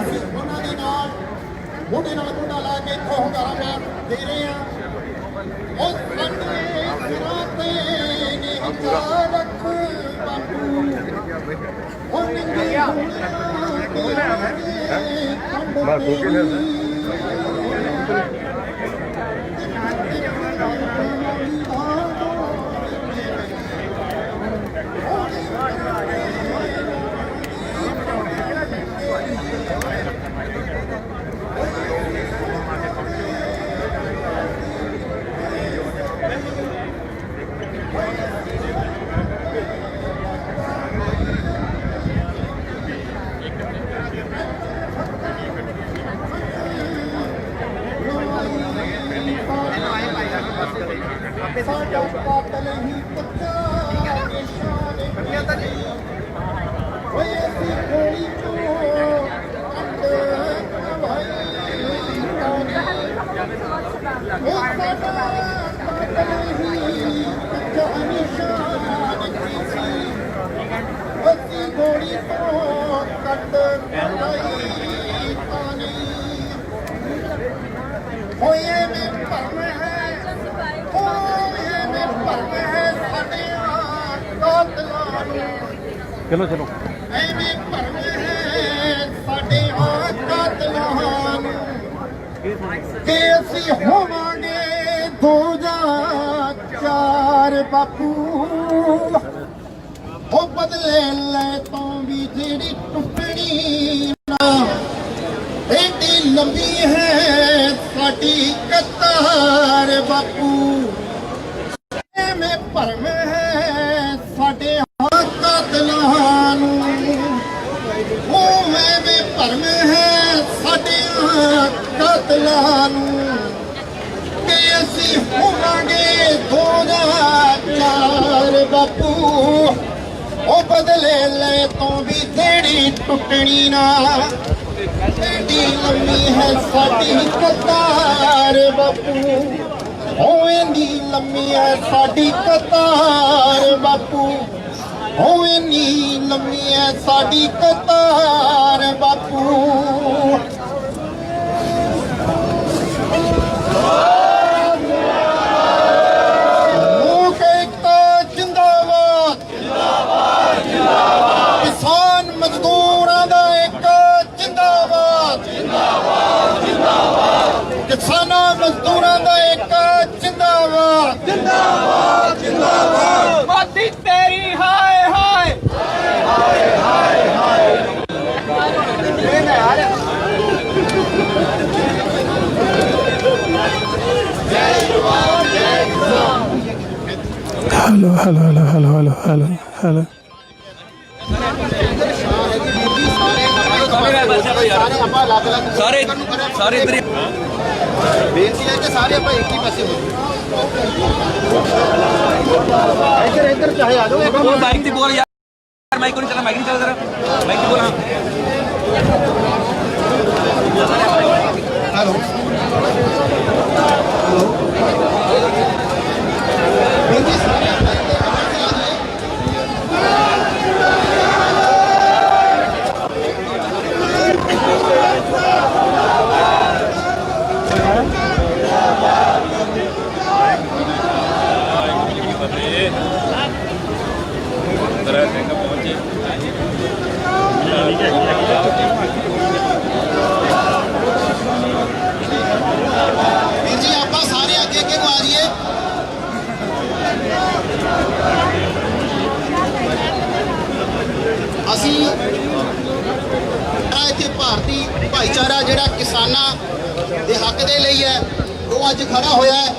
Speaker 1: ਅਸੀਂ ਉਹਨਾਂ ਦੇ ਨਾਲ ਮੋਢੇ ਨਾਲ ਮੋਢਾ ਲਾ ਕੇ ਇੱਥੋਂ ਹੁੰਗਾਰਾ ਦੇ ਰਹੇ ਹਾਂ। ਉਹ ਸਾਡੇ ਸਿਰਾਂ ਤੇ ਨਿਹਚਾ ਰੱਖ ਬਾਪੂ, ਉਹ ਨੰਗੇ ਸਾਡਾ ਕਾਤਲ ਹੀ ਪੱਕਾ ਨਿਸ਼ਾਨ ਹੋਏ ਸੀ ਗੋਲੀ ਤੋਂ ਅੰਡ ਭਾਈ ਉਹ ਸਾਡਾ ਕਾਤਲ ਹੀ ਪੱਕਾ ਨਿਸ਼ਾਨ ਸੀ ਅਸੀਂ ਗੋਲੀ ਤੋਂ ਕੱਟ ਭਾਈ ਪਾਣੀ ਹੋਏ ਮੈਂ ਭਰਮ ਹੈ
Speaker 9: ਚਲੋ ਚਲੋ
Speaker 1: ਐਵੇਂ ਭਰਮ ਹੈ ਸਾਡੇ ਕਾਤਲਾਂ ਨੂੰ ਕਿ ਅਸੀਂ ਹੋਵਾਂਗੇ 2004 ਬਾਪੂ। ਉਹ ਬਦਲੇ ਲੈ ਤੋਂ ਵੀ ਜਿਹੜੀ ਟੁੱਟਣੀ ਨਾ ਏਡੀ ਲੰਬੀ ਹੈ ਸਾਡੀ ਕਤਾਰ ਬਾਪੂ। ਐਵੇਂ ਭਰਮ ਹੈ ਸਾਡੇ ਕਾਤਲਾਂ ਨੂੰ, ਉਹ ਐਵੇਂ ਭਰਮ ਹੈ ਸਾਡੇ ਕਾਤਲਾਂ ਨੂੰ ਕਿ ਅਸੀਂ ਹੋਵਾਂਗੇ 2004 ਬਾਪੂ। ਉਹ ਬਦਲੇ ਲੈ ਤੋਂ ਵੀ ਤੇਰੀ ਟੁੱਟਣੀ ਨਾ ਐਡੀ ਲੰਮੀ ਹੈ ਸਾਡੀ ਕਤਾਰ ਬਾਪੂ ਉਹ ਇੰਨੀ ਲੰਮੀ ਹੈ ਸਾਡੀ ਕਤਾਰ ਬਾਪੂ ਉਹ ਇੰਨੀ ਲੰਮੀ ਹੈ ਸਾਡੀ ਕਤਾਰ ਬਾਪੂ ਲੋਕ ਏਕਤਾ ਜਿੰਦਾਬਾਦ ਜਿੰਦਾਬਾਦ ਜਿੰਦਾਬਾਦ ਕਿਸਾਨ ਮਜ਼ਦੂਰਾਂ ਦਾ ਇੱਕ ਜਿੰਦਾਬਾਦ ਜਿੰਦਾਬਾਦ ਜਿੰਦਾਬਾਦ ਕਿਸਾਨਾਂ ਮਜ਼ਦੂਰਾਂ ਦਾ ਇੱਕ ਜਿੰਦਾਬਾਦ ਜਿੰਦਾਬਾਦ ਜਿੰਦਾਬਾਦ
Speaker 2: ਮੋਦੀ ਤੇਰੀ ਹਾਏ ਹਾਏ
Speaker 1: ਹਾਏ ਹਾਏ ਹਾਏ
Speaker 13: hello hello hello hello hello hello hello
Speaker 1: ਸਾਰੇ ਆਪਾਂ ਅਲੱਗ ਅਲੱਗ
Speaker 5: ਸਾਰੇ ਇੱਧਰ ਹੀ।
Speaker 1: ਬੇਨਤੀ ਹੈ ਕਿ ਸਾਰੇ ਆਪਾਂ ਇੱਕ ਹੀ ਪਾਸੇ ਹੋ ਇੱਧਰ ਚਾਹੇ ਆ ਜਾਓ
Speaker 5: ਬੋਲ ਮਾਈਕ ਤੇ ਬੋਲ ਯਾਰ ਮਾਈਕ ਨਹੀਂ ਚੱਲਦਾ ਮਾਈਕ ਨਹੀਂ ਚੱਲਦਾ ਮਾਈਕ ਤੇ ਬੋਲ ਹਾਂ
Speaker 1: ਹੈਲੋ ਬੇਨਤੀ ਸਾਰੇ ਆਪਾਂ ਇੱਕ ਹੀ ਪਾਸੇ ਆ ਜਾਈਏ ਵੀਰ ਜੀ ਆਪਾਂ ਸਾਰੇ ਅੱਗੇ ਅੱਗੇ ਨੂੰ ਆ ਜਾਈਏ ਅਸੀਂ ਇੱਥੇ ਭਾਰਤੀ ਭਾਈਚਾਰਾ ਜਿਹੜਾ ਕਿਸਾਨਾਂ ਦੇ ਹੱਕ ਦੇ ਲਈ ਹੈ ਉਹ ਅੱਜ ਖੜਾ ਹੋਇਆ ਹੈ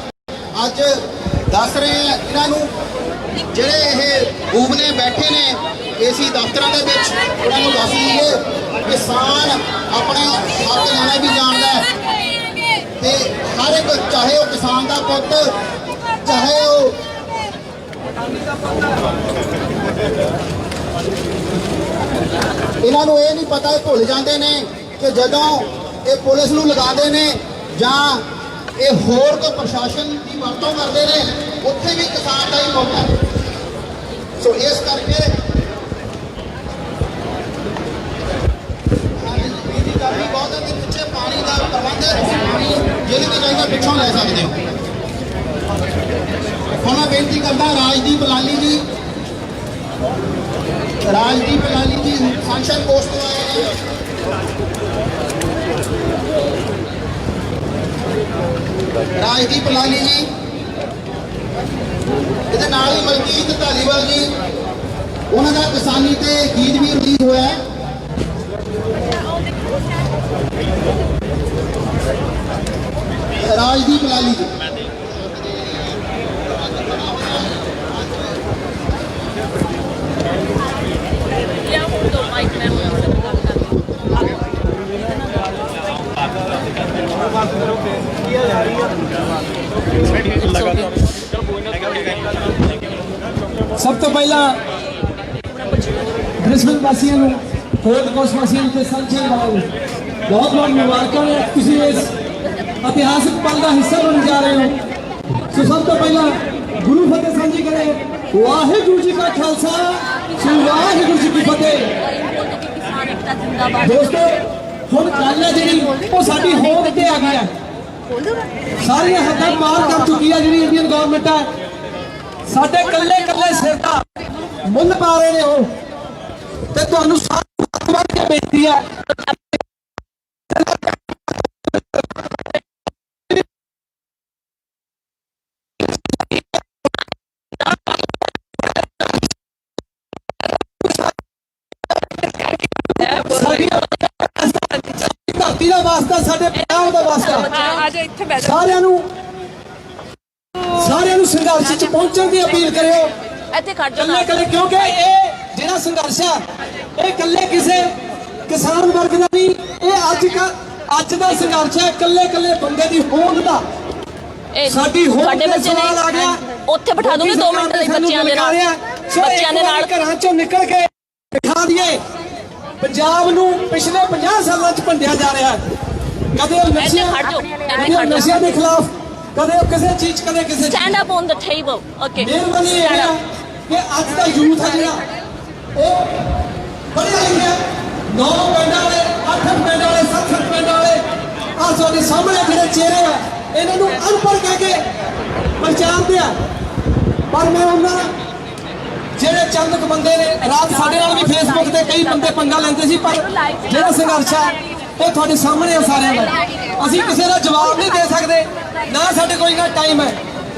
Speaker 1: ਅੱਜ ਦੱਸ ਰਹੇ ਆ ਇਹਨਾਂ ਨੂੰ ਜਿਹੜੇ ਇਹ ਬੂਬਨੇ ਬੈਠੇ ਨੇ ਏਸੀ ਦਫ਼ਤਰਾਂ ਦੇ ਵਿੱਚ ਉਹਨਾਂ ਨੂੰ ਦੱਸ ਦਈਏ ਕਿਸਾਨ ਆਪਣਾ ਹੱਕ ਲੈਣਾ ਵੀ ਜਾਣਦਾ ਹੈ ਤੇ ਹਰ ਇੱਕ ਚਾਹੇ ਉਹ ਕਿਸਾਨ ਦਾ ਪੁੱਤ ਚਾਹੇ ਉਹ ਇਹਨਾਂ ਨੂੰ ਇਹ ਨਹੀਂ ਪਤਾ ਇਹ ਭੁੱਲ ਜਾਂਦੇ ਨੇ ਕਿ ਜਦੋਂ ਇਹ ਪੁਲਿਸ ਨੂੰ ਲਗਾਉਂਦੇ ਨੇ ਜਾਂ ਇਹ ਹੋਰ ਕੋਈ ਪ੍ਰਸ਼ਾਸਨ ਦੀ ਵਰਤੋਂ ਕਰਦੇ ਨੇ ਉੱਥੇ ਵੀ ਕਿਸਾਨ ਦਾ ਹੀ ਪੁੱਤ ਹੈ ਸੋ ਇਸ ਕਰਕੇ ਬਿਜਲੀ ਦਾ ਵੀ ਬਹੁਤ ਹੈ ਤੇ ਪਿੱਛੇ ਪਾਣੀ ਦਾ ਪ੍ਰਬੰਧ ਹੈ ਤੁਸੀਂ ਪਾਣੀ ਜਿਹਦੇ ਵੀ ਚਾਹੀਦਾ ਪਿੱਛੋਂ ਲੈ ਸਕਦੇ ਹੋ ਹੁਣ ਮੈਂ ਬੇਨਤੀ ਕਰਦਾ ਰਾਜਦੀਪ ਲਾਲੀ ਜੀ ਸੰਸ਼ਨ ਪੋਸਟ ਤੋਂ ਆਏ ਨੇ ਰਾਜਦੀਪ ਲਾਲੀ ਜੀ ਇਹਦੇ ਨਾਲ ਹੀ ਮਲਕੀਤ ਧਾਲੀਵਾਲ ਜੀ ਉਹਨਾਂ ਦਾ ਕਿਸਾਨੀ ਤੇ ਗੀਤ ਵੀ ਰਿਲੀਜ਼ ਹੋਇਆ ਹੈ ਰਾਜਦੀਪ ਲਾਲੀ ਜੀ
Speaker 6: ਸਭ ਤੋਂ ਪਹਿਲਾਂ ਬ੍ਰਿਸਬਨ ਵਾਸੀਆਂ ਨੂੰ ਗੋਲਡ ਕੋਸਟ ਵਾਸੀਆਂ ਨੂੰ ਤੇ ਸੰਚੇ ਵਾਲਿਆਂ ਨੂੰ ਬਹੁਤ ਬਹੁਤ ਮੁਬਾਰਕਾਂ ਨੇ ਤੁਸੀਂ ਇਸ ਇਤਿਹਾਸਕ ਪਲ ਦਾ ਹਿੱਸਾ ਬਣ ਜਾ ਰਹੇ ਹੋ ਸੋ ਸਭ ਤੋਂ ਪਹਿਲਾਂ ਗੁਰੂ ਫਤਿਹ ਸਾਂਝੀ ਕਰੇ ਵਾਹਿਗੁਰੂ ਜੀ ਕਾ ਖਾਲਸਾ ਸ੍ਰੀ ਵਾਹਿਗੁਰੂ ਜੀ ਕੀ ਫਤਿਹ ਦੋਸਤੋ ਹੁਣ ਗੱਲ ਹੈ ਜਿਹੜੀ ਉਹ ਸਾਡੀ ਹੋਂਦ ਤੇ ਆ ਗਈ ਹੈ ਸਾਰੀਆਂ ਹੱਦਾਂ ਪਾਰ ਕਰ ਚੁੱਕੀ ਹੈ ਜਿਹੜੀ ਇੰਡੀਅਨ ਗਵਰਨਮੈਂਟ ਹੈ ਸਾਡੇ ਕੱਲੇ ਕੱਲੇ ਸਿਰ ਦਾ ਮੁੱਲ ਪਾ ਰਹੇ ਨੇ ਉਹ ਤੇ ਤੁਹਾਨੂੰ ਸਾਥ ਵੜ ਕੇ ਬੇਨਤੀ ਹੈ ਧਰਤੀ ਦਾ ਵਾਸਤਾ ਸਾਡੇ ਪੰਜਾਬ ਦਾ ਵਾਸਤਾ ਸਾਰਿਆਂ ਨੂੰ ਸੰਘਰਸ਼ 'ਚ ਪਹੁੰਚਣ ਦੀ ਅਪੀਲ ਕਰਿਓ
Speaker 4: ਇੱਥੇ ਖੜ ਜਾਓ
Speaker 6: ਕੱਲੇ ਕੱਲੇ ਕਿਉਂਕਿ ਇਹ ਜਿਹੜਾ ਸੰਘਰਸ਼ ਆ ਇਹ ਕੱਲੇ ਕਿਸੇ ਕਿਸਾਨ ਵਰਗ ਦਾ ਨਹੀਂ ਇਹ ਅੱਜ ਦਾ ਸੰਘਰਸ਼ ਹੈ ਕੱਲੇ ਕੱਲੇ ਬੰਦੇ ਦੀ ਹੋਂਦ ਦਾ ਸਾਡੀ ਹੋਂਦ
Speaker 4: ਸਾਡੇ ਬੱਚੇ
Speaker 6: ਸਵਾਲ ਆ ਗਿਆ
Speaker 4: ਨੇ ਉੱਥੇ ਬਿਠਾ ਦੂੰਗੇ 2 ਮਿੰਟ ਲਈ ਬੱਚਿਆਂ ਦੇ ਨਾਲ ਬੱਚਿਆਂ ਦੇ ਨਾਲ
Speaker 6: ਘਰਾਂ ਚੋਂ ਨਿਕਲ ਕੇ ਦਿਖਾ ਦਈਏ ਪੰਜਾਬ ਨੂੰ ਪਿਛਲੇ 50 ਸਾਲਾਂ ਚ ਭੰਡਿਆ ਜਾ ਰਿਹਾ ਹੈ। ਕਦੇ ਉਹ ਨਸ਼ਿਆਂ ਦੇ ਖਿਲਾਫ, ਕਦੇ ਉਹ ਕਿਸੇ ਚੀਜ਼, ਕਦੇ ਕਿਸੇ
Speaker 4: stand up on the table. Okay,
Speaker 6: ਮਿਹਰਬਾਨੀ ਇਹ ਹੈ ਕਿ ਅੱਜ ਦਾ ਯੂਥ ਹੈ ਜਿਹੜਾ ਉਹ ਪੜ੍ਹਿਆ ਲਿਖਿਆ 9 ਪਿੰਡਾਂ ਵਾਲੇ, 8 ਪਿੰਡਾਂ ਵਾਲੇ, 7 ਪਿੰਡਾਂ ਵਾਲੇ ਆਹ ਤੁਹਾਡੇ ਸਾਹਮਣੇ ਜਿਹੜੇ ਚਿਹਰੇ ਆ ਇਹਨਾਂ ਨੂੰ ਅਨਪੜ੍ਹ ਕਹਿ ਕੇ ਪਛਾਣਦੇ ਆ। ਪਰ ਮੈਂ ਉਹਨਾਂ ਜਿਹੜੇ ਚੰਦ ਕੁ ਬੰਦੇ ਨੇ, ਰਾਤ ਸਾਡੇ ਨਾਲ ਵੀ ਫੇਸਬੁੱਕ ਤੇ ਕਈ ਬੰਦੇ ਪੰਗਾ ਲੈਂਦੇ ਸੀ, ਪਰ ਜਿਹੜਾ ਸੰਘਰਸ਼ ਆ ਉਹ ਤੁਹਾਡੇ ਸਾਹਮਣੇ ਆ ਸਾਰਿਆਂ ਦਾ। ਅਸੀਂ ਕਿਸੇ ਦਾ ਜਵਾਬ ਨਹੀਂ ਦੇ ਸਕਦੇ, ਨਾ ਸਾਡੇ ਕੋਲ ਇੰਨਾ ਟਾਈਮ ਹੈ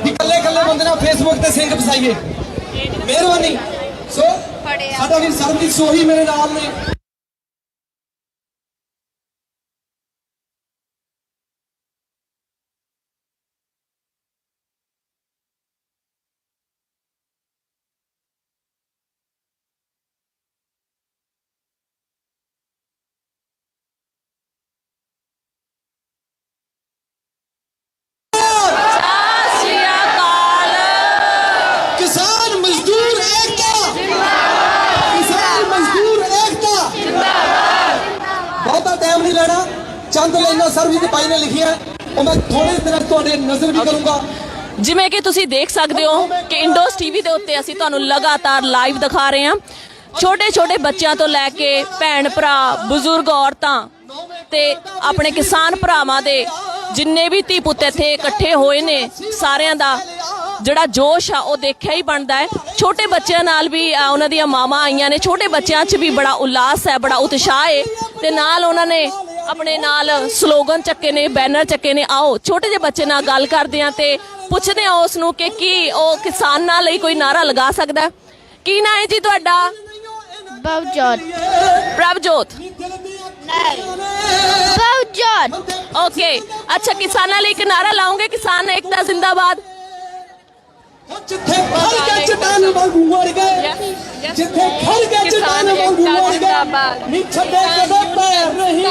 Speaker 6: ਕਿ ਇਕੱਲੇ ਬੰਦੇ ਨਾਲ ਫੇਸਬੁੱਕ ਤੇ ਸਿੰਘ ਫਸਾਈਏ। ਮਿਹਰਬਾਨੀ। ਸੋ ਸਾਡਾ ਵੀ ਸਰਬਜੀਤ ਸੋਹੀ ਮੇਰੇ ਨਾਲ ਨੇ। किसान मजदूर एकता, किसान मजदूर एकता। ਬਹੁਤਾ ਟਾਈਮ ਨਹੀਂ ਲੈਣਾ, ਚੰਦ ਲਾਈਨਾਂ ਸਰਬਜੀਤ ਭਾਈ ਨੇ ਲਿਖੀਆਂ, ਉਹ ਮੈਂ ਥੋੜੇ ਦਿਨਾਂ ਤੁਹਾਡੇ ਨਜ਼ਰ ਵੀ ਕਰੂੰਗਾ।
Speaker 4: ਜਿਵੇਂ ਕਿ ਤੁਸੀਂ ਦੇਖ ਸਕਦੇ ਹੋ ਕਿ ਇੰਡੋਸ ਟੀਵੀ ਦੇ ਉੱਤੇ ਅਸੀਂ ਤੁਹਾਨੂੰ ਲਗਾਤਾਰ ਲਾਈਵ ਦਿਖਾ ਰਹੇ ਹਾਂ। ਛੋਟੇ ਛੋਟੇ ਬੱਚਿਆਂ ਤੋਂ ਲੈ ਕੇ ਭੈਣ ਭਰਾ, ਬਜ਼ੁਰਗ ਔਰਤਾਂ ਤੇ ਆਪਣੇ ਕਿਸਾਨ ਭਰਾਵਾਂ ਦੇ ਜਿੰਨੇ ਵੀ ਧੀ ਪੁੱਤ ਇੱਥੇ ਇਕੱਠੇ ਹੋਏ ਨੇ, ਸਾਰਿਆਂ ਦਾ ਜਿਹੜਾ ਜੋਸ਼ ਆ ਉਹ ਦੇਖਿਆ ਹੀ ਬਣਦਾ ਹੈ। ਛੋਟੇ ਬੱਚਿਆਂ ਨਾਲ ਵੀ ਉਹਨਾਂ ਦੀਆਂ ਮਾਵਾਂ ਆਈਆਂ ਨੇ, ਛੋਟੇ ਬੱਚਿਆਂ 'ਚ ਵੀ ਬੜਾ ਉਲਾਸ ਹੈ, ਬੜਾ ਉਤਸ਼ਾਹ ਹੈ ਤੇ ਨਾਲ ਉਹਨਾਂ ਨੇ ਆਪਣੇ ਨਾਲ ਸਲੋਗਨ ਚੱਕੇ ਨੇ, ਬੈਨਰ ਚੱਕੇ ਨੇ। ਆਓ ਛੋਟੇ ਜਿਹੇ ਬੱਚੇ ਨਾਲ ਗੱਲ ਕਰਦੇ ਹਾਂ ਤੇ ਪੁੱਛਦੇ ਹਾਂ ਉਸ ਨੂੰ ਕਿ ਕੀ ਉਹ ਕਿਸਾਨਾਂ ਲਈ ਕੋਈ ਨਾਰਾ ਲਗਾ ਸਕਦਾ ਹੈ। ਕੀ ਨਾਂ ਹੈ ਜੀ ਤੁਹਾਡਾ?
Speaker 12: ਪ੍ਰਭਜੋਤ।
Speaker 4: ਪ੍ਰਭਜੋਤ।
Speaker 12: ਪ੍ਰਭਜੋਤ।
Speaker 4: ਓਕੇ, ਅੱਛਾ, ਕਿਸਾਨਾਂ ਲਈ ਇੱਕ ਨਾਰਾ ਲਾਉਂਗੇ, ਕਿਸਾਨ ਏਕਤਾ ਜ਼ਿੰਦਾਬਾਦ।
Speaker 6: ਜਿੱਥੇ ਖੜ ਕੇ ਚਟਾਨ ਵਾਂਗੂ ਵੜ ਗਏ, ਜਿੱਥੇ ਖੜ ਕੇ ਚਟਾਨ ਵਾਂਗੂ ਵੜ ਗਏ, ਨਹੀਂ ਛੱਡੇ ਕਦੇ ਪੈਰ ਨਹੀਂ।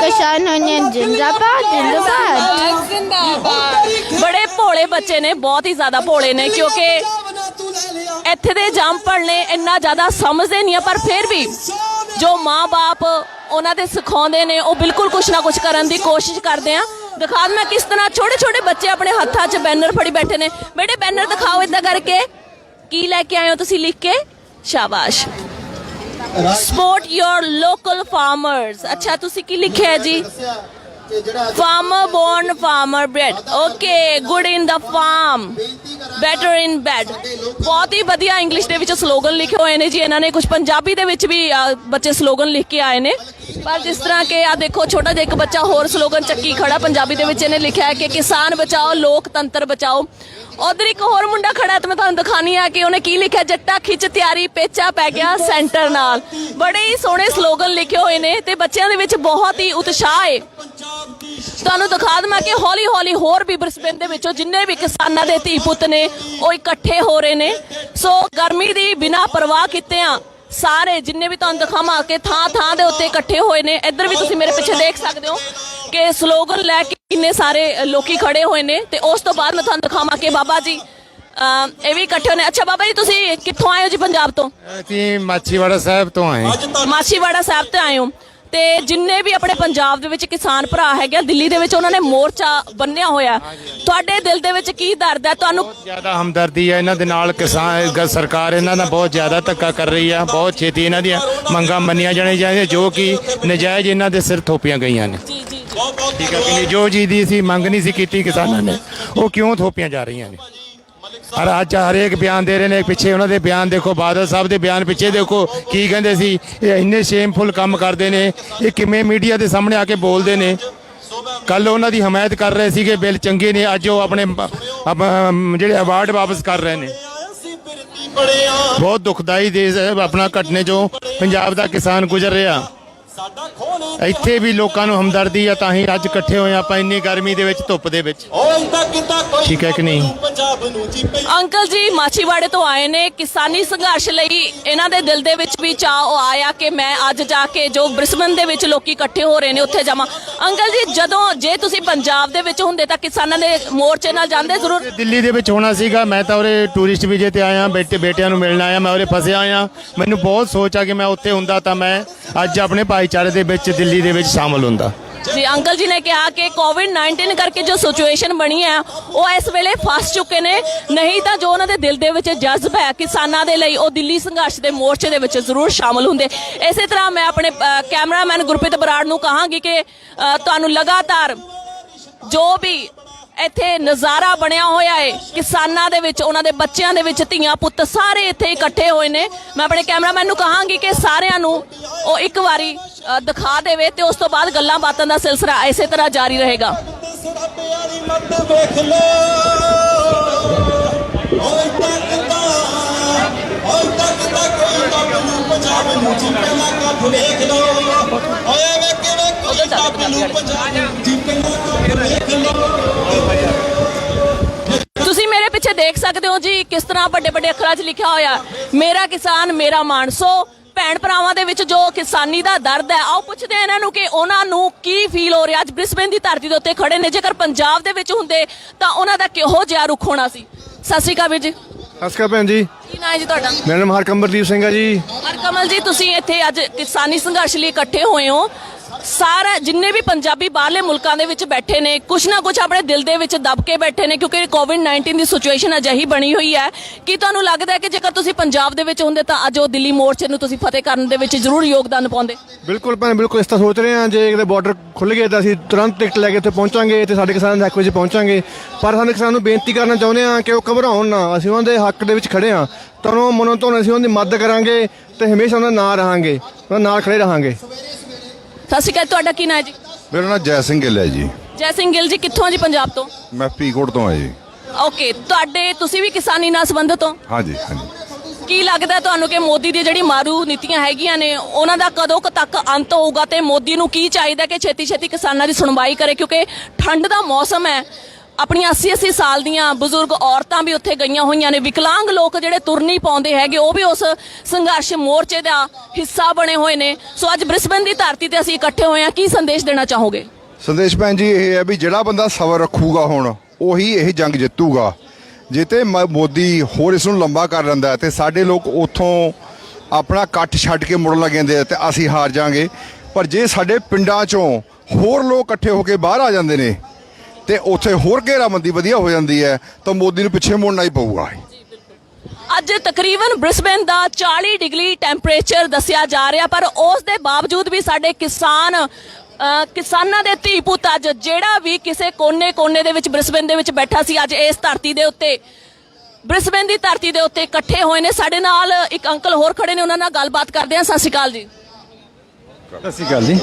Speaker 12: ਕਿਸਾਨ ਯੂਨੀਅਨ ਜਿੰਦਾਬਾਦ, ਜਿੰਦਾਬਾਦ,
Speaker 4: ਜ਼ਿੰਦਾਬਾਦ। ਬੜੇ ਭੋਲੇ ਬੱਚੇ ਨੇ, ਬਹੁਤ ਹੀ ਜ਼ਿਆਦਾ ਭੋਲੇ ਨੇ, ਕਿਉਂਕਿ ਇੱਥੇ ਦੇ ਜੰਮਪਲ ਨੇ ਇੰਨਾ ਜ਼ਿਆਦਾ ਸਮਝਦੇ ਨਹੀਂ ਆ, ਪਰ ਫਿਰ ਵੀ ਜੋ ਮਾਂ-ਬਾਪ ਉਹਨਾਂ ਦੇ ਸਿਖਾਉਂਦੇ ਨੇ ਉਹ ਬਿਲਕੁਲ ਕੁਛ ਨਾ ਕੁਛ ਕਰਨ ਦੀ ਕੋਸ਼ਿਸ਼ ਕਰਦੇ ਆ। ਦਿਖਾ ਮੈਂ ਕਿਸ ਤਰ੍ਹਾਂ ਛੋਟੇ ਛੋਟੇ ਬੱਚੇ ਆਪਣੇ ਹੱਥਾਂ 'ਚ ਬੈਨਰ ਫੜੀ ਬੈਠੇ ਨੇ। ਬੇਟੇ ਬੈਨਰ ਦਿਖਾਓ ਏਦਾਂ ਕਰਕੇ, ਕੀ ਲੈ ਕੇ ਆਏ ਹੋ ਤੁਸੀਂ ਲਿਖ ਕੇ? ਸ਼ਾਬਾਸ਼। ਸਪੋਰਟ ਯੋਰ ਲੋਕਲ ਫਾਰਮਰਸ। ਅੱਛਾ, ਤੁਸੀਂ ਕੀ ਲਿਖਿਆ ਹੈ ਜੀ? farmer born farmer bred। okay, good in the farm, better in bed। ਬਹੁਤ ਹੀ ਵਧੀਆ ਇੰਗਲਿਸ਼ ਦੇ ਵਿੱਚ ਸਲੋਗਨ ਲਿਖੇ ਹੋਏ ਨੇ ਜੀ ਇਹਨਾਂ ਨੇ। ਕੁਝ ਪੰਜਾਬੀ ਦੇ ਵਿੱਚ ਵੀ ਬੱਚੇ ਸਲੋਗਨ ਲਿਖ ਕੇ ਆਏ ਨੇ, ਪਰ ਜਿਸ ਤਰ੍ਹਾਂ ਕਿ ਆ ਦੇਖੋ ਛੋਟਾ ਜਿਹਾ ਇੱਕ ਬੱਚਾ ਹੋਰ ਸਲੋਗਨ ਚੱਕੀ ਖੜਾ ਪੰਜਾਬੀ ਦੇ ਵਿੱਚ। ਇਹਨੇ ਲਿਖਿਆ ਹੈ ਕਿ ਕਿਸਾਨ ਬਚਾਓ, ਲੋਕਤੰਤਰ ਬਚਾਓ। ਉਧਰ ਇੱਕ ਹੋਰ ਮੁੰਡਾ ਖੜਾ ਤੇ ਮੈਂ ਤੁਹਾਨੂੰ ਦਿਖਾਣੀ ਆ ਕਿ ਉਹਨੇ ਕੀ ਲਿਖਿਆ, ਜੱਟਾ ਖਿੱਚ ਤਿਆਰੀ, ਪੇਚਾ ਪੈ ਗਿਆ ਸੈਂਟਰ ਨਾਲ। ਬੜੇ ਹੀ ਸੋਹਣੇ ਸਲੋਗਨ ਲਿਖੇ ਹੋਏ ਨੇ ਤੇ ਬੱਚਿਆਂ ਦੇ ਵਿੱਚ ਬਹੁਤ ਹੀ ਉਤਸ਼ਾਹ ਹੈ। ਤੁਹਾਨੂੰ ਦਿਖਾ ਦਵਾਂ ਕਿ ਹੌਲੀ ਹੌਲੀ ਹੋਰ ਵੀ ਬ੍ਰਿਸਬੇਨ ਦੇ ਵਿੱਚੋਂ ਜਿੰਨੇ ਵੀ ਕਿਸਾਨਾਂ ਦੇ ਧੀ ਪੁੱਤ ਨੇ ਉਹ ਇਕੱਠੇ ਹੋ ਰਹੇ ਨੇ। ਸੋ ਗਰਮੀ ਦੀ ਬਿਨਾਂ ਪਰਵਾਹ ਕੀਤੇ ਆ ਸਾਰੇ ਜਿੰਨੇ ਵੀ ਤੁਹਾਨੂੰ ਦਿਖਾਵਾਂ ਕਿ ਥਾਂ ਥਾਂ ਦੇ ਉੱਤੇ ਇਕੱਠੇ ਹੋਏ ਨੇ। ਇੱਧਰ ਵੀ ਤੁਸੀਂ ਮੇਰੇ ਪਿੱਛੇ ਦੇਖ ਸਕਦੇ ਹੋ ਕਿ ਸਲੋਗਨ ਲੈ ਕੇ ਕਿੰਨੇ ਸਾਰੇ ਲੋਕੀ ਖੜੇ ਹੋਏ ਨੇ। ਤੇ ਉਸ ਤੋਂ ਬਾਅਦ ਮੈਂ ਤੁਹਾਨੂੰ ਦਿਖਾਵਾਂ ਕਿ ਬਾਬਾ ਜੀ ਇਹ ਵੀ ਇਕੱਠੇ ਨੇ। ਅੱਛਾ ਬਾਬਾ ਜੀ, ਤੁਸੀਂ ਕਿੱਥੋਂ ਆਏ ਹੋ ਜੀ? ਪੰਜਾਬ ਤੋਂ?
Speaker 8: ਅਸੀਂ ਮਾਛੀਵਾੜਾ ਸਾਹਿਬ ਤੋਂ ਆਏ।
Speaker 4: ਮਾਛੀਵਾੜਾ ਸਾਹਿਬ ਤੋਂ ਆਏ ਹੋ। ਤੇ ਜਿੰਨੇ ਵੀ ਆਪਣੇ ਪੰਜਾਬ ਦੇ ਵਿੱਚ ਕਿਸਾਨ ਭਰਾ ਹੈਗੇ, ਦਿੱਲੀ ਦੇ ਵਿੱਚ ਉਹਨਾਂ ਨੇ ਮੋਰਚਾ ਬੰਨਿਆ ਹੋਇਆ, ਤੁਹਾਡੇ ਦਿਲ ਦੇ ਵਿੱਚ ਕੀ ਦਰਦ ਹੈ? ਤੁਹਾਨੂੰ
Speaker 8: ਜ਼ਿਆਦਾ ਹਮਦਰਦੀ ਹੈ ਇਹਨਾਂ ਦੇ ਨਾਲ। ਕਿਸਾਨ ਸਰਕਾਰ ਇਹਨਾਂ ਦਾ ਬਹੁਤ ਜ਼ਿਆਦਾ ਧੱਕਾ ਕਰ ਰਹੀ ਆ। ਬਹੁਤ ਛੇਤੀ ਇਹਨਾਂ ਦੀਆਂ ਮੰਗਾਂ ਮੰਨੀਆਂ ਜਾਣੀਆਂ ਚਾਹੀਦੀਆਂ ਜੋ ਕਿ ਨਜਾਇਜ਼ ਇਹਨਾਂ ਦੇ ਸਿਰ ਥੋਪੀਆਂ ਗਈਆਂ ਨੇ। ਠੀਕ ਹੈ ਕਿ ਜੋ ਚੀਜ਼ ਦੀ ਅਸੀਂ ਮੰਗ ਨਹੀਂ ਸੀ ਕੀਤੀ ਕਿਸਾਨਾਂ ਨੇ, ਉਹ ਕਿਉਂ ਥੋਪੀਆਂ ਜਾ ਰਹੀਆਂ ਨੇ। ਔਰ ਅੱਜ ਹਰੇਕ ਬਿਆਨ ਦੇ ਰਹੇ ਨੇ। ਪਿੱਛੇ ਉਹਨਾਂ ਦੇ ਬਿਆਨ ਦੇਖੋ, ਬਾਦਲ ਸਾਹਿਬ ਦੇ ਬਿਆਨ ਪਿੱਛੇ ਦੇਖੋ ਕੀ ਕਹਿੰਦੇ ਸੀ। ਇਹ ਇੰਨੇ ਸ਼ੇਮਫੁਲ ਕੰਮ ਕਰਦੇ ਨੇ, ਇਹ ਕਿਵੇਂ ਮੀਡੀਆ ਦੇ ਸਾਹਮਣੇ ਆ ਕੇ ਬੋਲਦੇ ਨੇ। ਕੱਲ ਉਹਨਾਂ ਦੀ ਹਮਾਇਤ ਕਰ ਰਹੇ ਸੀਗੇ, ਬਿੱਲ ਚੰਗੇ ਨੇ, ਅੱਜ ਉਹ ਆਪਣੇ ਜਿਹੜੇ ਅਵਾਰਡ ਵਾਪਸ ਕਰ ਰਹੇ ਨੇ। ਬਹੁਤ ਦੁਖਦਾਈ ਦੇਸ਼ ਹੈ ਆਪਣਾ ਘਟਨੇ ਚੋਂ ਪੰਜਾਬ ਦਾ ਕਿਸਾਨ ਗੁਜ਼ਰ ਰਿਹਾ। ਇੱਥੇ ਵੀ ਲੋਕਾਂ ਨੂੰ ਹਮਦਰਦੀ ਆ, ਤਾਂ ਹੀ ਅੱਜ ਇਕੱਠੇ ਹੋਏ ਆਪਾਂ ਇੰਨੀ ਗਰਮੀ ਦੇ ਵਿੱਚ, ਧੁੱਪ ਦੇ ਵਿੱਚ। ਠੀਕ ਹੈ ਕਿ ਨਹੀਂ?
Speaker 4: ਅੰਕਲ ਜੀ ਮਾਛੀਵਾੜੇ ਤੋਂ ਆਏ ਨੇ। ਕਿਸਾਨੀ ਸੰਘਰਸ਼ ਲਈ ਇਹਨਾਂ ਦੇ ਦਿਲ ਦੇ ਵਿੱਚ ਵੀ ਚਾਅ ਆਇਆ ਕਿ ਮੈਂ ਅੱਜ ਜਾ ਕੇ ਜੋ ਬ੍ਰਿਸਬਨ ਦੇ ਵਿੱਚ ਲੋਕੀ ਇਕੱਠੇ ਹੋ ਰਹੇ ਨੇ ਉੱਥੇ ਜਾਵਾਂ। ਅੰਕਲ ਜੀ, ਜੇ ਤੁਸੀਂ ਪੰਜਾਬ ਦੇ ਵਿੱਚ ਹੁੰਦੇ ਤਾਂ ਕਿਸਾਨਾਂ ਦੇ ਮੋਰਚੇ ਨਾਲ ਜਾਂਦੇ ਜ਼ਰੂਰ?
Speaker 8: ਦਿੱਲੀ ਦੇ ਵਿੱਚ ਹੋਣਾ ਸੀਗਾ, ਮੈਂ ਤਾਂ ਉਰੇ ਟੂਰਿਸਟ ਵੀਜ਼ੇ ਤੇ ਆਇਆ, ਬੇਟਿਆਂ ਨੂੰ ਮਿਲਣ ਆਇਆ, ਮੈਂ ਉਰੇ ਫਸਿਆ ਆਇਆ। ਮੈਨੂੰ ਬਹੁਤ ਸੋਚ ਆ ਕਿ ਮੈਂ ਉੱਥੇ ਹੁੰਦਾ ਤਾਂ ਮੈਂ ਅੱਜ ਆਪਣੇ ਭਾਈਚਾਰੇ ਦੇ ਵਿੱਚ ਦਿੱਲੀ ਦੇ ਵਿੱਚ ਸ਼ਾਮਲ ਹੁੰਦਾ।
Speaker 4: ਜੀ ਅੰਕਲ ਜੀ ਨੇ ਕਿਹਾ ਕਿ ਕੋਵਿਡ-19 ਕਰਕੇ ਜੋ ਸਿਚੁਏਸ਼ਨ ਬਣੀ ਹੈ ਉਹ ਇਸ ਵੇਲੇ ਫਸ ਚੁੱਕੇ ਨੇ, ਨਹੀਂ ਤਾਂ ਜੋ ਉਹਨਾਂ ਦੇ ਦਿਲ ਦੇ ਵਿੱਚ ਜਜ਼ਬਾ ਹੈ ਕਿਸਾਨਾਂ ਦੇ ਲਈ, ਉਹ ਦਿੱਲੀ ਸੰਘਰਸ਼ ਦੇ ਮੋਰਚੇ ਦੇ ਵਿੱਚ ਜ਼ਰੂਰ ਸ਼ਾਮਲ ਹੁੰਦੇ। ਇਸੇ ਤਰ੍ਹਾਂ ਮੈਂ ਆਪਣੇ ਕੈਮਰਾਮੈਨ ਗੁਰਪ੍ਰੀਤ ਬਰਾੜ ਨੂੰ ਕਹਾਂਗੀ ਕਿ ਤੁਹਾਨੂੰ ਲਗਾਤਾਰ ਜੋ ਵੀ ਇੱਥੇ ਨਜ਼ਾਰਾ ਬਣਿਆ ਹੋਇਆ ਹੈ ਕਿਸਾਨਾਂ ਦੇ ਵਿੱਚ, ਉਹਨਾਂ ਦੇ ਬੱਚਿਆਂ ਦੇ ਵਿੱਚ, ਧੀਆਂ ਪੁੱਤ ਸਾਰੇ ਇੱਥੇ ਇਕੱਠੇ ਹੋਏ ਨੇ। ਮੈਂ ਆਪਣੇ ਕੈਮਰਾਮੈਨ ਨੂੰ ਕਹਾਂਗੀ ਕਿ ਸਾਰਿਆਂ ਨੂੰ ਉਹ ਇੱਕ ਵਾਰੀ ਦਿਖਾ ਦੇਵੇ ਤੇ ਉਸ ਤੋਂ ਬਾਅਦ ਗੱਲਾਂ ਬਾਤਾਂ ਦਾ ਸਿਲਸਿਲਾ ਇਸੇ ਤਰ੍ਹਾਂ ਜਾਰੀ ਰਹੇਗਾ। ਤੁਸੀਂ ਮੇਰੇ ਪਿੱਛੇ ਦੇਖ ਸਕਦੇ ਹੋ ਜੀ ਕਿਸ ਤਰ੍ਹਾਂ ਵੱਡੇ ਵੱਡੇ ਅੱਖਰਾਂ 'ਚ ਲਿਖਿਆ ਹੋਇਆ ਮੇਰਾ ਕਿਸਾਨ ਮੇਰਾ ਮਾਣ। ਸੋ ਭੈਣ ਭਰਾਵਾਂ ਦੇ ਵਿੱਚ ਜੋ ਕਿਸਾਨੀ ਦਾ ਦਰਦ ਹੈ, ਆਓ ਪੁੱਛਦੇ ਹਾਂ ਇਹਨਾਂ ਨੂੰ ਕਿ ਉਹਨਾਂ ਨੂੰ ਕੀ ਫੀਲ ਹੋ ਰਿਹਾ। ਅੱਜ ਬ੍ਰਿਸਬੇਨ ਦੀ ਧਰਤੀ ਦੇ ਉੱਤੇ ਖੜੇ ਨੇ, ਜੇਕਰ ਪੰਜਾਬ ਦੇ ਵਿੱਚ ਹੁੰਦੇ ਤਾਂ ਉਹਨਾਂ ਦਾ ਕਿਹੋ ਜਿਹਾ ਰੁਖ ਹੋਣਾ ਸੀ। ਸਤਿ ਸ਼੍ਰੀ ਅਕਾਲ ਵੀਰ ਜੀ।
Speaker 9: ਸਤਿ ਸ਼੍ਰੀ ਅਕਾਲ ਭੈਣ ਜੀ।
Speaker 4: ਕੀ ਨਾਂ ਹੈ ਜੀ ਤੁਹਾਡਾ?
Speaker 9: ਮੇਰਾ ਨਾਮ ਹਰਕੰਵਰਦੀਪ ਸਿੰਘ ਹੈ ਜੀ।
Speaker 4: ਹਰਕਮਲ ਜੀ, ਤੁਸੀਂ ਇੱਥੇ ਅੱਜ ਕਿਸਾਨੀ ਸੰਘਰਸ਼ ਲਈ ਇਕੱਠੇ ਹੋਏ ਹੋ। ਸਾਰੇ ਜਿੰਨੇ ਵੀ ਪੰਜਾਬੀ ਬਾਹਰਲੇ ਮੁਲਕਾਂ ਦੇ ਵਿੱਚ ਬੈਠੇ ਨੇ, ਕੁਛ ਨਾ ਕੁਛ ਆਪਣੇ ਦਿਲ ਦੇ ਵਿੱਚ ਦਬ ਕੇ ਬੈਠੇ ਨੇ, ਕਿਉਂਕਿ ਕੋਵਿਡ-19 ਦੀ ਸਿਚੁਏਸ਼ਨ ਅਜਿਹੀ ਬਣੀ ਹੋਈ ਹੈ। ਕੀ ਤੁਹਾਨੂੰ ਲੱਗਦਾ ਹੈ ਕਿ ਜੇਕਰ ਤੁਸੀਂ ਪੰਜਾਬ ਦੇ ਵਿੱਚ ਹੁੰਦੇ ਤਾਂ ਅੱਜ ਉਹ ਦਿੱਲੀ ਮੋਰਚੇ ਨੂੰ ਤੁਸੀਂ ਫਤਿਹ ਕਰਨ ਦੇ ਵਿੱਚ ਜ਼ਰੂਰ ਯੋਗਦਾਨ ਪਾਉਂਦੇ?
Speaker 9: ਬਿਲਕੁਲ ਭੈਣ, ਬਿਲਕੁਲ। ਇਸ ਤਾਂ ਸੋਚ ਰਹੇ ਹਾਂ ਜੇ ਕਿਤੇ ਬਾਰਡਰ ਖੁੱਲ੍ਹ ਗਏ ਤਾਂ ਅਸੀਂ ਤੁਰੰਤ ਟਿਕਟ ਲੈ ਕੇ ਉੱਥੇ ਪਹੁੰਚਾਂਗੇ ਤੇ ਸਾਡੇ ਕਿਸਾਨਾਂ ਦੇ ਹੱਕ ਵਿੱਚ ਪਹੁੰਚਾਂਗੇ। ਪਰ ਸਾਨੂੰ ਕਿਸਾਨਾਂ ਨੂੰ ਬੇਨਤੀ ਕਰਨਾ ਚਾਹੁੰਦੇ ਹਾਂ ਕਿ ਉਹ ਘਬਰਾਉਣ ਨਾ, ਅਸੀਂ ਉਹਨਾਂ ਦੇ ਹੱਕ ਦੇ ਵਿੱਚ ਖੜੇ ਹਾਂ। ਤੁਹਾਨੂੰ ਮਨੋਂ ਤੋਂ ਅਸੀਂ ਉਹਨਾਂ ਦੀ ਮਦਦ ਕਰਾਂਗੇ ਤੇ ਹਮੇਸ਼ਾ ਉਹਨਾਂ ਨਾਲ ਰਹਾਂਗੇ, ਉਹਨਾਂ ਨਾਲ ਖੜੇ ਰਹਾਂਗੇ।
Speaker 4: ਸਤਿ ਸ਼੍ਰੀ ਅਕਾਲ, ਤੁਹਾਡਾ ਕੀ ਨਾਂ ਹੈ ਜੀ?
Speaker 10: ਮੇਰਾ ਨਾਮ ਜੈ ਸਿੰਘ ਗਿੱਲ ਹੈ ਜੀ।
Speaker 4: ਜੈ ਸਿੰਘ ਗਿੱਲ ਜੀ, ਕਿੱਥੋਂ ਜੀ? ਪੰਜਾਬ ਤੋਂ?
Speaker 10: ਮੈਂ ਪੀਕੋਟ ਤੋਂ ਆ ਜੀ।
Speaker 4: ਓਕੇ, ਤੁਸੀਂ ਵੀ ਕਿਸਾਨੀ ਨਾਲ ਸੰਬੰਧਿਤ ਹੋ?
Speaker 10: ਹਾਂਜੀ ਹਾਂਜੀ।
Speaker 4: ਕੀ ਲੱਗਦਾ ਤੁਹਾਨੂੰ ਕਿ ਮੋਦੀ ਦੀ ਜਿਹੜੀ ਮਾਰੂ ਨੀਤੀਆਂ ਹੈਗੀਆਂ ਨੇ ਉਹਨਾਂ ਦਾ ਕਦੋਂ ਕੁ ਤੱਕ ਅੰਤ ਹੋਊਗਾ ਤੇ ਮੋਦੀ ਨੂੰ ਕੀ ਚਾਹੀਦਾ ਕਿ ਛੇਤੀ ਛੇਤੀ ਕਿਸਾਨਾਂ ਦੀ ਸੁਣਵਾਈ ਕਰੇ? ਕਿਉਂਕਿ ਠੰਡ ਦਾ ਮੌਸਮ ਹੈ, ਆਪਣੀਆਂ 80-80 ਸਾਲ ਦੀਆਂ ਬਜ਼ੁਰਗ ਔਰਤਾਂ ਵੀ ਉੱਥੇ ਗਈਆਂ ਹੋਈਆਂ ਨੇ, ਵਿਕਲਾਂਗ ਲੋਕ ਜਿਹੜੇ ਤੁਰ ਨਹੀਂ ਪਾਉਂਦੇ ਹੈਗੇ ਉਹ ਵੀ ਉਸ ਸੰਘਰਸ਼ ਮੋਰਚੇ ਦਾ ਹਿੱਸਾ ਬਣੇ ਹੋਏ ਨੇ। ਸੋ ਅੱਜ ਬ੍ਰਿਸਬਨ ਦੀ ਧਰਤੀ ਤੇ ਅਸੀਂ ਇਕੱਠੇ ਹੋਏ ਹਾਂ, ਕੀ ਸੰਦੇਸ਼ ਦੇਣਾ ਚਾਹੋਗੇ?
Speaker 10: ਸੰਦੇਸ਼ ਭੈਣ ਜੀ ਇਹ ਹੈ ਵੀ ਜਿਹੜਾ ਬੰਦਾ ਸਬਰ ਰੱਖੂਗਾ ਹੁਣ ਉਹੀ ਇਹ ਜੰਗ ਜਿੱਤੂਗਾ। ਜੇ ਤੇ ਮੋਦੀ ਹੋਰ ਇਸ ਨੂੰ ਲੰਬਾ ਕਰ ਲੈਂਦਾ ਤੇ ਸਾਡੇ ਲੋਕ ਉੱਥੋਂ ਆਪਣਾ ਇਕੱਠ ਛੱਡ ਕੇ ਮੁੜਨ ਲੱਗ ਜਾਂਦੇ ਤੇ ਅਸੀਂ ਹਾਰ ਜਾਾਂਗੇ। ਪਰ ਜੇ ਸਾਡੇ ਪਿੰਡਾਂ 'ਚੋਂ ਹੋਰ ਲੋਕ ਇਕੱਠੇ ਹੋ ਕੇ ਬਾਹਰ ਆ ਜਾਂਦੇ ਨੇ ਤੇ ਉੱਥੇ ਹੋਰ ਘੇਰਾਬੰਦੀ ਵਧੀਆ ਹੋ ਜਾਂਦੀ ਹੈ ਤਾਂ ਮੋਦੀ ਨੂੰ ਪਿੱਛੇ ਮੁੜਨਾ ਹੀ ਪਊਗਾ।
Speaker 4: ਅੱਜ ਤਕਰੀਬਨ ਬ੍ਰਿਸਬੇਨ ਦਾ 40 ਡਿਗਰੀ ਟੈਂਪਰੇਚਰ ਦੱਸਿਆ ਜਾ ਰਿਹਾ, ਪਰ ਉਸ ਦੇ ਬਾਵਜੂਦ ਵੀ ਸਾਡੇ ਕਿਸਾਨਾਂ ਦੇ ਧੀ ਪੁੱਤ ਅੱਜ ਜਿਹੜਾ ਵੀ ਕਿਸੇ ਕੋਨੇ ਦੇ ਵਿੱਚ ਬ੍ਰਿਸਬੇਨ ਦੇ ਵਿੱਚ ਬੈਠਾ ਸੀ, ਅੱਜ ਇਸ ਧਰਤੀ ਦੇ ਉੱਤੇ ਬ੍ਰਿਸਬੇਨ ਦੀ ਧਰਤੀ ਦੇ ਉੱਤੇ ਇਕੱਠੇ ਹੋਏ ਨੇ। ਸਾਡੇ ਨਾਲ ਇੱਕ ਅੰਕਲ ਹੋਰ ਖੜੇ ਨੇ, ਉਹਨਾਂ ਨਾਲ ਗੱਲਬਾਤ ਕਰਦੇ ਹਾਂ। ਸਤਿ ਸ਼੍ਰੀ ਅਕਾਲ ਜੀ।
Speaker 11: ਸਤਿ ਸ਼੍ਰੀ ਅਕਾਲ ਜੀ।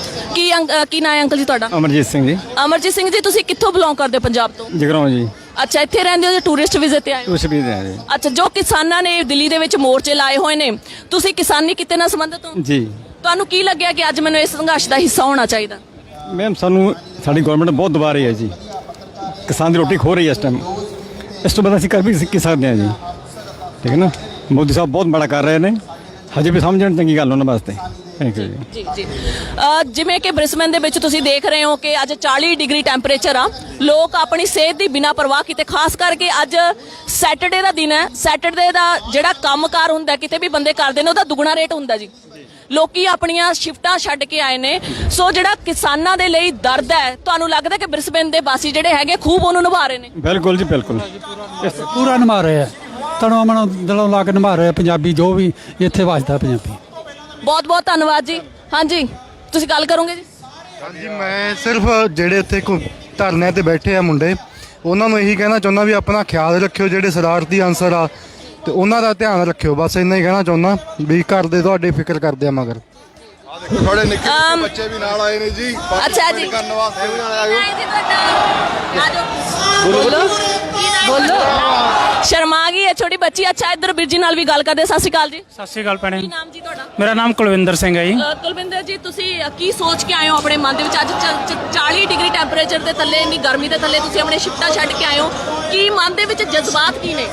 Speaker 4: ਕੀ ਨਾਂ ਹੈ ਅੰਕਲ ਜੀ ਤੁਹਾਡਾ?
Speaker 11: ਅਮਰਜੀਤ ਸਿੰਘ ਜੀ।
Speaker 4: ਅਮਰਜੀਤ ਸਿੰਘ ਜੀ, ਤੁਸੀਂ ਕਿੱਥੋਂ ਬਿਲੋਂਗ ਕਰਦੇ ਹੋ? ਪੰਜਾਬ ਤੋਂ?
Speaker 11: ਜਗਰਾਉਂ ਜੀ।
Speaker 4: ਅੱਛਾ, ਇੱਥੇ ਰਹਿੰਦੇ ਹੋ ਜਾਂ ਟੂਰਿਸਟ ਵੀਜ਼ੇ ਤੇ ਆਏ ਹੋ?
Speaker 11: ਟੂਰਿਸਟ ਵੀਜ਼ੇ ਤੇ ਜੀ।
Speaker 4: ਅੱਛਾ, ਜੋ ਕਿਸਾਨਾਂ ਨੇ ਦਿੱਲੀ ਦੇ ਵਿੱਚ ਮੋਰਚੇ ਲਾਏ ਹੋਏ ਨੇ, ਤੁਸੀਂ ਕਿਸਾਨੀ ਕਿੱਤੇ ਨਾਲ ਸੰਬੰਧਿਤ ਹੋ
Speaker 11: ਜੀ।
Speaker 4: ਤੁਹਾਨੂੰ ਕੀ ਲੱਗਿਆ ਕਿ ਅੱਜ ਮੈਨੂੰ ਇਸ ਸੰਘਰਸ਼ ਦਾ ਹਿੱਸਾ ਹੋਣਾ ਚਾਹੀਦਾ?
Speaker 11: ਮੈਮ, ਸਾਨੂੰ ਸਾਡੀ ਗਵਰਨਮੈਂਟ ਬਹੁਤ ਦਬਾ ਰਹੀ ਹੈ ਜੀ, ਕਿਸਾਨ ਦੀ ਰੋਟੀ ਖੋ ਰਹੀ ਹੈ ਇਸ ਟਾਈਮ। ਇਸ ਤੋਂ ਬਾਅਦ ਅਸੀਂ ਕਰ ਵੀ ਕੀ ਸਕਦੇ ਹਾਂ ਜੀ, ਠੀਕ ਹੈ ਨਾ। ਮੋਦੀ ਸਾਹਿਬ ਬਹੁਤ ਮਾੜਾ ਕਰ ਰਹੇ ਨੇ, ਹਜੇ ਵੀ ਸਮਝਣ ਚੰਗੀ ਗੱਲ ਉਹਨਾਂ ਵਾਸਤੇ। ਥੈਂਕ ਯੂ ਜੀ।
Speaker 4: ਜੀ ਜਿਵੇਂ ਕਿ ਬ੍ਰਿਸਬੇਨ ਦੇ ਵਿੱਚ ਤੁਸੀਂ ਦੇਖ ਰਹੇ ਹੋ ਕਿ ਅੱਜ 40 ਡਿਗਰੀ ਟੈਂਪਰੇਚਰ ਆ, ਲੋਕ ਆਪਣੀ ਸਿਹਤ ਦੀ ਬਿਨਾਂ ਪਰਵਾਹ ਕੀਤੇ, ਖਾਸ ਕਰਕੇ ਅੱਜ ਸੈਟਰਡੇ ਦਾ ਦਿਨ ਹੈ। ਸੈਟਰਡੇ ਦਾ ਜਿਹੜਾ ਕੰਮਕਾਰ ਹੁੰਦਾ ਕਿਤੇ ਵੀ ਬੰਦੇ ਕਰਦੇ ਨੇ ਉਹਦਾ ਦੁੱਗਣਾ ਰੇਟ ਹੁੰਦਾ ਜੀ। ਲੋਕੀ ਆਪਣੀਆਂ ਸ਼ਿਫਟਾਂ ਛੱਡ ਕੇ ਆਏ ਨੇ। ਸੋ ਜਿਹੜਾ ਕਿਸਾਨਾਂ ਦੇ ਲਈ ਦਰਦ ਹੈ, ਤੁਹਾਨੂੰ ਲੱਗਦਾ ਕਿ ਬ੍ਰਿਸਬੇਨ ਦੇ ਵਾਸੀ ਜਿਹੜੇ ਹੈਗੇ ਖੂਬ ਉਹਨੂੰ ਨਿਭਾ ਰਹੇ ਨੇ?
Speaker 11: ਬਿਲਕੁਲ ਜੀ, ਬਿਲਕੁਲ
Speaker 13: ਪੂਰਾ ਨਿਭਾ ਰਹੇ ਆ, ਤਣੋਂ ਮਨੋਂ ਦਿਲੋਂ ਲਾ ਕੇ ਨਿਭਾ ਰਹੇ ਆ। ਪੰਜਾਬੀ ਜੋ ਵੀ ਇੱਥੇ ਵੱਸਦਾ ਪੰਜਾਬੀ।
Speaker 4: ਬਹੁਤ ਬਹੁਤ ਧੰਨਵਾਦ ਜੀ। ਹਾਂਜੀ, ਤੁਸੀਂ ਗੱਲ ਕਰੋਗੇ ਜੀ?
Speaker 9: ਹਾਂਜੀ, ਮੈਂ ਸਿਰਫ ਜਿਹੜੇ ਉੱਥੇ ਧਰਨੇ ਤੇ ਬੈਠੇ ਆ ਮੁੰਡੇ, ਉਹਨਾਂ ਨੂੰ ਇਹੀ ਕਹਿਣਾ ਚਾਹੁੰਦਾ ਵੀ ਆਪਣਾ ਖਿਆਲ ਰੱਖਿਓ, ਜਿਹੜੇ ਸ਼ਰਾਰਤੀ ਅਨਸਰ ਆ ਤੇ ਉਹਨਾਂ ਦਾ ਧਿਆਨ ਰੱਖਿਓ। ਬਸ ਇੰਨਾ ਹੀ ਕਹਿਣਾ ਚਾਹੁੰਦਾ ਵੀ ਘਰ ਦੇ ਤੁਹਾਡੇ ਫਿਕਰ ਕਰਦੇ ਆ ਮਗਰ।
Speaker 10: ਥੋੜੇ ਨਿੱਕੇ ਬੱਚੇ ਵੀ ਨਾਲ ਆਏ ਨੇ ਜੀ।
Speaker 4: ਅੱਛਾ ਜੀ,
Speaker 10: ਕਰਨ ਵਾਸਤੇ ਵੀ ਨਾਲ ਆਇਓ।
Speaker 4: ਬੋਲੋ। ਸ਼ਰਮਾ ਆ ਗਈ ਹੈ ਛੋਟੀ ਬੱਚੀ। ਅੱਛਾ ਇੱਧਰ ਵੀਰ ਜੀ ਨਾਲ ਵੀ ਗੱਲ ਕਰਦੇ। ਸਤਿ ਸ਼੍ਰੀ ਅਕਾਲ ਜੀ।
Speaker 3: ਸਤਿ ਸ਼੍ਰੀ ਅਕਾਲ ਭੈਣੇ।
Speaker 4: ਕੀ ਨਾਮ ਜੀ ਤੁਹਾਡਾ?
Speaker 3: ਮੇਰਾ ਨਾਮ ਕੁਲਵਿੰਦਰ ਸਿੰਘ ਹੈ ਜੀ।
Speaker 4: ਕੁਲਵਿੰਦਰ ਜੀ ਤੁਸੀਂ ਕੀ ਸੋਚ ਕੇ ਆਏ ਹੋ ਆਪਣੇ ਮਨ ਦੇ ਵਿੱਚ? ਅੱਜ 40 ਡਿਗਰੀ ਟੈਂਪਰੇਚਰ ਦੇ ਥੱਲੇ, ਇੰਨੀ ਗਰਮੀ ਦੇ ਥੱਲੇ ਤੁਸੀਂ ਆਪਣੇ ਸ਼ਿਫਟਾਂ ਛੱਡ ਕੇ ਆਏ ਹੋ, ਕੀ ਮਨ ਦੇ ਵਿੱਚ ਜਜ਼ਬਾਤ ਕੀ ਨੇ?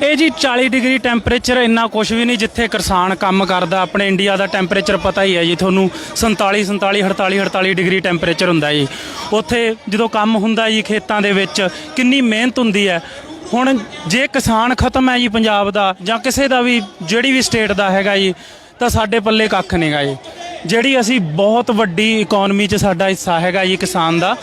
Speaker 3: ਇਹ ਜੀ 40 ਡਿਗਰੀ ਟੈਂਪਰੇਚਰ ਇੰਨਾ ਕੁਝ ਵੀ ਨਹੀਂ ਜਿੱਥੇ ਕਿਸਾਨ ਕੰਮ ਕਰਦਾ। ਆਪਣੇ ਇੰਡੀਆ ਦਾ ਟੈਂਪਰੇਚਰ ਪਤਾ ਹੀ ਹੈ ਜੀ ਤੁਹਾਨੂੰ, 47 ਡਿਗਰੀ ਟੈਂਪਰੇਚਰ ਹੁੰਦਾ ਜੀ। ਉੱਥੇ ਜਦੋਂ ਕੰਮ ਹੁੰਦਾ ਜੀ ਖੇਤਾਂ ਦੇ ਵਿੱਚ ਕਿੰਨੀ ਮਿਹਨਤ ਹੁੰਦੀ ਹੈ। ਹੁਣ ਜੇ ਕਿਸਾਨ ਖਤਮ ਹੈ ਜੀ ਪੰਜਾਬ ਦਾ ਜਾਂ ਕਿਸੇ ਦਾ ਵੀ, ਜਿਹੜੀ ਵੀ ਸਟੇਟ ਦਾ ਹੈਗਾ ਜੀ, ਤਾਂ ਸਾਡੇ ਪੱਲੇ ਕੱਖ ਨਹੀਂਗਾ ਜੀ। ਜਿਹੜੀ ਅਸੀਂ ਬਹੁਤ ਵੱਡੀ ਇਕਨੋਮੀ 'ਚ ਸਾਡਾ ਹਿੱਸਾ ਹੈਗਾ ਜੀ ਕਿਸਾਨ ਦਾ,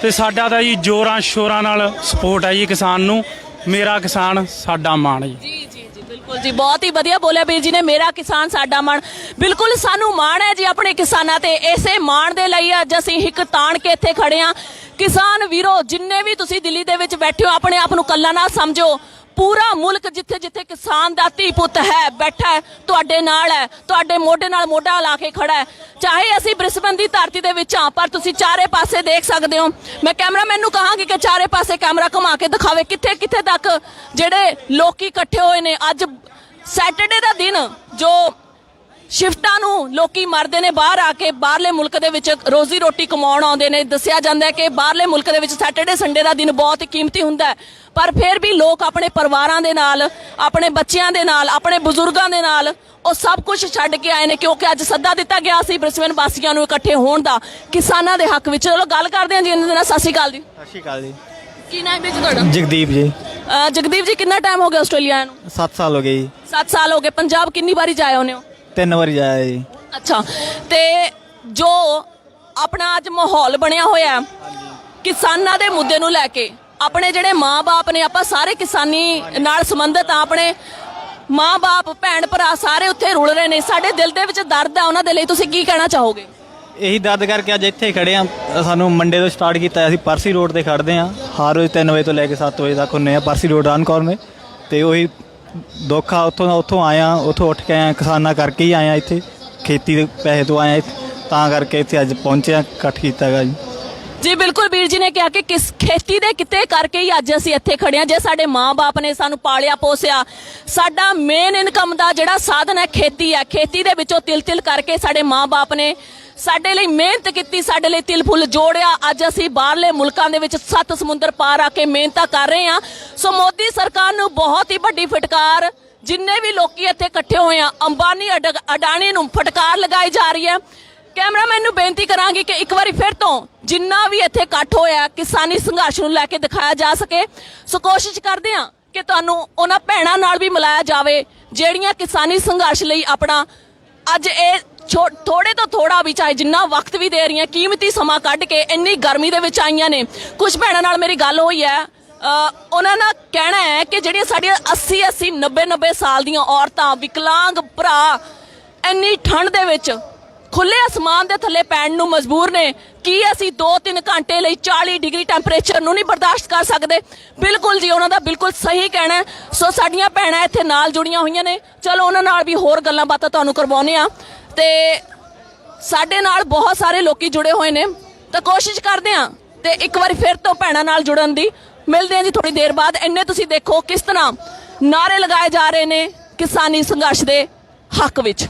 Speaker 3: ਤੇ ਸਾਡਾ ਤਾਂ ਜੀ ਜ਼ੋਰਾਂ ਸ਼ੋਰਾਂ ਨਾਲ ਸਪੋਰਟ ਹੈ ਜੀ ਕਿਸਾਨ ਨੂੰ। ਮੇਰਾ ਕਿਸਾਨ ਸਾਡਾ ਮਾਣ ਜੀ।
Speaker 4: ਜੀ ਜੀ ਜੀ ਬਿਲਕੁਲ ਜੀ, ਬਹੁਤ ਹੀ ਵਧੀਆ ਬੋਲਿਆ ਵੀਰ ਜੀ ਨੇ, ਮੇਰਾ ਕਿਸਾਨ ਸਾਡਾ ਮਾਣ। ਬਿਲਕੁਲ ਸਾਨੂੰ ਮਾਣ ਹੈ ਜੀ ਆਪਣੇ ਕਿਸਾਨਾਂ ਤੇ। ਇਸੇ ਮਾਣ ਦੇ ਲਈ ਅੱਜ ਅਸੀਂ ਹਿੱਕ ਤਾਣ ਕੇ ਇੱਥੇ ਖੜੇ ਹਾਂ। ਕਿਸਾਨ ਵੀਰੋ, ਜਿੰਨੇ ਵੀ ਤੁਸੀਂ ਦਿੱਲੀ ਦੇ ਵਿੱਚ ਬੈਠੇ ਹੋ, ਆਪਣੇ ਆਪ ਨੂੰ ਕੱਲਾ ਨਾ ਸਮਝੋ। ਪੂਰਾ ਮੁਲਕ ਜਿੱਥੇ ਜਿੱਥੇ ਕਿਸਾਨ ਦਾ ਧੀ ਪੁੱਤ ਹੈ, ਬੈਠਾ ਹੈ, ਤੁਹਾਡੇ ਨਾਲ ਹੈ, ਤੁਹਾਡੇ ਮੋਢੇ ਨਾਲ ਮੋਢਾ ਲਾ ਕੇ ਖੜਾ ਹੈ। ਚਾਹੇ ਅਸੀਂ ਬ੍ਰਿਸਬਨ ਦੀ ਧਰਤੀ ਦੇ ਵਿੱਚ ਹਾਂ, ਪਰ ਤੁਸੀਂ ਚਾਰੇ ਪਾਸੇ ਦੇਖ ਸਕਦੇ ਹੋ। ਮੈਂ ਕੈਮਰਾਮੈਨ ਨੂੰ ਕਹਾਂਗੀ ਕਿ ਚਾਰੇ ਪਾਸੇ ਕੈਮਰਾ ਘੁਮਾ ਕੇ ਦਿਖਾਵੇ ਕਿੱਥੇ ਕਿੱਥੇ ਤੱਕ ਜਿਹੜੇ ਲੋਕੀ ਇਕੱਠੇ ਹੋਏ ਨੇ। ਅੱਜ ਸੈਟਰਡੇ ਦਾ ਦਿਨ, ਜੋ ਸ਼ਿਫਟਾਂ ਨੂੰ ਲੋਕੀ ਮਰਦੇ ਨੇ ਬਾਹਰ ਆ ਕੇ, ਬਾਹਰਲੇ ਮੁਲਕ ਦੇ ਵਿੱਚ ਰੋਜ਼ੀ ਰੋਟੀ ਕਮਾਉਣ ਆਉਂਦੇ ਨੇ। ਦੱਸਿਆ ਜਾਂਦਾ ਹੈ ਕਿ ਬਾਹਰਲੇ ਮੁਲਕ ਦੇ ਵਿੱਚ ਸੈਟਰਡੇ ਸੰਡੇ ਦਾ ਦਿਨ ਬਹੁਤ ਹੀ ਕੀਮਤੀ ਹੁੰਦਾ ਹੈ, ਪਰ ਫਿਰ ਵੀ ਲੋਕ ਆਪਣੇ ਪਰਿਵਾਰਾਂ ਦੇ ਨਾਲ, ਆਪਣੇ ਬੱਚਿਆਂ ਦੇ ਨਾਲ, ਆਪਣੇ ਬਜ਼ੁਰਗਾਂ ਦੇ ਨਾਲ ਉਹ ਸਭ ਕੁਝ ਛੱਡ ਕੇ ਆਏ ਨੇ, ਕਿਉਂਕਿ ਅੱਜ ਸੱਦਾ ਦਿੱਤਾ ਗਿਆ ਸੀ ਬ੍ਰਿਸਬਨ ਵਾਸੀਆਂ ਨੂੰ ਇਕੱਠੇ ਹੋਣ ਦਾ ਕਿਸਾਨਾਂ ਦੇ ਹੱਕ ਵਿੱਚ। ਚਲੋ ਗੱਲ ਕਰਦੇ ਹਾਂ ਜੀ ਇਹਨਾਂ ਦੇ ਨਾਲ। ਸਤਿ ਸ਼੍ਰੀ ਅਕਾਲ ਜੀ।
Speaker 11: ਸਤਿ ਸ਼੍ਰੀ ਅਕਾਲ ਜੀ।
Speaker 4: ਕੀ ਨਾਮ ਹੈ ਜੀ ਤੁਹਾਡਾ?
Speaker 11: ਜਗਦੀਪ ਜੀ।
Speaker 4: ਜਗਦੀਪ ਜੀ, ਕਿੰਨਾ ਟਾਈਮ ਹੋ ਗਿਆ ਆਸਟ੍ਰੇਲੀਆ ਨੂੰ?
Speaker 11: 7 ਸਾਲ ਹੋ ਗਏ ਜੀ।
Speaker 4: 7 ਸਾਲ ਹੋ ਗਏ। ਪੰਜਾਬ ਕਿੰਨੀ ਵਾਰੀ ਜਾਏ ਹੋਨੇ ਹੋ?
Speaker 11: 3 ਵਾਰੀ ਜਾਇਆ ਜੀ।
Speaker 4: ਅੱਛਾ, ਤੇ ਜੋ ਆਪਣਾ ਅੱਜ ਮਾਹੌਲ ਬਣਿਆ ਹੋਇਆ ਕਿਸਾਨਾਂ ਦੇ ਮੁੱਦੇ ਨੂੰ ਲੈ ਕੇ, ਆਪਣੇ ਜਿਹੜੇ ਮਾਂ-ਬਾਪ ਨੇ, ਆਪਾਂ ਸਾਰੇ ਕਿਸਾਨੀ ਨਾਲ ਸੰਬੰਧਿਤ ਆ, ਆਪਣੇ ਮਾਂ-ਬਾਪ, ਭੈਣ ਭਰਾ ਸਾਰੇ ਉੱਥੇ ਰੁਲ ਰਹੇ ਨੇ। ਸਾਡੇ ਦਿਲ ਦੇ ਵਿੱਚ ਦਰਦ ਹੈ ਉਹਨਾਂ ਦੇ ਲਈ। ਤੁਸੀਂ ਕੀ ਕਹਿਣਾ ਚਾਹੋਗੇ?
Speaker 11: ਇਹੀ ਦਰਦ ਕਰਕੇ ਅੱਜ ਇੱਥੇ ਖੜੇ ਆ। ਸਾਨੂੰ ਮੰਡੇ ਤੋਂ ਸਟਾਰਟ ਕੀਤਾ, ਅਸੀਂ ਪਰਸੀ ਰੋਡ ਤੇ ਖੜਦੇ ਆ। ਹਰ ਰੋਜ਼ 3 ਵਜੇ ਤੋਂ ਲੈ ਕੇ 7 ਵਜੇ ਤੱਕ ਹੁੰਨੇ ਆ ਪਰਸੀ ਰੋਡ ਰਾਨਕੌਰ ਮੇ। ਤੇ ਉਹੀ ਦੁੱਖ ਆ, ਉੱਥੋਂ ਆਇਆ, ਉੱਥੋਂ ਉੱਠ ਕੇ ਆਇਆ, ਕਿਸਾਨਾਂ ਕਰਕੇ ਹੀ ਆਇਆ ਇੱਥੇ, ਖੇਤੀ ਦੇ ਪੈਸੇ ਤੋਂ ਆਇਆ, ਤਾਂ ਕਰਕੇ ਇੱਥੇ ਅੱਜ ਪਹੁੰਚੇ ਆ, ਇਕੱਠ ਕੀਤਾ ਹੈਗਾ ਜੀ।
Speaker 4: ਜੀ ਬਿਲਕੁਲ, ਵੀਰ ਜੀ ਨੇ ਕਿਹਾ ਕਿ ਕਿਸ ਖੇਤੀ ਦੇ ਕਿਤੇ ਕਰਕੇ ਹੀ ਅੱਜ ਅਸੀਂ ਇੱਥੇ ਖੜੇ ਹਾਂ। ਜੇ ਸਾਡੇ ਮਾਂ-ਬਾਪ ਨੇ ਸਾਨੂੰ ਪਾਲਿਆ ਪੋਸਿਆ, ਸਾਡਾ ਮੇਨ ਇਨਕਮ ਦਾ ਜਿਹੜਾ ਸਾਧਨ ਹੈ ਖੇਤੀ ਹੈ, ਖੇਤੀ ਦੇ ਵਿੱਚੋਂ ਤਿਲ-ਤਿਲ ਕਰਕੇ ਸਾਡੇ ਮਾਂ-ਬਾਪ ਨੇ ਸਾਡੇ ਲਈ ਮਿਹਨਤ ਕੀਤੀ, ਸਾਡੇ ਲਈ ਤਿਲ ਫੁੱਲ ਜੋੜਿਆ। ਅੱਜ ਅਸੀਂ ਬਾਹਰਲੇ ਮੁਲਕਾਂ ਦੇ ਵਿੱਚ 7 ਸਮੁੰਦਰ ਪਾਰ ਆ ਕੇ ਮਿਹਨਤਾਂ ਕਰ ਰਹੇ ਹਾਂ। ਸੋ ਮੋਦੀ ਸਰਕਾਰ ਨੂੰ ਬਹੁਤ ਹੀ ਵੱਡੀ ਫਟਕਾਰ, ਜਿੰਨੇ ਵੀ ਲੋਕੀ ਇੱਥੇ ਇਕੱਠੇ ਹੋਏ ਆ, ਅੰਬਾਨੀ ਅਡਾਨੀ ਨੂੰ ਫਟਕਾਰ ਲਗਾਈ ਜਾ ਰਹੀ ਹੈ। ਕੈਮਰਾਮੈਨ ਨੂੰ ਬੇਨਤੀ ਕਰਾਂਗੀ ਕਿ ਇੱਕ ਵਾਰੀ ਫਿਰ ਤੋਂ ਜਿੰਨਾ ਵੀ ਇੱਥੇ ਇਕੱਠ ਹੋਇਆ ਕਿਸਾਨੀ ਸੰਘਰਸ਼ ਨੂੰ ਲੈ ਕੇ ਦਿਖਾਇਆ ਜਾ ਸਕੇ। ਸੋ ਕੋਸ਼ਿਸ਼ ਕਰਦੇ ਹਾਂ ਕਿ ਤੁਹਾਨੂੰ ਉਹਨਾਂ ਭੈਣਾਂ ਨਾਲ ਵੀ ਮਿਲਾਇਆ ਜਾਵੇ ਜਿਹੜੀਆਂ ਕਿਸਾਨੀ ਸੰਘਰਸ਼ ਲਈ ਆਪਣਾ ਅੱਜ ਇਹ ਥੋੜੇ ਤੋਂ ਥੋੜਾ ਵੀ, ਚਾਹੇ ਜਿੰਨਾ ਵਕਤ ਵੀ ਦੇ ਰਹੀਆਂ, ਕੀਮਤੀ ਸਮਾਂ ਕੱਢ ਕੇ ਇੰਨੀ ਗਰਮੀ ਦੇ ਵਿੱਚ ਆਈਆਂ ਨੇ। ਕੁਝ ਭੈਣਾਂ ਨਾਲ ਮੇਰੀ ਗੱਲ ਹੋਈ ਹੈ, ਉਹਨਾਂ ਦਾ ਕਹਿਣਾ ਹੈ ਕਿ ਜਿਹੜੀਆਂ ਸਾਡੀਆਂ 80 90 ਸਾਲ ਦੀਆਂ ਔਰਤਾਂ, ਵਿਕਲਾਂਗ ਭਰਾ ਇੰਨੀ ਠੰਡ ਦੇ ਵਿੱਚ ਖੁੱਲੇ ਅਸਮਾਨ ਦੇ ਥੱਲੇ ਪੈਣ ਨੂੰ ਮਜਬੂਰ ਨੇ। ਕੀ ਅਸੀਂ 2-3 ਘੰਟੇ ਲਈ 40 ਡਿਗਰੀ ਟੈਂਪਰੇਚਰ ਨੂੰ ਨਹੀਂ ਬਰਦਾਸ਼ਤ ਕਰ ਸਕਦੇ? ਬਿਲਕੁਲ ਜੀ, ਉਹਨਾਂ ਦਾ ਬਿਲਕੁਲ ਸਹੀ ਕਹਿਣਾ ਹੈ। ਸੋ ਸਾਡੀਆਂ ਭੈਣਾਂ ਇੱਥੇ ਨਾਲ ਜੁੜੀਆਂ ਹੋਈਆਂ ਨੇ, ਚਲੋ ਉਹਨਾਂ ਨਾਲ ਵੀ ਹੋਰ ਗੱਲਾਂ ਬਾਤਾਂ ਤੁਹਾਨੂੰ ਕਰਵਾਉਂਦੇ ਆ। ਤੇ ਸਾਡੇ ਨਾਲ ਬਹੁਤ ਸਾਰੇ ਲੋਕੀ ਜੁੜੇ ਹੋਏ ਨੇ, ਤਾਂ ਕੋਸ਼ਿਸ਼ ਕਰਦੇ ਆ ਤੇ ਇੱਕ ਵਾਰੀ ਫਿਰ ਤੋਂ ਭੈਣਾਂ ਨਾਲ ਜੁੜਨ ਦੀ। ਮਿਲਦੇ ਆ ਜੀ ਥੋੜੀ ਦੇਰ ਬਾਅਦ। ਇੰਨੇ ਤੁਸੀਂ ਦੇਖੋ ਕਿਸ ਤਰ੍ਹਾਂ ਨਾਰੇ ਲਗਾਏ ਜਾ ਰਹੇ ਨੇ ਕਿਸਾਨੀ ਸੰਘਰਸ਼ ਦੇ ਹੱਕ ਵਿੱਚ।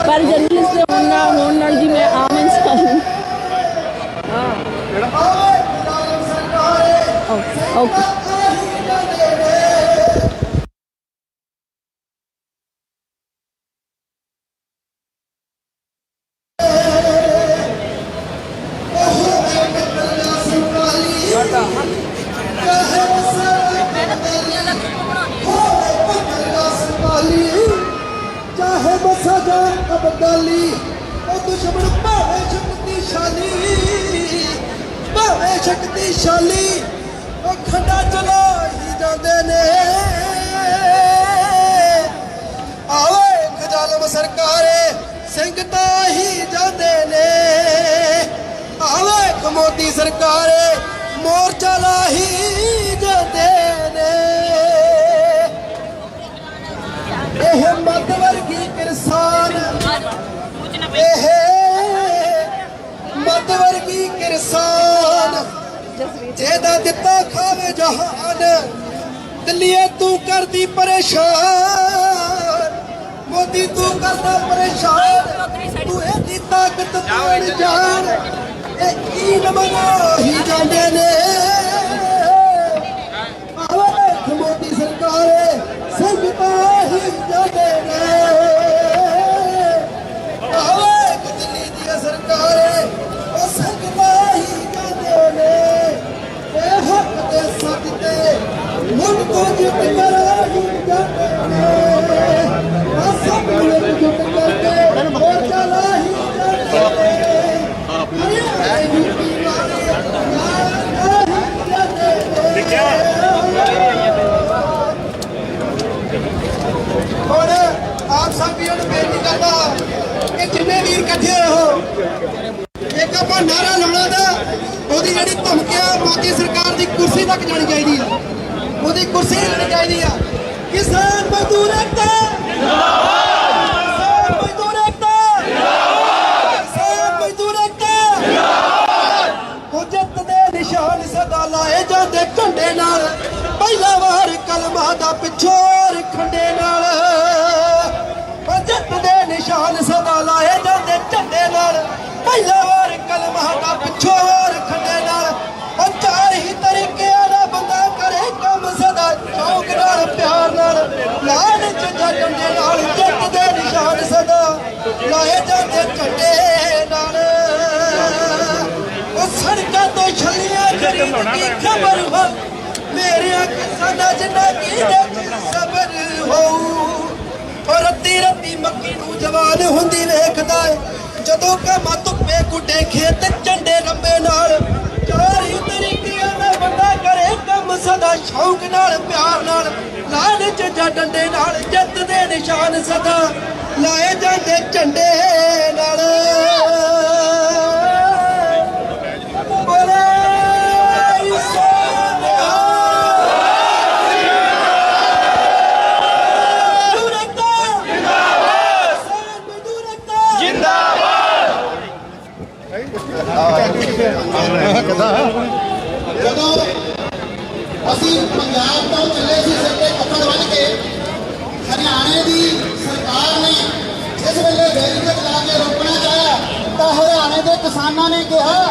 Speaker 4: ਪਰ ਜਰਨਲਿਸਟ ਹੋਣ ਨਾਲ ਜੀ ਮੈਂ ਆਮ ਇਨਸਾਨ ਓਕੇ
Speaker 6: चाहे बसा जा अबदाली ओ दुश्मन भावे शक्तिशाली ओ खंडा चलो ही जाते ने आवे जालम सरकारे सिंगता ही जाते ने आवे मोदी सरकारे मोर्चा ला ही जाते ने ਇਹ ਮੱਧ ਵਰਗੀ ਕਿਰਸਾਨ ਇਹ ਮੱਧ ਵਰਗੀ ਕਿਰਸਾਨ ਜਿਹਦਾ ਦਿੱਤਾ ਖਾਵੇ ਜਹਾਨ ਦਿੱਲੀਏ ਤੂੰ ਕਰਦੀ ਪਰੇਸ਼ਾਨ ਮੋਦੀ ਤੂੰ ਕਰਦਾ ਪਰੇਸ਼ਾਨ ਤੂੰ ਇਹਦੀ ਤਾਕਤ ਤੋੜ ਜਾਣ ਇਹ ਈਨ ਮਨਾ ਹੀ ਜਾਂਦੇ ਨੇ ਆਵੇ ਮੋਦੀ ਸਰਕਾਰੇ ਸੰਗਤਾ ਹੀ ਜਾਂਦੇ ਨੇ ਆਵੇ ਦਿੱਲੀ ਦੀ ਸਰਕਾਰੇ ਉਹ ਸੰਗਤਾ ਹੀ ਜਾਂਦੇ ਨੇ ਇਹ ਹੱਕ ਦੇ ਸੱਚ ਤੇ ਮੁੱਢ ਤੋਂ ਜਿੱਤ ਕਰਾਂਗੇ ਜਾਂਦੇ ਨੇ ਆ ਸਭ ਨੂੰ ਜੁਟ ਕਰਕੇ ਮੋਰਚਾ ਲਾਹੀ ਜਾਂਦੇ ਨੇ और आप सब भी बेनती करता कि जिन्ने वीर इकट्ठे हो एक आप नारा लाना था ਉਹਦੀ ਜਿਹੜੀ ਧਮਕੀ ਆ ਮੋਦੀ ਸਰਕਾਰ ਦੀ ਕੁਰਸੀ ਤੱਕ ਜਾਣੀ ਚਾਹੀਦੀ ਆ ਉਹਦੀ ਕੁਰਸੀ ਲੈਣੀ ਚਾਹੀਦੀ ਆ ਕਿਸਾਨ ਮਜ਼ਦੂਰ ਏਕਤਾ ਜਿੰਦਾਬਾਦ ਮਜ਼ਦੂਰ ਏਕਤਾ ਜਿੰਦਾਬਾਦ ਕਿਸਾਨ ਮਜ਼ਦੂਰ ਏਕਤਾ ਜਿੰਦਾਬਾਦ ਉਹ ਜਿੱਤ ਦੇ ਨਿਸ਼ਾਨ ਸਦਾ ਲਾਏ ਜਾਂਦੇ ਝੰਡੇ ਨਾਲ ਪਹਿਲਾ ਵਾਰ ਕਲਮਾਂ ਦਾ ਪਿਛੋਰ ਖੰਡੇ ਨਾਲ ਜਿੱਤ ਦੇ ਨਿਸ਼ਾਨ ਸਦਾ ਲਾਏ ਜਾਂਦੇ ਝੰਡੇ ਨਾਲ ਪਹਿਲਾ ਵਾਰ ਕਲਮਾਂ ਦਾ ਪਿਛੋਰ ਖੰਡੇ ਨਾਲ ਉਹ ਚਾਰ ਹੀ ਤਰੀਕਿਆਂ ਦਾ ਬੰਦਾ ਕਰੇ ਕੰਮ ਸਦਾ ਸ਼ੌਕ ਨਾਲ ਪਿਆਰ ਨਾਲ ਲਾਣ ਚ ਝੰਡੇ ਨਾਲ ਜਿੱਤ ਦੇ ਨਿਸ਼ਾਨ ਸਦਾ ਲਾਏ ਜਾਂਦੇ ਝੰਡੇ ਨਾਲ ਉਹ ਸੜਕਾਂ ਤੋਂ ਛੱਲੀਆਂ ਖਰੀਦ ਦੀ ਖਬਰ ਹੋ ਮੇਰਿਆਂ ਕਿਸਾਨਾਂ ਜਿੰਨਾ ਕੀ ਦੇ ਸਬਰ ਹੋਊ ਔਰ ਰੱਤੀ ਮੱਕੀ ਨੂੰ ਜਵਾਨ ਹੁੰਦੀ ਵੇਖਦਾ ਜਦੋਂ ਕਮਾ ਧੁੱਪੇ ਗੁੱਡੇ ਖੇਤ ਝੰਡੇ ਲੰਬੇ ਨਾਲ ਚਾਰ ਹੀ ਤਰੀਕਿਆਂ ਦਾ ਬੰਦਾ ਕਰੇ ਕੰਮ ਸਦਾ ਸ਼ੌਕ ਨਾਲ ਪਿਆਰ ਨਾਲ ਲਾਣ ਚ ਡੰਡੇ ਨਾਲ ਜਿੱਤ ਦੇ ਨਿਸ਼ਾਨ ਸਦਾ ਲਾਏ ਜਾਂਦੇ ਝੰਡੇ ਨਾਲ
Speaker 1: ਜਦੋਂ ਅਸੀਂ ਪੰਜਾਬ ਤੋਂ ਚੱਲੇ ਸੀ ਸਿਰ ਤੇ ਕੱਪੜ ਬੰਨ੍ਹ ਕੇ ਹਰਿਆਣੇ ਦੀ ਸਰਕਾਰ ਨੇ ਜਿਸ ਵੇਲੇ ਬੈਰੀਕੇਡ ਲਾ ਕੇ ਰੋਕਣਾ ਚਾਹਿਆ ਤਾਂ ਹਰਿਆਣੇ ਦੇ ਕਿਸਾਨਾਂ ਨੇ ਕਿਹਾ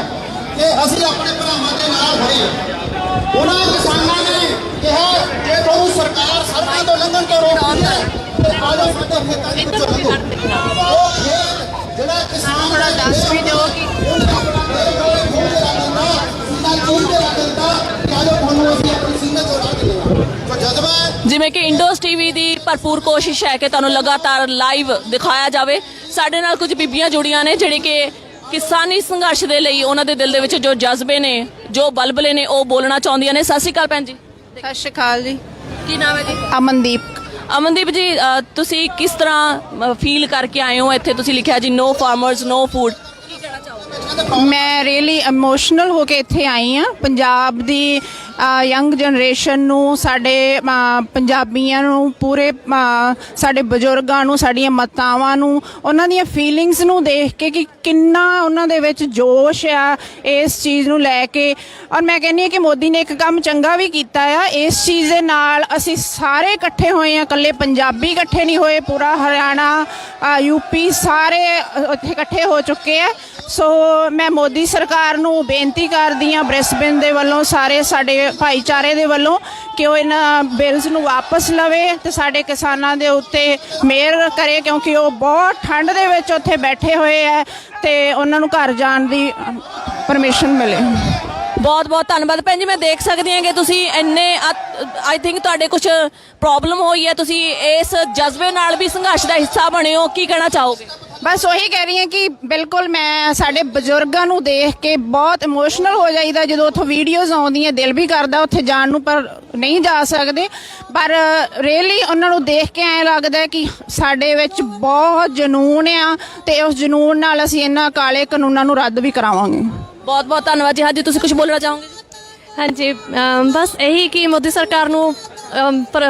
Speaker 1: ਕਿ ਅਸੀਂ ਆਪਣੇ ਭਰਾਵਾਂ ਦੇ ਨਾਲ ਖੜੇ ਉਹਨਾਂ ਕਿਸਾਨਾਂ ਨੇ ਕਿਹਾ ਜੇ ਤੁਹਾਨੂੰ ਸਰਕਾਰ ਸੜਕਾਂ ਤੋਂ ਲੰਘਣ ਤੋਂ ਰੋਕਦੀ ਹੈ ਤੇ ਆ ਜਾਓ ਸਾਡੇ ਖੇਤਾਂ ਦੇ ਵਿੱਚੋਂ ਲੰਘੋ ਉਹ ਖੇਤ ਜਿਹੜਾ ਕਿਸਾਨ ਦਾ ਦੱਸ ਵੀ ਦਿਓ ਕਿ
Speaker 4: ਜਿਵੇਂ ਕਿ ਇੰਡੋਸ ਟੀਵੀ ਦੀ ਭਰਪੂਰ ਕੋਸ਼ਿਸ਼ ਹੈ ਕਿ ਤੁਹਾਨੂੰ ਲਗਾਤਾਰ ਲਾਈਵ ਦਿਖਾਇਆ ਜਾਵੇ ਸਾਡੇ ਨਾਲ ਕੁਝ ਬੀਬੀਆਂ ਜੁੜੀਆਂ ਨੇ ਜਿਹੜੇ ਕਿ ਕਿਸਾਨੀ ਸੰਘਰਸ਼ ਦੇ ਲਈ ਉਹਨਾਂ ਦੇ ਦਿਲ ਦੇ ਵਿੱਚ ਜੋ ਜਜ਼ਬੇ ਨੇ ਜੋ ਬਲਬਲੇ ਨੇ ਉਹ ਬੋਲਣਾ ਚਾਹੁੰਦੀਆਂ ਨੇ ਸਤਿ ਸ਼੍ਰੀ ਅਕਾਲ ਭੈਣ ਜੀ
Speaker 7: ਸਤਿ ਸ਼੍ਰੀ ਅਕਾਲ ਜੀ
Speaker 4: ਕੀ ਨਾਮ ਹੈ ਜੀ
Speaker 7: ਅਮਨਦੀਪ
Speaker 4: ਜੀ ਤੁਸੀਂ ਕਿਸ ਤਰ੍ਹਾਂ ਫੀਲ ਕਰਕੇ ਆਏ ਹੋ ਇੱਥੇ ਤੁਸੀਂ ਲਿਖਿਆ ਜੀ ਨੋ ਫਾਰਮਰਸ ਨੋ ਫੂਡ
Speaker 7: ਮੈਂ ਰੀਅਲੀ ਇਮੋਸ਼ਨਲ ਹੋ ਕੇ ਇੱਥੇ ਆਈ ਹਾਂ ਪੰਜਾਬ ਦੀ ਯੰਗ ਜਨਰੇਸ਼ਨ ਨੂੰ, ਸਾਡੇ ਪੰਜਾਬੀਆਂ ਨੂੰ, ਪੂਰੇ ਸਾਡੇ ਬਜ਼ੁਰਗਾਂ ਨੂੰ, ਸਾਡੀਆਂ ਮਾਤਾਵਾਂ ਨੂੰ, ਉਹਨਾਂ ਦੀਆਂ ਫੀਲਿੰਗਸ ਨੂੰ ਦੇਖ ਕੇ ਕਿ ਕਿੰਨਾ ਉਹਨਾਂ ਦੇ ਵਿੱਚ ਜੋਸ਼ ਆ ਇਸ ਚੀਜ਼ ਨੂੰ ਲੈ ਕੇ। ਔਰ ਮੈਂ ਕਹਿੰਦੀ ਹਾਂ ਕਿ ਮੋਦੀ ਨੇ ਇੱਕ ਕੰਮ ਚੰਗਾ ਵੀ ਕੀਤਾ ਆ। ਇਸ ਚੀਜ਼ ਦੇ ਨਾਲ ਅਸੀਂ ਸਾਰੇ ਇਕੱਠੇ ਹੋਏ ਆ, ਇਕੱਲੇ ਪੰਜਾਬੀ ਇਕੱਠੇ ਨਹੀਂ ਹੋਏ, ਪੂਰਾ ਹਰਿਆਣਾ, ਯੂਪੀ ਸਾਰੇ ਉੱਥੇ ਇਕੱਠੇ ਹੋ ਚੁੱਕੇ ਆ। ਸੋ ਮੈਂ ਮੋਦੀ ਸਰਕਾਰ ਨੂੰ ਬੇਨਤੀ ਕਰਦੀ ਹਾਂ ਬ੍ਰਿਸਬੇਨ ਦੇ ਵੱਲੋਂ, ਸਾਰੇ ਸਾਡੇ ਭਾਈਚਾਰੇ ਦੇ ਵੱਲੋਂ, ਕਿ ਉਹ ਇਹਨਾਂ ਬਿੱਲਸ ਨੂੰ ਵਾਪਸ ਲਵੇ ਤੇ ਸਾਡੇ ਕਿਸਾਨਾਂ ਦੇ ਉੱਤੇ ਮਿਹਰ ਕਰੇ, ਕਿਉਂਕਿ ਉਹ ਬਹੁਤ ਠੰਡ ਦੇ ਵਿੱਚ ਉੱਥੇ ਬੈਠੇ ਹੋਏ ਹੈ ਤੇ ਉਹਨਾਂ ਨੂੰ ਘਰ ਜਾਣ ਦੀ ਪਰਮਿਸ਼ਨ ਮਿਲੇ।
Speaker 4: ਬਹੁਤ ਬਹੁਤ ਧੰਨਵਾਦ ਭੈਣ ਜੀ। ਮੈਂ ਦੇਖ ਸਕਦੀ ਹਾਂ ਕਿ ਤੁਸੀਂ ਇੰਨੇ ਆਈ ਥਿੰਕ ਤੁਹਾਡੇ ਕੁਝ ਪ੍ਰੋਬਲਮ ਹੋਈ ਹੈ, ਤੁਸੀਂ ਇਸ ਜਜ਼ਬੇ ਨਾਲ ਵੀ ਸੰਘਰਸ਼ ਦਾ ਹਿੱਸਾ ਬਣੇ ਹੋ, ਕੀ ਕਹਿਣਾ ਚਾਹੋਗੇ?
Speaker 7: ਬਸ ਉਹੀ ਕਹਿ ਰਹੀ ਹਾਂ ਕਿ ਬਿਲਕੁਲ ਮੈਂ ਸਾਡੇ ਬਜ਼ੁਰਗਾਂ ਨੂੰ ਦੇਖ ਕੇ ਬਹੁਤ ਇਮੋਸ਼ਨਲ ਹੋ ਜਾਈਦਾ ਜਦੋਂ ਉੱਥੋਂ ਵੀਡੀਓਜ਼ ਆਉਂਦੀਆਂ, ਦਿਲ ਵੀ ਕਰਦਾ ਉੱਥੇ ਜਾਣ ਨੂੰ, ਪਰ ਨਹੀਂ ਜਾ ਸਕਦੇ। ਪਰ ਰੀਅਲੀ ਉਹਨਾਂ ਨੂੰ ਦੇਖ ਕੇ ਐਂ ਲੱਗਦਾ ਕਿ ਸਾਡੇ ਵਿੱਚ ਬਹੁਤ ਜਨੂਨ ਆ ਤੇ ਉਸ ਜਨੂਨ ਨਾਲ ਅਸੀਂ ਇਹਨਾਂ ਕਾਲੇ ਕਾਨੂੰਨਾਂ ਨੂੰ ਰੱਦ ਵੀ ਕਰਾਵਾਂਗੇ।
Speaker 4: ਬਹੁਤ ਬਹੁਤ ਧੰਨਵਾਦ ਜੀ। ਹਾਂਜੀ, ਤੁਸੀਂ ਕੁਝ ਬੋਲਣਾ ਚਾਹੋਗੇ?
Speaker 12: ਹਾਂਜੀ, ਬਸ ਇਹੀ ਕਿ ਮੋਦੀ ਸਰਕਾਰ ਨੂੰ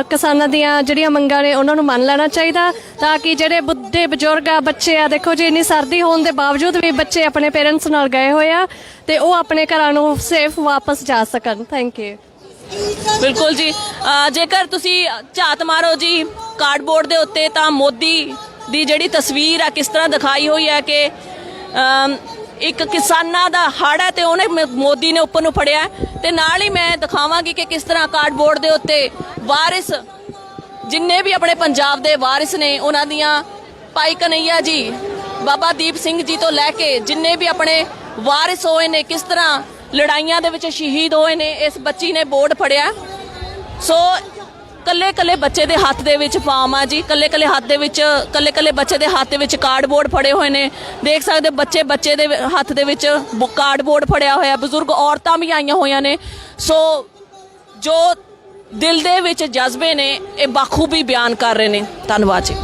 Speaker 12: ਕਿਸਾਨਾਂ ਦੀਆਂ ਜਿਹੜੀਆਂ ਮੰਗਾਂ ਨੇ ਉਹਨਾਂ ਨੂੰ ਮੰਨ ਲੈਣਾ ਚਾਹੀਦਾ, ਤਾਂ ਕਿ ਜਿਹੜੇ ਬੁੱਢੇ ਬਜ਼ੁਰਗ ਆ, ਬੱਚੇ ਆ, ਦੇਖੋ ਜੀ ਇੰਨੀ ਸਰਦੀ ਹੋਣ ਦੇ ਬਾਵਜੂਦ ਵੀ ਬੱਚੇ ਆਪਣੇ ਪੇਰੈਂਟਸ ਨਾਲ ਗਏ ਹੋਏ ਆ ਤੇ ਉਹ ਆਪਣੇ ਘਰਾਂ ਨੂੰ ਸੇਫ ਵਾਪਸ ਜਾ ਸਕਣ। Thank you.
Speaker 4: ਬਿਲਕੁਲ ਜੀ। ਜੇਕਰ ਤੁਸੀਂ ਝਾਤ ਮਾਰੋ ਜੀ ਕਾਰਡਬੋਰਡ ਦੇ ਉੱਤੇ ਤਾਂ ਮੋਦੀ ਦੀ ਜਿਹੜੀ ਤਸਵੀਰ ਆ ਕਿਸ ਤਰ੍ਹਾਂ ਦਿਖਾਈ ਹੋਈ ਹੈ ਕਿ ਇੱਕ ਕਿਸਾਨਾਂ ਦਾ ਹੜ੍ਹ ਹੈ ਤੇ ਉਹਨੇ ਮੋਦੀ ਨੇ ਉੱਪਰ ਨੂੰ ਫੜਿਆ ਤੇ ਨਾਲ ਹੀ ਮੈਂ ਦਿਖਾਵਾਂਗੀ ਕਿ ਕਿਸ ਤਰ੍ਹਾਂ ਕਾਰਡਬੋਰਡ ਦੇ ਉੱਤੇ ਵਾਰਿਸ ਜਿੰਨੇ ਵੀ ਆਪਣੇ ਪੰਜਾਬ ਦੇ ਵਾਰਿਸ ਨੇ, ਉਹਨਾਂ ਦੀਆਂ ਭਾਈ ਕਨਈਆ ਜੀ, ਬਾਬਾ ਦੀਪ ਸਿੰਘ ਜੀ ਤੋਂ ਲੈ ਕੇ ਜਿੰਨੇ ਵੀ ਆਪਣੇ ਵਾਰਿਸ ਹੋਏ ਨੇ, ਕਿਸ ਤਰ੍ਹਾਂ ਲੜਾਈਆਂ ਦੇ ਵਿੱਚ ਸ਼ਹੀਦ ਹੋਏ ਨੇ, ਇਸ ਬੱਚੀ ਨੇ ਬੋਰਡ ਫੜਿਆ। ਸੋ ਕੱਲੇ ਕੱਲੇ ਬੱਚੇ ਦੇ ਹੱਥ ਦੇ ਵਿੱਚ ਫਾਰਮ ਆ ਜੀ, ਕੱਲੇ ਕੱਲੇ ਬੱਚੇ ਦੇ ਹੱਥ ਦੇ ਵਿੱਚ ਕਾਰਡਬੋਰਡ ਫੜੇ ਹੋਏ ਨੇ। ਦੇਖ ਸਕਦੇ ਬੱਚੇ ਦੇ ਹੱਥ ਦੇ ਵਿੱਚ ਕਾਰਡਬੋਰਡ ਫੜਿਆ ਹੋਇਆ, ਬਜ਼ੁਰਗ ਔਰਤਾਂ ਵੀ ਆਈਆਂ ਹੋਈਆਂ ਨੇ। ਸੋ ਜੋ ਦਿਲ ਦੇ ਵਿੱਚ ਜਜ਼ਬੇ ਨੇ ਇਹ ਬਾਖੂਬੀ ਬਿਆਨ ਕਰ ਰਹੇ ਨੇ। ਧੰਨਵਾਦ ਜੀ।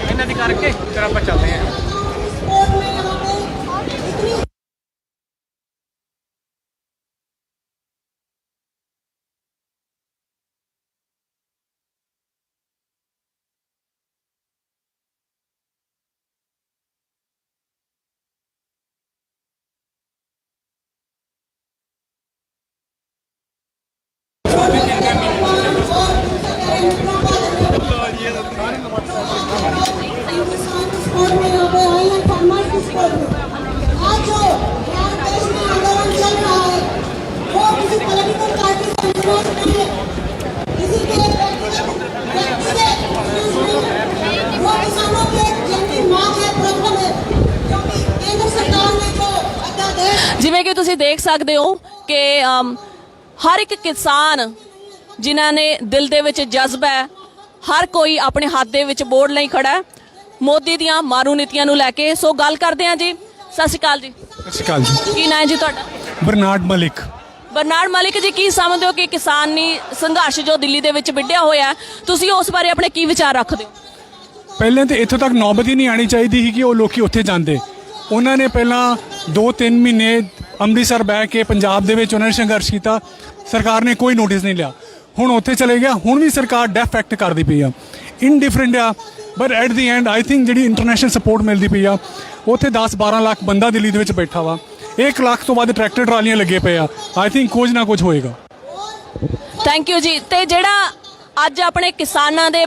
Speaker 15: ਇਹਨਾਂ ਦੀ ਕਰਕੇ ਫਿਰ ਆਪਾਂ ਚੱਲਦੇ ਹਾਂ।
Speaker 4: ਜਿਵੇਂ ਕਿ ਤੁਸੀਂ ਦੇਖ ਸਕਦੇ ਹੋ ਕਿ ਹਰ ਇੱਕ ਕਿਸਾਨ ਜਿਨ੍ਹਾਂ ਨੇ ਦਿਲ ਦੇ ਵਿੱਚ ਜਜ਼ਬਾ ਹੈ, ਹਰ ਕੋਈ ਆਪਣੇ ਹੱਥ ਦੇ ਵਿੱਚ ਬੋਰਡ ਲਈ ਖੜਾ ਹੈ ਮੋਦੀ ਦੀਆਂ ਮਾਰੂ ਨੀਤੀਆਂ ਨੂੰ ਲੈ ਕੇ। ਸੋ ਗੱਲ ਕਰਦੇ ਹਾਂ ਜੀ। ਸਤਿ ਸ਼੍ਰੀ ਅਕਾਲ ਜੀ।
Speaker 13: ਸਤਿ ਸ਼੍ਰੀ ਅਕਾਲ ਜੀ।
Speaker 4: ਕੀ ਨਾਂ ਹੈ ਜੀ ਤੁਹਾਡਾ?
Speaker 13: ਬਰਨਾਰਡ ਮਲਿਕ।
Speaker 4: ਬਰਨਾਰਡ ਮਲਿਕ ਜੀ, ਕੀ ਸਮਝਦੇ ਹੋ ਕਿ ਕਿਸਾਨੀ ਸੰਘਰਸ਼ ਜੋ ਦਿੱਲੀ ਦੇ ਵਿੱਚ ਵਿੱਢਿਆ ਹੋਇਆ, ਤੁਸੀਂ ਉਸ ਬਾਰੇ ਆਪਣੇ ਕੀ ਵਿਚਾਰ ਰੱਖਦੇ ਹੋ?
Speaker 13: ਪਹਿਲਾਂ ਤਾਂ ਇੱਥੋਂ ਤੱਕ ਨੌਬਤ ਹੀ ਨਹੀਂ ਆਣੀ ਚਾਹੀਦੀ ਸੀ ਕਿ ਉਹ ਲੋਕੀ ਉੱਥੇ ਜਾਂਦੇ। ਉਹਨਾਂ ਨੇ ਪਹਿਲਾਂ 2-3 ਮਹੀਨੇ ਅੰਮ੍ਰਿਤਸਰ ਬਹਿ ਕੇ ਪੰਜਾਬ ਦੇ ਵਿੱਚ ਉਹਨਾਂ ਨੇ ਸੰਘਰਸ਼ ਕੀਤਾ, ਸਰਕਾਰ ਨੇ ਕੋਈ ਨੋਟਿਸ ਨਹੀਂ ਲਿਆ। ਹੁਣ ਉੱਥੇ ਚਲੇ ਗਿਆ, ਹੁਣ ਵੀ ਸਰਕਾਰ ਡੈਫ ਐਕਟ ਕਰਦੀ ਪਈ ਆ, ਇਨਡਿਫਰੈਂਟ ਆ। But at the and I think ਜਿਹੜੀ ਇੰਟਰਨੈਸ਼ਨਲ ਸਪੋਰਟ ਮਿਲਦੀ ਪਈ ਆ, ਉੱਥੇ 10-12 ਲੱਖ ਬੰਦਾ ਦਿੱਲੀ ਦੇ ਵਿੱਚ ਬੈਠਾ ਵਾ, 1 ਲੱਖ ਤੋਂ ਵੱਧ ਟਰੈਕਟਰ ਟਰਾਲੀਆਂ ਲੱਗੇ ਪਏ ਆ। ਆਈ ਥਿੰਕ ਕੁਝ ਨਾ ਕੁਝ ਹੋਏਗਾ।
Speaker 4: ਥੈਂਕ ਯੂ ਜੀ। ਤੇ ਜਿਹੜਾ ਅੱਜ ਆਪਣੇ ਕਿਸਾਨਾਂ ਦੇ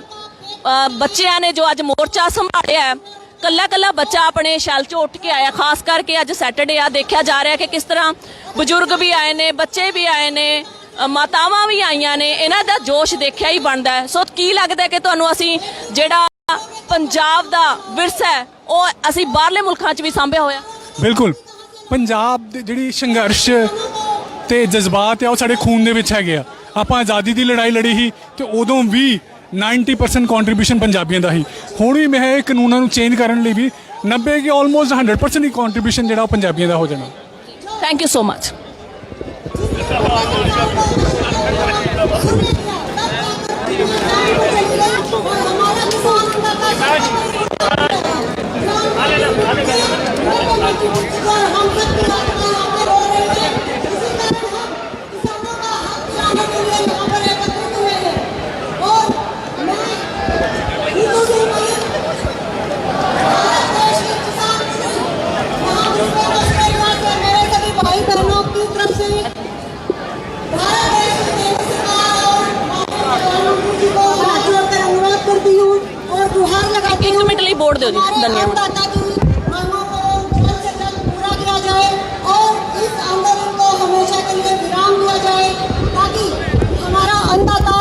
Speaker 4: ਬੱਚਿਆਂ ਨੇ ਜੋ ਅੱਜ ਮੋਰਚਾ ਸੰਭਾਲਿਆ, ਕੱਲਾ ਕੱਲਾ ਬੱਚਾ ਆਪਣੇ ਸ਼ੈਲ ਚੋਂ ਉੱਠ ਕੇ ਆਇਆ। ਖਾਸ ਕਰਕੇ ਅੱਜ ਸੈਟਰਡੇ ਆ, ਦੇਖਿਆ ਜਾ ਰਿਹਾ ਕਿ ਕਿਸ ਤਰ੍ਹਾਂ ਬਜ਼ੁਰਗ ਵੀ ਆਏ ਨੇ, ਬੱਚੇ ਵੀ ਆਏ ਨੇ, ਮਾਤਾਵਾਂ ਵੀ ਆਈਆਂ ਨੇ। ਇਹਨਾਂ ਦਾ ਜੋਸ਼ ਦੇਖਿਆ ਹੀ ਬਣਦਾ ਹੈ। ਸੋ ਕੀ ਲੱਗਦਾ ਕਿ ਤੁਹਾਨੂੰ ਅਸੀਂ ਜਿਹੜਾ ਪੰਜਾਬ ਦਾ ਵਿਰਸਾ ਹੈ ਉਹ ਅਸੀਂ ਬਾਹਰਲੇ ਮੁਲਕਾਂ 'ਚ ਵੀ ਸਾਂਭਿਆ ਹੋਇਆ?
Speaker 13: ਬਿਲਕੁਲ। ਪੰਜਾਬ ਦੇ ਜਿਹੜੀ ਸੰਘਰਸ਼ ਤੇ ਜਜ਼ਬਾਤ ਆ ਉਹ ਸਾਡੇ ਖੂਨ ਦੇ ਵਿੱਚ ਹੈਗੇ ਆ। ਆਪਾਂ ਆਜ਼ਾਦੀ ਦੀ ਲੜਾਈ ਲੜੀ ਸੀ ਤੇ ਉਦੋਂ ਵੀ 90% ਕੰਟਰੀਬਿਊਸ਼ਨ ਪੰਜਾਬੀਆਂ ਦਾ ਸੀ। ਹੁਣ ਵੀ ਮੈਂ ਇਹ ਕਾਨੂੰਨਾਂ ਨੂੰ ਚੇਂਜ ਕਰਨ ਲਈ ਵੀ 90 ਕਿ ਆਲਮੋਸਟ 100% ਹੀ ਕੰਟਰੀਬਿਊਸ਼ਨ ਜਿਹੜਾ ਉਹ ਪੰਜਾਬੀਆਂ ਦਾ ਹੋ ਜਾਣਾ।
Speaker 4: Thank you so much. Vote दो जी। धन्यवाद।
Speaker 14: अन्नदाता की मांगों को जल्द से जल्द पूरा किया जाए और इस आंदोलन को हमेशा के लिए विराम दिया जाए, ताकि हमारा अन्नदाता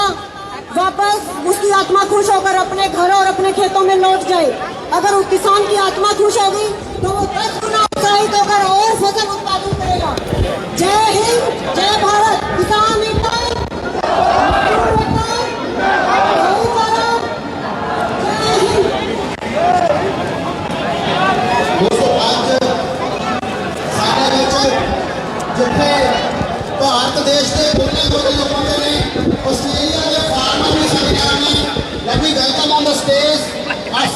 Speaker 14: वापस उसकी आत्मा खुश होकर अपने घरों और अपने खेतों में लौट जाए। अगर उस किसान की आत्मा खुश होगी तो वो 10 गुना उत्साहित होकर और फसल उत्पादन करेगा। जय हिंद, जय भारत। किसान एकता, मजदूर एकता, भाईचारा। जय हिंद।
Speaker 1: दोस्तों, आज सारे ਵਿੱਚ ਜਿੱਥੇ ਭਾਰਤ ਦੇਸ਼ ਦੇ ਕੋਨੇ-ਕੋਨੇ ਤੋਂ ਪਹੁੰਚੇ ਨੇ, ਆਸਟ੍ਰੇਲੀਆ ਦੇ ਫਾਰਮਰ ਵੀ ਸਾਡੇ ਨਾਲ ਨੇ। Let me welcome on the stage are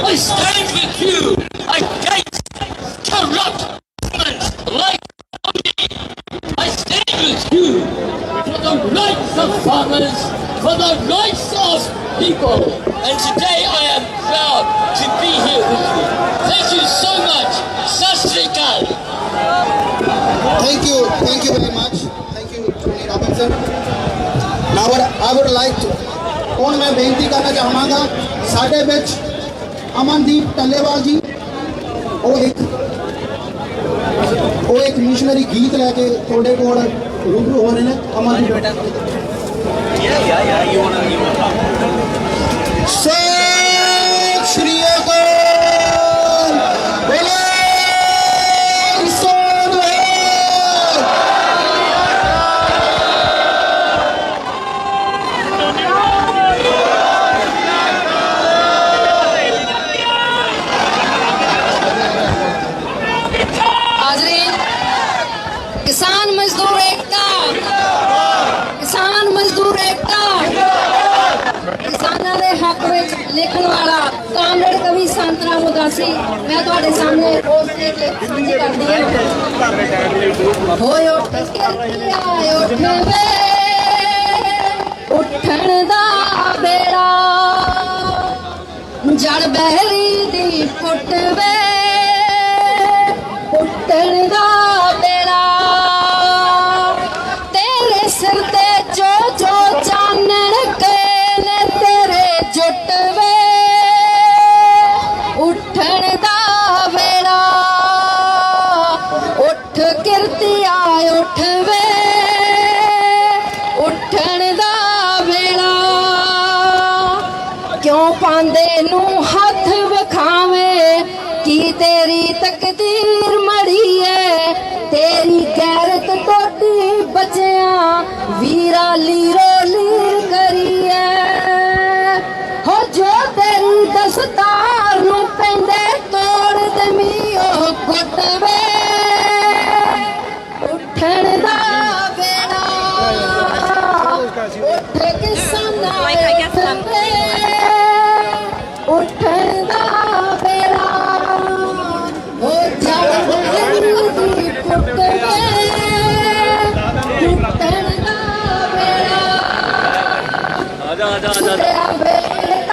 Speaker 2: I stand with you against corrupt governments like Modi. I stand with you for the rights of farmers, for the rights of people. And today I am proud to be here with you. Thank you so much. Sat Sri Akal.
Speaker 1: Thank you very much. Thank you, Tony Robinson. Now I would like to ਹੁਣ ਮੈਂ ਬੇਨਤੀ ਕਰਨਾ ਚਾਹਾਂਗਾ, ਸਾਡੇ ਵਿੱਚ ਅਮਨਦੀਪ ਟੱਲੇਵਾਲ ਜੀ ਉਹ ਇੱਕ ਮਿਸ਼ਨਰੀ ਗੀਤ ਲੈ ਕੇ ਤੁਹਾਡੇ ਕੋਲ ਰੂਬਰੂ ਹੋ ਰਹੇ ਨੇ। ਅਮਨਦੀਪ ਬੇਟਾ ਸਤਿ ਸ਼੍ਰੀ ਅਕਾਲ। ਬੋਲੇ ਸੋਨਿਹਾਲ।
Speaker 14: किसान मजदूर एकता, किसान मजदूर एकता। किसानां दे हक विच लिखण वाला कामरेड कवि संत राम उदासी मैं तुहाडे सामने रोज देख के साझी करदी हां। होय उठ के आए उठ वे उठण दा बेड़ा, जड़ बहरी दी फुट वे उठण दा बेड़ा। तेरे सिर ते जो जो चानण के ने तेरे जुट वे उठण दा बेड़ा। उठ किरती आए उठ वे उठण दा बेड़ा। क्यों पांदे नू हथ विखावे की तेरी तकदीर मड़ी है, तेरी गैरत टोटी बचिया वीरा लीरो लीर करी है। हो जो तेरी दस्तार नू पेंदे तोड़ दमी ओ गुट वे उठण दा बेड़ा। उठ किसाना उठण दा बेड़ा। हो जड़ बहरी दी फुट वे उठण दा बेड़ा। छुटिया बेड़ा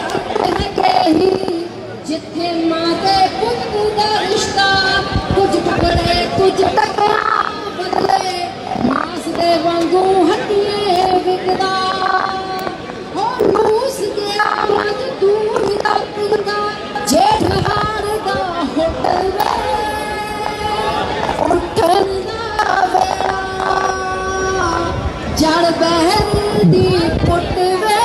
Speaker 14: ही जिथे मां ते पुत दा रिश्ता, कुछ टुकड़े कुछ टकरा बदले मांस दे वांगू हड्डिए विकदा। हो लूस गया मजदूर दा पिंदा, जेठ हार दा होटल वे उठण दा बेड़ा। जड़ बहरी दी फुट वे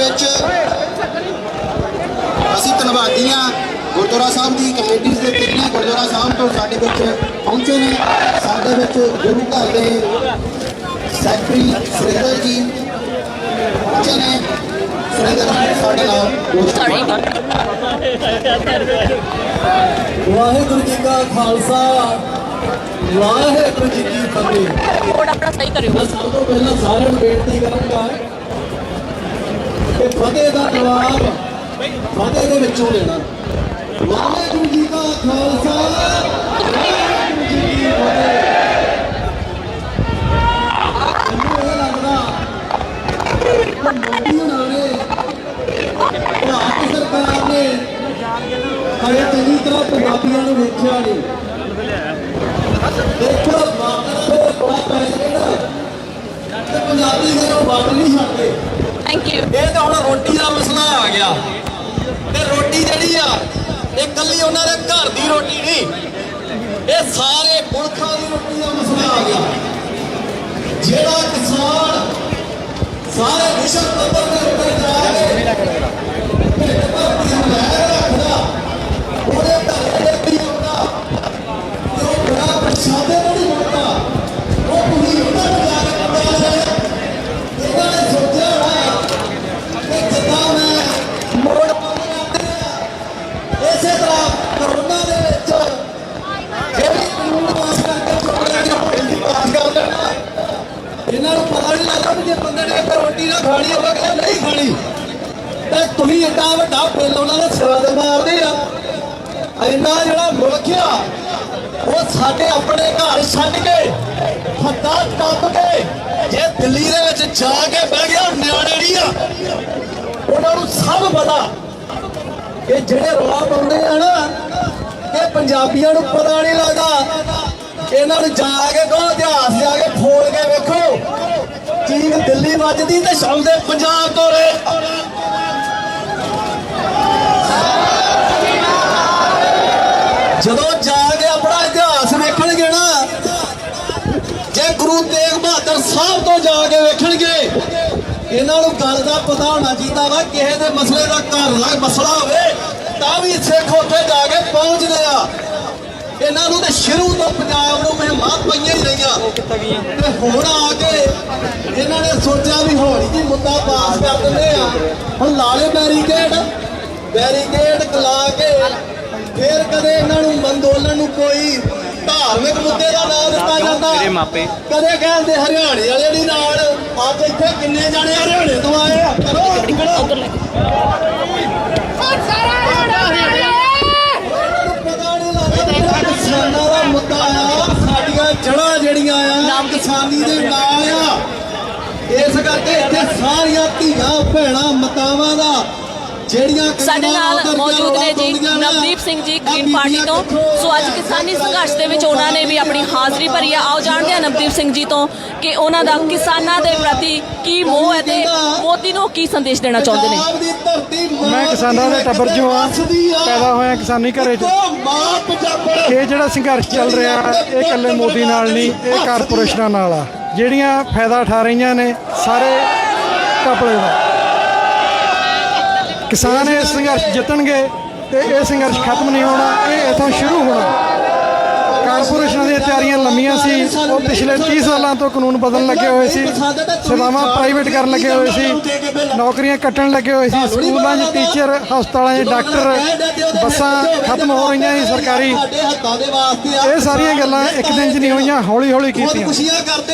Speaker 1: ਵਿੱਚ ਅਸੀਂ ਧੰਨਵਾਦੀ ਹਾਂ ਗੁਰਦੁਆਰਾ ਸਾਹਿਬ ਦੀ ਕਮੇਟੀ ਦੇ ਤਿੰਨੇ ਗੁਰਦੁਆਰਾ ਸਾਹਿਬ ਤੋਂ ਸਾਡੇ ਵਿੱਚ ਪਹੁੰਚੇ ਨੇ। ਸਾਡੇ ਵਿੱਚ ਗੁਰੂ ਘਰ ਦੇ ਸੈਕਟਰੀ ਸੁਰਿੰਦਰ ਜੀ ਪਹੁੰਚੇ ਨੇ। ਸੁਰਿੰਦਰ ਜੀ ਸਾਡੇ ਨਾਲ
Speaker 6: ਵਾਹਿਗੁਰੂ ਜੀ ਕਾ ਖਾਲਸਾ ਵਾਹਿਗੁਰੂ ਜੀ ਕੀ ਫਤਿਹ।
Speaker 4: ਕੋਡ ਆਪਣਾ ਸਹੀ ਕਰਿਓ।
Speaker 6: ਮੈਂ ਸਭ ਤੋਂ ਪਹਿਲਾਂ ਸਾਰਿਆਂ ਨੂੰ ਬੇਨਤੀ ਕਰਾਂਗਾ ਕਿ ਫਤਿਹ ਦਾ ਜਵਾਬ ਫਤਿਹ ਦੇ ਵਿੱਚੋਂ ਲੈਣਾ। ਵਾਹਿਗੁਰੂ ਜੀ ਕਾ ਖਾਲਸਾ ਵਾਹਿਗੁਰੂ ਜੀ ਕੀ ਫਤਿਹ। ਮੈਨੂੰ ਇਹ ਲੱਗਦਾ ਮੋਦੀ ਹੋਣਾ ਨੇ ਭਾਰਤ ਸਰਕਾਰ ਨੇ ਹਰੇ ਚੰਗੀ ਤਰ੍ਹਾਂ ਪੰਜਾਬੀਆਂ ਨੂੰ ਵੇਖਿਆ ਨਹੀਂ। ਦੇਖੋ ਪੰਜਾਬੀ ਜਦੋਂ ਵੰਡ ਨਹੀਂ ਸਕਦੇ।
Speaker 4: Thank you.
Speaker 6: ਇਹ ਤਾਂ ਹੁਣ ਰੋਟੀ ਦਾ ਮਸਲਾ ਆ ਗਿਆ ਤੇ ਰੋਟੀ ਜਿਹੜੀ ਆ ਇਹ ਕੱਲੀ ਉਹਨਾਂ ਦੇ ਘਰ ਦੀ ਰੋਟੀ ਨਹੀਂ, ਇਹ ਸਾਰੇ ਮੁਲਕਾਂ ਦੀ ਰੋਟੀ ਦਾ ਮਸਲਾ ਆ ਗਿਆ। ਜਿਹੜਾ ਕਿਸਾਨ ਸਾਰੇ ਵਿਸ਼ਵ ਪੱਧਰ ਦੇ ਉੱਤੇ ਜਾ ਕੇ ਉਹਦੇ ਘਰ ਦੇ ਵੀ ਹੁੰਦਾ ਉਹ ਬੜਾ ਪ੍ਰਸ਼ਾਦੇ ਨਹੀਂ ਹੁੰਦਾ। ਉਹ ਤੁਸੀਂ ਉਹਨਾਂ ਨੂੰ ਜਾ ਕੇ ਪਤਾ ਲੱਗੇ ਇਹਨਾਂ ਨੇ ਸੋਚਿਆ ਹੋਣਾ ਕਿ ਜਿੱਦਾਂ ਮੈਂ ਮੋੜ ਪਾਉਂਦੇ ਇਸੇ ਤਰ੍ਹਾਂ ਕਰੋਨਾ ਦੇ ਵਿੱਚ ਜਿਹੜੀ ਕਾਨੂੰਨ ਪਾਸ ਕਰਕੇ ਚੁੱਕਿਆ ਗਿਆ ਪਾਸ ਕਰ ਦੇਣਾ। ਇਹਨਾਂ ਨੂੰ ਪਤਾ ਨਹੀਂ ਲੱਗਦਾ ਵੀ ਜੇ ਬੰਦੇ ਨੇ ਇੱਕ ਰੋਟੀ ਨਾ ਖਾਣੀ ਹੋਵੇ ਕਿ ਨਹੀਂ ਖਾਣੀ ਤੇ ਤੁਸੀਂ ਏਡਾ ਵੱਡਾ ਬਿੱਲ ਉਹਨਾਂ ਦੇ ਸਿਰਾਂ ਤੇ ਮਾਰਦੇ ਆ। ਇੰਨਾ ਜਿਹੜਾ ਮੁਲਕ ਆ ਉਹ ਸਾਡੇ ਆਪਣੇ ਘਰ ਛੱਡ ਕੇ ਹੱਥਾਂ ਟੱਪ ਕੇ ਜੇ ਦਿੱਲੀ ਦੇ ਵਿੱਚ ਜਾ ਕੇ ਬਹਿ ਗਿਆ ਨਿਆਣੇ ਨਹੀਂ ਆ ਉਹਨਾਂ ਨੂੰ ਸਭ ਪਤਾ ਕਿ ਜਿਹੜੇ ਰੌਲਾ ਪਾਉਂਦੇ ਆ ਨਾ ਕਿ ਪੰਜਾਬੀਆਂ ਨੂੰ ਪਤਾ ਨਹੀਂ ਲੱਗਦਾ। ਇਹਨਾਂ ਨੂੰ ਜਾ ਕੇ ਕਹੋ ਇਤਿਹਾਸ ਜਾ ਕੇ ਫੋਲ ਕੇ ਵੇਖੋ ਚੀਕ ਦਿੱਲੀ ਵੱਜਦੀ ਤੇ ਸ਼ਾਮਦੇ ਪੰਜਾਬ ਤੋਂ ਰੇ। ਜਦੋਂ ਜਾ ਕੇ ਆਪਣਾ ਇਤਿਹਾਸ ਵੇਖਣਗੇ ਨਾ ਜੇ ਗੁਰੂ ਤੇਗ ਬਹਾਦਰ ਸਾਹਿਬ ਤੋਂ ਜਾ ਕੇ ਵੇਖਣਗੇ ਇਹਨਾਂ ਨੂੰ ਗੱਲ ਦਾ ਪਤਾ ਹੋਣਾ ਚਾਹੀਦਾ ਵਾ ਕਿਸੇ ਦੇ ਮਸਲੇ ਦਾ ਘਰ ਦਾ ਮਸਲਾ ਹੋਵੇ ਤਾਂ ਵੀ ਸਿੱਖ ਉੱਥੇ ਜਾ ਕੇ ਪਹੁੰਚਦੇ ਆ। ਇਹਨਾਂ ਨੂੰ ਤੇ ਸ਼ੁਰੂ ਤੋਂ ਪੰਜਾਬ ਨੂੰ ਮਹਿਮਾਂ ਪਈਆਂ ਹੀ ਰਹੀਆਂ ਤੇ ਹੁਣ ਆ ਕੇ ਇਹਨਾਂ ਨੇ ਸੋਚਿਆ ਵੀ ਹੌਲੀ ਜੀ ਮੁੱਦਾ ਪਾਸ ਕਰ ਦਿੰਦੇ ਆ। ਹੁਣ ਲਾਲੇ ਬੈਰੀਕੇਡ ਲਾ ਕੇ ਫਿਰ ਕਦੇ ਇਹਨਾਂ ਨੂੰ ਅੰਦੋਲਨ ਨੂੰ ਕੋਈ ਧਾਰਮਿਕ ਮੁੱਦੇ ਦਾ ਨਾਮ ਦਿੱਤਾ ਜਾਂਦਾ, ਕਦੇ ਕਹਿੰਦੇ ਹਰਿਆਣੇ ਵਾਲੇ ਨਹੀਂ ਨਾਲ। ਅੱਜ ਇੱਥੇ ਕਿੰਨੇ ਜਾਣੇ ਹਰਿਆਣੇ ਤੋਂ ਆਏ ਆ? ਕਰੋ ਕਿਸਾਨਾਂ ਦਾ ਮੁੱਦਾ ਆ, ਸਾਡੀਆਂ ਜੜ੍ਹਾਂ ਜਿਹੜੀਆਂ ਆ ਕਿਸਾਨੀ ਦੇ ਨਾਲ ਆ। ਇਸ ਕਰਕੇ ਇੱਥੇ ਸਾਰੀਆਂ ਧੀਆਂ ਭੈਣਾਂ ਮਾਤਾਵਾਂ ਦਾ ਜਿਹੜੀਆਂ
Speaker 4: ਸਾਡੇ ਨਾਲ ਮੌਜੂਦ ਨੇ ਜੀ ਨਵਦੀਪ ਸਿੰਘ ਜੀ ਗ੍ਰੀਨ ਪਾਰਟੀ ਤੋਂ। ਸੋ ਅੱਜ ਕਿਸਾਨੀ ਸੰਘਰਸ਼ ਦੇ ਵਿੱਚ ਉਹਨਾਂ ਨੇ ਵੀ ਆਪਣੀ ਹਾਜ਼ਰੀ ਭਰੀ ਆ। ਆਓ ਜਾਣਦੇ ਹਾਂ ਨਵਦੀਪ ਸਿੰਘ ਜੀ ਤੋਂ ਕਿ ਉਹਨਾਂ ਦਾ ਕਿਸਾਨਾਂ ਦੇ ਪ੍ਰਤੀ ਕੀ ਮੋਹ ਹੈ ਤੇ ਮੋਦੀ ਨੂੰ ਕੀ ਸੰਦੇਸ਼ ਦੇਣਾ ਚਾਹੁੰਦੇ ਨੇ।
Speaker 9: ਮੈਂ ਕਿਸਾਨਾਂ ਦੇ ਟੱਬਰ ਚੋਂ ਆ, ਪੈਦਾ ਹੋਇਆ ਕਿਸਾਨੀ ਘਰੇ 'ਚ। ਇਹ ਜਿਹੜਾ ਸੰਘਰਸ਼ ਚੱਲ ਰਿਹਾ ਇਹ ਇਕੱਲੇ ਮੋਦੀ ਨਾਲ ਨਹੀਂ, ਇਹ ਕਾਰਪੋਰੇਸ਼ਨਾਂ ਨਾਲ ਆ ਜਿਹੜੀਆਂ ਫਾਇਦਾ ਉਠਾ ਰਹੀਆਂ ਨੇ ਸਾਰੇ ਘਪਲੇ ਦਾ। ਕਿਸਾਨ ਇਹ ਸੰਘਰਸ਼ ਜਿੱਤਣਗੇ ਤੇ ਇਹ ਸੰਘਰਸ਼ ਖਤਮ ਨਹੀਂ ਹੋਣਾ, ਇਹ ਇੱਥੋਂ ਸ਼ੁਰੂ ਹੋਣਾ। ਕਾਰਪੋਰੇਸ਼ਨਾਂ ਦੀਆਂ ਤਿਆਰੀਆਂ ਲੰਮੀਆਂ ਸੀ, ਉਹ ਪਿਛਲੇ 30 ਸਾਲਾਂ ਤੋਂ ਕਾਨੂੰਨ ਬਦਲਣ ਲੱਗੇ ਹੋਏ ਸੀ, ਸੇਵਾਵਾਂ ਪ੍ਰਾਈਵੇਟ ਕਰਨ ਲੱਗੇ ਹੋਏ ਸੀ, ਨੌਕਰੀਆਂ ਕੱਟਣ ਲੱਗੇ ਹੋਏ ਸੀ, ਸਕੂਲਾਂ 'ਚ ਟੀਚਰ, ਹਸਪਤਾਲਾਂ 'ਚ ਡਾਕਟਰ, ਬੱਸਾਂ ਖਤਮ ਹੋ ਰਹੀਆਂ ਸੀ ਸਰਕਾਰੀ। ਇਹ ਸਾਰੀਆਂ ਗੱਲਾਂ ਇੱਕ ਦਿਨ 'ਚ ਨਹੀਂ ਹੋਈਆਂ, ਹੌਲੀ ਹੌਲੀ ਕੀਤੀਆਂ।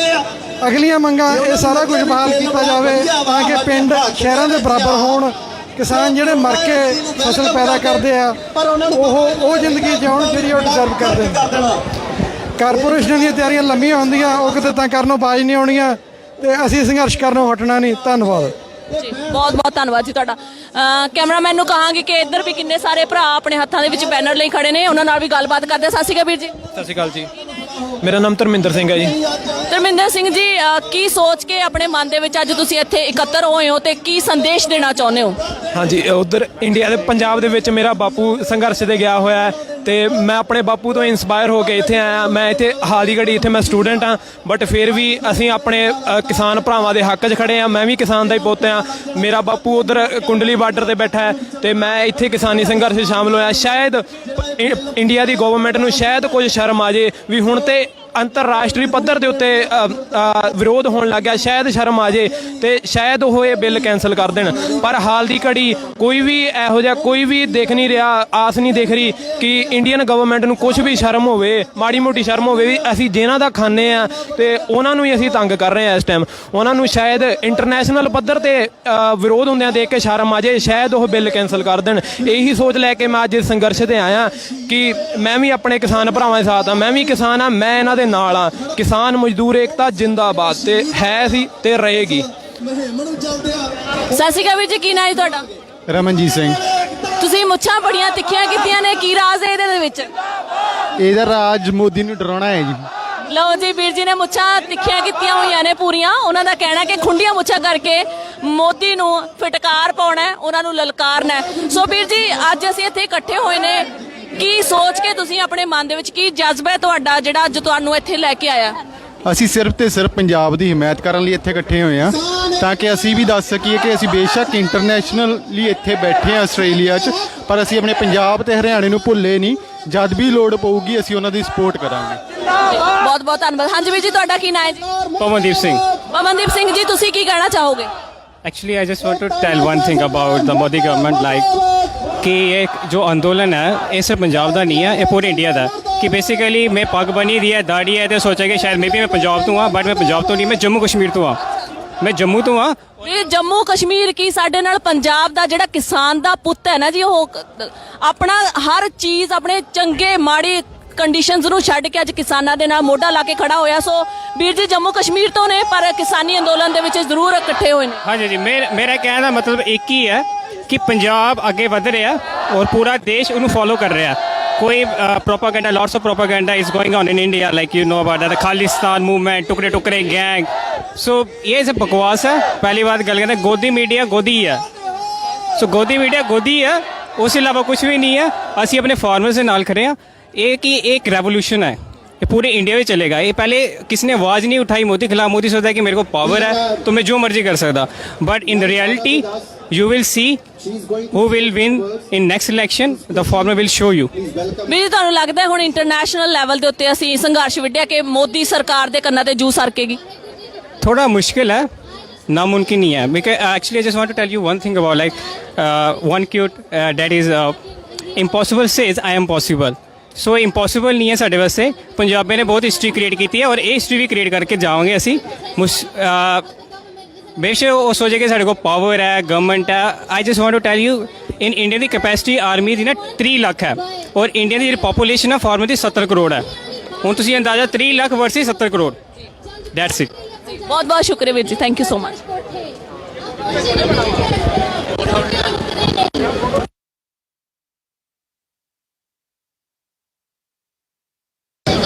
Speaker 9: ਅਗਲੀਆਂ ਮੰਗਾਂ ਇਹ ਸਾਰਾ ਕੁਝ ਬਹਾਲ ਕੀਤਾ ਜਾਵੇ ਤਾਂ ਕਿ ਪਿੰਡ ਸ਼ਹਿਰਾਂ ਦੇ ਬਰਾਬਰ ਹੋਣ। ਕਿਸਾਨ ਜਿਹੜੇ ਮਰ ਕੇ ਫਸਲ ਪੈਦਾ ਕਰਦੇ ਆ ਉਹ ਜ਼ਿੰਦਗੀ ਜਿਉਣ ਜਿਹੜੀ ਉਹ ਡਿਜ਼ਰਵ ਕਰਦੇ ਨੇ। ਕਾਰਪੋਰੇਸ਼ਨਾਂ ਦੀਆਂ ਤਿਆਰੀਆਂ ਲੰਮੀਆਂ ਹੁੰਦੀਆਂ, ਉਹ ਕਿਤੇ ਤਾਂ ਕਰਨੋਂ ਬਾਜ਼ ਨਹੀਂ ਆਉਣੀਆਂ ਤੇ ਅਸੀਂ ਸੰਘਰਸ਼ ਕਰਨੋਂ ਹਟਣਾ ਨਹੀਂ। ਧੰਨਵਾਦ
Speaker 4: ਜੀ, ਬਹੁਤ ਬਹੁਤ ਧੰਨਵਾਦ ਜੀ ਤੁਹਾਡਾ। ਕੈਮਰਾਮੈਨ ਨੂੰ ਕਹਾਂਗੇ ਕਿ ਇੱਧਰ ਵੀ ਕਿੰਨੇ ਸਾਰੇ ਭਰਾ ਆਪਣੇ ਹੱਥਾਂ ਦੇ ਵਿੱਚ ਬੈਨਰ ਲਈ ਖੜੇ ਨੇ, ਉਹਨਾਂ ਨਾਲ ਵੀ ਗੱਲਬਾਤ ਕਰਦੇ। ਸਤਿ ਸ਼੍ਰੀ ਅਕਾਲ ਵੀਰ ਜੀ।
Speaker 11: ਸਤਿ ਸ਼੍ਰੀ ਅਕਾਲ ਜੀ, ਮੇਰਾ ਨਾਮ ਧਰਮਿੰਦਰ ਸਿੰਘ ਹੈ ਜੀ।
Speaker 4: ਧਰਮਿੰਦਰ ਸਿੰਘ ਜੀ, ਕੀ ਸੋਚ ਕੇ ਆਪਣੇ ਮਨ ਦੇ ਵਿੱਚ ਅੱਜ ਤੁਸੀਂ ਇੱਥੇ ਇਕੱਤਰ ਹੋਏ ਹੋ ਤੇ ਕੀ ਸੰਦੇਸ਼ ਦੇਣਾ ਚਾਹੁੰਦੇ ਹੋ?
Speaker 11: ਹਾਂਜੀ, ਉਧਰ ਇੰਡੀਆ ਦੇ ਪੰਜਾਬ ਦੇ ਵਿੱਚ ਮੇਰਾ ਬਾਪੂ ਸੰਘਰਸ਼ ਤੇ ਗਿਆ ਹੋਇਆ ਹੈ ਤੇ ਮੈਂ ਆਪਣੇ ਬਾਪੂ ਤੋਂ ਇਨਸਪਾਇਰ ਹੋ ਕੇ ਇੱਥੇ ਆਇਆ। ਮੈਂ ਇੱਥੇ ਹਾਲ ਦੀ ਘੜੀ ਇੱਥੇ ਮੈਂ ਸਟੂਡੈਂਟ ਹਾਂ, ਬਟ ਫਿਰ ਵੀ ਅਸੀਂ ਆਪਣੇ ਕਿਸਾਨ ਭਰਾਵਾਂ ਦੇ ਹੱਕ 'ਚ ਖੜੇ ਹਾਂ। ਮੈਂ ਵੀ ਕਿਸਾਨ ਦਾ ਹੀ ਪੁੱਤ ਹਾਂ। ਮੇਰਾ ਬਾਪੂ ਉਧਰ ਕੁੰਡਲੀ ਬਾਰਡਰ ਤੇ ਬੈਠਾ ਹੈ ਤੇ ਮੈਂ ਇੱਥੇ ਕਿਸਾਨੀ ਸੰਘਰਸ਼ 'ਚ ਸ਼ਾਮਲ ਹੋਇਆ। ਸ਼ਾਇਦ ਇੰਡੀਆ ਦੀ ਗਵਰਨਮੈਂਟ ਨੂੰ ਸ਼ਾਇਦ ਕੁਝ ਸ਼ਰਮ ਆ ਜੇ ਵੀ ਹੁਣ ਤੇ ਅੰਤਰਰਾਸ਼ਟਰੀ ਪੱਧਰ ਦੇ ਉੱਤੇ ਵਿਰੋਧ ਹੋਣ ਲੱਗ ਗਿਆ, ਸ਼ਾਇਦ ਸ਼ਰਮ ਆ ਜੇ ਤੇ ਸ਼ਾਇਦ ਉਹ ਇਹ ਬਿੱਲ ਕੈਂਸਲ ਕਰ ਦੇਣ। ਪਰ ਹਾਲ ਦੀ ਘੜੀ ਕੋਈ ਵੀ ਇਹੋ ਜਿਹਾ ਕੋਈ ਵੀ ਦੇਖ ਨਹੀਂ ਰਿਹਾ, ਆਸ ਨਹੀਂ ਦੇਖ ਰਹੀ ਕਿ ਇੰਡੀਅਨ ਗਵਰਨਮੈਂਟ ਨੂੰ ਕੁਝ ਵੀ ਸ਼ਰਮ ਹੋਵੇ, ਮਾੜੀ ਮੋਟੀ ਸ਼ਰਮ ਹੋਵੇ ਵੀ ਅਸੀਂ ਜਿਹਨਾਂ ਦਾ ਖਾਂਦੇ ਆ ਤੇ ਉਹਨਾਂ ਨੂੰ ਹੀ ਅਸੀਂ ਤੰਗ ਕਰ ਰਹੇ ਹਾਂ ਇਸ ਟਾਈਮ। ਉਹਨਾਂ ਨੂੰ ਸ਼ਾਇਦ ਇੰਟਰਨੈਸ਼ਨਲ ਪੱਧਰ ਤੇ ਵਿਰੋਧ ਹੁੰਦਿਆਂ ਦੇਖ ਕੇ ਸ਼ਰਮ ਆ ਜੇ, ਸ਼ਾਇਦ ਉਹ ਬਿੱਲ ਕੈਂਸਲ ਕਰ ਦੇਣ। ਇਹੀ ਸੋਚ ਲੈ ਕੇ ਮੈਂ ਅੱਜ ਇਸ ਸੰਘਰਸ਼ ਤੇ ਆਇਆ ਕਿ ਮੈਂ ਵੀ ਆਪਣੇ ਕਿਸਾਨ ਭਰਾਵਾਂ ਦੇ ਸਾਥ ਹਾਂ। ਮੈਂ ਵੀ ਕਿਸਾਨ ਹਾਂ, ਮੈਂ ਇਹਨਾਂ ਦੇ ਨਾਲ ਆ। ਕਿਸਾਨ ਮਜ਼ਦੂਰ ਏਕਤਾ ਜਿੰਦਾਬਾਦ ਤੇ ਹੈ ਸੀ ਤੇ ਰਹੇਗੀ।
Speaker 4: ਸਤਿ ਸ਼੍ਰੀ ਅਕਾਲ ਵੀਰ ਜੀ, ਕੀ ਨਾਂ ਹੈ ਤੁਹਾਡਾ?
Speaker 9: ਰਮਨਜੀਤ ਸਿੰਘ।
Speaker 4: ਤੁਸੀਂ ਮੁੱਛਾਂ ਬੜੀਆਂ ਤਿੱਖੀਆਂ ਕੀਤੀਆਂ ਨੇ, ਕੀ ਰਾਜ਼ ਹੈ ਇਹਦੇ ਵਿੱਚ?
Speaker 9: ਇਹਦਾ ਰਾਜ ਮੋਦੀ ਨੂੰ ਡਰਾਉਣਾ ਹੈ ਜੀ।
Speaker 4: ਲਓ ਜੀ, ਵੀਰ ਜੀ ਨੇ ਮੁੱਛਾਂ ਤਿੱਖੀਆਂ ਕੀਤੀਆਂ ਹੋਈਆਂ ਨੇ ਪੂਰੀਆਂ। ਉਹਨਾਂ ਦਾ ਕਹਿਣਾ ਕਿ ਖੁੰਡੀਆਂ ਮੁੱਛਾਂ ਕਰਕੇ ਮੋਦੀ ਨੂੰ ਫਟਕਾਰ ਪਾਉਣਾ ਹੈ, ਉਹਨਾਂ ਨੂੰ ਲਲਕਾਰਨਾ ਹੈ। ਸੋ ਵੀਰ ਜੀ, ਅੱਜ ਅਸੀਂ ਇੱਥੇ ਇਕੱਠੇ ਹੋਏ ਨੇ, ਕੀ ਸੋਚ ਕੇ ਤੁਸੀਂ ਆਪਣੇ ਮਨ ਦੇ ਵਿੱਚ ਕੀ ਜਜ਼ਬਾ ਹੈ ਤੁਹਾਡਾ ਜਿਹੜਾ ਅੱਜ ਤੁਹਾਨੂੰ ਇੱਥੇ ਲੈ ਕੇ ਆਇਆ?
Speaker 9: ਅਸੀਂ ਸਿਰਫ ਤੇ ਸਿਰਫ ਪੰਜਾਬ ਦੀ ਹਮਾਇਤ ਕਰਨ ਲਈ ਇੱਥੇ ਇਕੱਠੇ ਹੋਏ ਹਾਂ, ਤਾਂ ਕਿ ਅਸੀਂ ਵੀ ਦੱਸ ਸਕੀਏ ਕਿ ਅਸੀਂ ਬੇਸ਼ੱਕ ਇੰਟਰਨੈਸ਼ਨਲੀ ਇੱਥੇ ਬੈਠੇ ਹਾਂ ਆਸਟ੍ਰੇਲੀਆ 'ਚ, ਪਰ ਅਸੀਂ ਆਪਣੇ ਪੰਜਾਬ ਤੇ ਹਰਿਆਣੇ ਨੂੰ ਭੁੱਲੇ ਨਹੀਂ। ਜਦ ਵੀ ਲੋੜ ਪਊਗੀ ਅਸੀਂ ਉਹਨਾਂ ਦੀ ਸਪੋਰਟ ਕਰਾਂਗੇ।
Speaker 4: ਬਹੁਤ ਬਹੁਤ ਧੰਨਵਾਦ। ਹਾਂਜੀ ਵੀਰ ਜੀ, ਤੁਹਾਡਾ ਕੀ ਨਾਂ ਹੈ ਜੀ?
Speaker 3: ਪਵਨਦੀਪ ਸਿੰਘ।
Speaker 4: ਪਵਨਦੀਪ ਸਿੰਘ ਜੀ, ਤੁਸੀਂ ਕੀ ਕਹਿਣਾ ਚਾਹੋਗੇ?
Speaker 3: Actually, I just want to tell one thing about the Modi government, like कि ये जो आंदोलन है ये सिर्फ पंजाब का नहीं है, ये पूरे इंडिया का कि बेसिकली मैं पग बनी दी है, दाढ़ी है, तो सोचा कि शायद मे भी मैं पंजाब तो हाँ, बट मैं पंजाब तो नहीं, मैं जम्मू कश्मीर तो हाँ, मैं जम्मू तो हाँ।
Speaker 4: ਇਹ ਜੰਮੂ ਕਸ਼ਮੀਰ ਕੀ ਸਾਡੇ ਨਾਲ ਪੰਜਾਬ ਦਾ ਜਿਹੜਾ ਕਿਸਾਨ ਦਾ ਪੁੱਤ ਹੈ ਨਾ ਜੀ, ਉਹ ਆਪਣਾ ਹਰ ਚੀਜ਼ ਆਪਣੇ ਚੰਗੇ ਮਾੜੀ ਕੰਡੀਸ਼ਨਸ ਨੂੰ ਛੱਡ ਕੇ ਅੱਜ ਕਿਸਾਨਾਂ ਦੇ ਨਾਲ ਮੋਢਾ ਲਾ ਕੇ ਖੜਾ ਹੋਇਆ। ਸੋ ਵੀਰ ਜੀ ਜੰਮੂ ਕਸ਼ਮੀਰ ਤੋਂ ਨੇ, ਪਰ ਕਿਸਾਨੀ ਅੰਦੋਲਨ ਦੇ ਵਿੱਚ ਜ਼ਰੂਰ ਇਕੱਠੇ ਹੋਏ ਨੇ।
Speaker 3: ਹਾਂਜੀ ਜੀ, ਮੇਰਾ ਕਹਿਣ ਦਾ ਮਤਲਬ ਇੱਕ ਹੀ ਹੈ ਕਿ ਪੰਜਾਬ ਅੱਗੇ ਵਧ ਰਿਹਾ ਔਰ ਪੂਰਾ ਦੇਸ਼ ਉਹਨੂੰ ਫੋਲੋ ਕਰ ਰਿਹਾ। कोई propaganda, lots of propaganda is going on in India, like you know about the Khalistan movement, टुकड़े टुकड़े गैंग। सो ये सब बकवास है। पहली बात गल करते हैं, गोदी मीडिया गोदी है। सो गोदी मीडिया गोदी है, उसके अलावा कुछ भी नहीं है। असी अपने फार्मर्स के नाल खड़े हैं। ये कि एक रेवोल्यूशन है, ये पूरे इंडिया में चलेगा। ये पहले किसी ने आवाज़ नहीं उठाई मोदी खिलाफ। मोदी सोचता है कि मेरे को पावर है तो मैं जो मर्जी कर सकता, but in reality you will see who will win in next election. The farmer will show you.
Speaker 4: ਵੀ ਤੁਹਾਨੂੰ ਲੱਗਦਾ ਹੈ ਹੁਣ ਇੰਟਰਨੈਸ਼ਨਲ ਲੈਵਲ ਦੇ ਉੱਤੇ ਅਸੀਂ ਸੰਘਰਸ਼ ਵਿੱਢਿਆ ਕਿ ਮੋਦੀ ਸਰਕਾਰ ਦੇ ਕੰਨਾਂ ਤੇ ਜੂ ਸਰਕੇਗੀ?
Speaker 3: थोड़ा मुश्किल है, नामुमकिन नहीं है। Because actually I just want to tell you one thing about like one quote that is impossible says I am possible. So impossible ਨਹੀਂ ਹੈ ਸਾਡੇ ਵਾਸਤੇ। ਪੰਜਾਬੀਆਂ ਨੇ ਬਹੁਤ ਹਿਸਟਰੀ ਕ੍ਰੀਏਟ ਕੀਤੀ ਹੈ ਔਰ ਇਹ ਹਿਸਟਰੀ ਵੀ ਕ੍ਰੀਏਟ ਕਰਕੇ ਜਾਵਾਂਗੇ ਅਸੀਂ। बेशक वो सोचे कि साढ़े को पावर है, गवर्नमेंट है। I just want to tell you, in India की कैपेसिटी आर्मी की ना 3 लाख है और इंडिया की पॉपूलेशन है फार्मर की 70 करोड़ है। हूँ तुम अंदाजा 3 lakh versus 70 crore. That's it.
Speaker 4: बहुत बहुत शुक्रिया Veer ji, thank you so much.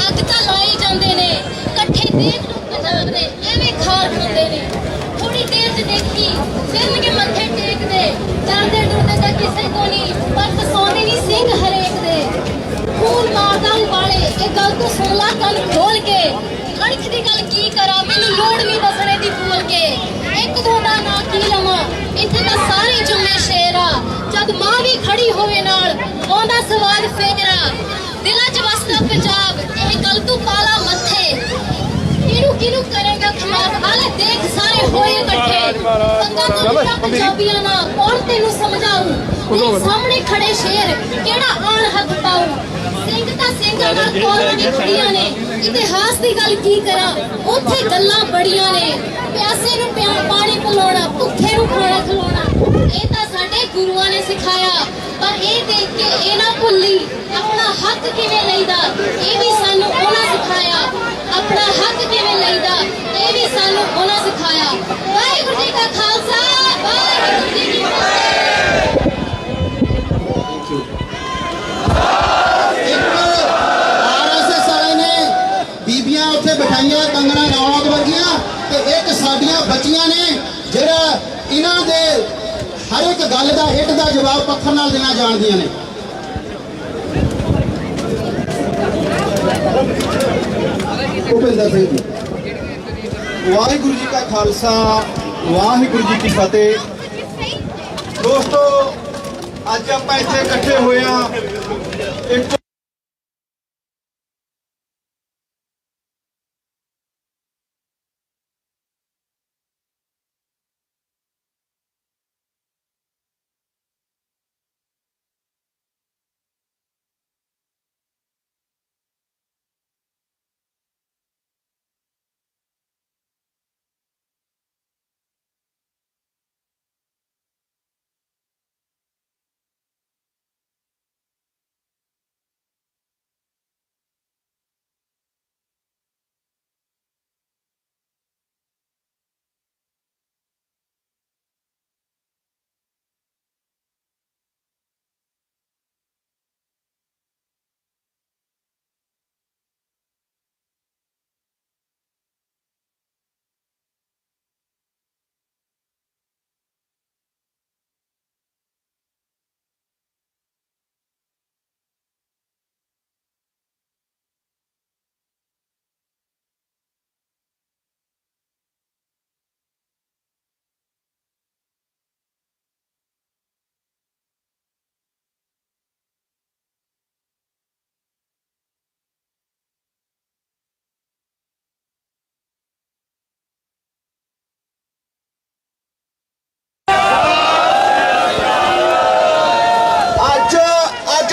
Speaker 14: ਅੱਗ ਤਾਂ ਲਾਈ ਜਾਂਦੇ ਨੇ, ਇਕੱਠੇ ਦੇਖ ਨੂੰ ਪਜਾਉਂਦੇ, ਐਵੇਂ ਖਾਰ ਖਾਂਦੇ ਨੇ। ਥੋੜੀ ਦੇਰ ਚ ਦੇਖੀ ਫਿਰਨਗੇ ਮੱਥੇ ਟੇਕਦੇ, ਡਰਦੇ ਡਰਦੇ ਤਾਂ ਕਿਸੇ ਕੋ ਨਹੀਂ, ਪਰ ਕਸਾਉਂਦੇ ਨਹੀਂ ਸਿੰਘ ਹਰੇਕ ਦੇ। ਖੂਨ ਮਾਰਦਾ ਉਬਾਲੇ, ਇਹ ਗੱਲ ਤੂੰ ਸੁਣ ਲਾ ਕੰਨ ਖੋਲ ਕੇ। ਅਣਖ ਦੀ ਗੱਲ ਕੀ ਕਰਾਂ, ਮੈਨੂੰ ਲੋੜ ਨਹੀਂ ਦੱਸਣੇ ਦੀ ਭੁੱਲ ਕੇ। ਇੱਕ ਦੋ ਦਾ ਨਾਂ ਕੀ ਲਵਾਂ, ਇੱਥੇ ਤਾਂ ਸਾਰੇ ਜੁਮੇ ਸ਼ੇਰ ਆ। ਜਦ ਮਾਂ ਵੀ ਖੜੀ ਹੋਵੇ ਨਾਲ, ਆਉਂਦਾ ਸਵਾਦ ਫੇਰਾ। ਦਿਲਾਂ 'ਚ ਵਸਦਾ ਪੰਜਾਬ, ਇਹ ਗੱਲ ਤੂੰ ਪਾਲਾ ਮੱਥੇ। ਕਿਹਨੂੰ ਕਿਹਨੂੰ ਕਰੇਗਾ ਖਿਲਾਫ, ਆਲੇ ਦੇਖ ਸਾਰੇ ਹੋਏ ਇਕੱਠੇ। ਪੰਗਾ ਤਾਂ ਪੰਜਾਬੀਆਂ ਨਾਲ, ਕੌਣ ਤੈਨੂੰ ਸਮਝਾਊ? ਤੇਰੇ ਸਾਹਮਣੇ ਖੜੇ ਸ਼ੇਰ, ਕਿਹੜਾ ਆਣ ਹੱਥ ਪਾਊ? ਸਿੰਘ ਤਾਂ ਸਿੰਘਾਂ ਨਾਲ ਕੋਲਾਂ ਦੀ ਕੁੜੀਆਂ ਨੇ। ਇਤਿਹਾਸ ਦੀ ਗੱਲ ਕੀ ਕਰਾਂ, ਉੱਥੇ ਗੱਲਾਂ ਬੜੀਆਂ ਨੇ। ਪਿਆਸੇ ਨੂੰ ਪਾਣੀ ਪਿਲਾਉਣਾ, ਭੁੱਖੇ ਨੂੰ ਖਾਣਾ ਖਿਲਾਉਣਾ, ਇਹ ਤਾਂ ਸਾਡੇ ਗੁਰੂਆਂ ਨੇ ਸਿਖਾਇਆ। ਪਰ ਇਹ ਦੇਖ ਕੇ ਇਹ ਨਾ ਭੁੱਲੀ, ਆਪਣਾ ਹੱਕ ਕਿਵੇਂ ਲਈਦਾ, ਇਹ ਵੀ ਸਾਨੂੰ ਉਹਨਾਂ ਸਿਖਾਇਆ। ਆਪਣਾ ਹੱਕ ਕਿਵੇਂ ਲਈਦਾ, ਇਹ ਵੀ ਸਾਨੂੰ ਉਹਨਾਂ ਸਿਖਾਇਆ। ਵਾਹਿਗੁਰੂ ਜੀ ਕਾ ਖਾਲਸਾ, ਵਾਹਿਗੁਰੂ ਜੀ ਕੀ ਫਤਿਹ।
Speaker 1: ਆਰਐਸਐਸ ਵਾਲੇ ਨੇ ਬੀਬੀਆਂ ਉੱਥੇ ਬਿਠਾਈਆਂ ਕੰਗਣਾ ਰਣੌਤ ਵਰਗੀਆਂ, ਤੇ ਇੱਕ ਸਾਡੀਆਂ ਬੱਚੀਆਂ ਨੇ ਜਿਹੜਾ ਇਹਨਾਂ ਦੇ ਹਰ ਇੱਕ ਗੱਲ ਦਾ ਇੱਟ ਦਾ ਜਵਾਬ ਪੱਥਰ ਨਾਲ ਦੇਣਾ ਜਾਣਦੀਆਂ ਨੇ।
Speaker 6: ਭੁਪਿੰਦਰ ਸਿੰਘ ਜੀ। ਵਾਹਿਗੁਰੂ ਜੀ ਕਾ ਖਾਲਸਾ, ਵਾਹਿਗੁਰੂ ਜੀ ਕੀ ਫਤਿਹ। ਦੋਸਤੋ, ਅੱਜ ਆਪਾਂ ਇੱਥੇ ਇਕੱਠੇ ਹੋਏ ਹਾਂ ਇੱਕ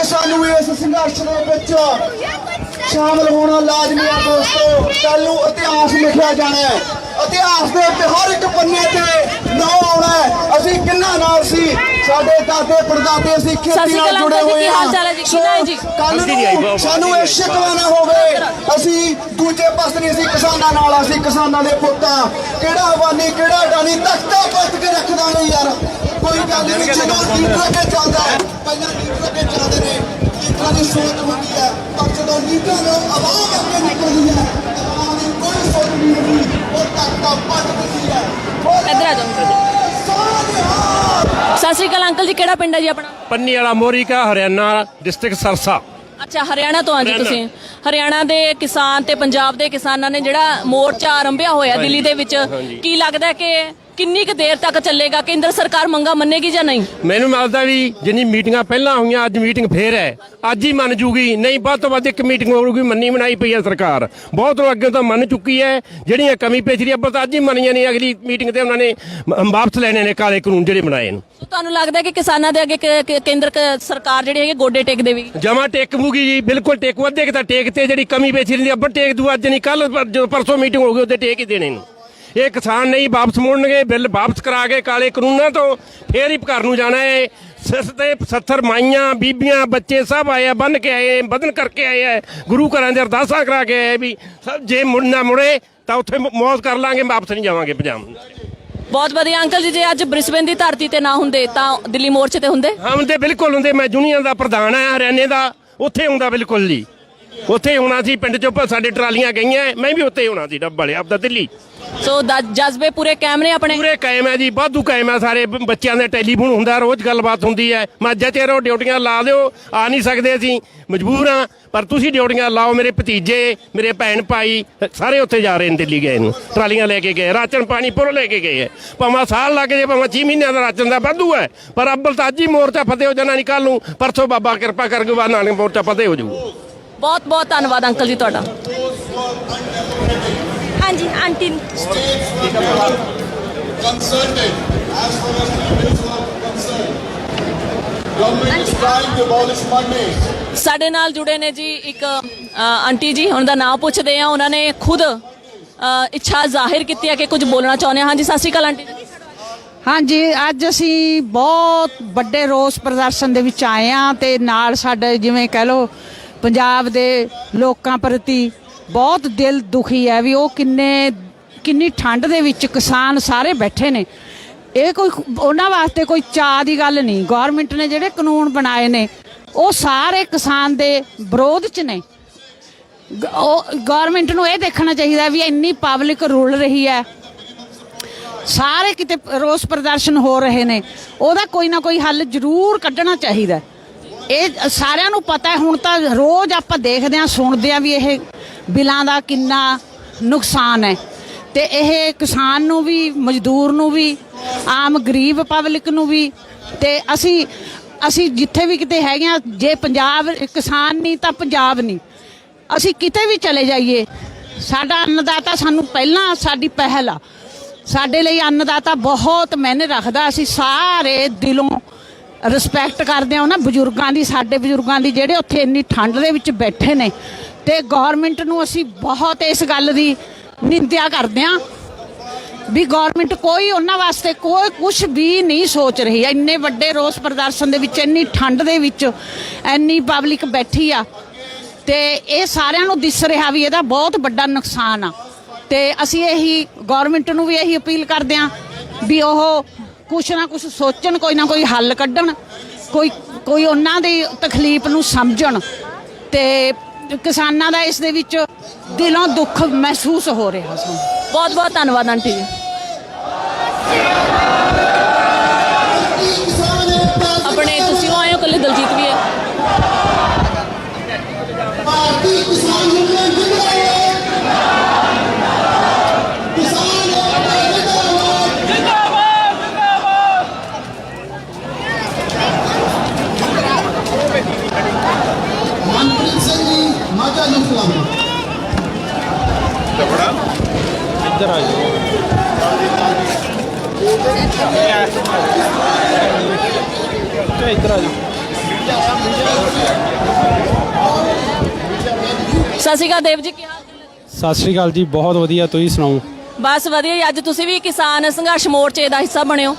Speaker 6: ਸਾਨੂੰ ਇਸ ਸੰਘਰਸ਼ ਦੇ ਵਿੱਚ ਸ਼ਾਮਲ ਹੋਣਾ ਲਾਜ਼ਮੀ ਹੈ ਦੋਸਤੋ। ਕੱਲ ਨੂੰ ਇਤਿਹਾਸ ਲਿਖਿਆ ਜਾਣਾ ਹੈ, ਇਤਿਹਾਸ ਦੇ ਉੱਤੇ ਹਰ ਇੱਕ ਪੰਨੇ ਤੇ ਨਾਂ ਆਉਣਾ ਹੈ ਅਸੀਂ ਕਿੰਨਾ ਨਾਲ ਸੀ, ਸਾਡੇ ਦਾਦੇ ਪੜਦਾਦੇ ਅਸੀਂ ਖੇਤੀ ਨਾਲ ਜੁੜੇ ਹੋਏ ਹਾਂ। ਕੱਲ ਨੂੰ ਸਾਨੂੰ ਇਹ ਸ਼ਿਕਵਾ ਨਾ ਹੋਵੇ ਅਸੀਂ ਦੂਜੇ ਪਾਸੇ ਨਹੀਂ, ਅਸੀਂ ਕਿਸਾਨਾਂ ਨਾਲ, ਅਸੀਂ ਕਿਸਾਨਾਂ ਦੇ ਪੁੱਤਾਂ। ਕਿਹੜਾ ਹਵਾਨੀ ਕਿਹੜਾ ਡਾਨੀ ਤਖਤਾ ਪੱਟ ਕੇ ਰੱਖਦਾ ਨਹੀਂ ਯਾਰ, ਕੋਈ ਗੱਲ ਨਹੀਂ। ਜਦੋਂ ਲੀਡਰ ਅੱਗੇ ਚੱਲਦਾ ਹੈ, ਪਹਿਲਾਂ ਲੀਡਰ ਅੱਗੇ ਚੱਲਦੇ ਨੇ, ਲੀਡਰਾਂ ਦੀ ਸੋਚ ਹੁੰਦੀ ਹੈ, ਪਰ ਜਦੋਂ ਲੀਡਰਾਂ ਨੂੰ ਆਵਾਜ਼ ਅੱਗੇ ਨਿਕਲਦੀ ਹੈ, ਆਵਾਜ਼ ਦੀ ਕੋਈ ਸੋਚ ਨਹੀਂ ਹੁੰਦੀ, ਉਹ ਤਖਤਾ ਪੱਟ ਦਿੰਦੀ ਹੈ।
Speaker 4: ਇੱਧਰ ਆ ਜਾਓ। ਸਤਿ ਸ਼੍ਰੀ ਅਕਾਲ ਅੰਕਲ ਜੀ, ਕਿਹੜਾ ਪਿੰਡ ਹੈ ਜੀ ਆਪਣਾ?
Speaker 15: ਪੰਨੀ ਵਾਲਾ ਮੋਰੀਕਾ, ਹਰਿਆਣਾ ਡਿਸਟ੍ਰਿਕਟ ਸਰਸਾ।
Speaker 4: ਅੱਛਾ, ਹਰਿਆਣਾ ਤੋਂ ਆ ਜੀ ਤੁਸੀਂ। ਹਰਿਆਣਾ ਦੇ ਕਿਸਾਨ ਤੇ ਪੰਜਾਬ ਦੇ ਕਿਸਾਨਾਂ ਨੇ ਜਿਹੜਾ ਮੋਰਚਾ ਆਰੰਭਿਆ ਹੋਇਆ ਦਿੱਲੀ ਦੇ ਵਿੱਚ, ਕੀ ਲੱਗਦਾ ਕਿ ਕਿੰਨੀ ਕੁ ਦੇਰ ਤੱਕ ਚੱਲੇਗਾ? ਕੇਂਦਰ ਸਰਕਾਰ ਮੰਗਾ ਮੰਨੇਗੀ ਜਾਂ ਨਹੀਂ?
Speaker 15: ਮੈਨੂੰ ਲੱਗਦਾ ਵੀ ਜਿੰਨੀ ਮੀਟਿੰਗਾਂ ਪਹਿਲਾਂ ਹੋਈਆਂ, ਅੱਜ ਮੀਟਿੰਗ ਫੇਰ ਹੈ, ਅੱਜ ਹੀ ਮੰਨ ਜੂਗੀ, ਨਹੀਂ ਵੱਧ ਤੋਂ ਵੱਧ ਇੱਕ ਮੀਟਿੰਗ ਹੋਊਗੀ। ਮੰਨੀ ਬਣਾਈ ਪਈ ਹੈ ਸਰਕਾਰ, ਬਹੁਤ ਨੂੰ ਅੱਗੇ ਤਾਂ ਮੰਨ ਚੁੱਕੀ ਹੈ। ਜਿਹੜੀਆਂ ਕਮੀ ਪੇਸ਼ੀ ਅੱਬਲ ਤਾਂ ਅੱਜ ਹੀ ਮੰਨੀਆਂ ਨਹੀਂ, ਅਗਲੀ ਮੀਟਿੰਗ ਤੇ ਉਹਨਾਂ ਨੇ ਵਾਪਸ ਲੈਣੇ ਨੇ ਕਾਲੇ ਕਾਨੂੰਨ ਜਿਹੜੇ ਬਣਾਏ ਨੇ।
Speaker 4: ਤੁਹਾਨੂੰ ਲੱਗਦਾ ਕਿ ਕਿਸਾਨਾਂ ਦੇ ਅੱਗੇ ਕੇਂਦਰ ਸਰਕਾਰ ਜਿਹੜੀ ਹੈਗੀ ਗੋਡੇ ਟੇਕ ਦੇਵੇਗੀ?
Speaker 15: ਜਮਾ ਟੇਕੂਗੀ ਜੀ, ਬਿਲਕੁਲ ਟੇਕੂ। ਅੱਧੇ ਕਿ ਤਾਂ ਟੇਕ ਤੇ ਜਿਹੜੀ ਕਮੀ ਪੇਸ਼ੀ ਰਹਿੰਦੀ ਅੱਬਲ ਟੇਕ ਦੂ, ਅੱਜ ਨਹੀਂ ਕੱਲ ਜਦੋਂ ਪਰਸੋਂ ਮੀਟਿੰਗ ਹੋਊਗੀ ਉਹਦੇ ਟੇਕ ਹੀ ਦੇਣੇ ਨੇ। ਇਹ ਕਿਸਾਨ ਨਹੀਂ ਵਾਪਸ ਮੁੜਨਗੇ, ਬਿੱਲ ਵਾਪਸ ਕਰਾ ਕੇ ਕਾਲੇ ਕਾਨੂੰਨਾਂ ਤੋਂ ਫੇਰ ਹੀ ਘਰ ਨੂੰ ਜਾਣਾ ਹੈ। ਸਿਰ ਤੇ 70 ਮਾਈਆਂ ਬੀਬੀਆਂ ਬੱਚੇ ਸਭ ਆਏ ਆ, ਬੰਨ ਕੇ ਆਏ, ਬਦਨ ਕਰਕੇ ਆਏ ਆ, ਗੁਰੂ ਘਰਾਂ ਦੇ ਅਰਦਾਸਾਂ ਕਰਾ ਕੇ ਆਏ ਵੀ ਜੇ ਮੁੜਨਾ ਮੁੜੇ ਤਾਂ ਉੱਥੇ ਮੌਤ ਕਰ ਲਾਂਗੇ, ਵਾਪਸ ਨਹੀਂ ਜਾਵਾਂਗੇ ਪੰਜਾਬ।
Speaker 4: ਬਹੁਤ ਵਧੀਆ ਅੰਕਲ ਜੀ, ਜੇ ਅੱਜ ਬ੍ਰਿਸਬੇਨ ਦੀ ਧਰਤੀ ਤੇ ਨਾ ਹੁੰਦੇ ਤਾਂ ਦਿੱਲੀ ਮੋਰਚੇ ਤੇ ਹੁੰਦੇ?
Speaker 15: ਹਾਂ ਹੁੰਦੇ, ਬਿਲਕੁਲ ਹੁੰਦੇ। ਮੈਂ ਯੂਨੀਅਨ ਦਾ ਪ੍ਰਧਾਨ ਆ ਹਰਿਆਣੇ ਦਾ, ਉੱਥੇ ਹੁੰਦਾ ਬਿਲਕੁਲ ਜੀ, ਉੱਥੇ ਹੋਣਾ ਸੀ। ਪਿੰਡ ਚੋਂ ਸਾਡੇ ਟਰਾਲੀਆਂ ਗਈਆਂ, ਮੈਂ ਵੀ ਉੱਥੇ ਹੋਣਾ ਸੀ, ਡੱਬ ਵਾਲੇ ਆਪਦਾ ਦਿੱਲੀ।
Speaker 4: ਸੋ ਜਜ਼ਬੇ ਪੂਰੇ ਕਾਇਮ ਨੇ ਆਪਣੇ?
Speaker 15: ਪੂਰੇ ਕਾਇਮ ਹੈ ਜੀ, ਵਾਧੂ ਕਾਇਮ ਹੈ। ਸਾਰੇ ਬੱਚਿਆਂ ਦੇ ਟੈਲੀਫੋਨ ਹੁੰਦਾ, ਰੋਜ਼ ਗੱਲਬਾਤ ਹੁੰਦੀ ਹੈ। ਮਾਝਾ ਚਿਹਰੋ ਡਿਊਟੀਆਂ ਲਾ ਦਿਓ, ਆ ਨਹੀਂ ਸਕਦੇ ਅਸੀਂ, ਮਜਬੂਰ ਹਾਂ, ਪਰ ਤੁਸੀਂ ਡਿਊਟੀਆਂ ਲਾਓ। ਮੇਰੇ ਭਤੀਜੇ, ਮੇਰੇ ਭੈਣ ਭਾਈ ਸਾਰੇ ਉੱਥੇ ਜਾ ਰਹੇ ਨੇ, ਦਿੱਲੀ ਗਏ ਨੂੰ, ਟਰਾਲੀਆਂ ਲੈ ਕੇ ਗਏ, ਰਾਸ਼ਨ ਪਾਣੀ ਪੁਰ ਲੈ ਕੇ ਗਏ ਹੈ। ਭਾਵੇਂ ਸਾਲ ਲੱਗ ਜੇ, ਭਾਵੇਂ 6 ਮਹੀਨਿਆਂ ਦਾ ਰਾਸ਼ਨ ਦਾ ਵਾਧੂ ਹੈ, ਪਰ ਅੱਬਲ ਤਾਂ ਅੱਜ ਹੀ ਮੋਰਚਾ ਫਤਿਹ ਹੋ ਜਾਣਾ, ਨਹੀਂ ਕੱਲ ਨੂੰ, ਪਰਸੋਂ ਬਾਬਾ ਕਿਰਪਾ ਕਰਕੇ ਬਾਅਦ ਨਾਲ ਮੋਰਚਾ ਫਤਿਹ ਹੋ ਜਾਊ।
Speaker 4: ਬਹੁਤ ਬਹੁਤ ਧੰਨਵਾਦ ਅੰਕਲ ਜੀ ਤੁਹਾਡਾ। ਹਾਂਜੀ ਆਂਟੀ ਸਾਡੇ ਨਾਲ ਜੁੜੇ ਨੇ ਜੀ ਇੱਕ ਆਂਟੀ ਜੀ, ਉਹਨਾਂ ਦਾ ਨਾਮ ਪੁੱਛਦੇ ਆ। ਉਹਨਾਂ ਨੇ ਖੁਦ ਇੱਛਾ ਜ਼ਾਹਿਰ ਕੀਤੀ ਹੈ ਕਿ ਕੁਝ ਬੋਲਣਾ ਚਾਹੁੰਦੇ ਆ। ਹਾਂਜੀ ਸਤਿ ਸ਼੍ਰੀ ਅਕਾਲ ਆਂਟੀ ਜੀ।
Speaker 7: ਹਾਂਜੀ, ਅੱਜ ਅਸੀਂ ਬਹੁਤ ਵੱਡੇ ਰੋਸ ਪ੍ਰਦਰਸ਼ਨ ਦੇ ਵਿੱਚ ਆਏ ਹਾਂ ਤੇ ਨਾਲ ਸਾਡੇ ਜਿਵੇਂ ਕਹਿ ਲਓ ਪੰਜਾਬ ਦੇ ਲੋਕਾਂ ਪ੍ਰਤੀ ਬਹੁਤ ਦਿਲ ਦੁਖੀ ਹੈ ਵੀ ਉਹ ਕਿੰਨੀ ਠੰਡ ਦੇ ਵਿੱਚ ਕਿਸਾਨ ਸਾਰੇ ਬੈਠੇ ਨੇ। ਇਹ ਕੋਈ ਉਹਨਾਂ ਵਾਸਤੇ ਕੋਈ ਚਾਅ ਦੀ ਗੱਲ ਨਹੀਂ। ਗਵਰਨਮੈਂਟ ਨੇ ਜਿਹੜੇ ਕਾਨੂੰਨ ਬਣਾਏ ਨੇ ਉਹ ਸਾਰੇ ਕਿਸਾਨ ਦੇ ਵਿਰੋਧ 'ਚ ਨੇ। ਗਵਰਨਮੈਂਟ ਨੂੰ ਇਹ ਦੇਖਣਾ ਚਾਹੀਦਾ ਵੀ ਇੰਨੀ ਪਬਲਿਕ ਰੁਲ ਰਹੀ ਹੈ, ਸਾਰੇ ਕਿਤੇ ਰੋਸ ਪ੍ਰਦਰਸ਼ਨ ਹੋ ਰਹੇ ਨੇ, ਉਹਦਾ ਕੋਈ ਨਾ ਕੋਈ ਹੱਲ ਜ਼ਰੂਰ ਕੱਢਣਾ ਚਾਹੀਦਾ। ਇਹ ਸਾਰਿਆਂ ਨੂੰ ਪਤਾ ਹੈ। ਹੁਣ ਤਾਂ ਰੋਜ਼ ਆਪਾਂ ਦੇਖਦੇ ਹਾਂ, ਸੁਣਦੇ ਹਾਂ ਵੀ ਇਹ ਬਿੱਲਾਂ ਦਾ ਕਿੰਨਾ ਨੁਕਸਾਨ ਹੈ, ਤੇ ਇਹ ਕਿਸਾਨ ਨੂੰ ਵੀ, ਮਜ਼ਦੂਰ ਨੂੰ ਵੀ, ਆਮ ਗਰੀਬ ਪਬਲਿਕ ਨੂੰ ਵੀ। ਤੇ ਅਸੀਂ ਜਿੱਥੇ ਵੀ ਕਿਤੇ ਹੈਗੇ ਹਾਂ, ਜੇ ਪੰਜਾਬ ਕਿਸਾਨ ਨਹੀਂ ਤਾਂ ਪੰਜਾਬ ਨਹੀਂ। ਅਸੀਂ ਕਿਤੇ ਵੀ ਚਲੇ ਜਾਈਏ, ਸਾਡਾ ਅੰਨਦਾਤਾ ਸਾਨੂੰ ਪਹਿਲਾਂ, ਸਾਡੀ ਪਹਿਲ ਆ। ਸਾਡੇ ਲਈ ਅੰਨਦਾਤਾ ਬਹੁਤ ਮਾਇਨੇ ਰੱਖਦਾ। ਅਸੀਂ ਸਾਰੇ ਦਿਲੋਂ ਰਿਸਪੈਕਟ ਕਰਦੇ ਹਾਂ ਉਹਨਾਂ ਬਜ਼ੁਰਗਾਂ ਦੀ, ਸਾਡੇ ਬਜ਼ੁਰਗਾਂ ਦੀ, ਜਿਹੜੇ ਉੱਥੇ ਇੰਨੀ ਠੰਡ ਦੇ ਵਿੱਚ ਬੈਠੇ ਨੇ। ਤੇ ਗਵਰਨਮੈਂਟ ਨੂੰ ਅਸੀਂ ਬਹੁਤ ਇਸ ਗੱਲ ਦੀ ਨਿੰਦਿਆ ਕਰਦੇ ਹਾਂ ਵੀ ਗਵਰਨਮੈਂਟ ਕੋਈ ਉਹਨਾਂ ਵਾਸਤੇ ਕੋਈ ਕੁਝ ਵੀ ਨਹੀਂ ਸੋਚ ਰਹੀ। ਇੰਨੇ ਵੱਡੇ ਰੋਸ ਪ੍ਰਦਰਸ਼ਨ ਦੇ ਵਿੱਚ, ਇੰਨੀ ਠੰਡ ਦੇ ਵਿੱਚ ਇੰਨੀ ਪਬਲਿਕ ਬੈਠੀ ਆ, ਤੇ ਇਹ ਸਾਰਿਆਂ ਨੂੰ ਦਿਸ ਰਿਹਾ ਵੀ ਇਹਦਾ ਬਹੁਤ ਵੱਡਾ ਨੁਕਸਾਨ ਆ। ਤੇ ਅਸੀਂ ਇਹੀ ਗਵਰਨਮੈਂਟ ਨੂੰ ਵੀ ਇਹੀ ਅਪੀਲ ਕਰਦੇ ਹਾਂ ਵੀ ਉਹ ਕੁਛ ਨਾ ਕੁਛ ਸੋਚਣ, ਕੋਈ ਨਾ ਕੋਈ ਹੱਲ ਕੱਢਣ, ਕੋਈ ਉਹਨਾਂ ਦੀ ਤਕਲੀਫ ਨੂੰ ਸਮਝਣ। ਤੇ ਕਿਸਾਨਾਂ ਦਾ ਇਸ ਦੇ ਵਿੱਚ ਦਿਲੋਂ ਦੁੱਖ ਮਹਿਸੂਸ ਹੋ ਰਿਹਾ ਸਾਨੂੰ।
Speaker 4: ਬਹੁਤ ਬਹੁਤ ਧੰਨਵਾਦ ਆਂਟੀ ਜੀ। ਆਪਣੇ ਤੁਸੀਂ ਆਏ ਹੋ, ਕੱਲੇ ਦਲਜੀਤ ਵੀ ਹੈ।
Speaker 1: ਭਾਰਤੀ ਕਿਸਾਨ ਯੂਨੀਅਨ ਜਿੰਦਾਬਾਦ, ਕਿਸਾਨ ਏਕਤਾ ਜਿੰਦਾਬਾਦ, ਮਨਪ੍ਰੀਤ ਸਿੰਘ ਜੀ ਮਾਝਾ ਨੂੰ ਸਲਾਮ।
Speaker 11: ਇੱਧਰ ਆ ਜਾਓ। ਇੱਧਰ ਆ ਜਾਓ।
Speaker 4: ਸਤਿ ਸ਼੍ਰੀ ਅਕਾਲ ਦੇਵ ਜੀ, ਕੀ ਹਾਲ ਚਾਲ?
Speaker 3: ਸਤਿ ਸ਼੍ਰੀ ਅਕਾਲ ਜੀ, ਬਹੁਤ ਵਧੀਆ, ਤੁਸੀਂ ਸੁਣਾਓ?
Speaker 4: ਬਸ ਵਧੀਆ ਜੀ। ਅੱਜ ਤੁਸੀਂ ਵੀ ਕਿਸਾਨ ਸੰਘਰਸ਼ ਮੋਰਚੇ ਦਾ ਹਿੱਸਾ ਬਣੇ ਹੋ।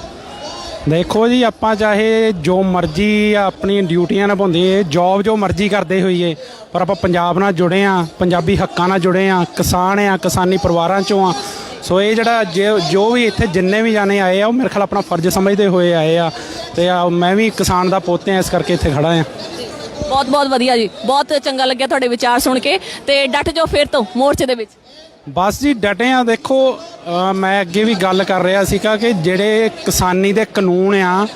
Speaker 3: ਦੇਖੋ ਜੀ, ਆਪਾਂ ਚਾਹੇ ਜੋ ਮਰਜ਼ੀ ਆਪਣੀ ਡਿਊਟੀਆਂ ਨਿਭਾਉਂਦੇ, ਜੌਬ ਜੋ ਮਰਜ਼ੀ ਕਰਦੇ ਹੋਈਏ, ਪਰ ਆਪਾਂ ਪੰਜਾਬ ਨਾਲ ਜੁੜੇ ਆ, ਪੰਜਾਬੀ ਹੱਕਾਂ ਨਾਲ ਜੁੜੇ ਆ, ਕਿਸਾਨ ਆ, ਕਿਸਾਨੀ ਪਰਿਵਾਰਾਂ ਚੋਂ ਆ। ਸੋ ਇਹ ਜਿਹੜਾ ਜੋ ਵੀ ਇੱਥੇ ਜਿੰਨੇ ਵੀ ਜਾਣੇ ਆਏ ਆ, ਉਹ ਮੇਰੇ ਖਿਆਲ ਆਪਣਾ ਫਰਜ਼ ਸਮਝਦੇ ਹੋਏ ਆਏ ਆ। ਤੇ ਮੈਂ ਵੀ ਕਿਸਾਨ ਦਾ ਪੋਤੇ ਆ, ਇਸ ਕਰਕੇ ਇੱਥੇ ਖੜਾ ਆ।
Speaker 4: ਬਹੁਤ ਬਹੁਤ ਵਧੀਆ ਜੀ, ਬਹੁਤ ਚੰਗਾ ਲੱਗਿਆ ਤੁਹਾਡੇ ਵਿਚਾਰ ਸੁਣ ਕੇ। ਤੇ ਡਟ ਜਾਓ ਫਿਰ ਤੋਂ ਮੋਰਚੇ ਦੇ ਵਿੱਚ।
Speaker 3: ਬਸ ਜੀ ਡਟੇ ਆ। ਦੇਖੋ ਮੈਂ ਅੱਗੇ ਵੀ ਗੱਲ ਕਰ ਰਿਹਾ ਸੀਗਾ ਕਿ ਜਿਹੜੇ ਕਿਸਾਨੀ ਦੇ ਕਾਨੂੰਨ ਆ,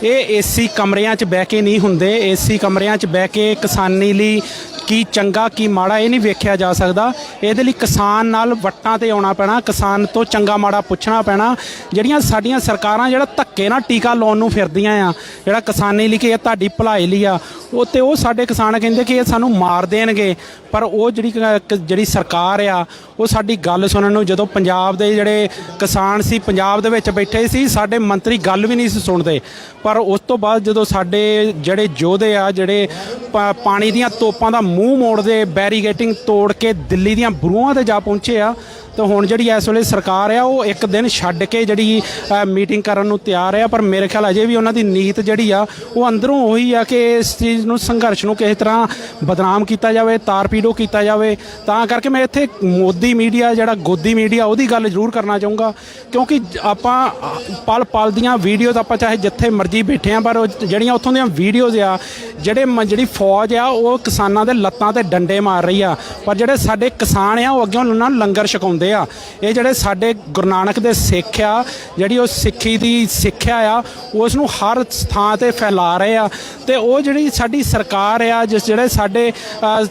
Speaker 3: ਇਹ ਏਸੀ ਕਮਰਿਆਂ 'ਚ ਬਹਿ ਕੇ ਨਹੀਂ ਹੁੰਦੇ। ਏਸੀ ਕਮਰਿਆਂ 'ਚ ਬਹਿ ਕੇ ਕਿਸਾਨੀ ਲਈ ਕੀ ਚੰਗਾ ਕੀ ਮਾੜਾ ਇਹ ਨਹੀਂ ਵੇਖਿਆ ਜਾ ਸਕਦਾ। ਇਹਦੇ ਲਈ ਕਿਸਾਨ ਨਾਲ ਵੱਟਾਂ ਤੇ ਆਉਣਾ ਪੈਣਾ, ਕਿਸਾਨ ਤੋਂ ਚੰਗਾ ਮਾੜਾ ਪੁੱਛਣਾ ਪੈਣਾ। ਜਿਹੜੀਆਂ ਸਾਡੀਆਂ ਸਰਕਾਰਾਂ ਜਿਹੜਾ ਧੱਕੇ ਨਾਲ ਟੀਕਾ ਲਾਉਣ ਨੂੰ ਫਿਰਦੀਆਂ ਆ, ਜਿਹੜਾ ਕਿਸਾਨੀ ਲਈ ਕਿ ਇਹ ਤੁਹਾਡੀ ਭਲਾਈ ਲਈ ਆ, ਉਹ ਸਾਡੇ ਕਿਸਾਨ ਕਹਿੰਦੇ ਕਿ ਇਹ ਸਾਨੂੰ ਮਾਰ ਦੇਣਗੇ। ਪਰ ਉਹ ਜਿਹੜੀ ਸਰਕਾਰ ਆ, ਉਹ ਸਾਡੀ ਗੱਲ ਸੁਣਨ ਨੂੰ, ਜਦੋਂ ਪੰਜਾਬ ਦੇ ਜਿਹੜੇ ਕਿਸਾਨ ਸੀ ਪੰਜਾਬ ਦੇ ਵਿੱਚ ਬੈਠੇ ਸੀ, ਸਾਡੇ ਮੰਤਰੀ ਗੱਲ ਵੀ ਨਹੀਂ ਸੀ ਸੁਣਦੇ। ਪਰ ਉਸ ਤੋਂ ਬਾਅਦ ਜਦੋਂ ਸਾਡੇ ਜਿਹੜੇ ਯੋਧੇ ਆ, ਜਿਹੜੇ ਪਾਣੀ ਦੀਆਂ ਤੋਪਾਂ ਦਾ ਮੂੰਹ ਮੋੜਦੇ, ਬੈਰੀਗੇਟਿੰਗ ਤੋੜ ਕੇ ਦਿੱਲੀ ਦੀਆਂ ਬਰੂਹਾਂ ਤੇ ਜਾ ਪਹੁੰਚੇ ਆ, ਤਾਂ ਹੁਣ ਜਿਹੜੀ ਇਸ ਵੇਲੇ ਸਰਕਾਰ ਆ, ਉਹ ਇੱਕ ਦਿਨ ਛੱਡ ਕੇ ਜਿਹੜੀ ਮੀਟਿੰਗ ਕਰਨ ਨੂੰ ਤਿਆਰ ਆ। ਪਰ ਮੇਰੇ ਖਿਆਲ ਅਜੇ ਵੀ ਉਹਨਾਂ ਦੀ ਨੀਤ ਜਿਹੜੀ ਆ, ਉਹ ਅੰਦਰੋਂ ਉਹੀ ਆ ਕਿ ਇਸ ਚੀਜ਼ ਨੂੰ, ਸੰਘਰਸ਼ ਨੂੰ ਕਿਸੇ ਤਰ੍ਹਾਂ ਬਦਨਾਮ ਕੀਤਾ ਜਾਵੇ, ਤਾਰਪੀੜੋ ਕੀਤਾ ਜਾਵੇ। ਤਾਂ ਕਰਕੇ ਮੈਂ ਇੱਥੇ ਮੋਦੀ ਮੀਡੀਆ, ਜਿਹੜਾ ਗੋਦੀ ਮੀਡੀਆ, ਉਹਦੀ ਗੱਲ ਜ਼ਰੂਰ ਕਰਨਾ ਚਾਹੂੰਗਾ। ਕਿਉਂਕਿ ਆਪਾਂ ਪਲ ਪਲ ਦੀਆਂ ਵੀਡੀਓਜ਼, ਆਪਾਂ ਚਾਹੇ ਜਿੱਥੇ ਮਰਜ਼ੀ ਬੈਠੇ ਆ, ਪਰ ਜਿਹੜੀਆਂ ਉੱਥੋਂ ਦੀਆਂ ਵੀਡੀਓਜ਼ ਆ, ਜਿਹੜੀ ਫੌਜ ਆ, ਉਹ ਕਿਸਾਨਾਂ ਦੇ ਲੱਤਾਂ ਤੇ ਡੰਡੇ ਮਾਰ ਰਹੀ ਆ। ਪਰ ਜਿਹੜੇ ਸਾਡੇ ਕਿਸਾਨ ਆ, ਉਹ ਅੱਗੇ ਉਹਨਾਂ ਨੂੰ ਲੰਗਰ ਛਕਾਉਂਦੇ ਆ। ਇਹ ਜਿਹੜੇ ਸਾਡੇ ਗੁਰੂ ਨਾਨਕ ਦੇ ਸਿੱਖ ਆ, ਜਿਹੜੀ ਉਹ ਸਿੱਖੀ ਦੀ ਸਿੱਖਿਆ ਆ, ਉਸ ਨੂੰ ਹਰ ਥਾਂ ਤੇ ਫੈਲਾ ਰਹੇ ਆ। ਤੇ ਉਹ ਜਿਹੜੀ ਸਾਡੀ ਸਰਕਾਰ ਆ, ਜਿਹੜੇ ਸਾਡੇ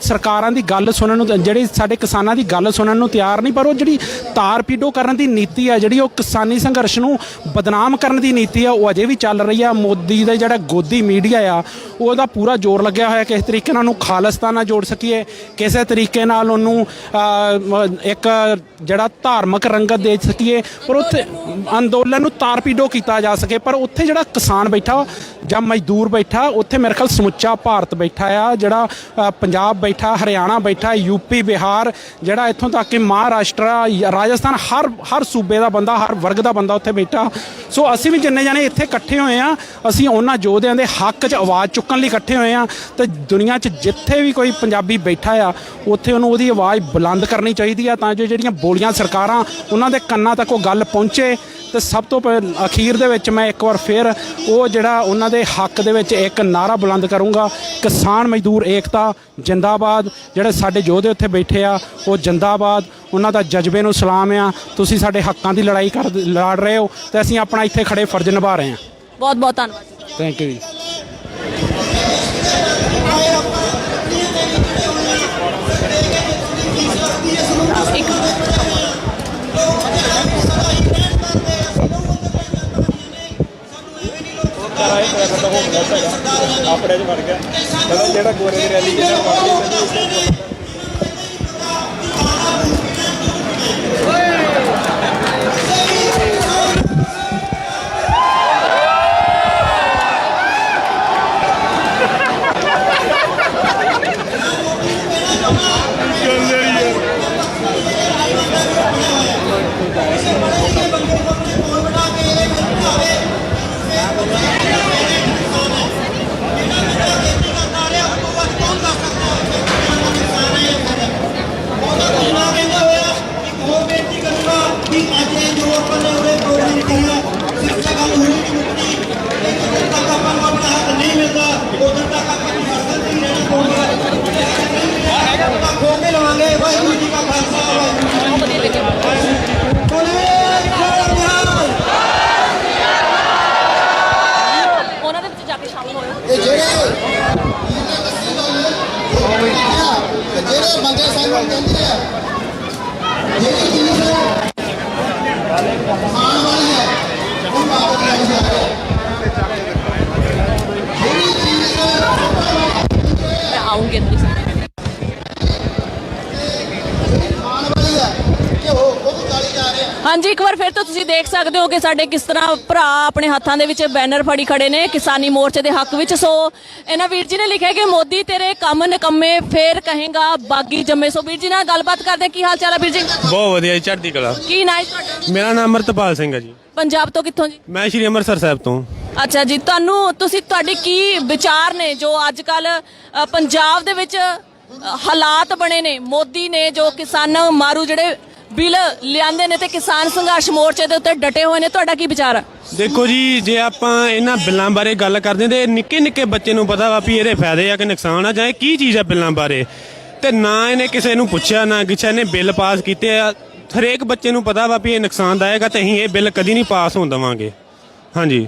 Speaker 3: ਸਰਕਾਰਾਂ ਦੀ ਗੱਲ ਸੁਣਨ ਨੂੰ, ਜਿਹੜੀ ਸਾਡੇ ਕਿਸਾਨਾਂ ਦੀ ਗੱਲ ਸੁਣਨ ਨੂੰ ਤਿਆਰ ਨਹੀਂ, ਪਰ ਉਹ ਜਿਹੜੀ ਤਾਰਪੀਡੋ ਕਰਨ ਦੀ ਨੀਤੀ ਆ, ਜਿਹੜੀ ਉਹ ਕਿਸਾਨੀ ਸੰਘਰਸ਼ ਨੂੰ ਬਦਨਾਮ ਕਰਨ ਦੀ ਨੀਤੀ ਆ, ਉਹ ਅਜੇ ਵੀ ਚੱਲ ਰਹੀ ਆ। ਮੋਦੀ ਦਾ ਜਿਹੜਾ ਗੋਦੀ ਮੀਡੀਆ ਆ, ਉਹਦਾ ਪੂਰਾ ਜ਼ੋਰ ਲੱਗਿਆ ਹੋਇਆ ਕਿਸੇ ਤਰੀਕੇ ਨਾਲ ਉਹਨੂੰ ਖਾਲਿਸਤਾਨ ਨਾਲ ਜੋੜ ਸਕੀਏ, ਕਿਸੇ ਤਰੀਕੇ ਨਾਲ ਉਹਨੂੰ ਇੱਕ ਜਿਹੜਾ ਧਾਰਮਿਕ ਰੰਗਤ ਦੇ ਸਕੀਏ, ਪਰ ਉੱਥੇ ਅੰਦੋਲਨ ਨੂੰ ਤਾਰਪੀਡੋ ਕੀਤਾ ਜਾ ਸਕੇ। ਪਰ ਉੱਥੇ ਜਿਹੜਾ ਕਿਸਾਨ ਬੈਠਾ ਜਾਂ ਮਜ਼ਦੂਰ ਬੈਠਾ, ਉੱਥੇ ਮੇਰੇ ਖਿਆਲ ਸਮੁੱਚਾ ਭਾਰਤ ਬੈਠਾ ਆ। ਜਿਹੜਾ ਪੰਜਾਬ ਬੈਠਾ, ਹਰਿਆਣਾ ਬੈਠਾ, ਯੂਪੀ, ਬਿਹਾਰ, ਜਿਹੜਾ ਇੱਥੋਂ ਤੱਕ ਕਿ ਮਹਾਰਾਸ਼ਟਰ, ਰਾਜਸਥਾਨ, ਹਰ ਸੂਬੇ ਦਾ ਬੰਦਾ, ਹਰ ਵਰਗ ਦਾ ਬੰਦਾ ਉੱਥੇ ਬੈਠਾ। ਸੋ ਅਸੀਂ ਵੀ ਜਿੰਨੇ ਜਾਣੇ ਇੱਥੇ ਇਕੱਠੇ ਹੋਏ ਆ, ਅਸੀਂ ਉਹਨਾਂ ਯੋਧਿਆਂ ਦੇ ਹੱਕ 'ਚ ਆਵਾਜ਼ ਚੁੱਕਣ ਲਈ ਇਕੱਠੇ ਹੋਏ ਆ। ਤੇ ਦੁਨੀਆ 'ਚ ਜਿੱਥੇ ਵੀ ਕੋਈ ਪੰਜਾਬੀ ਬੈਠਾ ਆ, ਉੱਥੇ ਉਹਨੂੰ ਉਹਦੀ ਆਵਾਜ਼ ਬੁਲੰਦ ਕਰਨੀ ਚਾਹੀਦੀ ਆ, ਤਾਂ ਜੋ ਜਿਹੜੀਆਂ ਬੋਲੀਆਂ ਸਰਕਾਰਾਂ, ਉਹਨਾਂ ਦੇ ਕੰਨਾਂ ਤੱਕ ਉਹ ਗੱਲ ਪਹੁੰਚੇ। ਤੇ ਸਭ ਤੋਂ ਅਖੀਰ ਦੇ ਵਿੱਚ ਮੈਂ ਇੱਕ ਵਾਰ ਫਿਰ ਉਹ ਜਿਹੜਾ ਉਹਨਾਂ ਦੇ ਹੱਕ ਦੇ ਵਿੱਚ ਇੱਕ ਨਾਰਾ ਬੁਲੰਦ ਕਰੂੰਗਾ, ਕਿਸਾਨ ਮਜ਼ਦੂਰ ਏਕਤਾ ਜਿੰਦਾਬਾਦ। ਜਿਹੜੇ ਸਾਡੇ ਯੋਧੇ ਉੱਥੇ ਬੈਠੇ ਆ, ਉਹ ਜਿੰਦਾਬਾਦ। ਉਹਨਾਂ ਦਾ ਜਜ਼ਬੇ ਨੂੰ ਸਲਾਮ ਆ। ਤੁਸੀਂ ਸਾਡੇ ਹੱਕਾਂ ਦੀ ਲੜਾਈ ਲੜ ਰਹੇ ਹੋ, ਤੇ ਅਸੀਂ ਆਪਣਾ ਇੱਥੇ ਖੜੇ ਫਰਜ਼ ਨਿਭਾ ਰਹੇ ਹਾਂ।
Speaker 4: ਬਹੁਤ ਬਹੁਤ ਧੰਨਵਾਦ।
Speaker 3: ਥੈਂਕ ਯੂ ਜੀ।
Speaker 9: ਸਾਰਾ ਇਹ ਟ੍ਰੈਫਿਕ ਹੋ ਗਿਆ ਆਪਣੇ 'ਚ ਵੜ ਗਿਆ ਚਲੋ ਜਿਹੜਾ ਗੋਰੇ ਦੀ ਰੈਲੀ ਜਿਹੜਾ ਵੜ ਗਈ
Speaker 4: ਉਹਨਾਂ ਦੇ ਵਿੱਚ ਜਾ ਕੇ ਸ਼ਾਮਲ ਹੋਇਓ।
Speaker 1: ਇਹ ਜਿਹੜੇ ਬੰਦੇ ਸਾਨੂੰ ਕਹਿੰਦੇ ਆ ਜਿਹੜੀ ਚੀਜ਼ ਖਾਣ ਵਾਲੀ ਹੈ ਉਹ ਵਾਪਸ ਲੈ ਕੇ ਆ ਰਹੇ ਜਿਹੜੀ ਚੀਜ਼
Speaker 4: ਮੈਂ ਆਉਂਗੀ ਅੰਦਰ
Speaker 1: ਖਾਣ ਵਾਲੀ ਹੈ ਕਿ ਉਹ ਵੀ ਗਾਲੀ ਜਾ ਰਹੇ ਆ।
Speaker 4: ਹਾਂਜੀ, ਇੱਕ ਵਾਰ ਫਿਰ ਤੋਂ ਤੁਸੀਂ ਦੇਖ ਸਕਦੇ ਹੋ ਕਿ ਸਾਡੇ ਕਿਸ ਤਰ੍ਹਾਂ ਭਰਾ ਆਪਣੇ ਹੱਥਾਂ ਦੇ ਵਿੱਚ ਬੈਨਰ ਫੜੀ ਖੜੇ ਨੇ ਕਿਸਾਨੀ ਮੋਰਚੇ ਦੇ ਹੱਕ ਵਿੱਚ। ਸੋ ਇਹਨਾਂ ਵੀਰ ਜੀ ਨੇ ਲਿਖਿਆ ਕਿ ਮੋਦੀ ਤੇਰੇ ਕੰਮ ਨਿਕੰਮੇ ਫੇਰ ਕਹੇਗਾ ਬਾਗੀ ਜੰਮੇ। ਸੋ ਵੀਰ ਜੀ ਨਾਲ ਗੱਲਬਾਤ ਕਰਦੇ, ਕੀ ਹਾਲ ਚਾਲ ਹੈ ਵੀਰ ਜੀ?
Speaker 9: ਬਹੁਤ ਵਧੀਆ ਜੀ, ਚੜ੍ਹਦੀ ਕਲਾ।
Speaker 4: ਕੀ ਨਾਂ ਹੈ ਤੁਹਾਡਾ?
Speaker 9: ਮੇਰਾ ਨਾਮ ਅਮਰਤਪਾਲ ਸਿੰਘ ਹੈ ਜੀ।
Speaker 4: ਪੰਜਾਬ ਤੋਂ ਕਿੱਥੋਂ ਜੀ?
Speaker 9: ਮੈਂ ਸ਼੍ਰੀ ਅੰਮ੍ਰਿਤਸਰ ਸਾਹਿਬ ਤੋਂ।
Speaker 4: ਅੱਛਾ ਜੀ, ਤੁਹਾਡੇ ਕੀ ਵਿਚਾਰ ਨੇ ਜੋ ਅੱਜ ਕੱਲ ਪੰਜਾਬ ਦੇ ਵਿੱਚ ਹਾਲਾਤ ਬਣੇ ਨੇ? ਮੋਦੀ ਨੇ ਜੋ ਕਿਸਾਨ ਮਾਰੂ ਜਿਹੜੇ ਬਿੱਲ ਲਿਆਂਦੇ ਨੇ ਤੇ ਕਿਸਾਨ ਸੰਘਰਸ਼ ਮੋਰਚੇ ਦੇ ਉੱਤੇ ਡਟੇ ਹੋਏ ਨੇ, ਤੁਹਾਡਾ ਕੀ ਵਿਚਾਰ ਹੈ?
Speaker 9: ਦੇਖੋ ਜੀ, ਜੇ ਆਪਾਂ ਇਹਨਾਂ ਬਿੱਲਾਂ ਬਾਰੇ ਗੱਲ ਕਰਦੇ ਤੇ ਨਿੱਕੇ ਨਿੱਕੇ ਬੱਚੇ ਨੂੰ ਪਤਾ ਵਾ ਵੀ ਇਹਦੇ ਫਾਇਦੇ ਆ ਕਿ ਨੁਕਸਾਨ ਆ ਜਾਂ ਇਹ ਕੀ ਚੀਜ਼ ਆ ਬਿੱਲਾਂ ਬਾਰੇ, ਤੇ ਨਾ ਇਹਨੇ ਕਿਸੇ ਨੂੰ ਪੁੱਛਿਆ ਨਾ ਕਿਸੇ ਨੇ ਬਿੱਲ ਪਾਸ ਕੀਤੇ ਆ। ਹਰੇਕ ਬੱਚੇ ਨੂੰ ਪਤਾ ਵਾ ਵੀ ਇਹ ਨੁਕਸਾਨਦਾਇਕ ਆ ਤੇ ਅਸੀਂ ਇਹ ਬਿੱਲ ਕਦੀ ਨਹੀਂ ਪਾਸ ਹੋਣ ਦੇਵਾਂਗੇ। ਹਾਂਜੀ।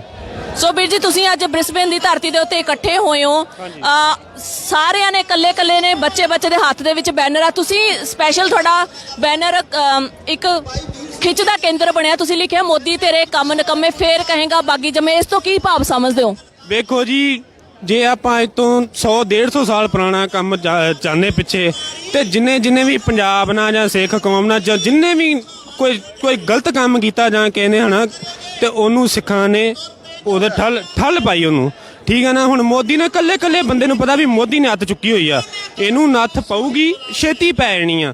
Speaker 4: ਸੋ ਵੀਰ ਜੀ, ਤੁਸੀਂ ਅੱਜ ਬ੍ਰਿਸਬੇਨ ਦੀ ਧਰਤੀ ਦੇ ਉੱਤੇ ਇਕੱਠੇ ਹੋਏ ਹੋ, ਸਾਰਿਆਂ ਨੇ ਕੱਲੇ ਨੇ ਬੱਚੇ ਦੇ ਹੱਥ ਦੇ ਵਿੱਚ ਬੈਨਰ ਆ। ਤੁਸੀਂ ਸਪੈਸ਼ਲ ਤੁਹਾਡਾ ਬੈਨਰ ਇੱਕ ਖਿੱਚ ਦਾ ਕੇਂਦਰ ਬਣਿਆ, ਤੁਸੀਂ ਲਿਖਿਆ ਮੋਦੀ ਤੇਰੇ ਕੰਮ ਨਿਕੰਮੇ ਫੇਰ ਕਹੇਗਾ ਬਾਗੀ ਜੰਮੇ। ਇਸ ਤੋਂ ਕੀ ਭਾਵ ਸਮਝਦੇ ਹੋ?
Speaker 9: ਵੇਖੋ ਜੀ, ਜੇ ਆਪਾਂ ਇਹ ਤੋਂ 100-150 ਸਾਲ ਪੁਰਾਣਾ ਕੰਮ ਚਾਹੁੰਦੇ ਪਿੱਛੇ, ਤੇ ਜਿੰਨੇ ਵੀ ਪੰਜਾਬ ਨਾਲ ਜਾਂ ਸਿੱਖ ਕੌਮ ਨਾਲ ਜਾਂ ਜਿੰਨੇ ਵੀ ਕੋਈ ਗਲਤ ਕੰਮ ਕੀਤਾ ਜਾਂ ਕਹਿੰਦੇ ਹਨਾ, ਤੇ ਉਹਨੂੰ ਸਿੱਖਾਂ ਨੇ ਉਹਦੇ ਠੱਲ ਪਾਈ ਉਹਨੂੰ। ਠੀਕ ਹੈ ਨਾ? ਹੁਣ ਮੋਦੀ ਨੇ ਕੱਲੇ ਬੰਦੇ ਨੂੰ ਪਤਾ ਵੀ ਮੋਦੀ ਨੇ ਹੱਥ ਚੁੱਕੀ ਹੋਈ ਆ, ਇਹਨੂੰ ਨੱਥ ਪਊਗੀ, ਛੇਤੀ ਪੈ ਜਾਣੀ ਆ।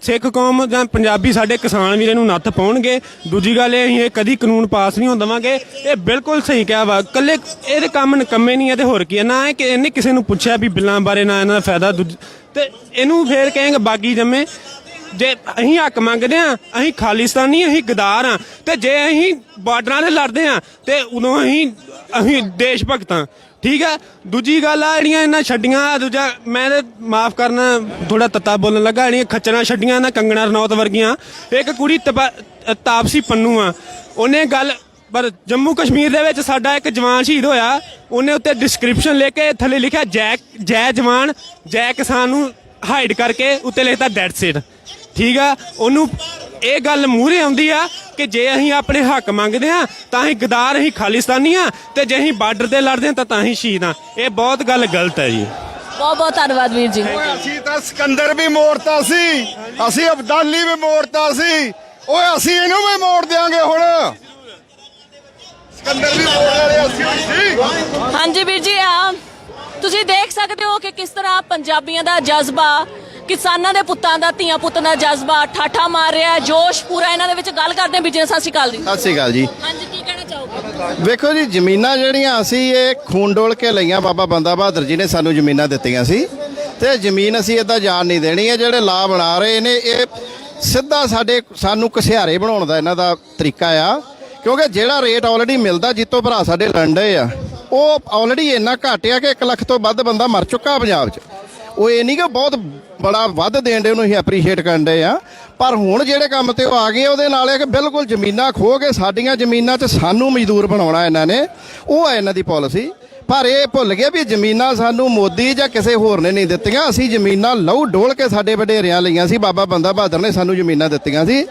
Speaker 9: ਸਿੱਖ ਕੌਮ ਜਾਂ ਪੰਜਾਬੀ ਸਾਡੇ ਕਿਸਾਨ ਵੀਰ ਇਹਨੂੰ ਨੱਥ ਪਾਉਣਗੇ। ਦੂਜੀ ਗੱਲ ਇਹ, ਅਸੀਂ ਇਹ ਕਦੀ ਕਾਨੂੰਨ ਪਾਸ ਨਹੀਂ ਹੋਣ ਦੇਵਾਂਗੇ। ਇਹ ਬਿਲਕੁਲ ਸਹੀ ਕਿਹਾ ਵਾ, ਕੱਲੇ ਇਹਦੇ ਕੰਮ ਨਿਕੰਮੇ ਨਹੀਂ ਆ ਤੇ ਹੋਰ ਕੀ ਆ। ਨਾ ਕਿ ਇਹਨੇ ਕਿਸੇ ਨੂੰ ਪੁੱਛਿਆ ਵੀ ਬਿੱਲਾਂ ਬਾਰੇ, ਨਾ ਇਹਨਾਂ ਦਾ ਫਾਇਦਾ, ਤੇ ਇਹਨੂੰ ਫੇਰ ਕਹੇਂਗੇ ਬਾਗੀ ਜੰਮੇ। ਜੇ ਅਸੀਂ ਹੱਕ ਮੰਗਦੇ ਆ, ਅਸੀਂ ਖਾਲਿਸਤਾਨੀ, ਅਸੀਂ ਗਦਾਰ ਆ, ਤੇ ਜੇ ਅਸੀਂ ਬਾਰਡਰਾਂ 'ਤੇ ਲੜਦੇ ਆ ਤੇ ਉਦੋਂ ਅਸੀਂ ਦੇਸ਼ ਭਗਤ ਆ। ਠੀਕ ਆ? ਦੂਜੀ ਗੱਲ ਆ ਜਿਹੜੀਆਂ ਇਹਨਾਂ ਛੱਡੀਆਂ, ਦੂਜਾ ਮੈਂ ਤੇ ਮਾਫ ਕਰਨਾ ਥੋੜਾ ਤੱਤਾ ਬੋਲਣ ਲੱਗਾ, ਜਿਹੜੀਆਂ ਖੱਚਰਾਂ ਛੱਡੀਆਂ ਨਾ ਕੰਗਣਾ ਰਣੌਤ ਵਰਗੀਆਂ। ਇੱਕ ਕੁੜੀ ਤਾਪਸੀ ਪੰਨੂ ਆ, ਉਹਨੇ ਗੱਲ ਪਰ ਜੰਮੂ ਕਸ਼ਮੀਰ ਦੇ ਵਿੱਚ ਸਾਡਾ ਇੱਕ ਜਵਾਨ ਸ਼ਹੀਦ ਹੋਇਆ, ਉਹਨੇ ਉੱਤੇ ਡਿਸਕ੍ਰਿਪਸ਼ਨ ਲੈ ਕੇ ਥੱਲੇ ਲਿਖਿਆ ਜੈ ਜਵਾਨ ਜੈ ਕਿਸਾਨ ਨੂੰ ਹਾਈਡ ਕਰਕੇ ਉੱਤੇ ਲਿਖਤਾ ਡੈਡ ਸੀਟ। ਠੀਕ ਆ? ਉਹਨੂੰ ਇਹ ਗੱਲ ਮੂਹਰੇ ਆਉਂਦੀ ਆ ਕਿ ਜੇ ਅਸੀਂ ਆਪਣੇ ਹੱਕ ਮੰਗਦੇ ਆ ਤਾਂ ਅਸੀਂ ਗਦਾਰ, ਅਸੀਂ ਖਾਲਿਸਤਾਨੀ ਆ, ਤੇ ਜੇ ਅਸੀਂ ਬਾਰਡਰ ਤੇ ਲੜਦੇ ਆ ਤਾਂ ਅਸੀਂ ਸ਼ਹੀਦ ਆ। ਇਹ ਬਹੁਤ ਗੱਲ ਗਲਤ ਹੈ ਜੀ।
Speaker 4: ਬਹੁਤ ਬਹੁਤ ਧੰਨਵਾਦ ਵੀਰ ਜੀ।
Speaker 10: ਅਸੀਂ ਤਾਂ ਸਿਕੰਦਰ ਵੀ ਮੋੜਤਾ ਸੀ, ਅਸੀਂ ਅਬਦਾਲੀ ਵੀ ਮੋੜਤਾ ਸੀ, ਓਏ ਅਸੀਂ ਇਹਨੂੰ ਵੀ ਮੋੜ ਦਿਆਂਗੇ। ਹੁਣ ਸਿਕੰਦਰ ਵੀ ਮੋੜ ਵਾਲੇ ਅਸੀਂ ਸੀ।
Speaker 4: ਹਾਂਜੀ ਵੀਰ ਜੀ, ਤੁਸੀਂ ਦੇਖ ਸਕਦੇ ਹੋ ਕਿ ਕਿਸ ਤਰ੍ਹਾਂ ਪੰਜਾਬੀਆਂ ਦਾ ਜਜ਼ਬਾ, ਕਿਸਾਨਾਂ ਦੇ ਪੁੱਤਾਂ ਦਾ, ਧੀਆਂ ਪੁੱਤਾਂ ਦਾ ਜਜ਼ਬਾ ਠਾਠਾ ਮਾਰ ਰਿਹਾ, ਜੋਸ਼ ਪੂਰਾ ਇਹਨਾਂ ਦੇ ਵਿੱਚ। ਗੱਲ ਕਰਦੇ ਹਾਂ ਵੀਰ ਜੀ, ਸਤਿ ਸ਼੍ਰੀ ਅਕਾਲ ਜੀ।
Speaker 16: ਸਤਿ ਸ਼੍ਰੀ ਅਕਾਲ ਜੀ।
Speaker 4: ਹਾਂਜੀ, ਕੀ ਕਹਿਣਾ ਚਾਹੋਗੇ?
Speaker 16: ਵੇਖੋ ਜੀ, ਜ਼ਮੀਨਾਂ ਜਿਹੜੀਆਂ ਅਸੀਂ ਇਹ ਖੂਨ ਡੋਲ ਕੇ ਲਈਆਂ, ਬਾਬਾ ਬੰਦਾ ਬਹਾਦਰ ਜੀ ਨੇ ਸਾਨੂੰ ਜ਼ਮੀਨਾਂ ਦਿੱਤੀਆਂ ਸੀ, ਤੇ ਜ਼ਮੀਨ ਅਸੀਂ ਇੱਦਾਂ ਜਾਣ ਨਹੀਂ ਦੇਣੀ ਹੈ। ਜਿਹੜੇ ਲਾਅ ਬਣਾ ਰਹੇ ਨੇ ਇਹ ਸਿੱਧਾ ਸਾਨੂੰ ਘਸਿਆਰੇ ਬਣਾਉਣ ਦਾ ਇਹਨਾਂ ਦਾ ਤਰੀਕਾ ਆ, ਕਿਉਂਕਿ ਜਿਹੜਾ ਰੇਟ ਆਲਰੇਡੀ ਮਿਲਦਾ, ਜਿੱਤੋਂ ਭਰਾ ਸਾਡੇ ਲੰਡੇ ਆ, ਉਹ ਆਲਰੇਡੀ ਇੰਨਾ ਘੱਟ ਆ ਕਿ 1 ਲੱਖ ਤੋਂ ਵੱਧ ਬੰਦਾ ਮਰ ਚੁੱਕਾ ਪੰਜਾਬ 'ਚ। ਉਹ ਇਹ ਨਹੀਂ ਕਿ ਬਹੁਤ ਬੜਾ ਵੱਧ ਦੇਣ ਦੇ, ਉਹਨੂੰ ਅਸੀਂ ਐਪਰੀਸ਼ੀਏਟ ਕਰਨ ਦੇ ਆ। ਪਰ ਹੁਣ ਜਿਹੜੇ ਕੰਮ ਤੇ ਉਹ ਆ ਗਏ, ਉਹਦੇ ਨਾਲ ਇਹ ਕਿ ਬਿਲਕੁਲ ਜ਼ਮੀਨਾਂ ਖੋਹ ਕੇ ਸਾਡੀਆਂ ਜ਼ਮੀਨਾਂ 'ਚ ਸਾਨੂੰ ਮਜ਼ਦੂਰ ਬਣਾਉਣਾ ਇਹਨਾਂ ਨੇ, ਉਹ ਹੈ ਇਹਨਾਂ ਦੀ ਪਾਲਿਸੀ। ਪਰ ਇਹ ਭੁੱਲ ਗਏ ਵੀ ਜ਼ਮੀਨਾਂ ਸਾਨੂੰ ਮੋਦੀ ਜਾਂ ਕਿਸੇ ਹੋਰ ਨੇ ਨਹੀਂ ਦਿੱਤੀਆਂ। ਅਸੀਂ ਜ਼ਮੀਨਾਂ ਲਹੂ ਡੋਲ ਕੇ ਸਾਡੇ ਵਡੇਰਿਆਂ ਲਈਆਂ ਸੀ, ਬਾਬਾ ਬੰਦਾ ਬਹਾਦਰ ਨੇ ਸਾਨੂੰ ਜ਼ਮੀਨਾਂ ਦਿੱਤੀਆਂ ਸੀ।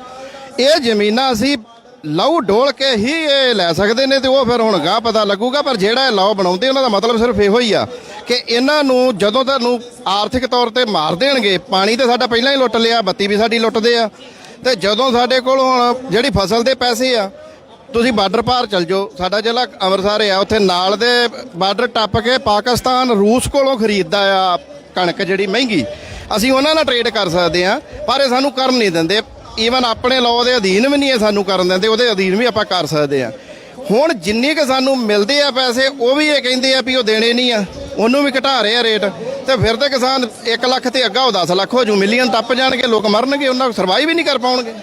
Speaker 16: ਇਹ ਜ਼ਮੀਨਾਂ ਅਸੀਂ ਲਹੂ ਡੋਲ ਕੇ ਹੀ ਇਹ ਲੈ ਸਕਦੇ ਨੇ ਤੇ ਉਹ ਫਿਰ ਹੁਣ ਗਾਹ ਪਤਾ ਲੱਗੂਗਾ। ਪਰ ਜਿਹੜਾ ਇਹ ਲਾਅ ਬਣਾਉਂਦੇ ਉਹਨਾਂ ਦਾ ਮਤਲਬ ਸਿਰਫ ਇਹੋ ਹੀ ਆ ਕਿ ਇਹਨਾਂ ਨੂੰ ਜਦੋਂ ਤੁਹਾਨੂੰ ਆਰਥਿਕ ਤੌਰ ਤੇ ਮਾਰ ਦੇਣਗੇ, ਪਾਣੀ ਤੇ ਸਾਡਾ ਪਹਿਲਾਂ ਹੀ ਲੁੱਟ ਲਿਆ, ਬੱਤੀ ਵੀ ਸਾਡੀ ਲੁੱਟਦੇ ਆ, ਤੇ ਜਦੋਂ ਸਾਡੇ ਕੋਲ ਹੁਣ ਜਿਹੜੀ ਫਸਲ ਦੇ ਪੈਸੇ ਆ, ਤੁਸੀਂ ਬਾਰਡਰ ਪਾਰ ਚਲ ਜਾਓ, ਸਾਡਾ ਜ਼ਿਲ੍ਹਾ ਅੰਮ੍ਰਿਤਸਰ ਆ, ਉੱਥੇ ਨਾਲ ਦੇ ਬਾਰਡਰ ਟੱਪ ਕੇ ਪਾਕਿਸਤਾਨ ਰੂਸ ਕੋਲੋਂ ਖਰੀਦਦਾ ਆ ਕਣਕ ਜਿਹੜੀ ਮਹਿੰਗੀ, ਅਸੀਂ ਉਹਨਾਂ ਨਾਲ ਟ੍ਰੇਡ ਕਰ ਸਕਦੇ ਆ, ਪਰ ਇਹ ਸਾਨੂੰ ਕਰਨ ਨਹੀਂ ਦਿੰਦੇ। ਈਵਨ ਆਪਣੇ ਲਾਅ ਦੇ ਅਧੀਨ ਵੀ ਨਹੀਂ ਇਹ ਸਾਨੂੰ ਕਰਨ ਦਿੰਦੇ, ਉਹਦੇ ਅਧੀਨ ਵੀ ਆਪਾਂ ਕਰ ਸਕਦੇ ਆ। ਹੁਣ ਜਿੰਨੀ ਕਿ ਸਾਨੂੰ ਮਿਲਦੇ ਆ ਪੈਸੇ, ਉਹ ਵੀ ਇਹ ਕਹਿੰਦੇ ਆ ਵੀ ਉਹ ਦੇਣੇ ਨਹੀਂ ਆ, ਉਹਨੂੰ ਵੀ ਘਟਾ ਰਹੇ ਆ ਰੇਟ, ਤੇ ਫਿਰ ਤੇ ਕਿਸਾਨ 1 ਲੱਖ ਤੇ ਅੱਗਾ ਉਹ 10 ਲੱਖ ਹੋ ਜੂ, ਮਿਲੀਅਨ ਟੱਪ ਜਾਣਗੇ, ਲੋਕ ਮਰਨਗੇ, ਉਹਨਾਂ ਸਰਵਾਈਵ ਵੀ ਨਹੀਂ ਕਰ ਪਾਉਣਗੇ।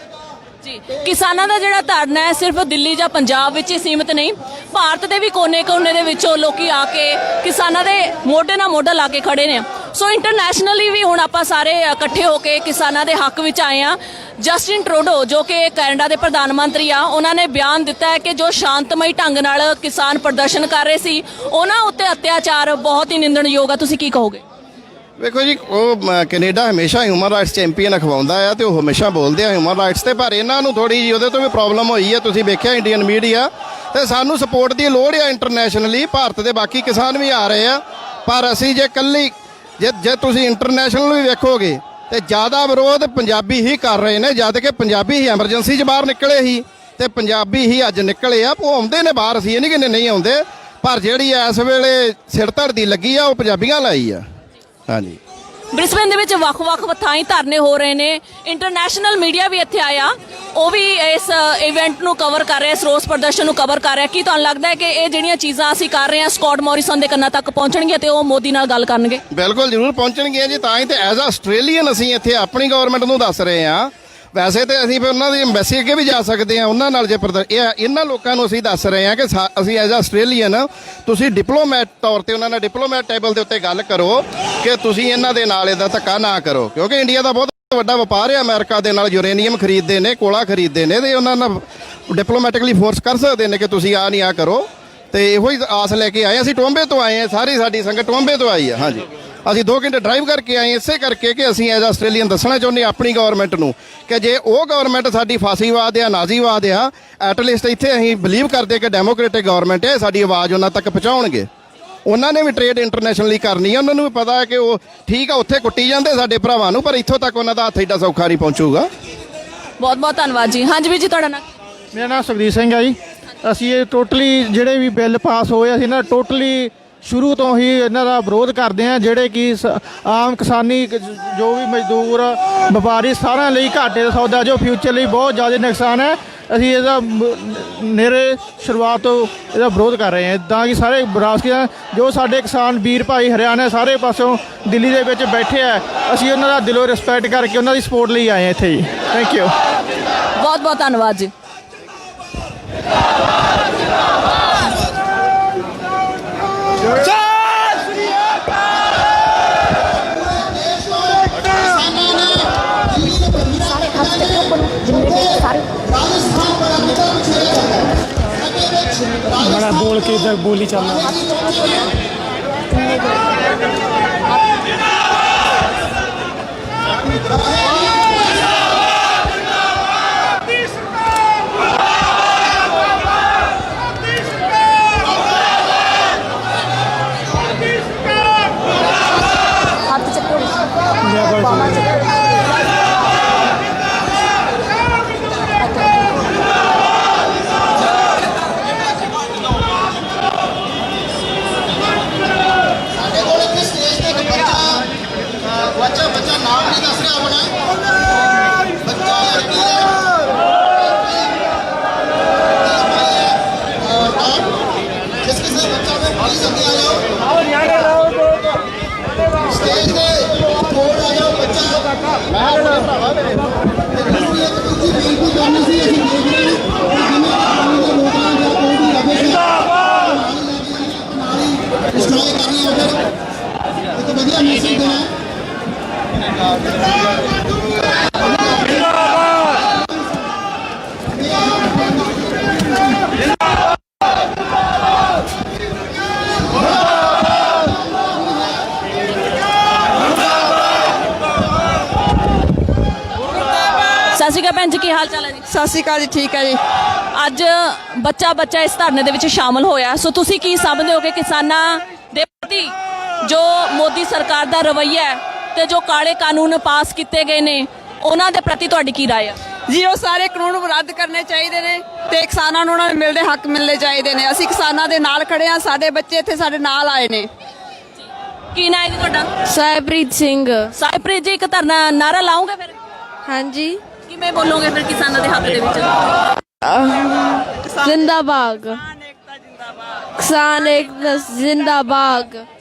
Speaker 4: ਜੀ, ਕਿਸਾਨਾਂ ਦਾ ਜਿਹੜਾ ਧਰਨਾ ਹੈ ਸਿਰਫ ਦਿੱਲੀ ਜਾਂ ਪੰਜਾਬ ਵਿੱਚ ਹੀ ਸੀਮਿਤ ਨਹੀਂ, ਭਾਰਤ ਦੇ ਵੀ ਕੋਨੇ-ਕੋਨੇ ਦੇ ਵਿੱਚੋਂ ਲੋਕੀ ਆ ਕੇ ਕਿਸਾਨਾਂ ਦੇ ਮੋਢੇ ਨਾਲ ਮੋਢਾ ਲਾ ਕੇ ਖੜੇ ਨੇ। ਸੋ ਇੰਟਰਨੈਸ਼ਨਲੀ ਵੀ ਹੁਣ ਆਪਾਂ ਸਾਰੇ ਇਕੱਠੇ ਹੋ ਕੇ ਕਿਸਾਨਾਂ ਦੇ ਹੱਕ ਵਿੱਚ ਆਏ ਆ। ਜਸਟਿਨ ਟਰੂਡੋ ਜੋ ਕਿ ਕੈਨੇਡਾ ਦੇ ਪ੍ਰਧਾਨ ਮੰਤਰੀ ਆ, ਉਹਨਾਂ ਨੇ ਬਿਆਨ ਦਿੱਤਾ ਹੈ ਕਿ ਜੋ ਸ਼ਾਂਤਮਈ ਢੰਗ ਨਾਲ ਕਿਸਾਨ ਪ੍ਰਦਰਸ਼ਨ ਕਰ ਰਹੇ ਸੀ, ਉਹਨਾਂ ਉੱਤੇ ਅਤਿਆਚਾਰ ਬਹੁਤ ਹੀ ਨਿੰਦਣਯੋਗ ਆ। ਤੁਸੀਂ ਕੀ ਕਹੋਗੇ?
Speaker 16: ਵੇਖੋ ਜੀ, ਉਹ ਕੈਨੇਡਾ ਹਮੇਸ਼ਾ ਹਿਊਮਨ ਰਾਈਟਸ ਚੈਂਪੀਅਨ ਅਖਵਾਉਂਦਾ ਆ ਤੇ ਉਹ ਹਮੇਸ਼ਾ ਬੋਲਦੇ ਆ ਹਿਊਮਨ ਰਾਈਟਸ ਤੇ, ਪਰ ਇਹਨਾਂ ਨੂੰ ਥੋੜੀ ਜਿਹੀ ਉਹਦੇ ਤੋਂ ਵੀ ਪ੍ਰੋਬਲਮ ਹੋਈ ਹੈ। ਤੁਸੀਂ ਵੇਖਿਆ ਇੰਡੀਅਨ ਮੀਡੀਆ ਤੇ ਸਾਨੂੰ ਸਪੋਰਟ ਦੀ ਲੋੜ ਆ ਇੰਟਰਨੈਸ਼ਨਲੀ, ਭਾਰਤ ਦੇ ਬਾਕੀ ਕਿਸਾਨ ਵੀ ਆ ਰਹੇ ਆ, ਪਰ ਅਸੀਂ ਜੇ ਤੁਸੀਂ ਇੰਟਰਨੈਸ਼ਨਲ ਵੀ ਵੇਖੋਗੇ ਤੇ ਜ਼ਿਆਦਾ ਵਿਰੋਧ ਪੰਜਾਬੀ ਹੀ ਕਰ ਰਹੇ ਨੇ, ਜਦ ਕਿ ਪੰਜਾਬੀ ਹੀ ਐਮਰਜੈਂਸੀ 'ਚ ਬਾਹਰ ਨਿਕਲੇ ਸੀ ਤੇ ਪੰਜਾਬੀ ਹੀ ਅੱਜ ਨਿਕਲੇ ਆ। ਉਹ ਆਉਂਦੇ ਨੇ ਬਾਹਰ, ਅਸੀਂ ਇਹ ਨਹੀਂ ਕਹਿੰਦੇ ਨਹੀਂ ਆਉਂਦੇ, ਪਰ ਜਿਹੜੀ ਇਸ ਵੇਲੇ ਸਿਰ ਧੜਦੀ ਲੱਗੀ ਆ ਉਹ ਪੰਜਾਬੀਆਂ ਲਈ ਆ। ਹਾਂਜੀ,
Speaker 4: ਬ੍ਰਿਸਬੇਨ ਦੇ ਵਿੱਚ ਵੱਖ-ਵੱਖ ਥਾਈਂ ਧਰਨੇ ਹੋ ਰਹੇ ਨੇ, ਇੰਟਰਨੈਸ਼ਨਲ ਮੀਡੀਆ ਵੀ ਇੱਥੇ ਆਇਆ, ਉਹ ਵੀ ਇਸ ਇਵੈਂਟ ਨੂੰ ਕਵਰ ਕਰ ਰਿਹਾ, ਇਸ ਰੋਸ ਪ੍ਰਦਰਸ਼ਨ ਨੂੰ ਕਵਰ ਕਰ ਰਿਹਾ। ਕੀ ਤੁਹਾਨੂੰ ਲੱਗਦਾ ਹੈ ਕਿ ਇਹ ਜਿਹੜੀਆਂ ਚੀਜ਼ਾਂ ਅਸੀਂ ਕਰ ਰਹੇ ਹਾਂ ਸਕਾਟ ਮੋਰਿਸਨ ਦੇ ਕੰਨਾਂ ਤੱਕ ਪਹੁੰਚਣਗੀਆਂ ਤੇ ਉਹ ਮੋਦੀ ਨਾਲ ਗੱਲ ਕਰਨਗੇ?
Speaker 16: ਬਿਲਕੁਲ ਜ਼ਰੂਰ ਪਹੁੰਚਣਗੀਆਂ ਜੀ, ਤਾਂ ਹੀ ਤੇ ਐਜ਼ ਅ ਆਸਟ੍ਰੇਲੀਅਨ ਅਸੀਂ ਇੱਥੇ ਆਪਣੀ ਗਵਰਨਮੈਂਟ ਨੂੰ ਦੱਸ ਰਹੇ ਹਾਂ। ਵੈਸੇ ਤੇ ਅਸੀਂ ਫਿਰ ਉਹਨਾਂ ਦੀ ਐਮਬੈਸੀ ਅੱਗੇ ਵੀ ਜਾ ਸਕਦੇ ਹਾਂ, ਉਹਨਾਂ ਨਾਲ ਜੇ ਇਹਨਾਂ ਲੋਕਾਂ ਨੂੰ ਅਸੀਂ ਦੱਸ ਰਹੇ ਹਾਂ ਕਿ ਅਸੀਂ ਐਜ਼ ਅ ਆਸਟ੍ਰੇਲੀਅਨ, ਤੁਸੀਂ ਡਿਪਲੋਮੈਟ ਤੌਰ ਤੇ ਉਹਨਾਂ ਨਾਲ ਡਿਪਲੋਮੈਟ ਟੇਬਲ ਦੇ ਉੱਤੇ ਗੱਲ ਕਰੋ ਕਿ ਤੁਸੀਂ ਇਹਨਾਂ ਦੇ ਨਾਲ ਇਹਦਾ ਧੱਕਾ ਨਾ ਕਰੋ, ਕਿਉਂਕਿ ਇੰਡੀਆ ਦਾ ਬਹੁਤ ਵੱਡਾ ਵਪਾਰ ਹੈ ਅਮਰੀਕਾ ਦੇ ਨਾਲ, ਯੂਰੇਨੀਅਮ ਖਰੀਦਦੇ ਨੇ, ਕੋਲਾ ਖਰੀਦਦੇ ਨੇ, ਤੇ ਉਹਨਾਂ ਨਾਲ ਡਿਪਲੋਮੈਟਿਕਲੀ ਫੋਰਸ ਕਰ ਸਕਦੇ ਨੇ ਕਿ ਤੁਸੀਂ ਆ ਨਹੀਂ ਆ ਕਰੋ। ਤੇ ਇਹੋ ਹੀ ਆਸ ਲੈ ਕੇ ਆਏ, ਅਸੀਂ ਟੋਂਬੇ ਤੋਂ ਆਏ ਹਾਂ, ਸਾਰੀ ਸਾਡੀ ਸੰਗਤ ਟੋਂਬੇ ਤੋਂ ਆਈ ਹੈ। ਹਾਂਜੀ, ਅਸੀਂ 2 ਘੰਟੇ ਡਰਾਈਵ ਕਰਕੇ ਆਏ ਇਸੇ ਕਰਕੇ ਕਿ ਅਸੀਂ ਐਜ਼ ਆਸਟ੍ਰੇਲੀਅਨ ਦੱਸਣਾ ਚਾਹੁੰਦੇ ਆਪਣੀ ਗਵਰਨਮੈਂਟ ਨੂੰ ਕਿ ਜੇ ਉਹ ਗਵਰਨਮੈਂਟ ਸਾਡੀ ਫਾਸੀਵਾਦ ਆ, ਨਾਜ਼ੀਵਾਦ ਆ, ਐਟਲੀਸਟ ਇੱਥੇ ਅਸੀਂ ਬਲੀਵ ਕਰਦੇ ਕਿ ਡੈਮੋਕ੍ਰੇਟਿਕ ਗਵਰਨਮੈਂਟ ਹੈ, ਸਾਡੀ ਆਵਾਜ਼ ਉਹਨਾਂ ਤੱਕ ਪਹੁੰਚਾਉਣਗੇ। ਉਹਨਾਂ ਨੇ ਵੀ ਟ੍ਰੇਡ ਇੰਟਰਨੈਸ਼ਨਲੀ ਕਰਨੀ ਹੈ, ਉਹਨਾਂ ਨੂੰ ਵੀ ਪਤਾ ਹੈ ਕਿ ਉਹ ਠੀਕ ਆ ਉੱਥੇ ਕੁੱਟੀ ਜਾਂਦੇ ਸਾਡੇ ਭਰਾਵਾਂ ਨੂੰ, ਪਰ ਇੱਥੋਂ ਤੱਕ ਉਹਨਾਂ ਦਾ ਹੱਥ ਏਡਾ ਸੌਖਾ ਨਹੀਂ ਪਹੁੰਚੂਗਾ।
Speaker 4: ਬਹੁਤ ਬਹੁਤ ਧੰਨਵਾਦ ਜੀ। ਹਾਂਜੀ ਵੀਰ ਜੀ, ਤੁਹਾਡਾ ਨਾਮ?
Speaker 9: ਮੇਰਾ ਨਾਮ ਸੁਖਦੀਪ ਸਿੰਘ ਹੈ ਜੀ। ਅਸੀਂ ਇਹ ਟੋਟਲੀ ਜਿਹੜੇ ਵੀ ਬਿੱਲ ਪਾਸ ਹੋਏ ਅਸੀਂ ਨਾ ਟੋਟਲੀ ਸ਼ੁਰੂ ਤੋਂ ਹੀ ਇਹਨਾਂ ਦਾ ਵਿਰੋਧ ਕਰਦੇ ਹਾਂ, ਜਿਹੜੇ ਕਿ ਆਮ ਕਿਸਾਨੀ ਜੋ ਵੀ ਮਜ਼ਦੂਰ ਵਪਾਰੀ ਸਾਰਿਆਂ ਲਈ ਘਾਟੇ ਦਾ ਸੌਦਾ, ਜੋ ਫਿਊਚਰ ਲਈ ਬਹੁਤ ਜ਼ਿਆਦਾ ਨੁਕਸਾਨ ਹੈ। ਅਸੀਂ ਇਹਦਾ ਨੇੜੇ ਸ਼ੁਰੂਆਤ ਤੋਂ ਇਹਦਾ ਵਿਰੋਧ ਕਰ ਰਹੇ ਹਾਂ, ਤਾਂ ਕਿ ਸਾਰੇ ਵਿਰਾਸਤੀਆਂ ਜੋ ਸਾਡੇ ਕਿਸਾਨ ਵੀਰ ਭਾਈ ਹਰਿਆਣਾ ਸਾਰੇ ਪਾਸੋਂ ਦਿੱਲੀ ਦੇ ਵਿੱਚ ਬੈਠੇ ਆ, ਅਸੀਂ ਉਹਨਾਂ ਦਾ ਦਿਲੋਂ ਰਿਸਪੈਕਟ ਕਰਕੇ ਉਹਨਾਂ ਦੀ ਸਪੋਰਟ ਲਈ ਆਏ ਹਾਂ ਇੱਥੇ ਜੀ। ਥੈਂਕ ਯੂ,
Speaker 4: ਬਹੁਤ ਬਹੁਤ ਧੰਨਵਾਦ ਜੀ।
Speaker 3: ਬੜਾ ਬੋਲ ਕੇ ਇਧਰ ਬੋਲੀ ਚੱਲਦਾ।
Speaker 1: ਬੱਚਾ ਨਾਮ ਨਹੀਂ ਦੱਸ ਰਿਹਾ ਆਪਣਾ,
Speaker 4: ਅਕਾਲ ਭੈਣ ਜੀ, ਕੀ ਹਾਲ ਚਾਲ ਹੈ ਜੀ?
Speaker 7: ਸਤਿ ਸ਼੍ਰੀ ਅਕਾਲ ਜੀ, ਠੀਕ ਹੈ ਜੀ।
Speaker 4: ਅੱਜ ਬੱਚਾ ਇਸ ਧਰਨੇ ਦੇ ਵਿੱਚ ਸ਼ਾਮਲ ਹੋਇਆ, ਸੋ ਤੁਸੀਂ ਕੀ ਸਮਝਦੇ ਹੋ ਕਿ ਕਿਸਾਨਾਂ ਦੇ ਪ੍ਰਤੀ ਜੋ ਮੋਦੀ ਸਰਕਾਰ ਦਾ ਰਵੱਈਆ ਹੈ ਤੇ ਜੋ ਕਾਲੇ ਕਾਨੂੰਨ ਪਾਸ ਕੀਤੇ ਗਏ ਨੇ ਉਹਨਾਂ ਦੇ ਪ੍ਰਤੀ ਤੁਹਾਡੀ ਕੀ ਰਾਏ ਹੈ?
Speaker 7: ਜੀ ਉਹ ਸਾਰੇ ਕਾਨੂੰਨ ਰੱਦ ਕਰਨੇ ਚਾਹੀਦੇ ਨੇ ਤੇ ਕਿਸਾਨਾਂ ਨੂੰ ਉਹਨਾਂ ਨੂੰ ਮਿਲਦੇ ਹੱਕ ਮਿਲਣੇ ਚਾਹੀਦੇ ਨੇ। ਅਸੀਂ ਕਿਸਾਨਾਂ ਦੇ ਨਾਲ ਖੜੇ ਆ, ਸਾਡੇ ਬੱਚੇ ਇੱਥੇ ਸਾਡੇ ਨਾਲ ਆਏ ਨੇ।
Speaker 4: ਕੀ ਨਾਂ ਹੈ ਜੀ ਤੁਹਾਡਾ?
Speaker 12: ਸਾਹਿਬਪ੍ਰੀਤ ਸਿੰਘ।
Speaker 4: ਸਾਹਿਬਪ੍ਰੀਤ ਜੀ, ਇੱਕ ਧਰਨਾ ਨਾਰਾ ਲਾਉਂਗੇ ਫਿਰ?
Speaker 12: ਹਾਂਜੀ।
Speaker 4: ਕਿਵੇਂ ਬੋਲੋਗੇ ਫਿਰ ਕਿਸਾਨਾਂ ਦੇ ਹੱਕ ਦੇ ਵਿੱਚ?
Speaker 12: ਜ਼ਿੰਦਾਬਾਦ ਕਿਸਾਨ ਏਕਤਾ ਜ਼ਿੰਦਾਬਾਦ।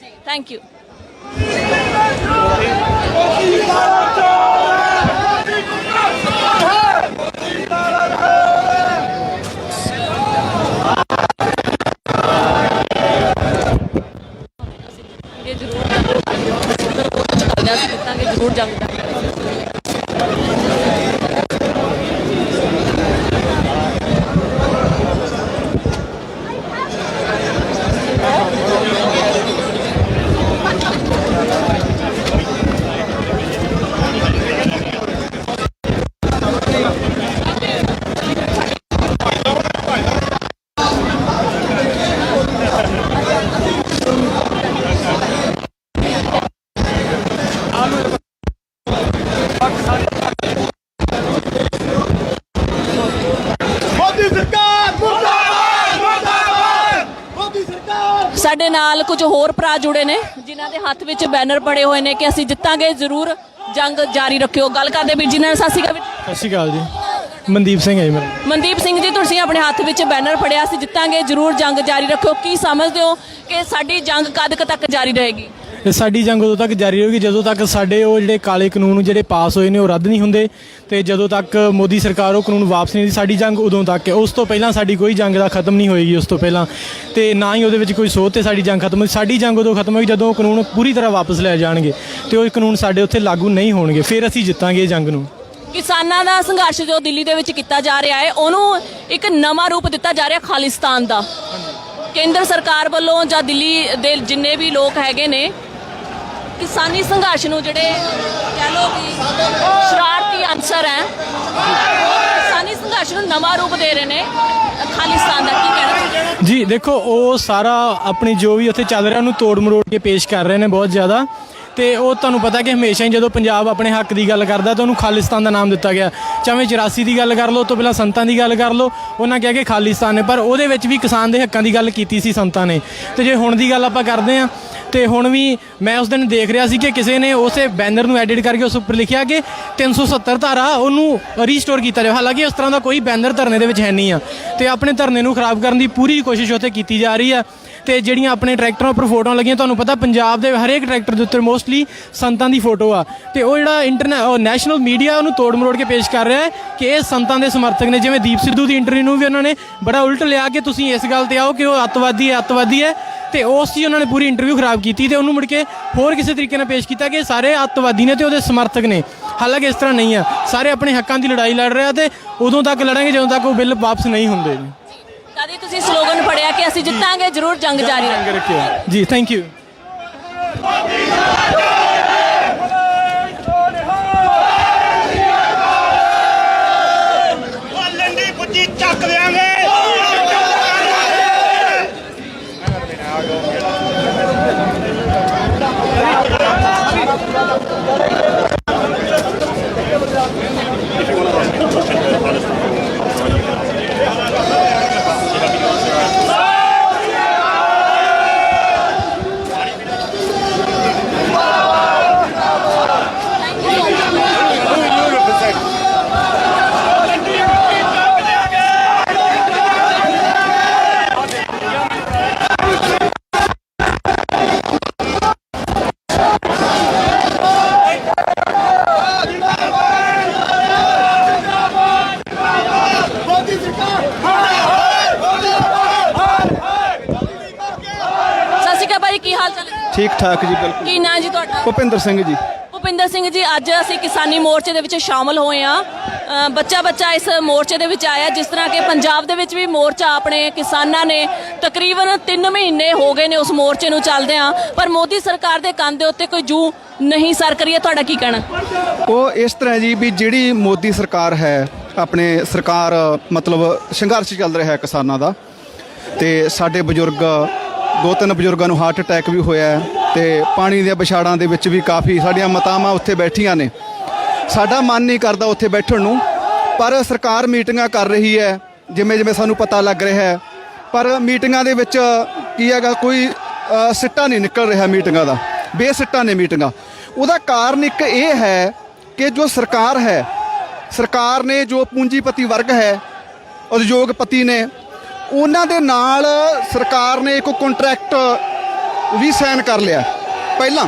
Speaker 4: Thank you. ਜ਼ਰੂਰ ਜੰਗ ਸਾਡੇ ਨਾਲ ਕੁਝ ਹੋਰ ਭਰਾ ਜੁੜੇ ਨੇ ਜਿਨ੍ਹਾਂ ਦੇ ਹੱਥ ਵਿੱਚ ਬੈਨਰ ਪੜੇ ਹੋਏ ਨੇ ਕਿ ਅਸੀਂ ਜਿੱਤਾਂਗੇ, ਜ਼ਰੂਰ ਜੰਗ ਜਾਰੀ ਰੱਖਿਓ। ਗੱਲ ਕਰਦੇ ਵੀ ਜਿਨ੍ਹਾਂ ਨੇ ਸਤਿ ਸ਼੍ਰੀ ਅਕਾਲ
Speaker 11: ਜੀ। ਮਨਦੀਪ ਸਿੰਘ ਹੈ ਜੀ ਮੇਰਾ।
Speaker 4: ਮਨਦੀਪ ਸਿੰਘ ਜੀ, ਤੁਸੀਂ ਆਪਣੇ ਹੱਥ ਵਿੱਚ ਬੈਨਰ ਫੜਿਆ, ਅਸੀਂ ਜਿੱਤਾਂਗੇ, ਜ਼ਰੂਰ ਜੰਗ ਜਾਰੀ ਰੱਖਿਓ। ਕੀ ਸਮਝਦੇ ਹੋ ਕਿ ਸਾਡੀ ਜੰਗ ਕਦ ਤੱਕ ਜਾਰੀ ਰਹੇਗੀ?
Speaker 11: ਤੇ ਸਾਡੀ ਜੰਗ ਉਦੋਂ ਤੱਕ ਜਾਰੀ ਰਹੇਗੀ ਜਦੋਂ ਤੱਕ ਸਾਡੇ ਉਹ ਜਿਹੜੇ ਕਾਲੇ ਕਾਨੂੰਨ ਜਿਹੜੇ ਪਾਸ ਹੋਏ ਨੇ ਉਹ ਰੱਦ ਨਹੀਂ ਹੁੰਦੇ ਤੇ ਜਦੋਂ ਤੱਕ ਮੋਦੀ ਸਰਕਾਰ ਉਹ ਕਾਨੂੰਨ ਵਾਪਸ ਨਹੀਂ ਦਿੰਦੀ। ਸਾਡੀ ਜੰਗ ਉਦੋਂ ਤੱਕ ਹੈ, ਉਸ ਤੋਂ ਪਹਿਲਾਂ ਸਾਡੀ ਕੋਈ ਜੰਗ ਦਾ ਖਤਮ ਨਹੀਂ ਹੋਏਗੀ ਉਸ ਤੋਂ ਪਹਿਲਾਂ, ਤੇ ਨਾ ਹੀ ਉਹਦੇ ਵਿੱਚ ਕੋਈ ਸੋਧ ਤੇ ਸਾਡੀ ਜੰਗ ਖਤਮ ਹੋਈ। ਸਾਡੀ ਜੰਗ ਉਦੋਂ ਖਤਮ ਹੋਏਗੀ ਜਦੋਂ ਕਾਨੂੰਨ ਪੂਰੀ ਤਰ੍ਹਾਂ ਵਾਪਸ ਲੈ ਜਾਣਗੇ ਤੇ ਉਹ ਕਾਨੂੰਨ ਸਾਡੇ ਉੱਥੇ ਲਾਗੂ ਨਹੀਂ ਹੋਣਗੇ, ਫਿਰ ਅਸੀਂ ਜਿੱਤਾਂਗੇ ਇਹ ਜੰਗ ਨੂੰ।
Speaker 4: ਕਿਸਾਨਾਂ ਦਾ ਸੰਘਰਸ਼ ਜੋ ਦਿੱਲੀ ਦੇ ਵਿੱਚ ਕੀਤਾ ਜਾ ਰਿਹਾ ਹੈ ਉਹਨੂੰ ਇੱਕ ਨਵਾਂ ਰੂਪ ਦਿੱਤਾ ਜਾ ਰਿਹਾ ਖਾਲਿਸਤਾਨ ਦਾ। ਕੇਂਦਰ ਸਰਕਾਰ ਵੱਲੋਂ ਜਾਂ ਦਿੱਲੀ ਦੇ ਜਿੰਨੇ ਵੀ ਲੋਕ ਹੈਗੇ ਨੇ ਕਿਸਾਨੀ ਸੰਘਰਸ਼ ਨੂੰ ਜਿਹੜੇ ਕਹਿ ਲਓ ਕਿ ਸ਼ਰਾਰਤੀ ਅਨਸਰ ਹੈ, ਕਿਸਾਨੀ ਸੰਘਰਸ਼ ਨੂੰ ਨਵਾਂ ਰੂਪ ਦੇ ਰਹੇ ਨੇ ਖਾਲਿਸਤਾਨ ਦਾ। ਕੀ ਕਹਿਣਾ
Speaker 11: ਜੀ? ਦੇਖੋ, ਉਹ ਸਾਰਾ ਆਪਣੀ ਜੋ ਵੀ ਉੱਥੇ ਚੱਲ ਰਿਹਾ ਉਹਨੂੰ ਤੋੜ ਮਰੋੜ ਕੇ ਪੇਸ਼ ਕਰ ਰਹੇ ਨੇ ਬਹੁਤ ਜ਼ਿਆਦਾ, ਤੇ ਉਹ ਤੁਹਾਨੂੰ ਪਤਾ ਕਿ ਹਮੇਸ਼ਾ ਹੀ ਜਦੋਂ ਪੰਜਾਬ ਆਪਣੇ ਹੱਕ ਦੀ ਗੱਲ ਕਰਦਾ ਤਾਂ ਉਹਨੂੰ ਖਾਲਿਸਤਾਨ ਦਾ ਨਾਮ ਦਿੱਤਾ ਗਿਆ। ਚਾਹੇ 84 ਦੀ ਗੱਲ ਕਰ ਲਓ, ਤੋਂ ਪਹਿਲਾਂ ਸੰਤਾਂ ਦੀ ਗੱਲ ਕਰ ਲਓ, ਉਹਨਾਂ ਕਿਹਾ ਕਿ ਖਾਲਿਸਤਾਨ ਨੇ, ਪਰ ਉਹਦੇ ਵਿੱਚ ਵੀ ਕਿਸਾਨ ਦੇ ਹੱਕਾਂ ਦੀ ਗੱਲ ਕੀਤੀ ਸੀ ਸੰਤਾਂ ਨੇ। ਤੇ ਜੇ ਹੁਣ ਦੀ ਗੱਲ ਆਪਾਂ ਕਰਦੇ ਹਾਂ ਤੇ ਹੁਣ ਵੀ ਮੈਂ ਉਸ ਦਿਨ ਦੇਖ ਰਿਹਾ ਸੀ ਕਿ ਕਿਸੇ ਨੇ ਉਸੇ ਬੈਨਰ ਨੂੰ ਐਡਿਟ ਕਰਕੇ ਉਸ ਉੱਪਰ ਲਿਖਿਆ ਕਿ 370 ਧਾਰਾ ਉਹਨੂੰ ਰੀਸਟੋਰ ਕੀਤਾ ਜਾਵੇ। ਹਾਲਾਂਕਿ ਉਸ ਤਰ੍ਹਾਂ ਦਾ ਕੋਈ ਬੈਨਰ ਧਰਨੇ ਦੇ ਵਿੱਚ ਹੈ ਨਹੀਂ ਆ, ਤੇ ਆਪਣੇ ਧਰਨੇ ਨੂੰ ਖਰਾਬ ਕਰਨ ਦੀ ਪੂਰੀ ਕੋਸ਼ਿਸ਼ ਉੱਥੇ ਕੀਤੀ ਜਾ ਰਹੀ ਆ। ਤੇ ਜਿਹੜੀਆਂ ਆਪਣੇ ਟਰੈਕਟਰਾਂ ਉੱਪਰ ਫੋਟੋਆਂ ਲੱਗੀਆਂ, ਤੁਹਾਨੂੰ ਪਤਾ ਪੰਜਾਬ ਦੇ ਹਰੇਕ ਟਰੈਕਟਰ ਦੇ ਉੱਤੇ ਮੋਸਟਲੀ ਸੰਤਾਂ ਦੀ ਫੋਟੋ ਆ, ਤੇ ਉਹ ਜਿਹੜਾ ਨੈਸ਼ਨਲ ਮੀਡੀਆ ਉਹਨੂੰ ਤੋੜ ਮਰੋੜ ਕੇ ਪੇਸ਼ ਕਰ ਰਿਹਾ ਹੈ ਕਿ ਇਹ ਸੰਤਾਂ ਦੇ ਸਮਰਥਕ ਨੇ। ਜਿਵੇਂ ਦੀਪ ਸਿੱਧੂ ਦੀ ਇੰਟਰਵਿਊ ਨੂੰ ਵੀ ਉਹਨਾਂ ਨੇ ਬੜਾ ਉਲਟ ਲਿਆ ਕਿ ਤੁਸੀਂ ਇਸ ਗੱਲ ਤੇ ਆਓ ਕਿ ਉਹ ਅੱਤਵਾਦੀ ਹੈ, ਤੇ ਉਸ ਹੀ ਉਹਨਾਂ ਨੇ ਪੂਰੀ ਇੰਟਰਵਿਊ ਖਰਾਬ ਕੀਤੀ ਤੇ ਉਹਨੂੰ ਮੁੜ ਕੇ ਹੋਰ ਕਿਸੇ ਤਰੀਕੇ ਨਾਲ ਪੇਸ਼ ਕੀਤਾ ਕਿ ਸਾਰੇ ਅੱਤਵਾਦੀ ਨੇ ਤੇ ਉਹਦੇ ਸਮਰਥਕ ਨੇ। ਹਾਲਾਂਕਿ ਇਸ ਤਰ੍ਹਾਂ ਨਹੀਂ ਆ, ਸਾਰੇ ਆਪਣੇ ਹੱਕਾਂ ਦੀ ਲੜਾਈ ਲੜ ਰਹੇ ਆ ਤੇ ਉਦੋਂ ਤੱਕ ਲੜਾਂਗੇ ਜਦੋਂ ਤੱਕ ਉਹ ਬਿੱਲ ਵਾਪਸ ਨਹੀਂ ਹੁੰਦੇ।
Speaker 4: ਕਦੇ ਤੁਸੀਂ ਸਲੋਗਨ ਫੜਿਆ ਕਿ ਅਸੀਂ ਜਿੱਤਾਂਗੇ, ਜ਼ਰੂਰ ਜੰਗ ਜਾਰੀ ਰੱਖਿਓ?
Speaker 11: ਜੀ, ਥੈਂਕ ਯੂ।
Speaker 2: ਚੱਕ ਦੇਾਂਗੇ।
Speaker 9: ਠੀਕ ਠਾਕ ਜੀ, ਬਿਲਕੁਲ।
Speaker 4: ਕੀ ਨਾਂ ਜੀ ਤੁਹਾਡਾ?
Speaker 9: ਭੁਪਿੰਦਰ ਸਿੰਘ ਜੀ।
Speaker 4: ਭੁਪਿੰਦਰ ਸਿੰਘ ਜੀ, ਅੱਜ ਅਸੀਂ ਕਿਸਾਨੀ ਮੋਰਚੇ ਦੇ ਵਿੱਚ ਸ਼ਾਮਲ ਹੋਏ ਆ। ਬੱਚਾ ਇਸ ਮੋਰਚੇ ਦੇ ਵਿੱਚ ਆਇਆ। ਜਿਸ ਤਰ੍ਹਾਂ ਕਿ ਪੰਜਾਬ ਦੇ ਵਿੱਚ ਵੀ ਮੋਰਚਾ ਆਪਣੇ ਕਿਸਾਨਾਂ ਨੇ ਤਕਰੀਬਨ 3 ਮਹੀਨੇ ਹੋ ਗਏ ਨੇ ਉਸ ਮੋਰਚੇ ਨੂੰ ਚੱਲਦਿਆਂ, ਪਰ ਮੋਦੀ ਸਰਕਾਰ ਦੇ ਕੰਨ ਦੇ ਉੱਤੇ ਕੋਈ ਜੂ ਨਹੀਂ ਸਰ ਕਰੀ ਹੈ। ਤੁਹਾਡਾ ਕੀ ਕਹਿਣਾ?
Speaker 9: ਉਹ ਇਸ ਤਰ੍ਹਾਂ ਜੀ ਵੀ ਜਿਹੜੀ ਮੋਦੀ ਸਰਕਾਰ ਹੈ, ਆਪਣੇ ਸਰਕਾਰ ਮਤਲਬ ਸੰਘਰਸ਼ ਚੱਲ ਰਿਹਾ ਹੈ ਕਿਸਾਨਾਂ ਦਾ, ਤੇ ਸਾਡੇ ਬਜ਼ੁਰਗ 2-3 ਬਜ਼ੁਰਗਾਂ ਨੂੰ ਹਾਰਟ ਅਟੈਕ ਵੀ ਹੋਇਆ ਹੈ, ਤੇ ਪਾਣੀ ਦੀਆਂ ਵਿਛਾੜਾਂ ਦੇ ਵਿੱਚ ਵੀ ਕਾਫੀ ਸਾਡੀਆਂ ਮਾਤਾਵਾਂ ਉੱਥੇ ਬੈਠੀਆਂ ਨੇ। ਸਾਡਾ ਮਨ ਨਹੀਂ ਕਰਦਾ ਉੱਥੇ ਬੈਠਣ ਨੂੰ, ਪਰ ਸਰਕਾਰ ਮੀਟਿੰਗਾਂ ਕਰ ਰਹੀ ਹੈ ਜਿਵੇਂ ਸਾਨੂੰ ਪਤਾ ਲੱਗ ਰਿਹਾ ਹੈ, ਪਰ ਮੀਟਿੰਗਾਂ ਦੇ ਵਿੱਚ ਕੀ ਹੈਗਾ, ਕੋਈ ਸਿੱਟਾ ਨਹੀਂ ਨਿਕਲ ਰਿਹਾ ਮੀਟਿੰਗਾਂ ਦਾ, ਬੇਸਿੱਟਾ ਨੇ ਮੀਟਿੰਗਾਂ। ਉਹਦਾ ਕਾਰਨ ਇੱਕ ਇਹ ਹੈ ਕਿ ਜੋ ਸਰਕਾਰ ਹੈ, ਸਰਕਾਰ ਨੇ ਜੋ ਪੂੰਜੀਪਤੀ ਵਰਗ ਹੈ, ਉਦਯੋਗਪਤੀ ਨੇ, ਉਹਨਾਂ ਦੇ ਨਾਲ ਸਰਕਾਰ ਨੇ ਇੱਕ ਕੰਟਰੈਕਟ ਵੀ ਸਾਈਨ ਕਰ ਲਿਆ। ਪਹਿਲਾਂ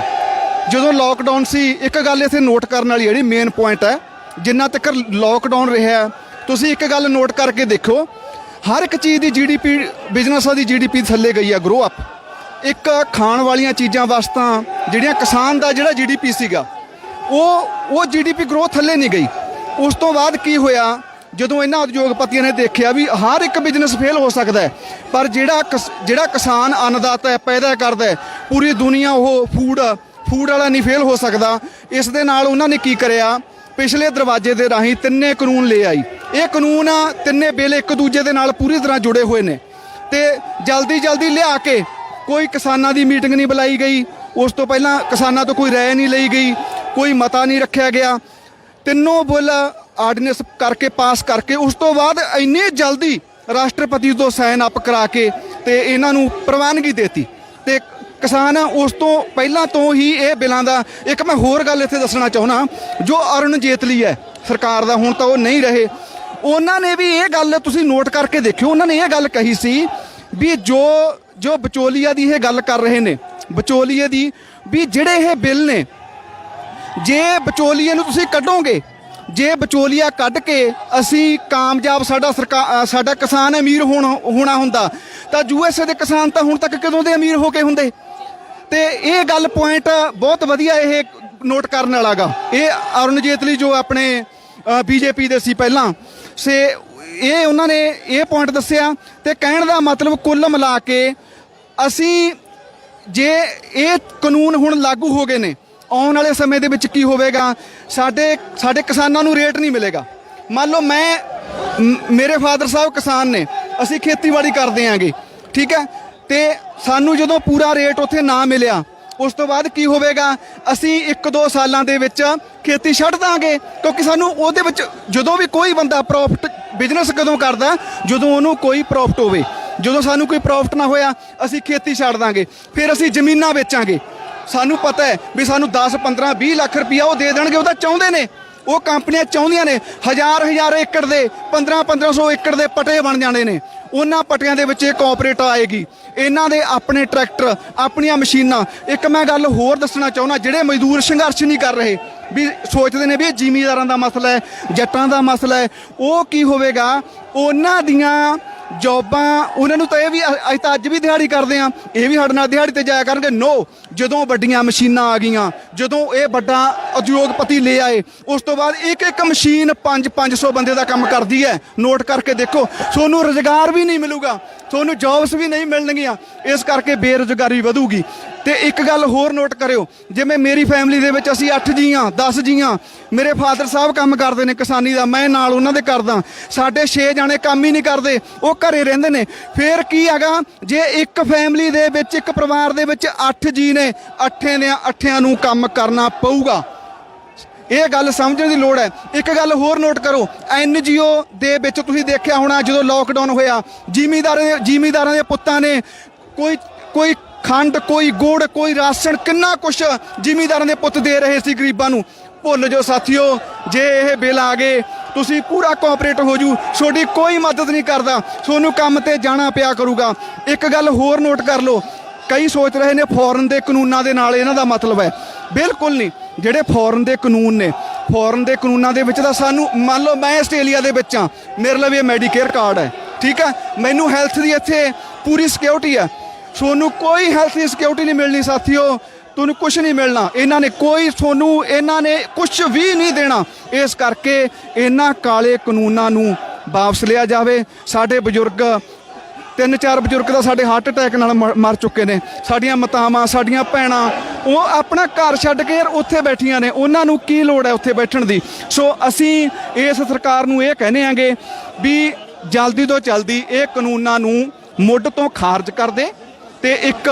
Speaker 9: ਜਦੋਂ ਲੋਕਡਾਊਨ ਸੀ, ਇੱਕ ਗੱਲ ਇੱਥੇ ਨੋਟ ਕਰਨ ਵਾਲੀ ਜਿਹੜੀ ਮੇਨ ਪੁਆਇੰਟ ਹੈ, ਜਿੰਨਾ ਤੱਕ ਲੋਕਡਾਊਨ ਰਿਹਾ ਤੁਸੀਂ ਇੱਕ ਗੱਲ ਨੋਟ ਕਰਕੇ ਦੇਖੋ, ਹਰ ਇੱਕ ਚੀਜ਼ ਦੀ GDP, ਬਿਜ਼ਨਸਾਂ ਦੀ GDP ਥੱਲੇ ਗਈ ਹੈ, ਗਰੋ ਅਪ। ਇੱਕ ਖਾਣ ਵਾਲੀਆਂ ਚੀਜ਼ਾਂ ਵਸਤਾਂ ਜਿਹੜੀਆਂ ਕਿਸਾਨ ਦਾ ਜਿਹੜਾ GDP ਸੀਗਾ, ਉਹ GDP ਗਰੋਥ ਥੱਲੇ ਨਹੀਂ ਗਈ। ਉਸ ਤੋਂ ਬਾਅਦ ਕੀ ਹੋਇਆ, ਜਦੋਂ ਇਹਨਾਂ ਉਦਯੋਗਪਤੀਆਂ ਨੇ ਦੇਖਿਆ ਵੀ ਹਰ ਇੱਕ ਬਿਜ਼ਨਸ ਫੇਲ ਹੋ ਸਕਦਾ ਹੈ, ਪਰ ਜਿਹੜਾ ਕਿਸਾਨ ਅੰਨਦਾਤਾ ਹੈ, ਪੈਦਾ ਕਰਦਾ ਹੈ ਪੂਰੀ ਦੁਨੀਆ, ਉਹ ਫੂਡ ਵਾਲਾ ਨਹੀਂ ਫੇਲ ਹੋ ਸਕਦਾ। ਇਸ ਦੇ ਨਾਲ ਉਹਨਾਂ ਨੇ ਕੀ ਕਰਿਆ, ਪਿਛਲੇ ਦਰਵਾਜ਼ੇ ਦੇ ਰਾਹੀਂ 3 ਕਾਨੂੰਨ ਲੈ ਆਈ। ਇਹ ਕਾਨੂੰਨ 3 ਬਿੱਲ ਇੱਕ ਦੂਜੇ ਦੇ ਨਾਲ ਪੂਰੀ ਤਰ੍ਹਾਂ ਜੁੜੇ ਹੋਏ ਨੇ, ਤੇ ਜਲਦੀ ਲਿਆ ਕੇ ਕੋਈ ਕਿਸਾਨਾਂ ਦੀ ਮੀਟਿੰਗ ਨਹੀਂ ਬੁਲਾਈ ਗਈ, ਉਸ ਤੋਂ ਪਹਿਲਾਂ ਕਿਸਾਨਾਂ ਤੋਂ ਕੋਈ ਰਾਏ ਨਹੀਂ ਲਈ ਗਈ, ਕੋਈ ਮਤਾ ਨਹੀਂ ਰੱਖਿਆ ਗਿਆ। 3 ਬਿੱਲ ਆਰਡੀਨੈਂਸ ਕਰਕੇ ਪਾਸ ਕਰਕੇ ਉਸ ਤੋਂ ਬਾਅਦ ਇੰਨੀ ਜਲਦੀ ਰਾਸ਼ਟਰਪਤੀ ਤੋਂ ਸਾਈਨ ਅਪ ਕਰਾ ਕੇ ਤੇ ਇਹਨਾਂ ਨੂੰ ਪ੍ਰਵਾਨਗੀ ਦੇਤੀ, ਤੇ ਕਿਸਾਨ ਉਸ ਤੋਂ ਪਹਿਲਾਂ ਤੋਂ ਹੀ ਇਹ ਬਿੱਲਾਂ ਦਾ। ਇੱਕ ਮੈਂ ਹੋਰ ਗੱਲ ਇੱਥੇ ਦੱਸਣਾ ਚਾਹੁੰਦਾ, ਜੋ ਅਰੁਣ ਜੇਤਲੀ ਹੈ ਸਰਕਾਰ ਦਾ, ਹੁਣ ਤਾਂ ਉਹ ਨਹੀਂ ਰਹੇ, ਉਹਨਾਂ ਨੇ ਵੀ ਇਹ ਗੱਲ ਤੁਸੀਂ ਨੋਟ ਕਰਕੇ ਦੇਖਿਓ, ਉਹਨਾਂ ਨੇ ਇਹ ਗੱਲ ਕਹੀ ਸੀ ਵੀ ਜੋ ਵਿਚੋਲੀਆ ਦੀ ਇਹ ਗੱਲ ਕਰ ਰਹੇ ਨੇ, ਵਿਚੋਲੀਏ ਦੀ, ਵੀ ਜਿਹੜੇ ਇਹ ਬਿੱਲ ਨੇ, ਜੇ ਵਿਚੋਲੀਏ ਨੂੰ ਤੁਸੀਂ ਕੱਢੋਗੇ, ਜੇ ਵਿਚੋਲੀਆ ਕੱਢ ਕੇ ਅਸੀਂ ਕਾਮਯਾਬ ਸਾਡਾ ਕਿਸਾਨ ਅਮੀਰ ਹੋਣਾ ਹੁੰਦਾ, ਤਾਂ USA ਦੇ ਕਿਸਾਨ ਤਾਂ ਹੁਣ ਤੱਕ ਕਦੋਂ ਦੇ ਅਮੀਰ ਹੋ ਕੇ ਹੁੰਦੇ। ਤੇ ਇਹ ਗੱਲ ਪੁਆਇੰਟ ਬਹੁਤ ਵਧੀਆ ਇਹ ਨੋਟ ਕਰਨ ਵਾਲਾ ਗਾ। ਇਹ ਅਰੁਣ ਜੇਤਲੀ ਜੋ ਆਪਣੇ BJP ਦੇ ਸੀ ਪਹਿਲਾਂ, ਇਹ ਉਹਨਾਂ ਨੇ ਇਹ ਪੁਆਇੰਟ ਦੱਸਿਆ, ਤੇ ਕਹਿਣ ਦਾ ਮਤਲਬ ਕੁੱਲ ਮਿਲਾ ਕੇ ਅਸੀਂ, ਜੇ ਇਹ ਕਾਨੂੰਨ ਹੁਣ ਲਾਗੂ ਹੋ ਗਏ ਨੇ, ਆਉਣ ਵਾਲੇ ਸਮੇਂ ਦੇ ਵਿੱਚ ਕੀ ਹੋਵੇਗਾ, ਸਾਡੇ ਕਿਸਾਨਾਂ ਨੂੰ ਰੇਟ ਨਹੀਂ ਮਿਲੇਗਾ। ਮੰਨ ਲਓ ਮੇਰੇ ਫਾਦਰ ਸਾਹਿਬ ਕਿਸਾਨ ਨੇ, ਅਸੀਂ ਖੇਤੀਬਾੜੀ ਕਰਦੇ ਆਂਗੇ, ਠੀਕ ਹੈ, ਤੇ ਸਾਨੂੰ ਜਦੋਂ ਪੂਰਾ ਰੇਟ ਉੱਥੇ ਨਾ ਮਿਲਿਆ, ਉਸ ਤੋਂ ਬਾਅਦ ਕੀ ਹੋਵੇਗਾ, ਅਸੀਂ 1-2 ਸਾਲਾਂ ਦੇ ਵਿੱਚ ਖੇਤੀ ਛੱਡ ਦਾਂਗੇ, ਕਿਉਂਕਿ ਸਾਨੂੰ ਉਹਦੇ ਵਿੱਚ ਜਦੋਂ ਵੀ ਕੋਈ ਬੰਦਾ ਪ੍ਰੋਫਿਟ ਬਿਜ਼ਨਸ ਕਦੋਂ ਕਰਦਾ, ਜਦੋਂ ਉਹਨੂੰ ਕੋਈ ਪ੍ਰੋਫਿਟ ਹੋਵੇ। ਜਦੋਂ ਸਾਨੂੰ ਕੋਈ ਪ੍ਰੋਫਿਟ ਨਾ ਹੋਇਆ, ਅਸੀਂ ਖੇਤੀ ਛੱਡ ਦਾਂਗੇ, ਫਿਰ ਅਸੀਂ ਜ਼ਮੀਨਾਂ ਵੇਚਾਂਗੇ। ਸਾਨੂੰ ਪਤਾ ਹੈ ਵੀ ਸਾਨੂੰ 10-15-20 ਲੱਖ ਰੁਪਈਆ ਉਹ ਦੇ ਦੇਣਗੇ, ਉਹਦਾ ਚਾਹੁੰਦੇ ਨੇ, ਉਹ ਕੰਪਨੀਆਂ ਚਾਹੁੰਦੀਆਂ ਨੇ। ਹਜ਼ਾਰ ਏਕੜ ਦੇ 1500 ਏਕੜ ਦੇ ਪਟੇ ਬਣ ਜਾਣੇ ਨੇ, ਉਹਨਾਂ ਪਟਿਆਂ ਦੇ ਵਿੱਚ ਇਹ ਕੋਆਪਰੇਟ ਆਏਗੀ, ਇਹਨਾਂ ਦੇ ਆਪਣੇ ਟਰੈਕਟਰ, ਆਪਣੀਆਂ ਮਸ਼ੀਨਾਂ। ਇੱਕ ਮੈਂ ਗੱਲ ਹੋਰ ਦੱਸਣਾ ਚਾਹੁੰਦਾ, ਜਿਹੜੇ ਮਜ਼ਦੂਰ ਸੰਘਰਸ਼ ਨਹੀਂ ਕਰ ਰਹੇ, ਵੀ ਸੋਚਦੇ ਨੇ ਵੀ ਇਹ ਜ਼ਿਮੀਂਦਾਰਾਂ ਦਾ ਮਸਲਾ ਹੈ, ਜੱਟਾਂ ਦਾ ਮਸਲਾ ਹੈ, ਉਹ ਕੀ ਹੋਵੇਗਾ, ਉਹਨਾਂ ਦੀਆਂ ਜੌਬਾਂ, ਉਹਨਾਂ ਨੂੰ ਤਾਂ ਇਹ ਵੀ ਅਸੀਂ ਤਾਂ ਅੱਜ ਵੀ ਦਿਹਾੜੀ ਕਰਦੇ ਆ, ਇਹ ਵੀ ਸਾਡੇ ਨਾਲ ਦਿਹਾੜੀ ਤੇ ਜਾਇਆ ਕਰਨਗੇ। ਨੋ, ਜਦੋਂ ਵੱਡੀਆਂ ਮਸ਼ੀਨਾਂ ਆ ਗਈਆਂ, ਜਦੋਂ ਇਹ ਵੱਡਾ ਉਦਯੋਗਪਤੀ ਲੈ ਆਏ, ਉਸ ਤੋਂ ਬਾਅਦ ਇੱਕ ਮਸ਼ੀਨ 500 ਬੰਦੇ ਦਾ ਕੰਮ ਕਰਦੀ ਹੈ। ਨੋਟ ਕਰਕੇ ਦੇਖੋ, ਤੁਹਾਨੂੰ ਰੁਜ਼ਗਾਰ ਵੀ ਨਹੀਂ ਮਿਲੂਗਾ, ਤੁਹਾਨੂੰ ਜੌਬਸ ਵੀ ਨਹੀਂ ਮਿਲਣਗੀਆਂ, ਇਸ ਕਰਕੇ ਬੇਰੁਜ਼ਗਾਰੀ ਵਧੂਗੀ। ਤੇ ਇੱਕ ਗੱਲ ਹੋਰ ਨੋਟ ਕਰਿਓ, ਜਿਵੇਂ ਮੇਰੀ ਫੈਮਿਲੀ ਦੇ ਵਿੱਚ ਅਸੀਂ 8 ਜੀ ਹਾਂ, 10 ਜੀ ਹਾਂ, ਮੇਰੇ ਫਾਦਰ ਸਾਹਿਬ ਕੰਮ ਕਰਦੇ ਨੇ ਕਿਸਾਨੀ ਦਾ, ਮੈਂ ਨਾਲ ਉਹਨਾਂ ਦੇ ਕਰਦਾ, ਸਾਡੇ 6 ਜਾਣੇ ਕੰਮ ਹੀ ਨਹੀਂ ਕਰਦੇ, ਉਹ ਘਰੇ ਰਹਿੰਦੇ ਨੇ। ਫਿਰ ਕੀ ਹੈਗਾ, ਜੇ ਇੱਕ ਫੈਮਿਲੀ ਦੇ ਵਿੱਚ, ਇੱਕ ਪਰਿਵਾਰ ਦੇ ਵਿੱਚ 8 ਜੀ ਨੇ, 8 ਨੂੰ ਕੰਮ ਕਰਨਾ ਪਊਗਾ। ਇਹ ਗੱਲ ਸਮਝਣ ਦੀ ਲੋੜ ਹੈ। ਇੱਕ ਗੱਲ ਹੋਰ ਨੋਟ ਕਰੋ, NGO ਦੇ ਵਿੱਚ ਤੁਸੀਂ ਦੇਖਿਆ ਹੋਣਾ, ਜਦੋਂ ਲੋਕਡਾਊਨ ਹੋਇਆ, ਜ਼ਿਮੀਂਦਾਰਾਂ ਦੇ ਪੁੱਤਾਂ ਨੇ ਕੋਈ ਖੰਡ, ਕੋਈ ਗੁੜ, ਕੋਈ ਰਾਸ਼ਨ, ਕਿੰਨਾ ਕੁਛ ਜ਼ਿਮੀਂਦਾਰਾਂ ਦੇ ਪੁੱਤ ਦੇ ਰਹੇ ਸੀ ਗਰੀਬਾਂ ਨੂੰ। ਭੁੱਲ ਜਾਓ ਸਾਥੀਓ, ਜੇ ਇਹ ਬਿੱਲ ਆ ਗਏ, ਤੁਸੀਂ ਪੂਰਾ ਕੋਆਪਰੇਟ ਹੋ ਜੂ, ਤੁਹਾਡੀ ਕੋਈ ਮਦਦ ਨਹੀਂ ਕਰਦਾ, ਤੁਹਾਨੂੰ ਕੰਮ ਤੇ ਜਾਣਾ ਪਿਆ ਕਰੂਗਾ। ਇੱਕ ਗੱਲ ਹੋਰ ਨੋਟ ਕਰ ਲਓ, ਕਈ ਸੋਚ ਰਹੇ ਨੇ ਫੋਰਨ ਦੇ ਕਾਨੂੰਨਾਂ ਦੇ ਨਾਲ ਇਹਨਾਂ ਦਾ ਮਤਲਬ ਹੈ, ਬਿਲਕੁਲ ਨਹੀਂ। ਜਿਹੜੇ ਫੋਰਨ ਦੇ ਕਾਨੂੰਨ ਨੇ, ਫੋਰਨ ਦੇ ਕਾਨੂੰਨਾਂ ਦੇ ਵਿੱਚ ਤਾਂ ਸਾਨੂੰ, ਮੰਨ ਲਓ ਮੈਂ ਆਸਟ੍ਰੇਲੀਆ ਦੇ ਵਿੱਚ ਹਾਂ, ਮੇਰੇ ਲਈ ਇਹ ਮੈਡੀਕੇਅਰ ਕਾਰਡ ਹੈ, ਠੀਕ ਹੈ, ਮੈਨੂੰ ਹੈਲਥ ਦੀ ਇੱਥੇ ਪੂਰੀ ਸਿਕਿਉਰਿਟੀ ਹੈ। ਤੁਹਾਨੂੰ ਕੋਈ ਹੈਲਥ ਦੀ ਸਿਕਿਉਰਿਟੀ ਨਹੀਂ ਮਿਲਣੀ ਸਾਥੀਓ, ਤੁਹਾਨੂੰ ਕੁਝ ਨਹੀਂ ਮਿਲਣਾ, ਇਹਨਾਂ ਨੇ ਕੋਈ ਤੁਹਾਨੂੰ ਇਹਨਾਂ ਨੇ ਕੁਝ ਵੀ ਨਹੀਂ ਦੇਣਾ। ਇਸ ਕਰਕੇ ਇਹਨਾਂ ਕਾਲੇ ਕਾਨੂੰਨਾਂ ਨੂੰ ਵਾਪਸ ਲਿਆ ਜਾਵੇ। ਸਾਡੇ ਬਜ਼ੁਰਗ 3-4 ਬਜ਼ੁਰਗ ਤਾਂ ਸਾਡੇ ਹਾਰਟ ਅਟੈਕ ਨਾਲ ਮਰ ਚੁੱਕੇ ਨੇ। ਸਾਡੀਆਂ ਮਾਤਾਵਾਂ, ਸਾਡੀਆਂ ਭੈਣਾਂ ਉਹ ਆਪਣਾ ਘਰ ਛੱਡ ਕੇ ਉੱਥੇ ਬੈਠੀਆਂ ਨੇ, ਉਹਨਾਂ ਨੂੰ ਕੀ ਲੋੜ ਹੈ ਉੱਥੇ ਬੈਠਣ ਦੀ। ਸੋ ਅਸੀਂ ਇਸ ਸਰਕਾਰ ਨੂੰ ਇਹ ਕਹਿੰਦੇ ਆਂਗੇ ਵੀ ਜਲਦੀ ਤੋਂ ਜਲਦੀ ਇਹ ਕਾਨੂੰਨਾਂ ਨੂੰ ਮੁੱਢ ਤੋਂ ਖਾਰਜ ਕਰ ਦੇ ਤੇ ਇੱਕ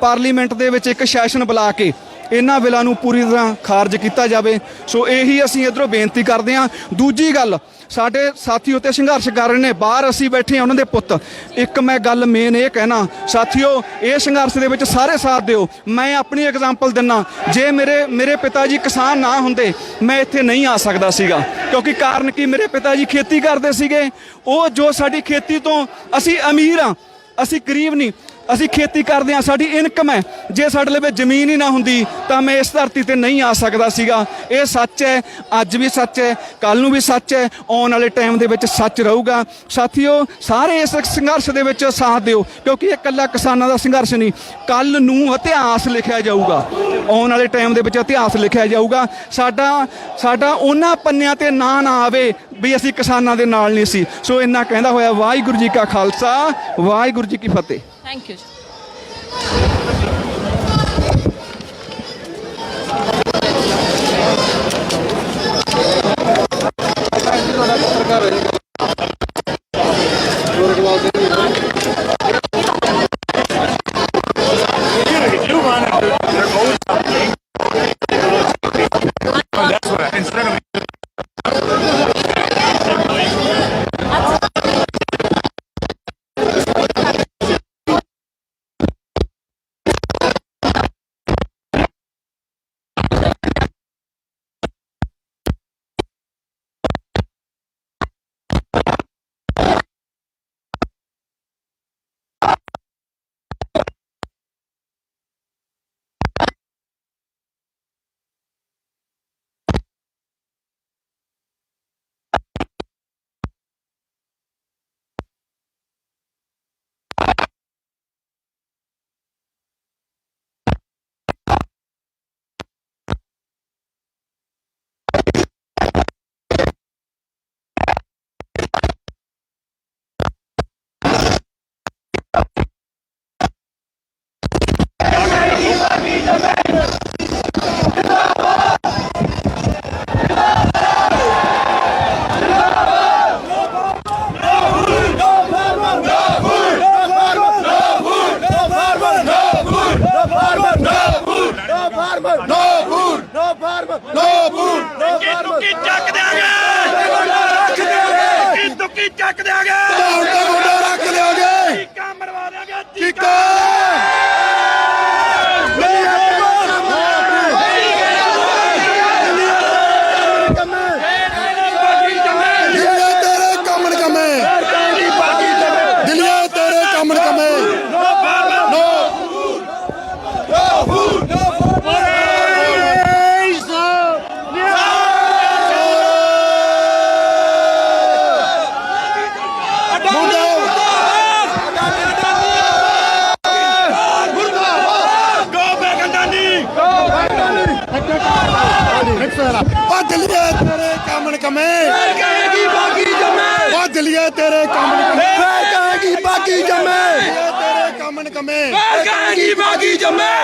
Speaker 9: ਪਾਰਲੀਮੈਂਟ ਦੇ ਵਿੱਚ ਇੱਕ ਸੈਸ਼ਨ ਬੁਲਾ ਕੇ ਇਹਨਾਂ ਬਿੱਲਾਂ ਨੂੰ ਪੂਰੀ ਤਰ੍ਹਾਂ ਖਾਰਜ ਕੀਤਾ ਜਾਵੇ। ਸੋ ਇਹੀ ਅਸੀਂ ਇੱਧਰੋਂ ਬੇਨਤੀ ਕਰਦੇ ਹਾਂ। ਦੂਜੀ ਗੱਲ, ਸਾਡੇ ਸਾਥੀ ਉੱਤੇ ਸੰਘਰਸ਼ ਕਰ ਰਹੇ ਨੇ, ਬਾਹਰ ਅਸੀਂ ਬੈਠੇ ਹਾਂ ਉਹਨਾਂ ਦੇ ਪੁੱਤ। ਇੱਕ ਮੈਂ ਗੱਲ ਮੇਨ ਇਹ ਕਹਿਣਾ, ਸਾਥੀਓ ਇਹ ਸੰਘਰਸ਼ ਦੇ ਵਿੱਚ ਸਾਰੇ ਸਾਥ ਦਿਓ। ਮੈਂ ਆਪਣੀ ਐਗਜ਼ਾਮਪਲ ਦਿੰਨਾ, ਜੇ ਮੇਰੇ ਪਿਤਾ ਜੀ ਕਿਸਾਨ ਨਾ ਹੁੰਦੇ ਮੈਂ ਇੱਥੇ ਨਹੀਂ ਆ ਸਕਦਾ ਸੀਗਾ, ਕਿਉਂਕਿ ਕਾਰਨ ਕੀ, ਮੇਰੇ ਪਿਤਾ ਜੀ ਖੇਤੀ ਕਰਦੇ ਸੀਗੇ। ਉਹ ਜੋ ਸਾਡੀ ਖੇਤੀ ਤੋਂ ਅਸੀਂ ਅਮੀਰ ਹਾਂ, ਅਸੀਂ ਗਰੀਬ ਨਹੀਂ, ਅਸੀਂ ਖੇਤੀ ਕਰਦੇ ਹਾਂ, ਸਾਡੀ ਇਨਕਮ ਹੈ। ਜੇ ਸਾਡੇ ਲਈ ਜ਼ਮੀਨ ਹੀ ਨਾ ਹੁੰਦੀ ਤਾਂ ਮੈਂ ਇਸ ਧਰਤੀ ਤੇ ਨਹੀਂ ਆ ਸਕਦਾ ਸੀਗਾ। ਇਹ ਸੱਚ ਹੈ, ਅੱਜ ਵੀ ਸੱਚ ਹੈ, ਕੱਲ ਨੂੰ ਵੀ ਸੱਚ ਹੈ, ਆਉਣ ਵਾਲੇ ਟਾਈਮ ਦੇ ਵਿੱਚ ਸੱਚ ਰਹੂਗਾ। ਸਾਥੀਓ ਸਾਰੇ ਇਸ ਸੰਘਰਸ਼ ਦੇ ਵਿੱਚ ਸਾਥ ਦਿਓ, ਕਿਉਂਕਿ ਇਹ ਇਕੱਲਾ ਕਿਸਾਨਾਂ ਦਾ ਸੰਘਰਸ਼ ਨਹੀਂ, ਕੱਲ ਨੂੰ ਇਤਿਹਾਸ ਲਿਖਿਆ ਜਾਊਗਾ, ਆਉਣ ਵਾਲੇ ਟਾਈਮ ਦੇ ਵਿੱਚ ਇਤਿਹਾਸ ਲਿਖਿਆ ਜਾਊਗਾ। ਸਾਡਾ ਉਹਨਾਂ ਪੰਨਿਆਂ ਤੇ ਨਾਂ ਨਾ ਆਵੇ ਵੀ ਅਸੀਂ ਕਿਸਾਨਾਂ ਦੇ ਨਾਲ ਨਹੀਂ ਸੀ। ਸੋ ਇੰਨਾ ਕਹਿੰਦਾ ਹੋਇਆ ਵਾਹਿਗੁਰੂ ਜੀ ਕਾ ਖਾਲਸਾ, ਵਾਹਿਗੁਰੂ ਜੀ ਕੀ ਫਤਿਹ।
Speaker 4: Thank you.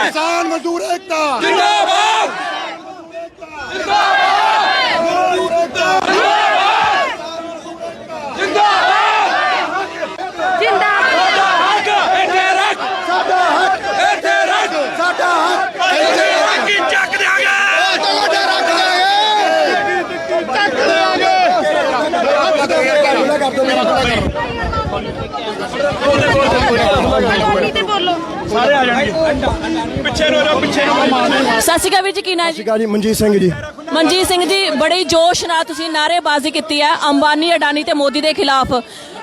Speaker 2: किसान मजदूर एकता जिंदाबाद,
Speaker 13: ਸਾਰੇ ਆ ਜਾਣਗੇ, ਪਿੱਛੇ ਰੋ ਜਾਓ, ਪਿੱਛੇ।
Speaker 4: ਸਤਿ ਸ਼੍ਰੀ ਅਕਾਲ ਵੀਰ ਜੀ, ਕੀ ਨਾਂ ਜੀ?
Speaker 9: ਜੀ ਮਨਜੀਤ ਸਿੰਘ ਜੀ।
Speaker 4: ਮਨਜੀਤ ਸਿੰਘ ਜੀ, ਬੜੇ ਜੋਸ਼ ਨਾਲ ਤੁਸੀਂ ਨਾਅਰੇਬਾਜ਼ੀ ਕੀਤੀ ਹੈ ਅੰਬਾਨੀ, ਅਡਾਨੀ ਤੇ ਮੋਦੀ ਦੇ ਖਿਲਾਫ।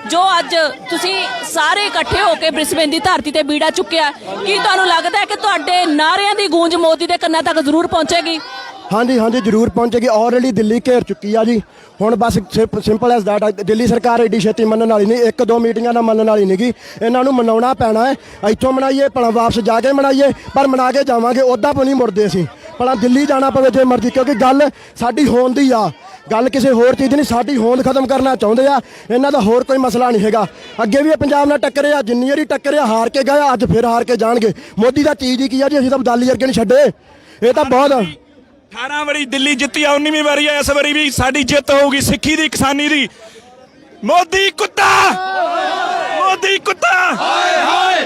Speaker 4: ਜੋ ਅੱਜ ਤੁਸੀਂ ਸਾਰੇ ਇਕੱਠੇ ਹੋ ਕੇ ਬ੍ਰਿਸਬੇਨ ਦੀ ਧਰਤੀ ਤੇ ਬੀੜਾ ਚੁੱਕਿਆ, ਕੀ ਤੁਹਾਨੂੰ ਲੱਗਦਾ ਹੈ ਕਿ ਤੁਹਾਡੇ ਨਾਅਰਿਆਂ ਦੀ ਗੂੰਜ ਮੋਦੀ ਦੇ ਕੰਨਾਂ ਤੱਕ ਜ਼ਰੂਰ ਪਹੁੰਚੇਗੀ?
Speaker 9: ਹਾਂਜੀ ਹਾਂਜੀ ਜ਼ਰੂਰ ਪਹੁੰਚੇਗੀ। ਆਲਰੇਡੀ ਦਿੱਲੀ ਘੇਰ ਚੁੱਕੀ ਆ ਜੀ। ਹੁਣ ਬਸ ਸਿੰਪਲ ਐਸ ਦੈਟ ਦਿੱਲੀ ਸਰਕਾਰ ਐਡੀ ਛੇਤੀ ਮੰਨਣ ਵਾਲੀ ਨਹੀਂ, 1-2 ਮੀਟਿੰਗਾਂ ਨਾਲ ਮੰਨਣ ਵਾਲੀ ਨਹੀਂਗੀ। ਇਹਨਾਂ ਨੂੰ ਮਨਾਉਣਾ ਪੈਣਾ ਹੈ। ਇੱਥੋਂ ਮਨਾਈਏ ਭਲਾ ਵਾਪਸ ਜਾ ਕੇ ਮਨਾਈਏ, ਪਰ ਮਨਾ ਕੇ ਜਾਵਾਂਗੇ। ਉੱਦਾਂ ਨਹੀਂ ਮੁੜਦੇ ਅਸੀਂ, ਭਲਾ ਦਿੱਲੀ ਜਾਣਾ ਪਵੇ ਜੇ ਮਰਜ਼ੀ, ਕਿਉਂਕਿ ਗੱਲ ਸਾਡੀ ਹੋਂਦ ਦੀ ਆ। ਗੱਲ ਕਿਸੇ ਹੋਰ ਚੀਜ਼ ਨਹੀਂ, ਸਾਡੀ ਹੋਂਦ ਖਤਮ ਕਰਨਾ ਚਾਹੁੰਦੇ ਆ। ਇਹਨਾਂ ਦਾ ਹੋਰ ਕੋਈ ਮਸਲਾ ਨਹੀਂ ਹੈਗਾ। ਅੱਗੇ ਵੀ ਇਹ ਪੰਜਾਬ ਨਾਲ ਟੱਕਰੇ ਆ, ਜਿੰਨੀ ਵਾਰੀ ਟੱਕਰੇ ਆ ਹਾਰ ਕੇ ਗਏ, ਅੱਜ ਫਿਰ ਹਾਰ ਕੇ ਜਾਣਗੇ। ਮੋਦੀ ਦਾ ਚੀਜ਼ ਹੀ ਕੀ ਆ ਜੀ, ਅਸੀਂ ਤਾਂ ਬਦਾਲੀ ਵਰਗੇ ਨਹੀਂ ਛੱਡੇ। ਇਹ ਤਾਂ ਬਹੁਤ
Speaker 13: 18 ਵਾਰੀ ਦਿੱਲੀ ਜਿੱਤੀ ਆ, 19ਵੀਂ ਵਾਰੀ ਆ। ਇਸ ਵਾਰੀ ਵੀ ਸਾਡੀ ਜਿੱਤ ਹੋਊਗੀ, ਸਿੱਖੀ ਦੀ, ਕਿਸਾਨੀ ਦੀ। ਮੋਦੀ ਕੁੱਤਾ, ਮੋਦੀ ਕੁੱਤਾ,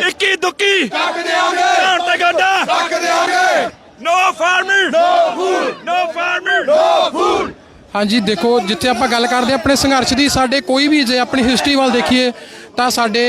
Speaker 13: ਇੱਕੀ ਦੁੱਕੀ ਕੱਕ ਦੇਵਾਂਗੇ, ਘਾਣ ਤੇ ਗਾਡਾ ਕੱਕ ਦੇਵਾਂਗੇ। No farmer, no food, no farmer, no food. ਹਾਂਜੀ ਦੇਖੋ, ਜਿੱਥੇ ਆਪਾਂ ਗੱਲ ਕਰਦੇ ਆਪਣੇ ਸੰਘਰਸ਼ ਦੀ, ਸਾਡੇ ਕੋਈ ਵੀ ਜੇ ਆਪਣੀ ਹਿਸਟਰੀ ਵੱਲ ਦੇਖੀਏ ਤਾਂ ਸਾਡੇ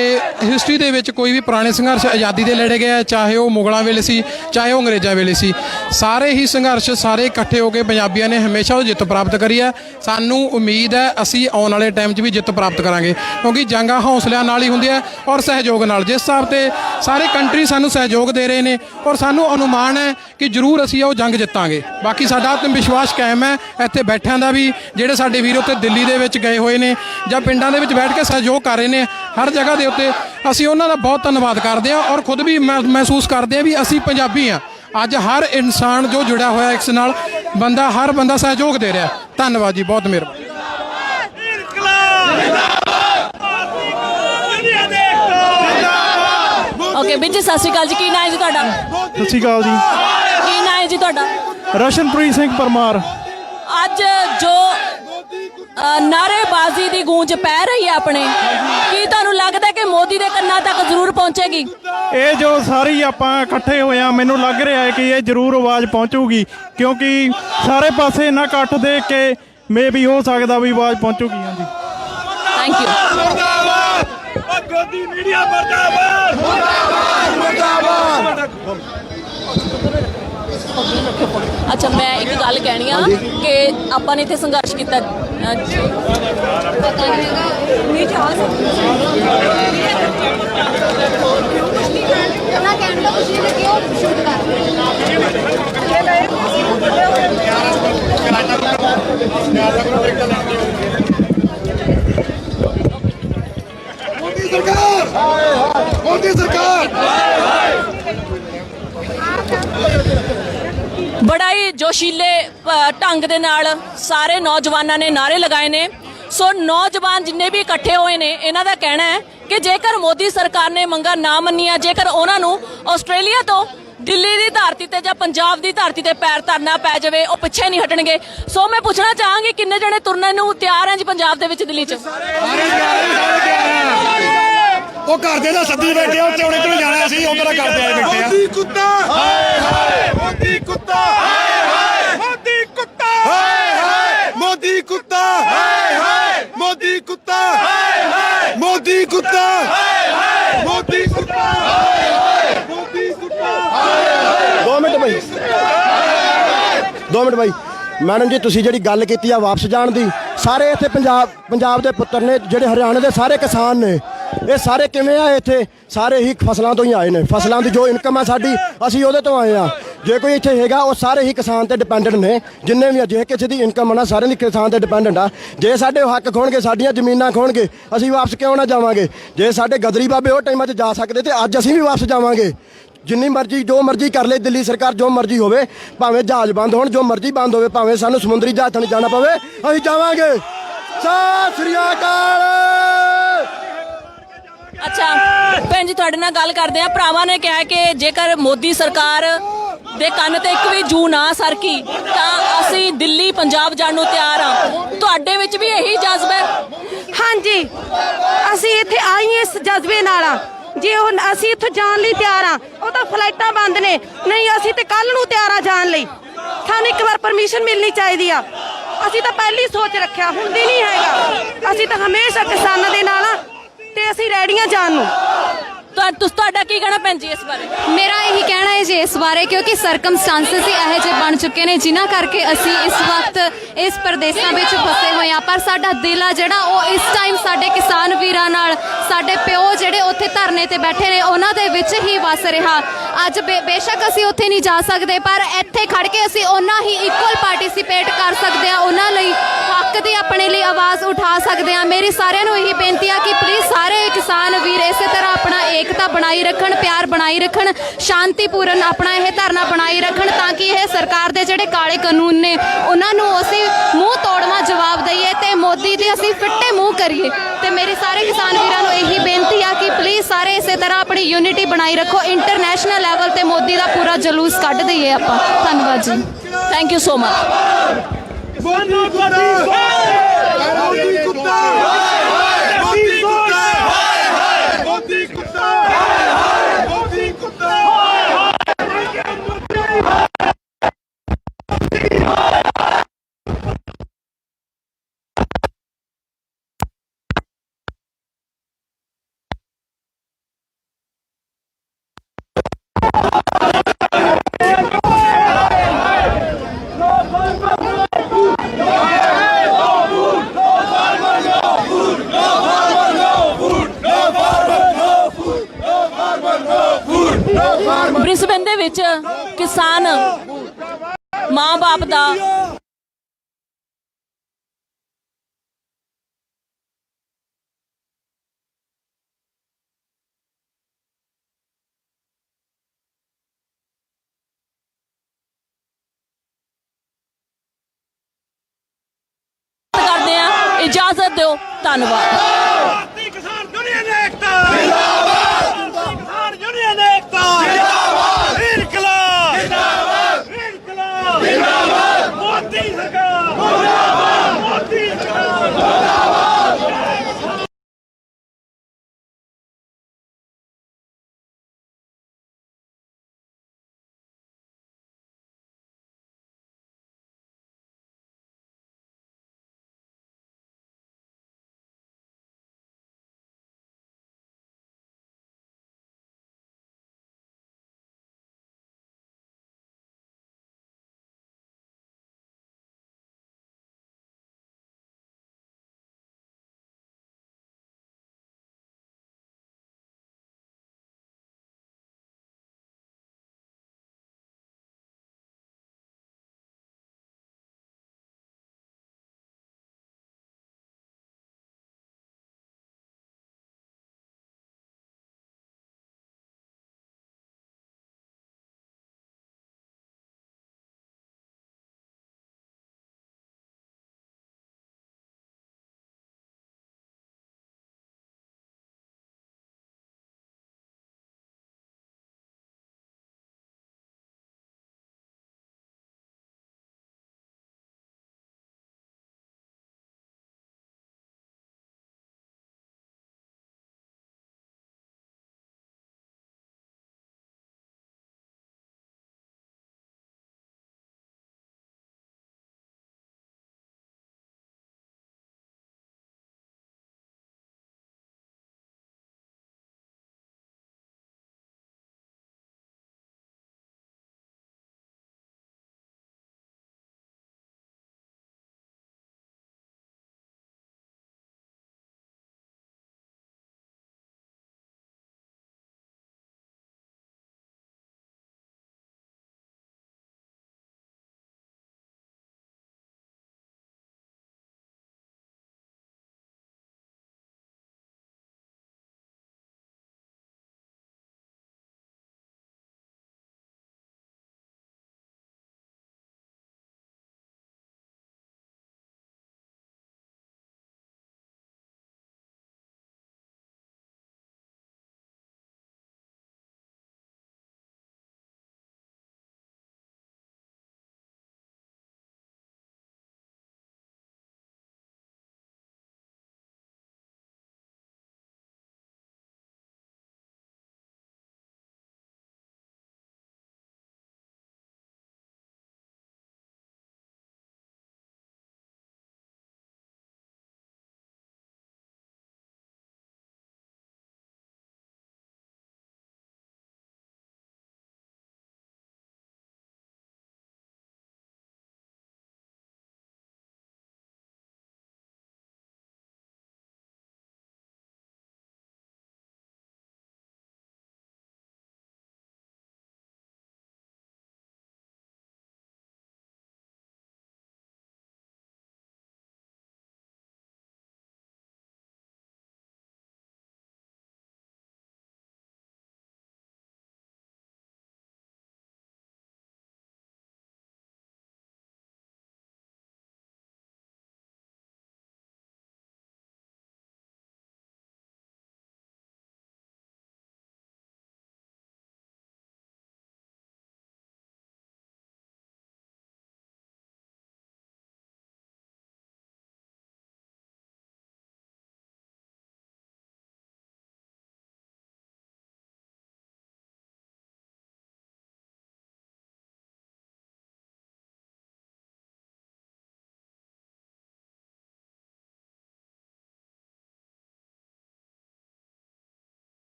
Speaker 13: ਹਿਸਟਰੀ ਦੇ ਵਿੱਚ ਕੋਈ ਵੀ ਪੁਰਾਣੇ ਸੰਘਰਸ਼ ਆਜ਼ਾਦੀ ਦੇ ਲੜੇ ਗਏ, ਚਾਹੇ ਉਹ ਮੁਗਲਾਂ ਵੇਲੇ ਸੀ, ਚਾਹੇ ਉਹ ਅੰਗਰੇਜ਼ਾਂ ਵੇਲੇ ਸੀ। ਸਾਰੇ ਹੀ ਸੰਘਰਸ਼ ਸਾਰੇ ਇਕੱਠੇ ਹੋ ਕੇ ਪੰਜਾਬੀਆਂ ਨੇ ਹਮੇਸ਼ਾ ਉਹ ਜਿੱਤ ਪ੍ਰਾਪਤ ਕਰੀ ਹੈ। ਸਾਨੂੰ ਉਮੀਦ ਹੈ ਅਸੀਂ ਆਉਣ ਵਾਲੇ ਟਾਈਮ 'ਚ ਵੀ ਜਿੱਤ ਪ੍ਰਾਪਤ ਕਰਾਂਗੇ, ਕਿਉਂਕਿ ਜੰਗਾਂ ਹੌਸਲਿਆਂ ਨਾਲ ਹੀ ਹੁੰਦੀਆਂ ਔਰ ਸਹਿਯੋਗ ਨਾਲ। ਜਿਸ ਹਿਸਾਬ ਤੇ ਸਾਰੇ ਕੰਟਰੀ ਸਾਨੂੰ ਸਹਿਯੋਗ ਦੇ ਰਹੇ ਨੇ ਔਰ ਸਾਨੂੰ ਅਨੁਮਾਨ ਹੈ ਕਿ ਜ਼ਰੂਰ ਅਸੀਂ ਉਹ ਜੰਗ ਜਿੱਤਾਂਗੇ। ਬਾਕੀ ਸਾਡਾ ਆਤਮ ਵਿਸ਼ਵਾਸ ਕਾਇਮ ਹੈ। ਇੱਥੇ ਬੈਠਿਆਂ ਦਾ ਵੀ, ਜਿਹੜੇ ਸਾਡੇ ਵੀਰ ਉੱਥੇ ਦਿੱਲੀ ਦੇ ਵਿੱਚ ਗਏ ਹੋਏ ਨੇ ਜਾਂ ਪਿੰਡਾਂ ਦੇ ਵਿੱਚ ਬੈਠ ਕੇ ਸਹਿਯੋਗ ਕਰ ਰਹੇ ਨੇ ਹਰ ਜਗ੍ਹਾ ਦੇ ਉੱਤੇ, ਅਸੀਂ ਉਹਨਾਂ ਦਾ ਬਹੁਤ ਧੰਨਵਾਦ ਕਰਦੇ ਹਾਂ ਔਰ ਖੁਦ ਵੀ ਮਹਿਸੂਸ ਕਰਦੇ ਹਾਂ ਵੀ ਅਸੀਂ ਪੰਜਾਬੀ ਹਾਂ। ਅੱਜ ਹਰ ਇਨਸਾਨ ਜੋ ਜੁੜਿਆ ਹੋਇਆ ਇਸ ਨਾਲ, ਹਰ ਬੰਦਾ ਸਹਿਯੋਗ ਦੇ ਰਿਹਾ। ਧੰਨਵਾਦ ਜੀ, ਬਹੁਤ ਮਿਹਰਬਾਨੀ।
Speaker 4: ਓਕੇ ਵੀਰ ਜੀ, ਸਤਿ ਸ਼੍ਰੀ ਅਕਾਲ ਜੀ। ਕੀ ਨਾਂ ਹੈ ਜੀ ਤੁਹਾਡਾ?
Speaker 9: ਸਤਿ ਸ਼੍ਰੀ ਅਕਾਲ ਜੀ।
Speaker 4: ਕੀ ਨਾਂ ਹੈ ਜੀ ਤੁਹਾਡਾ?
Speaker 9: ਰਸ਼ਨਪ੍ਰੀਤ ਸਿੰਘ ਪਰਮਾਰ।
Speaker 4: ਅੱਜ ਜੋ ਨਾਅਰੇਬਾਜ਼ੀ ਦੀ ਗੂੰਜ ਪੈ ਰਹੀ ਹੈ ਆਪਣੇ, ਕੀ ਤੁਹਾਨੂੰ ਲੱਗਦਾ ਕਿ ਮੋਦੀ ਦੇ ਕੰਨਾਂ ਤੱਕ ਜ਼ਰੂਰ ਪਹੁੰਚੇਗੀ?
Speaker 9: ਇਹ ਜੋ ਸਾਰੀ ਆਪਾਂ ਇਕੱਠੇ ਹੋਏ ਆ, ਮੈਨੂੰ ਲੱਗ ਰਿਹਾ ਹੈ ਕਿ ਇਹ ਜ਼ਰੂਰ ਆਵਾਜ਼ ਪਹੁੰਚੂਗੀ, ਕਿਉਂਕਿ ਸਾਰੇ ਪਾਸੇ ਇੰਨਾ ਇਕੱਠ ਦੇਖ ਕੇ ਮੇ ਵੀ ਹੋ ਸਕਦਾ ਵੀ ਆਵਾਜ਼ ਪਹੁੰਚੂਗੀ। ਹਾਂਜੀ,
Speaker 4: ਥੈਂਕ ਯੂ।
Speaker 13: ਗੋਦੀ ਮੀਡੀਆ ਮਰਦਾਬਾਦ, ਮਰਦਾਬਾਦ, ਮਰਦਾਬਾਦ।
Speaker 4: ਅੱਛਾ, ਮੈਂ ਇੱਕ ਗੱਲ ਕਹਿਣੀ ਆ ਕਿ ਆਪਾਂ ਨੇ ਇੱਥੇ ਸੰਘਰਸ਼ ਕੀਤਾ।
Speaker 10: ਮੋਦੀ ਸਰਕਾਰ, ਮੋਦੀ ਸਰਕਾਰ।
Speaker 4: ਬੜਾ ਹੀ ਜੋਸ਼ੀਲੇ ਢੰਗ ਦੇ ਨਾਲ ਸਾਰੇ ਨੌਜਵਾਨਾਂ ਨੇ ਨਾਅਰੇ ਲਗਾਏ ਨੇ। ਸੋ ਨੌਜਵਾਨ ਜਿੰਨੇ ਵੀ ਇਕੱਠੇ ਹੋਏ ਨੇ, ਇਹਨਾਂ ਦਾ ਕਹਿਣਾ ਹੈ ਕਿ ਜੇਕਰ ਮੋਦੀ ਸਰਕਾਰ ਨੇ ਮੰਗਾਂ ਨਾ ਮੰਨੀਆਂ, ਜੇਕਰ ਉਹਨਾਂ ਨੂੰ ਆਸਟ੍ਰੇਲੀਆ ਤੋਂ ਦਿੱਲੀ ਦੀ ਧਰਤੀ ਤੇ ਜਾਂ ਪੰਜਾਬ ਦੀ ਧਰਤੀ ਤੇ ਪੈਰ ਧਰਨਾ ਪੈ ਜਾਵੇ, ਉਹ ਪਿੱਛੇ ਨਹੀਂ ਹਟਣਗੇ। ਸੋ ਮੈਂ ਪੁੱਛਣਾ ਚਾਹਾਂਗੀ ਕਿੰਨੇ ਜਣੇ ਤੁਰਨ ਨੂੰ ਤਿਆਰ ਹੈ ਜੀ ਪੰਜਾਬ ਦੇ ਵਿੱਚ, ਦਿੱਲੀ 'ਚ?
Speaker 9: ਉਹ ਘਰ ਦੇ ਦਾ ਸੱਦੀ ਬੈਠੇ ਆ, ਚੌੜੇ ਤੋਂ ਜਾਣਾ ਸੀ, ਉਧਰ ਕਰਦੇ ਆਏ ਬੈਠੇ ਆ।
Speaker 10: ਮੋਦੀ ਕੁੱਤਾ, ਹਾਏ ਹਾਏ, ਮੋਦੀ ਕੁੱਤਾ, ਹਾਏ ਹਾਏ, ਮੋਦੀ ਕੁੱਤਾ, ਹਾਏ ਹਾਏ, ਮੋਦੀ ਕੁੱਤਾ, ਹਾਏ ਹਾਏ, ਮੋਦੀ ਕੁੱਤਾ, ਹਾਏ ਹਾਏ, ਮੋਦੀ ਕੁੱਤਾ, ਹਾਏ ਹਾਏ, ਮੋਦੀ ਕੁੱਤਾ, ਹਾਏ ਹਾਏ, ਮੋਦੀ ਕੁੱਤਾ, ਹਾਏ ਹਾਏ।
Speaker 9: 2 ਮਿੰਟ ਬਾਈ, 2 ਮਿੰਟ ਬਾਈ। ਮੈਡਮ ਜੀ, ਤੁਸੀਂ ਜਿਹੜੀ ਗੱਲ ਕੀਤੀ ਆ ਵਾਪਸ ਜਾਣ ਦੀ, ਸਾਰੇ ਇੱਥੇ ਪੰਜਾਬ ਦੇ ਪੁੱਤਰ ਨੇ, ਜਿਹੜੇ ਹਰਿਆਣੇ ਦੇ ਸਾਰੇ ਕਿਸਾਨ ਨੇ, ਇਹ ਸਾਰੇ ਕਿਵੇਂ ਆਏ ਇੱਥੇ? ਸਾਰੇ ਹੀ ਫਸਲਾਂ ਤੋਂ ਹੀ ਆਏ ਨੇ। ਫਸਲਾਂ ਦੀ ਜੋ ਇਨਕਮ ਹੈ ਸਾਡੀ, ਅਸੀਂ ਉਹਦੇ ਤੋਂ ਆਏ ਆ। ਜੇ ਕੋਈ ਇੱਥੇ ਹੈਗਾ, ਉਹ ਸਾਰੇ ਹੀ ਕਿਸਾਨ ਤੇ ਡਿਪੈਂਡੈਂਟ ਨੇ। ਜਿੰਨੇ ਵੀ ਜੇ ਕਿਸੇ ਦੀ ਇਨਕਮ ਹੈ ਨਾ, ਸਾਰਿਆਂ ਦੀ ਕਿਸਾਨ ਤੇ ਡਿਪੈਂਡੈਂਟ ਆ। ਜੇ ਸਾਡੇ ਹੱਕ ਖੋਣਗੇ, ਸਾਡੀਆਂ ਜ਼ਮੀਨਾਂ ਖੋਣਗੇ, ਅਸੀਂ ਵਾਪਸ ਕਿਉਂ ਨਾ ਜਾਵਾਂਗੇ? ਜੇ ਸਾਡੇ ਗਦਰੀ ਬਾਬੇ ਉਹ ਟਾਈਮਾਂ 'ਚ ਜਾ ਸਕਦੇ, ਤੇ ਅੱਜ ਅਸੀਂ ਵੀ ਵਾਪਸ ਜਾਵਾਂਗੇ। ਜਿੰਨੀ ਮਰਜ਼ੀ ਜੋ ਮਰਜ਼ੀ ਕਰ ਲੈ ਦਿੱਲੀ ਸਰਕਾਰ, ਜੋ ਮਰਜ਼ੀ ਹੋਵੇ, ਭਾਵੇਂ ਜਹਾਜ਼ ਬੰਦ ਹੋਣ, ਜੋ ਮਰਜ਼ੀ ਬੰਦ ਹੋਵੇ, ਭਾਵੇਂ ਸਾਨੂੰ ਸਮੁੰਦਰੀ ਜਹਾਜ਼ ਥਾਣੀ ਜਾਣਾ ਪਵੇ, ਅਸੀਂ ਜਾਵਾਂਗੇ। ਸਤਿ ਸ੍ਰੀ ਅਕਾਲ।
Speaker 4: ਅੱਛਾ ਭੈਣ ਜੀ, ਤੁਹਾਡੇ ਨਾਲ ਗੱਲ ਕਰਦੇ ਆ। ਭਰਾਵਾਂ ਨੇ ਕਿਹਾ ਕਿ ਜੇਕਰ ਮੋਦੀ ਸਰਕਾਰ ਦੇ ਕੰਨ ਤੇ ਇੱਕ ਵੀ ਜੂ ਨਾ ਸਰਕੀ ਤਾਂ ਅਸੀਂ ਦਿੱਲੀ ਪੰਜਾਬ ਜਾਣ ਨੂੰ ਤਿਆਰ ਆ। ਤੁਹਾਡੇ ਵਿੱਚ ਵੀ ਇਹੀ ਜਜ਼ਬਾ ਹੈ?
Speaker 14: ਹਾਂਜੀ, ਅਸੀਂ ਇੱਥੇ ਆਈਏ ਇਸ ਜਜ਼ਬੇ ਨਾਲ ਆ। ਜੇ ਉਹ ਅਸੀਂ ਇੱਥੋਂ ਜਾਣ ਲਈ ਤਿਆਰ ਆ, ਉਹ ਤਾਂ ਫਲਾਈਟਾਂ ਬੰਦ ਨੇ। ਨਹੀਂ, ਅਸੀਂ ਤੇ ਕੱਲ ਨੂੰ ਤਿਆਰ ਆ ਜਾਣ ਲਈ। ਸਾਨੂੰ ਇੱਕ ਵਾਰ ਪਰਮਿਸ਼ਨ ਮਿਲਣੀ ਚਾਹੀਦੀ ਆ। ਅਸੀਂ ਤਾਂ ਪਹਿਲੀ ਸੋਚ ਰੱਖਿਆ, ਹੁਣ ਦੀ ਨਹੀਂ ਹੈਗਾ। ਅਸੀਂ ਤਾਂ ਹਮੇਸ਼ਾ ਕਿਸਾਨਾਂ ਦੇ ਨਾਲ ਆ ਤੇ ਅਸੀਂ ਰੈਡੀਆਂ ਜਾਣ ਨੂੰ।
Speaker 4: ਤੁਹਾਡਾ ਕੀ ਕਹਿਣਾ ਭੈਣ ਜੀ ਇਸ ਬਾਰੇ?
Speaker 12: ਮੇਰਾ ਇਹੀ ਕਹਿਣਾ ਹੈ ਜੀ ਇਸ ਬਾਰੇ, ਕਿਉਂਕਿ ਸਰਕਮਸਟੈਂਸਸ ਹੀ ਇਹੋ ਜਿਹੇ ਬਣ ਚੁੱਕੇ ਨੇ ਜਿਨ੍ਹਾਂ ਕਰਕੇ ਅਸੀਂ ਇਸ ਵਕਤ ਇਸ ਪ੍ਰਦੇਸ਼ਾਂ ਵਿੱਚ ਫਸੇ ਹੋਏ ਹਾਂ। ਪਰ ਸਾਡਾ ਦਿਲ ਆ ਜਿਹੜਾ ਉਹ ਇਸ ਟਾਈਮ ਸਾਡੇ ਕਿਸਾਨ ਵੀਰਾਂ ਨਾਲ, ਸਾਡੇ ਪਿਓ ਜਿਹੜੇ ਉੱਥੇ ਧਰਨੇ ਤੇ ਬੈਠੇ ਨੇ ਉਹਨਾਂ ਦੇ ਵਿੱਚ ਹੀ ਵਸ ਰਿਹਾ। ਅੱਜ ਬੇਸ਼ੱਕ ਅਸੀਂ ਉੱਥੇ ਨਹੀਂ ਜਾ ਸਕਦੇ, ਪਰ ਇੱਥੇ ਖੜ ਕੇ ਅਸੀਂ ਉਹਨਾਂ ਹੀ ਇਕੁਅਲ ਪਾਰਟਿਸਿਪੇਟ ਕਰ ਸਕਦੇ ਹਾਂ, ਉਹਨਾਂ ਲਈ ਹੱਕ ਦੀ ਆਪਣੇ ਲਈ ਆਵਾਜ਼ ਉਠਾ ਸਕਦੇ ਹਾਂ। ਮੇਰੀ ਸਾਰਿਆਂ ਨੂੰ ਇਹੀ ਬੇਨਤੀ ਆ ਕਿ ਪਲੀਜ਼ ਸਾਰੇ ਕਿਸਾਨ ਵੀਰ ਇਸੇ ਤਰ੍ਹਾਂ ਆਪਣਾ ਏਕਤਾ ਬਣਾਈ ਰੱਖਣ, ਪਿਆਰ ਬਣਾਈ ਰੱਖਣ, ਸ਼ਾਂਤੀਪੂਰਨ ਆਪਣਾ ਇਹ ਧਰਨਾ ਬਣਾਈ ਰੱਖਣ, ਤਾਂ ਕਿ ਇਹ ਸਰਕਾਰ ਦੇ ਜਿਹੜੇ ਕਾਲੇ ਕਾਨੂੰਨ ਨੇ ਉਹਨਾਂ ਨੂੰ ਅਸੀਂ ਮੂੰਹ ਤੋੜਵਾ ਜਵਾਬ ਦਈਏ ਤੇ ਮੋਦੀ ਦੇ ਅਸੀਂ ਫਿੱਟੇ ਮੂੰਹ ਕਰੀਏ। ਤੇ ਮੇਰੇ ਸਾਰੇ ਕਿਸਾਨ ਵੀਰਾਂ ਨੂੰ ਇਹੀ ਬੇਨਤੀ ਆ ਕਿ ਪਲੀਜ਼ ਸਾਰੇ ਇਸੇ ਤਰ੍ਹਾਂ ਆਪਣੀ ਯੂਨਿਟੀ ਬਣਾਈ ਰੱਖੋ, ਇੰਟਰਨੈਸ਼ਨਲ ਲੈਵਲ ਤੇ ਮੋਦੀ ਦਾ ਪੂਰਾ ਜਲੂਸ ਕੱਢ ਦਈਏ ਆਪਾਂ। ਧੰਨਵਾਦ ਜੀ,
Speaker 4: thank you so much. Brisbane ਦੇ ਵਿੱਚ ਕਿਸਾਨ ਮਾਂ-ਬਾਪ ਦਾ ਕਰਦੇ ਆ। ਇਜਾਜ਼ਤ ਦਿਓ, ਧੰਨਵਾਦ।